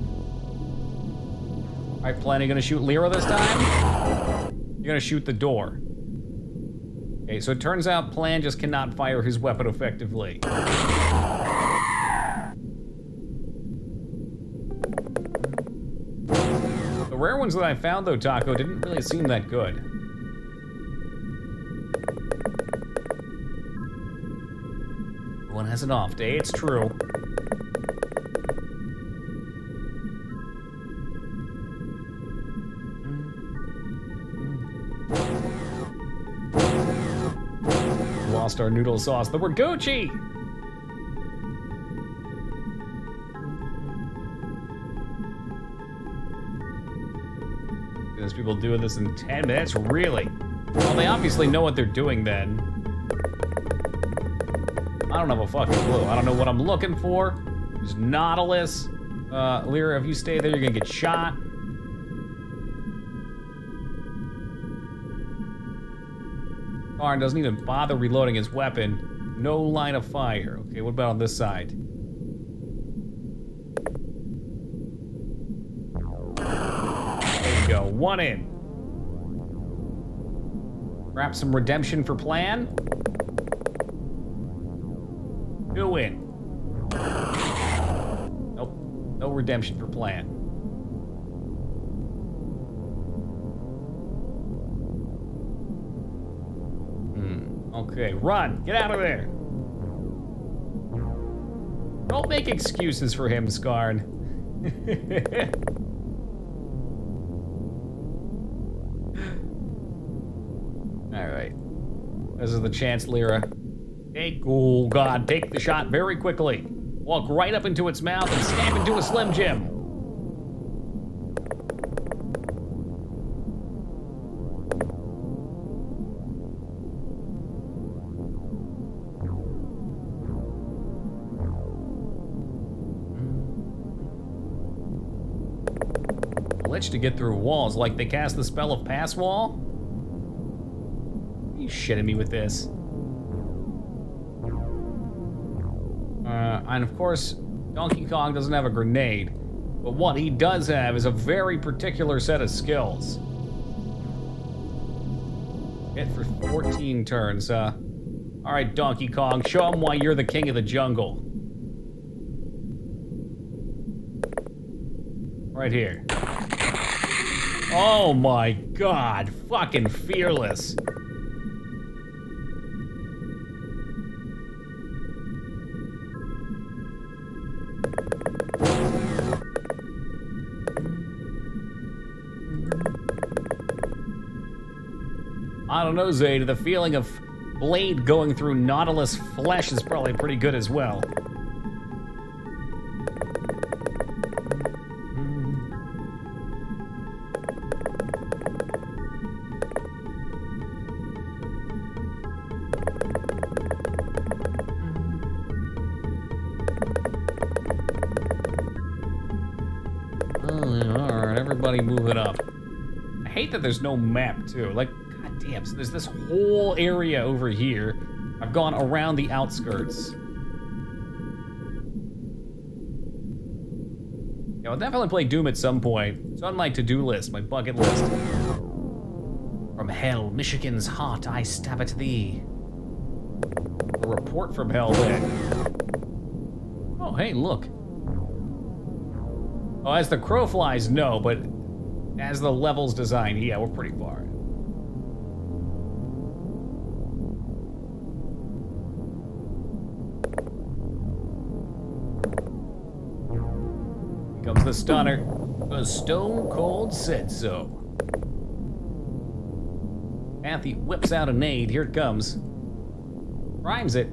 Alright, Plan, gonna shoot Lyra this time? You're gonna shoot the door. Okay, so it turns out Plan just cannot fire his weapon effectively. The rare ones that I found, though, Taco, didn't really seem that good. Everyone has an off day, it's true. Lost our noodle sauce, the Raguchi! There's people doing this in 10 minutes, really? Well, they obviously know what they're doing then. I don't have a fucking clue. I don't know what I'm looking for. There's Nautilus. Lyra, if you stay there, you're gonna get shot. Karn doesn't even bother reloading his weapon. No line of fire. Okay, what about on this side? There you go, one in. Perhaps some redemption for Plan? Two in. Nope, no redemption for Plan. Okay, run! Get out of there! Don't make excuses for him, Skarn. Alright. This is the chance, Lyra. Oh god, take the shot very quickly. Walk right up into its mouth and snap into a Slim Jim. Glitch to get through walls, like they cast the spell of Pass Wall? Are you shitting me with this? And of course, Donkey Kong doesn't have a grenade, but what he does have is a very particular set of skills. Hit for 14 turns, Alright, Donkey Kong, show him why you're the king of the jungle. Right here. Oh my god, fucking fearless. I don't know, Zayda, the feeling of blade going through Nautilus flesh is probably pretty good as well. Alright, everybody move it up. I hate that there's no map, too. Like, goddamn, so there's this whole area over here. I've gone around the outskirts. Yeah, I'll definitely play Doom at some point. It's on my to-do list, my bucket list. From hell, Michigan's heart, I stab at thee. A report from hell, then. Oh, hey, look. Oh, as the crow flies, no, but as the level's designed, yeah, we're pretty far. Here comes the stunner. The Stone Cold said so. Kathy whips out a nade. Here it comes. Primes it.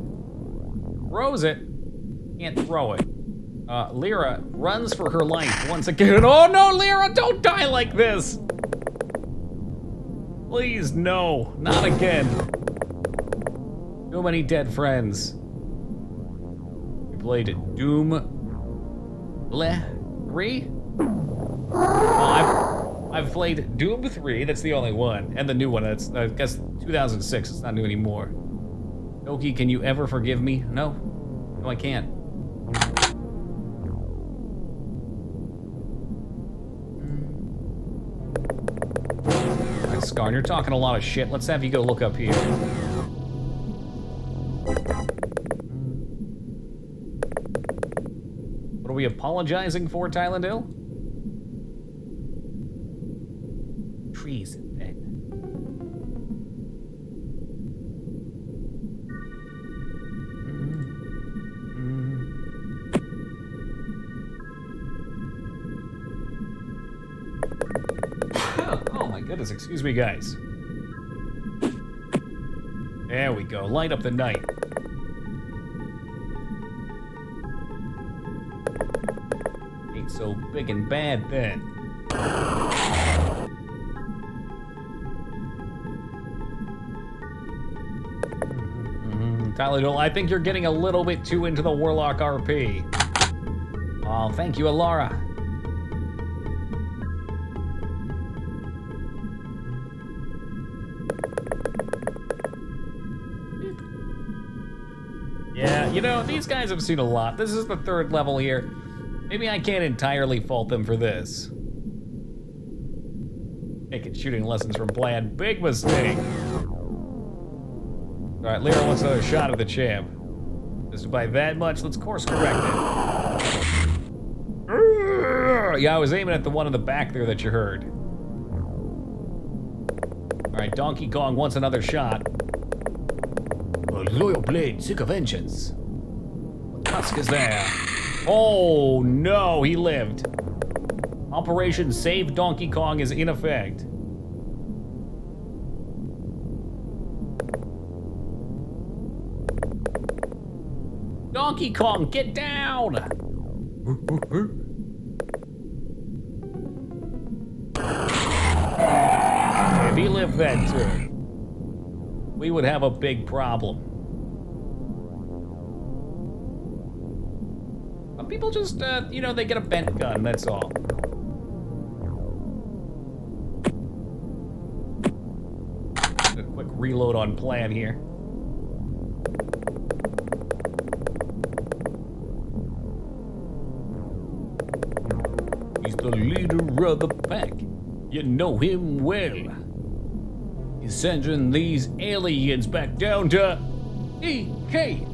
Throws it. Can't throw it. Lyra runs for her life once again. Oh no, Lyra, don't die like this! Please, no, not again. Too many dead friends. We played Doom 3? Oh, I've played Doom 3, that's the only one, and the new one, that's, I guess, 2006, it's not new anymore. Doki, can you ever forgive me? No. No, I can't. Scarn, you're talking a lot of shit. Let's have you go look up here. What are we apologizing for, Tylandale? Trees and bed. Oh my goodness, excuse me, guys. There we go, light up the night. Ain't so big and bad then. Tyler, I think you're getting a little bit too into the Warlock RP. Oh, thank you, Alara. Yeah, you know, these guys have seen a lot. This is the 3rd level here. Maybe I can't entirely fault them for this. Taking shooting lessons from Plan. Big mistake. All right, Lyra wants another shot of the champ. Just by that much, let's course correct it. Yeah, I was aiming at the one in the back there that you heard. All right, Donkey Kong wants another shot. A loyal blade, sick of vengeance. What tusk is there? Oh no, he lived. Operation Save Donkey Kong is in effect. Donkey Kong, get down! If he lived that turn, we would have a big problem. Some people just, you know, they get a bent gun, that's all. A quick reload on Plan here. He's the leader of the pack. You know him well. He's sending these aliens back down to DK.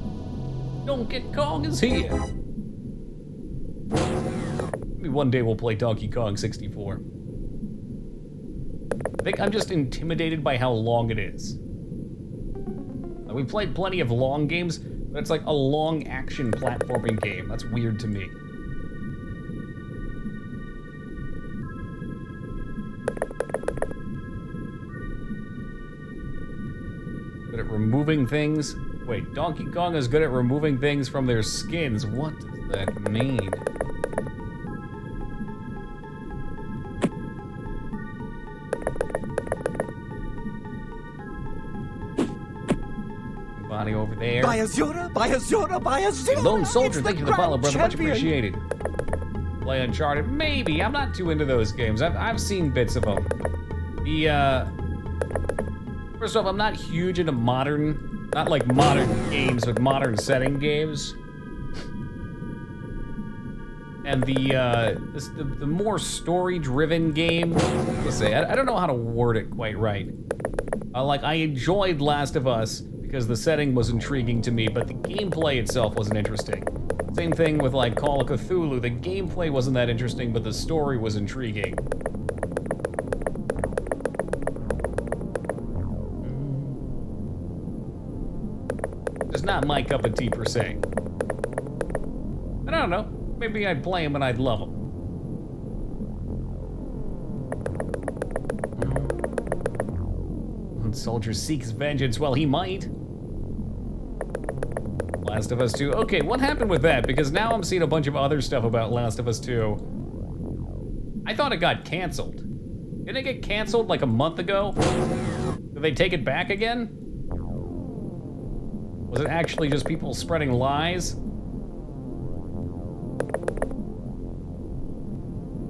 Donkey Kong is here. Maybe one day we'll play Donkey Kong 64. I think I'm just intimidated by how long it is. Like, we played plenty of long games, but it's like a long action platforming game. That's weird to me. Good at removing things. Wait, Donkey Kong is good at removing things from their skins. What does that mean? Body over there. By Azura, by Azura, by Azura. Lone Soldier, It's thank you for the the follow, grand brother. Much champion. appreciated. Play Uncharted? Maybe. I'm not too into those games. I've seen bits of them. First off, I'm not huge into modern, not like modern games, but modern setting games. And the more story-driven game, let's say, I don't know how to word it quite right. Like, I enjoyed Last of Us because the setting was intriguing to me, but the gameplay itself wasn't interesting. Same thing with, like, Call of Cthulhu. The gameplay wasn't that interesting, but the story was intriguing. Just not my cup of tea, per se. I don't know. Maybe I'd play him and I'd love him. Lone Soldier seeks vengeance. Well, he might. Last of Us 2. Okay, what happened with that? Because now I'm seeing a bunch of other stuff about Last of Us 2. I thought it got canceled. Didn't it get canceled like a month ago? Did they take it back again? Was it actually just people spreading lies?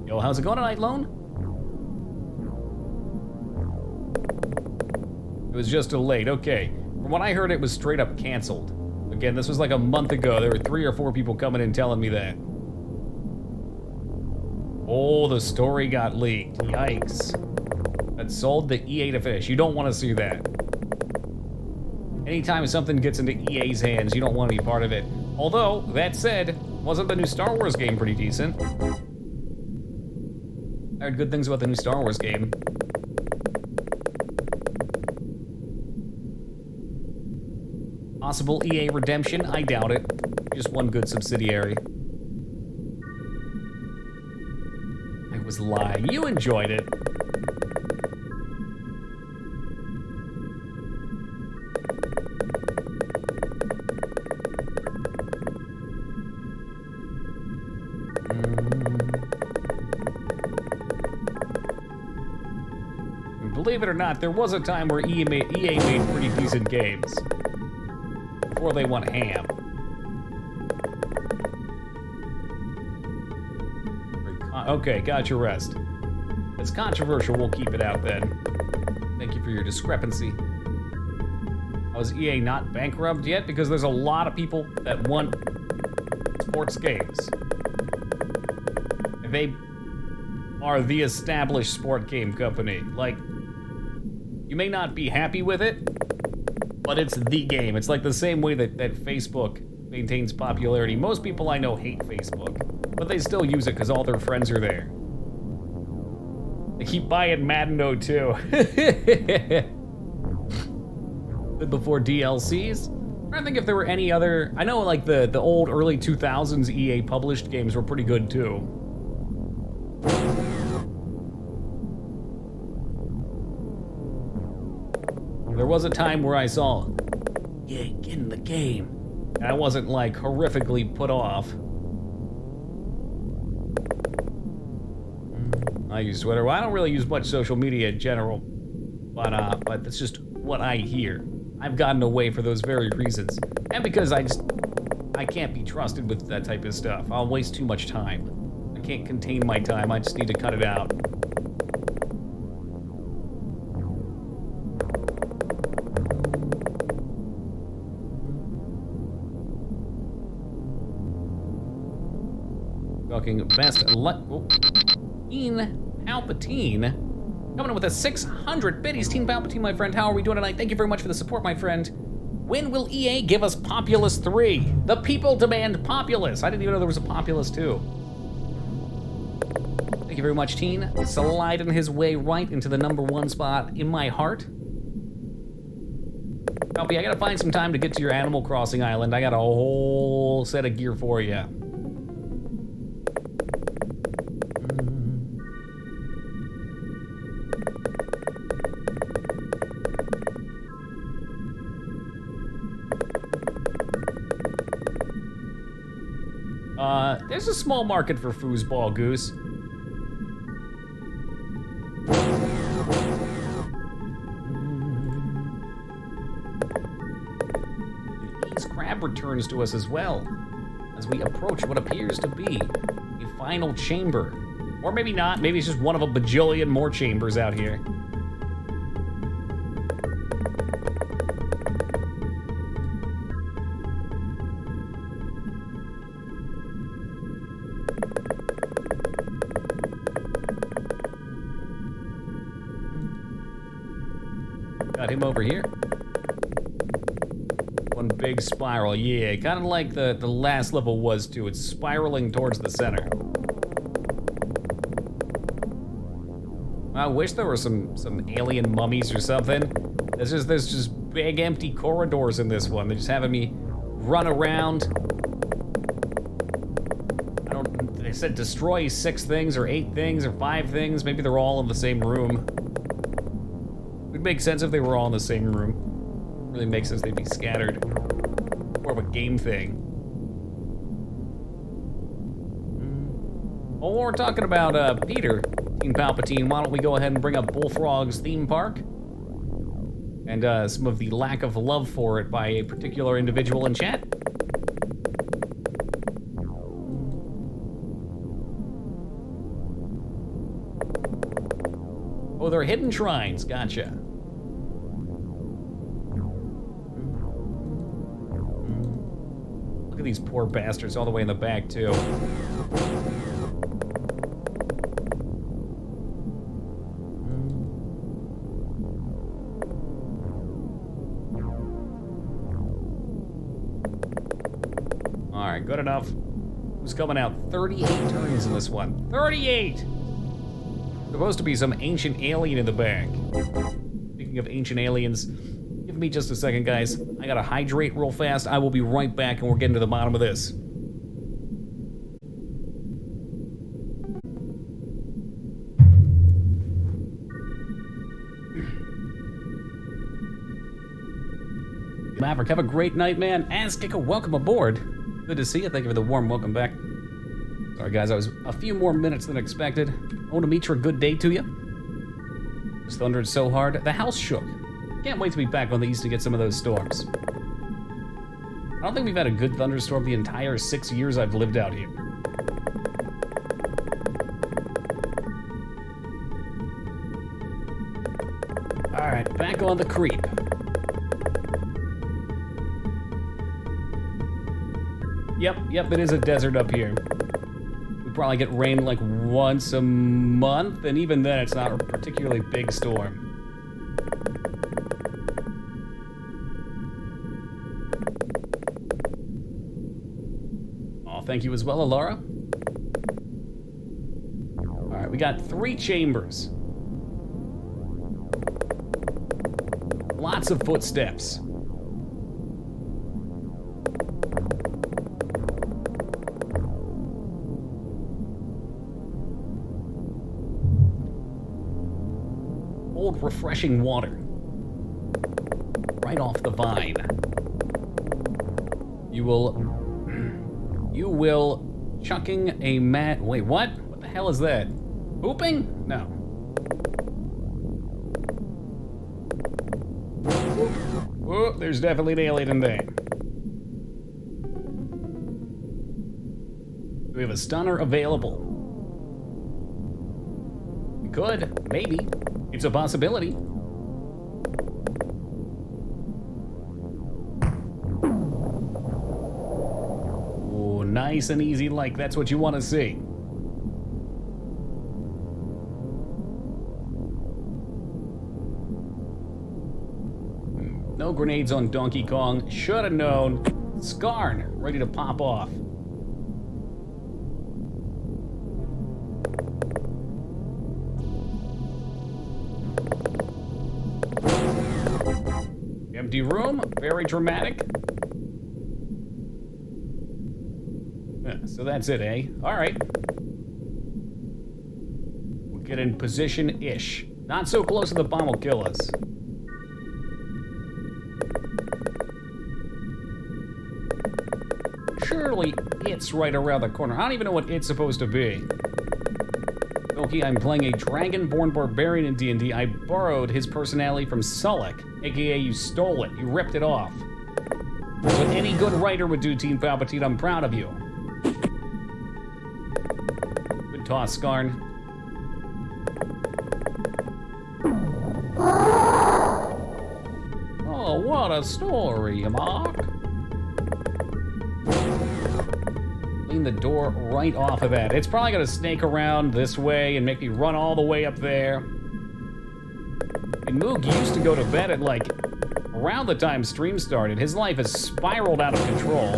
Yo, how's it going tonight, Lone? It was just delayed. Okay. From what I heard, it was straight up canceled. Again, this was like a month ago. There were 3 or 4 people coming in telling me that. Oh, the story got leaked. Yikes. That sold the EA to finish. You don't want to see that. Anytime something gets into EA's hands, you don't want to be part of it. Although, that said, wasn't the new Star Wars game pretty decent? I heard good things about the new Star Wars game. Possible EA redemption? I doubt it. Just one good subsidiary. I was lying. You enjoyed it. Believe it or not, there was a time where EA made pretty decent games. Before they went ham. Okay, got your rest. It's controversial, we'll keep it out then. Thank you for your discrepancy. Was EA not bankrupt yet? Because there's a lot of people that want sports games. They are the established sport game company. Like, you may not be happy with it, but it's the game. It's like the same way that Facebook maintains popularity. Most people I know hate Facebook, but they still use it because all their friends are there. They keep buying Madden 02. Before DLCs. I think if there were any other... I know like the old early 2000s EA published games were pretty good too. There was a time where I saw, yeah, get in the game. And I wasn't like horrifically put off. I use Twitter. Well, I don't really use much social media in general, but that's just what I hear. I've gotten away for those very reasons. And because I can't be trusted with that type of stuff. I'll waste too much time. I can't contain my time. I just need to cut it out. Talking best luck. Palpatine coming in with a 600 biddies. Team Palpatine, my friend, how are we doing tonight? Thank you very much for the support, my friend. When will EA give us Populous 3? The people demand Populous. I didn't even know there was a Populous 2. you very much, Teen. Sliding his way right into the #1 spot in my heart. Kelpie, I gotta find some time to get to your Animal Crossing island. I got a whole set of gear for you. There's a small market for foosball, Goose. These crab returns to us as well, as we approach what appears to be a final chamber. Or maybe not, maybe it's just one of a bajillion more chambers out here. Got him over here. One big spiral, yeah, kind of like the last level was too. It's spiraling towards the center. I wish there were some alien mummies or something. There's just big empty corridors in this one. They're just having me run around. They said destroy 6 things or 8 things or 5 things. Maybe they're all in the same room. It would make sense if they were all in the same room. Really makes sense they'd be scattered. More of a game thing. Well, we're talking about Peter, Teen Palpatine. Why don't we go ahead and bring up Bullfrog's theme park? And some of the lack of love for it by a particular individual in chat. Oh, they're hidden shrines. Gotcha. Look at these poor bastards all the way in the back, too. All right, good enough. Who's coming out? 38 turns in this one. 38! Supposed to be some ancient alien in the back. Speaking of ancient aliens, give me just a second, guys. I gotta hydrate real fast. I will be right back, and we're getting to the bottom of this. Maverick, have a great night, man. Azkika, welcome aboard. Good to see you. Thank you for the warm welcome back. Sorry, guys, I was a few more minutes than expected. Onimitra, good day to you. This thundered so hard, the house shook. Can't wait to be back on the east to get some of those storms. I don't think we've had a good thunderstorm the entire 6 years I've lived out here. All right, back on the creep. Yep, it is a desert up here. We probably get rain like once a month, and even then it's not a particularly big storm. Oh, thank you as well, Alara. All right, we got 3 chambers. Lots of footsteps. Old, refreshing water. Right off the vine. You will chucking a mat. Wait, what? What the hell is that? Pooping? No. Oh, there's definitely an alien in there. We have a stunner available. We could, maybe. It's a possibility. Oh, nice and easy like that's what you want to see. No grenades on Donkey Kong. Should have known. Skarn, ready to pop off. Empty room, very dramatic. So that's it, eh? All right. We'll get in position-ish. Not so close that the bomb will kill us. Surely it's right around the corner. I don't even know what it's supposed to be. Okay, I'm playing a Dragonborn Barbarian in D&D. I borrowed his personality from Sullik, aka you stole it. You ripped it off. That's what any good writer would do, Team Palpatine. I'm proud of you. Good toss, Skarn. Oh, what a story, Mark. Clean the door right off of that. It's probably gonna snake around this way and make me run all the way up there. And Moog used to go to bed at like around the time stream started. His life has spiraled out of control.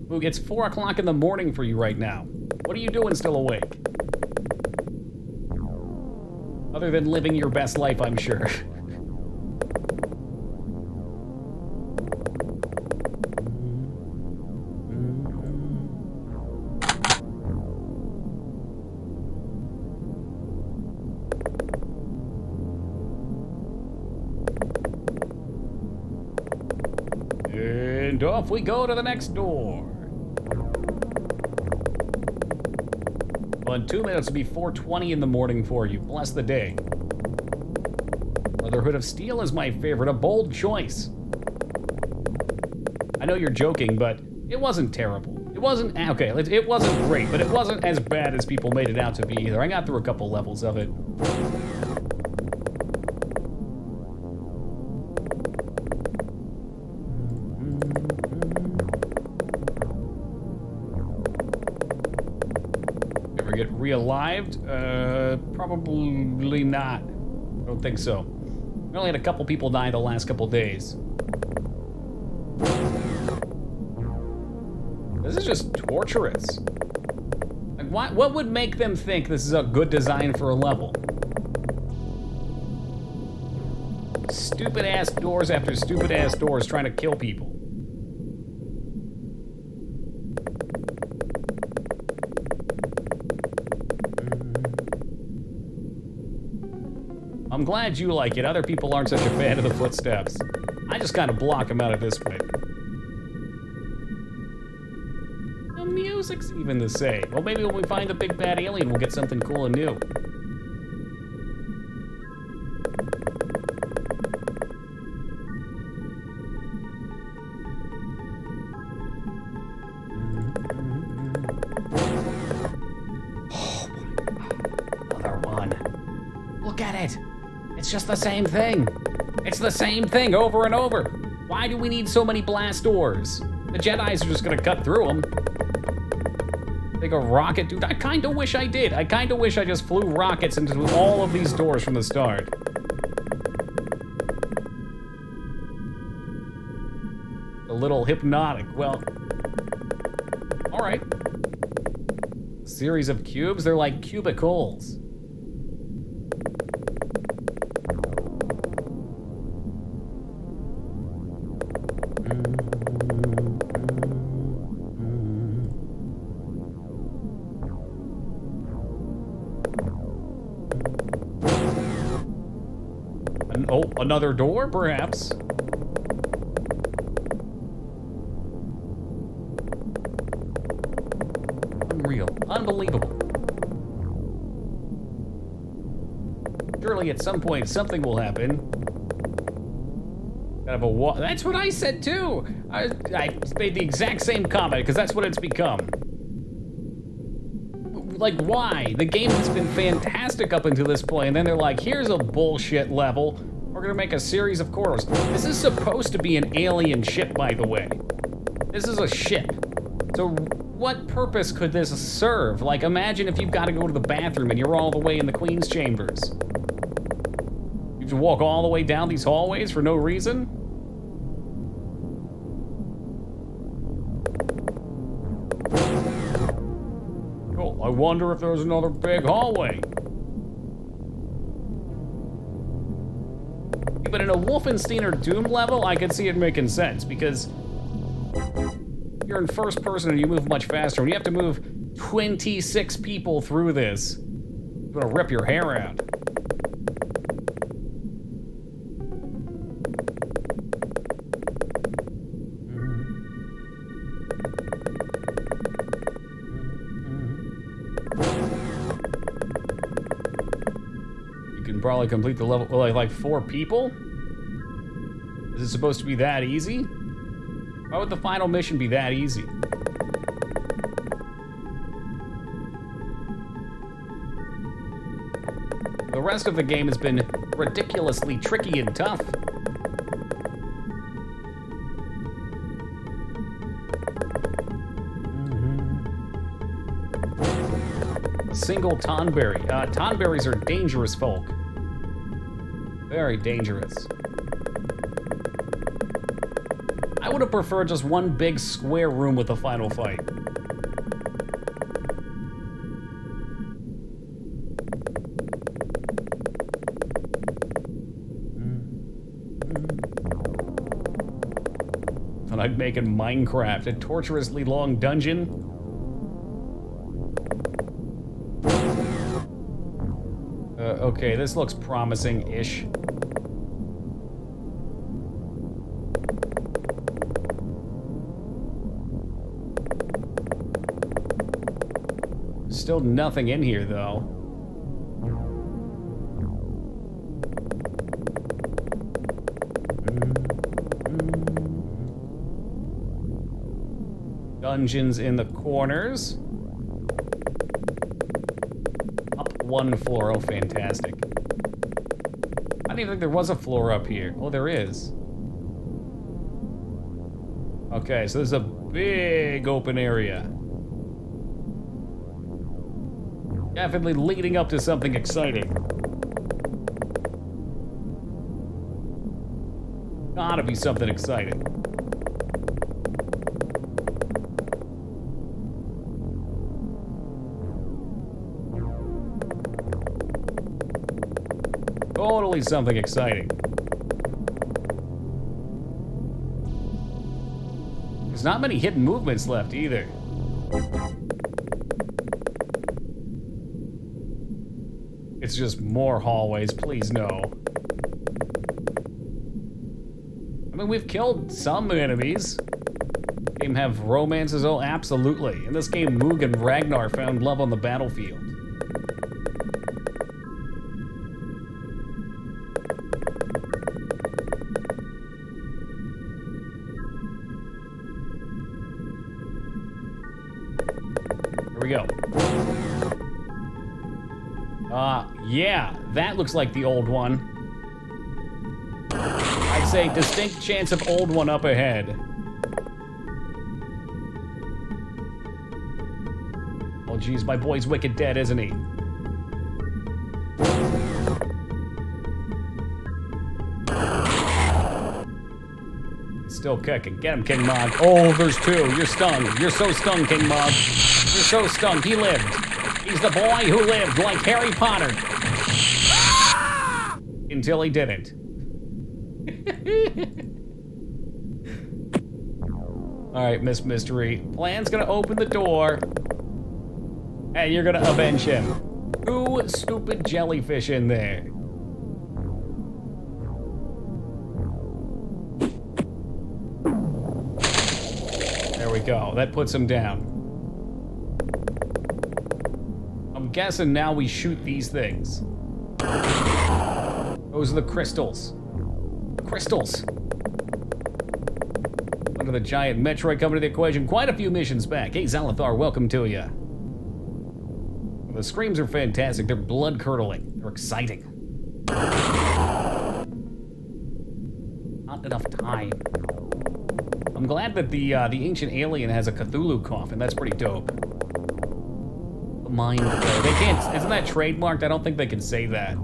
Moog, it's 4 o'clock in the morning for you right now. What are you doing still awake? Other than living your best life, I'm sure. And off we go to the next door. Well, in 2 minutes, it'll be 4:20 in the morning for you. Bless the day. Brotherhood of Steel is my favorite, a bold choice. I know you're joking, but it wasn't terrible. It wasn't, okay, it wasn't great, but it wasn't as bad as people made it out to be either. I got through a couple levels of it. Get re-alived? Probably not. I don't think so. We only had a couple people die the last couple days. This is just torturous. Like, what would make them think this is a good design for a level? Stupid-ass doors after stupid-ass doors trying to kill people. I'm glad you like it. Other people aren't such a fan of the footsteps. I just kind of block them out at this point. The music's even the same. Well, maybe when we find the big bad alien, we'll get something cool and new. Oh, another one. Look at it. It's just the same thing. It's the same thing over and over. Why do we need so many blast doors? The Jedis are just gonna cut through them. Take a rocket, dude. I kinda wish I did. I kinda wish I just flew rockets into all of these doors from the start. A little hypnotic. Well, all right. Series of cubes. They're like cubicles. Oh, another door, perhaps. Unreal. Unbelievable. Surely at some point something will happen. Kind of a wall. That's what I said too. I made the exact same comment because that's what it's become. Like, why? The game has been fantastic up until this point, and then they're like, here's a bullshit level. We're gonna make a series of corridors. This is supposed to be an alien ship, by the way. This is a ship. So what purpose could this serve? Like, imagine if you've got to go to the bathroom and you're all the way in the Queen's chambers. You have to walk all the way down these hallways for no reason? Oh, I wonder if there's another big hallway. But in a Wolfenstein or Doom level, I could see it making sense because you're in first person and you move much faster. When you have to move 26 people through this, you're gonna rip your hair out. You can probably complete the level with like 4 people? Is it supposed to be that easy? Why would the final mission be that easy? The rest of the game has been ridiculously tricky and tough. A single Tonberry. Tonberries are dangerous folk. Very dangerous. I would have preferred just one big square room with a final fight. And I'd make in Minecraft a torturously long dungeon. Okay, this looks promising-ish. Still nothing in here, though. Dungeons in the corners. Up 1 floor. Oh, fantastic. I didn't even think there was a floor up here. Oh, there is. Okay, so this is a big open area. Definitely leading up to something exciting. Gotta be something exciting. Totally something exciting. There's not many hidden movements left either. It's just more hallways, please no. I mean, we've killed some enemies. Game have romances, oh, absolutely. In this game, Moog and Ragnar found love on the battlefield. Here we go. Yeah, that looks like the old one. I'd say distinct chance of old one up ahead. Oh geez, my boy's wicked dead, isn't he? Still kicking. Get him, King Mog. Oh, there's 2. You're stung. You're so stung, King Mog. You're so stung. He lived. He's the boy who lived like Harry Potter. Until he didn't. Alright, Miss Mystery. Plan's gonna open the door. And you're gonna avenge him. 2 stupid jellyfish in there. There we go. That puts him down. I'm guessing now we shoot these things. Those are the crystals. Crystals. Under the giant Metroid coming to the equation. Quite a few missions back. Hey, Zalathar, welcome to you. The screams are fantastic. They're blood-curdling. They're exciting. Not enough time. I'm glad that the ancient alien has a Cthulhu coffin. That's pretty dope. Mind Flayer. They can't. Isn't that trademarked? I don't think they can say that.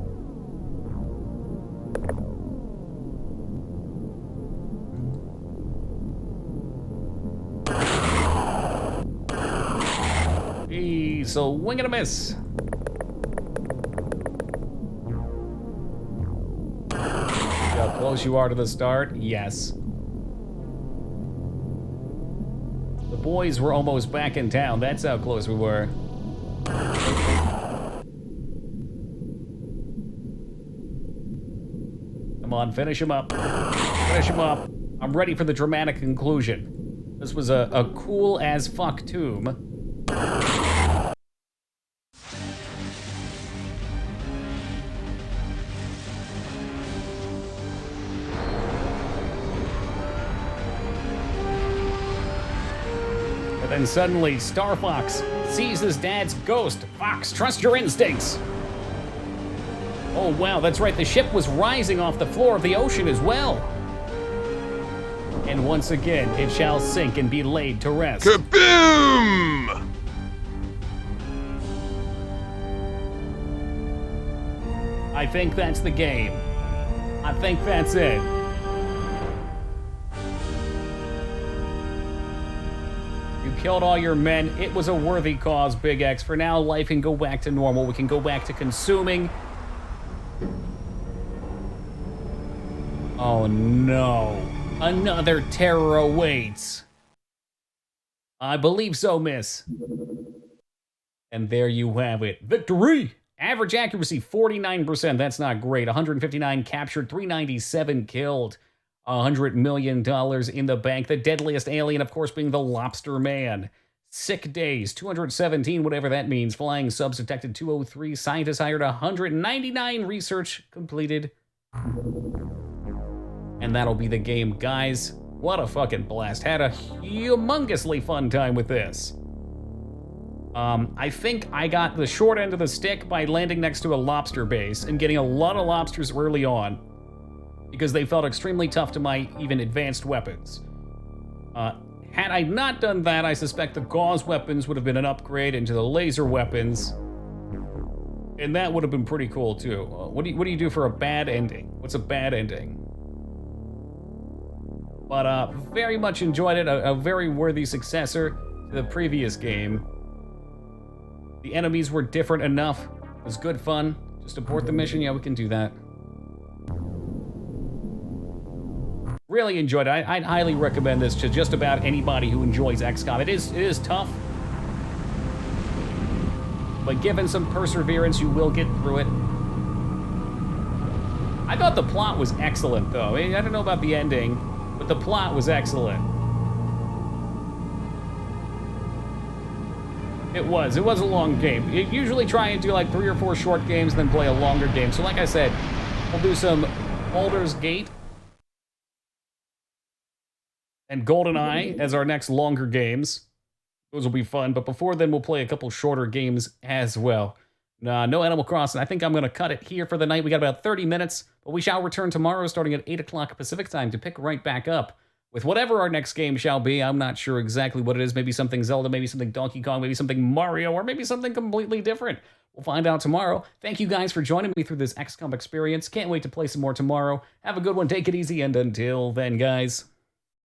So wing and a miss. close you are to the start? Yes. The boys were almost back in town. That's how close we were. Come on, finish him up. Finish him up. I'm ready for the dramatic conclusion. This was a cool as fuck tomb. But then suddenly, Star Fox sees his dad's ghost. Fox, trust your instincts. Oh wow, that's right, the ship was rising off the floor of the ocean as well. And once again, it shall sink and be laid to rest. Kaboom! I think that's the game. I think that's it. You killed all your men. It was a worthy cause, Big X. For now, life can go back to normal. We can go back to consuming. Oh no. Another terror awaits. I believe so, miss. And there you have it. Victory! Average accuracy, 49%. That's not great. 159 captured, 397 killed. $100 million in the bank. The deadliest alien, of course, being the Lobster Man. Sick days, 217, whatever that means. Flying subs detected 203. Scientists hired 199. Research completed. And that'll be the game, guys. What a fucking blast. Had a humongously fun time with this. I think I got the short end of the stick by landing next to a lobster base and getting a lot of lobsters early on because they felt extremely tough to my even advanced weapons. Had I not done that, I suspect the gauze weapons would have been an upgrade into the laser weapons. And that would have been pretty cool too. What do you do for a bad ending? What's a bad ending? But very much enjoyed it. A very worthy successor to the previous game. The enemies were different enough. It was good fun. Just abort the mission. Yeah, we can do that. Really enjoyed it. I'd highly recommend this to just about anybody who enjoys XCOM. It is tough. But given some perseverance, you will get through it. I thought the plot was excellent, though. I don't know about the ending, but the plot was excellent. It was a long game. You usually try and do like 3 or 4 short games, then play a longer game. So like I said, we'll do some Baldur's Gate and GoldenEye as our next longer games. Those will be fun, but before then we'll play a couple shorter games as well. No Animal Crossing. I think I'm going to cut it here for the night. We got about 30 minutes, but we shall return tomorrow starting at 8 o'clock Pacific time to pick right back up with whatever our next game shall be. I'm not sure exactly what it is. Maybe something Zelda, maybe something Donkey Kong, maybe something Mario, or maybe something completely different. We'll find out tomorrow. Thank you guys for joining me through this XCOM experience. Can't wait to play some more tomorrow. Have a good one. Take it easy, and until then, guys.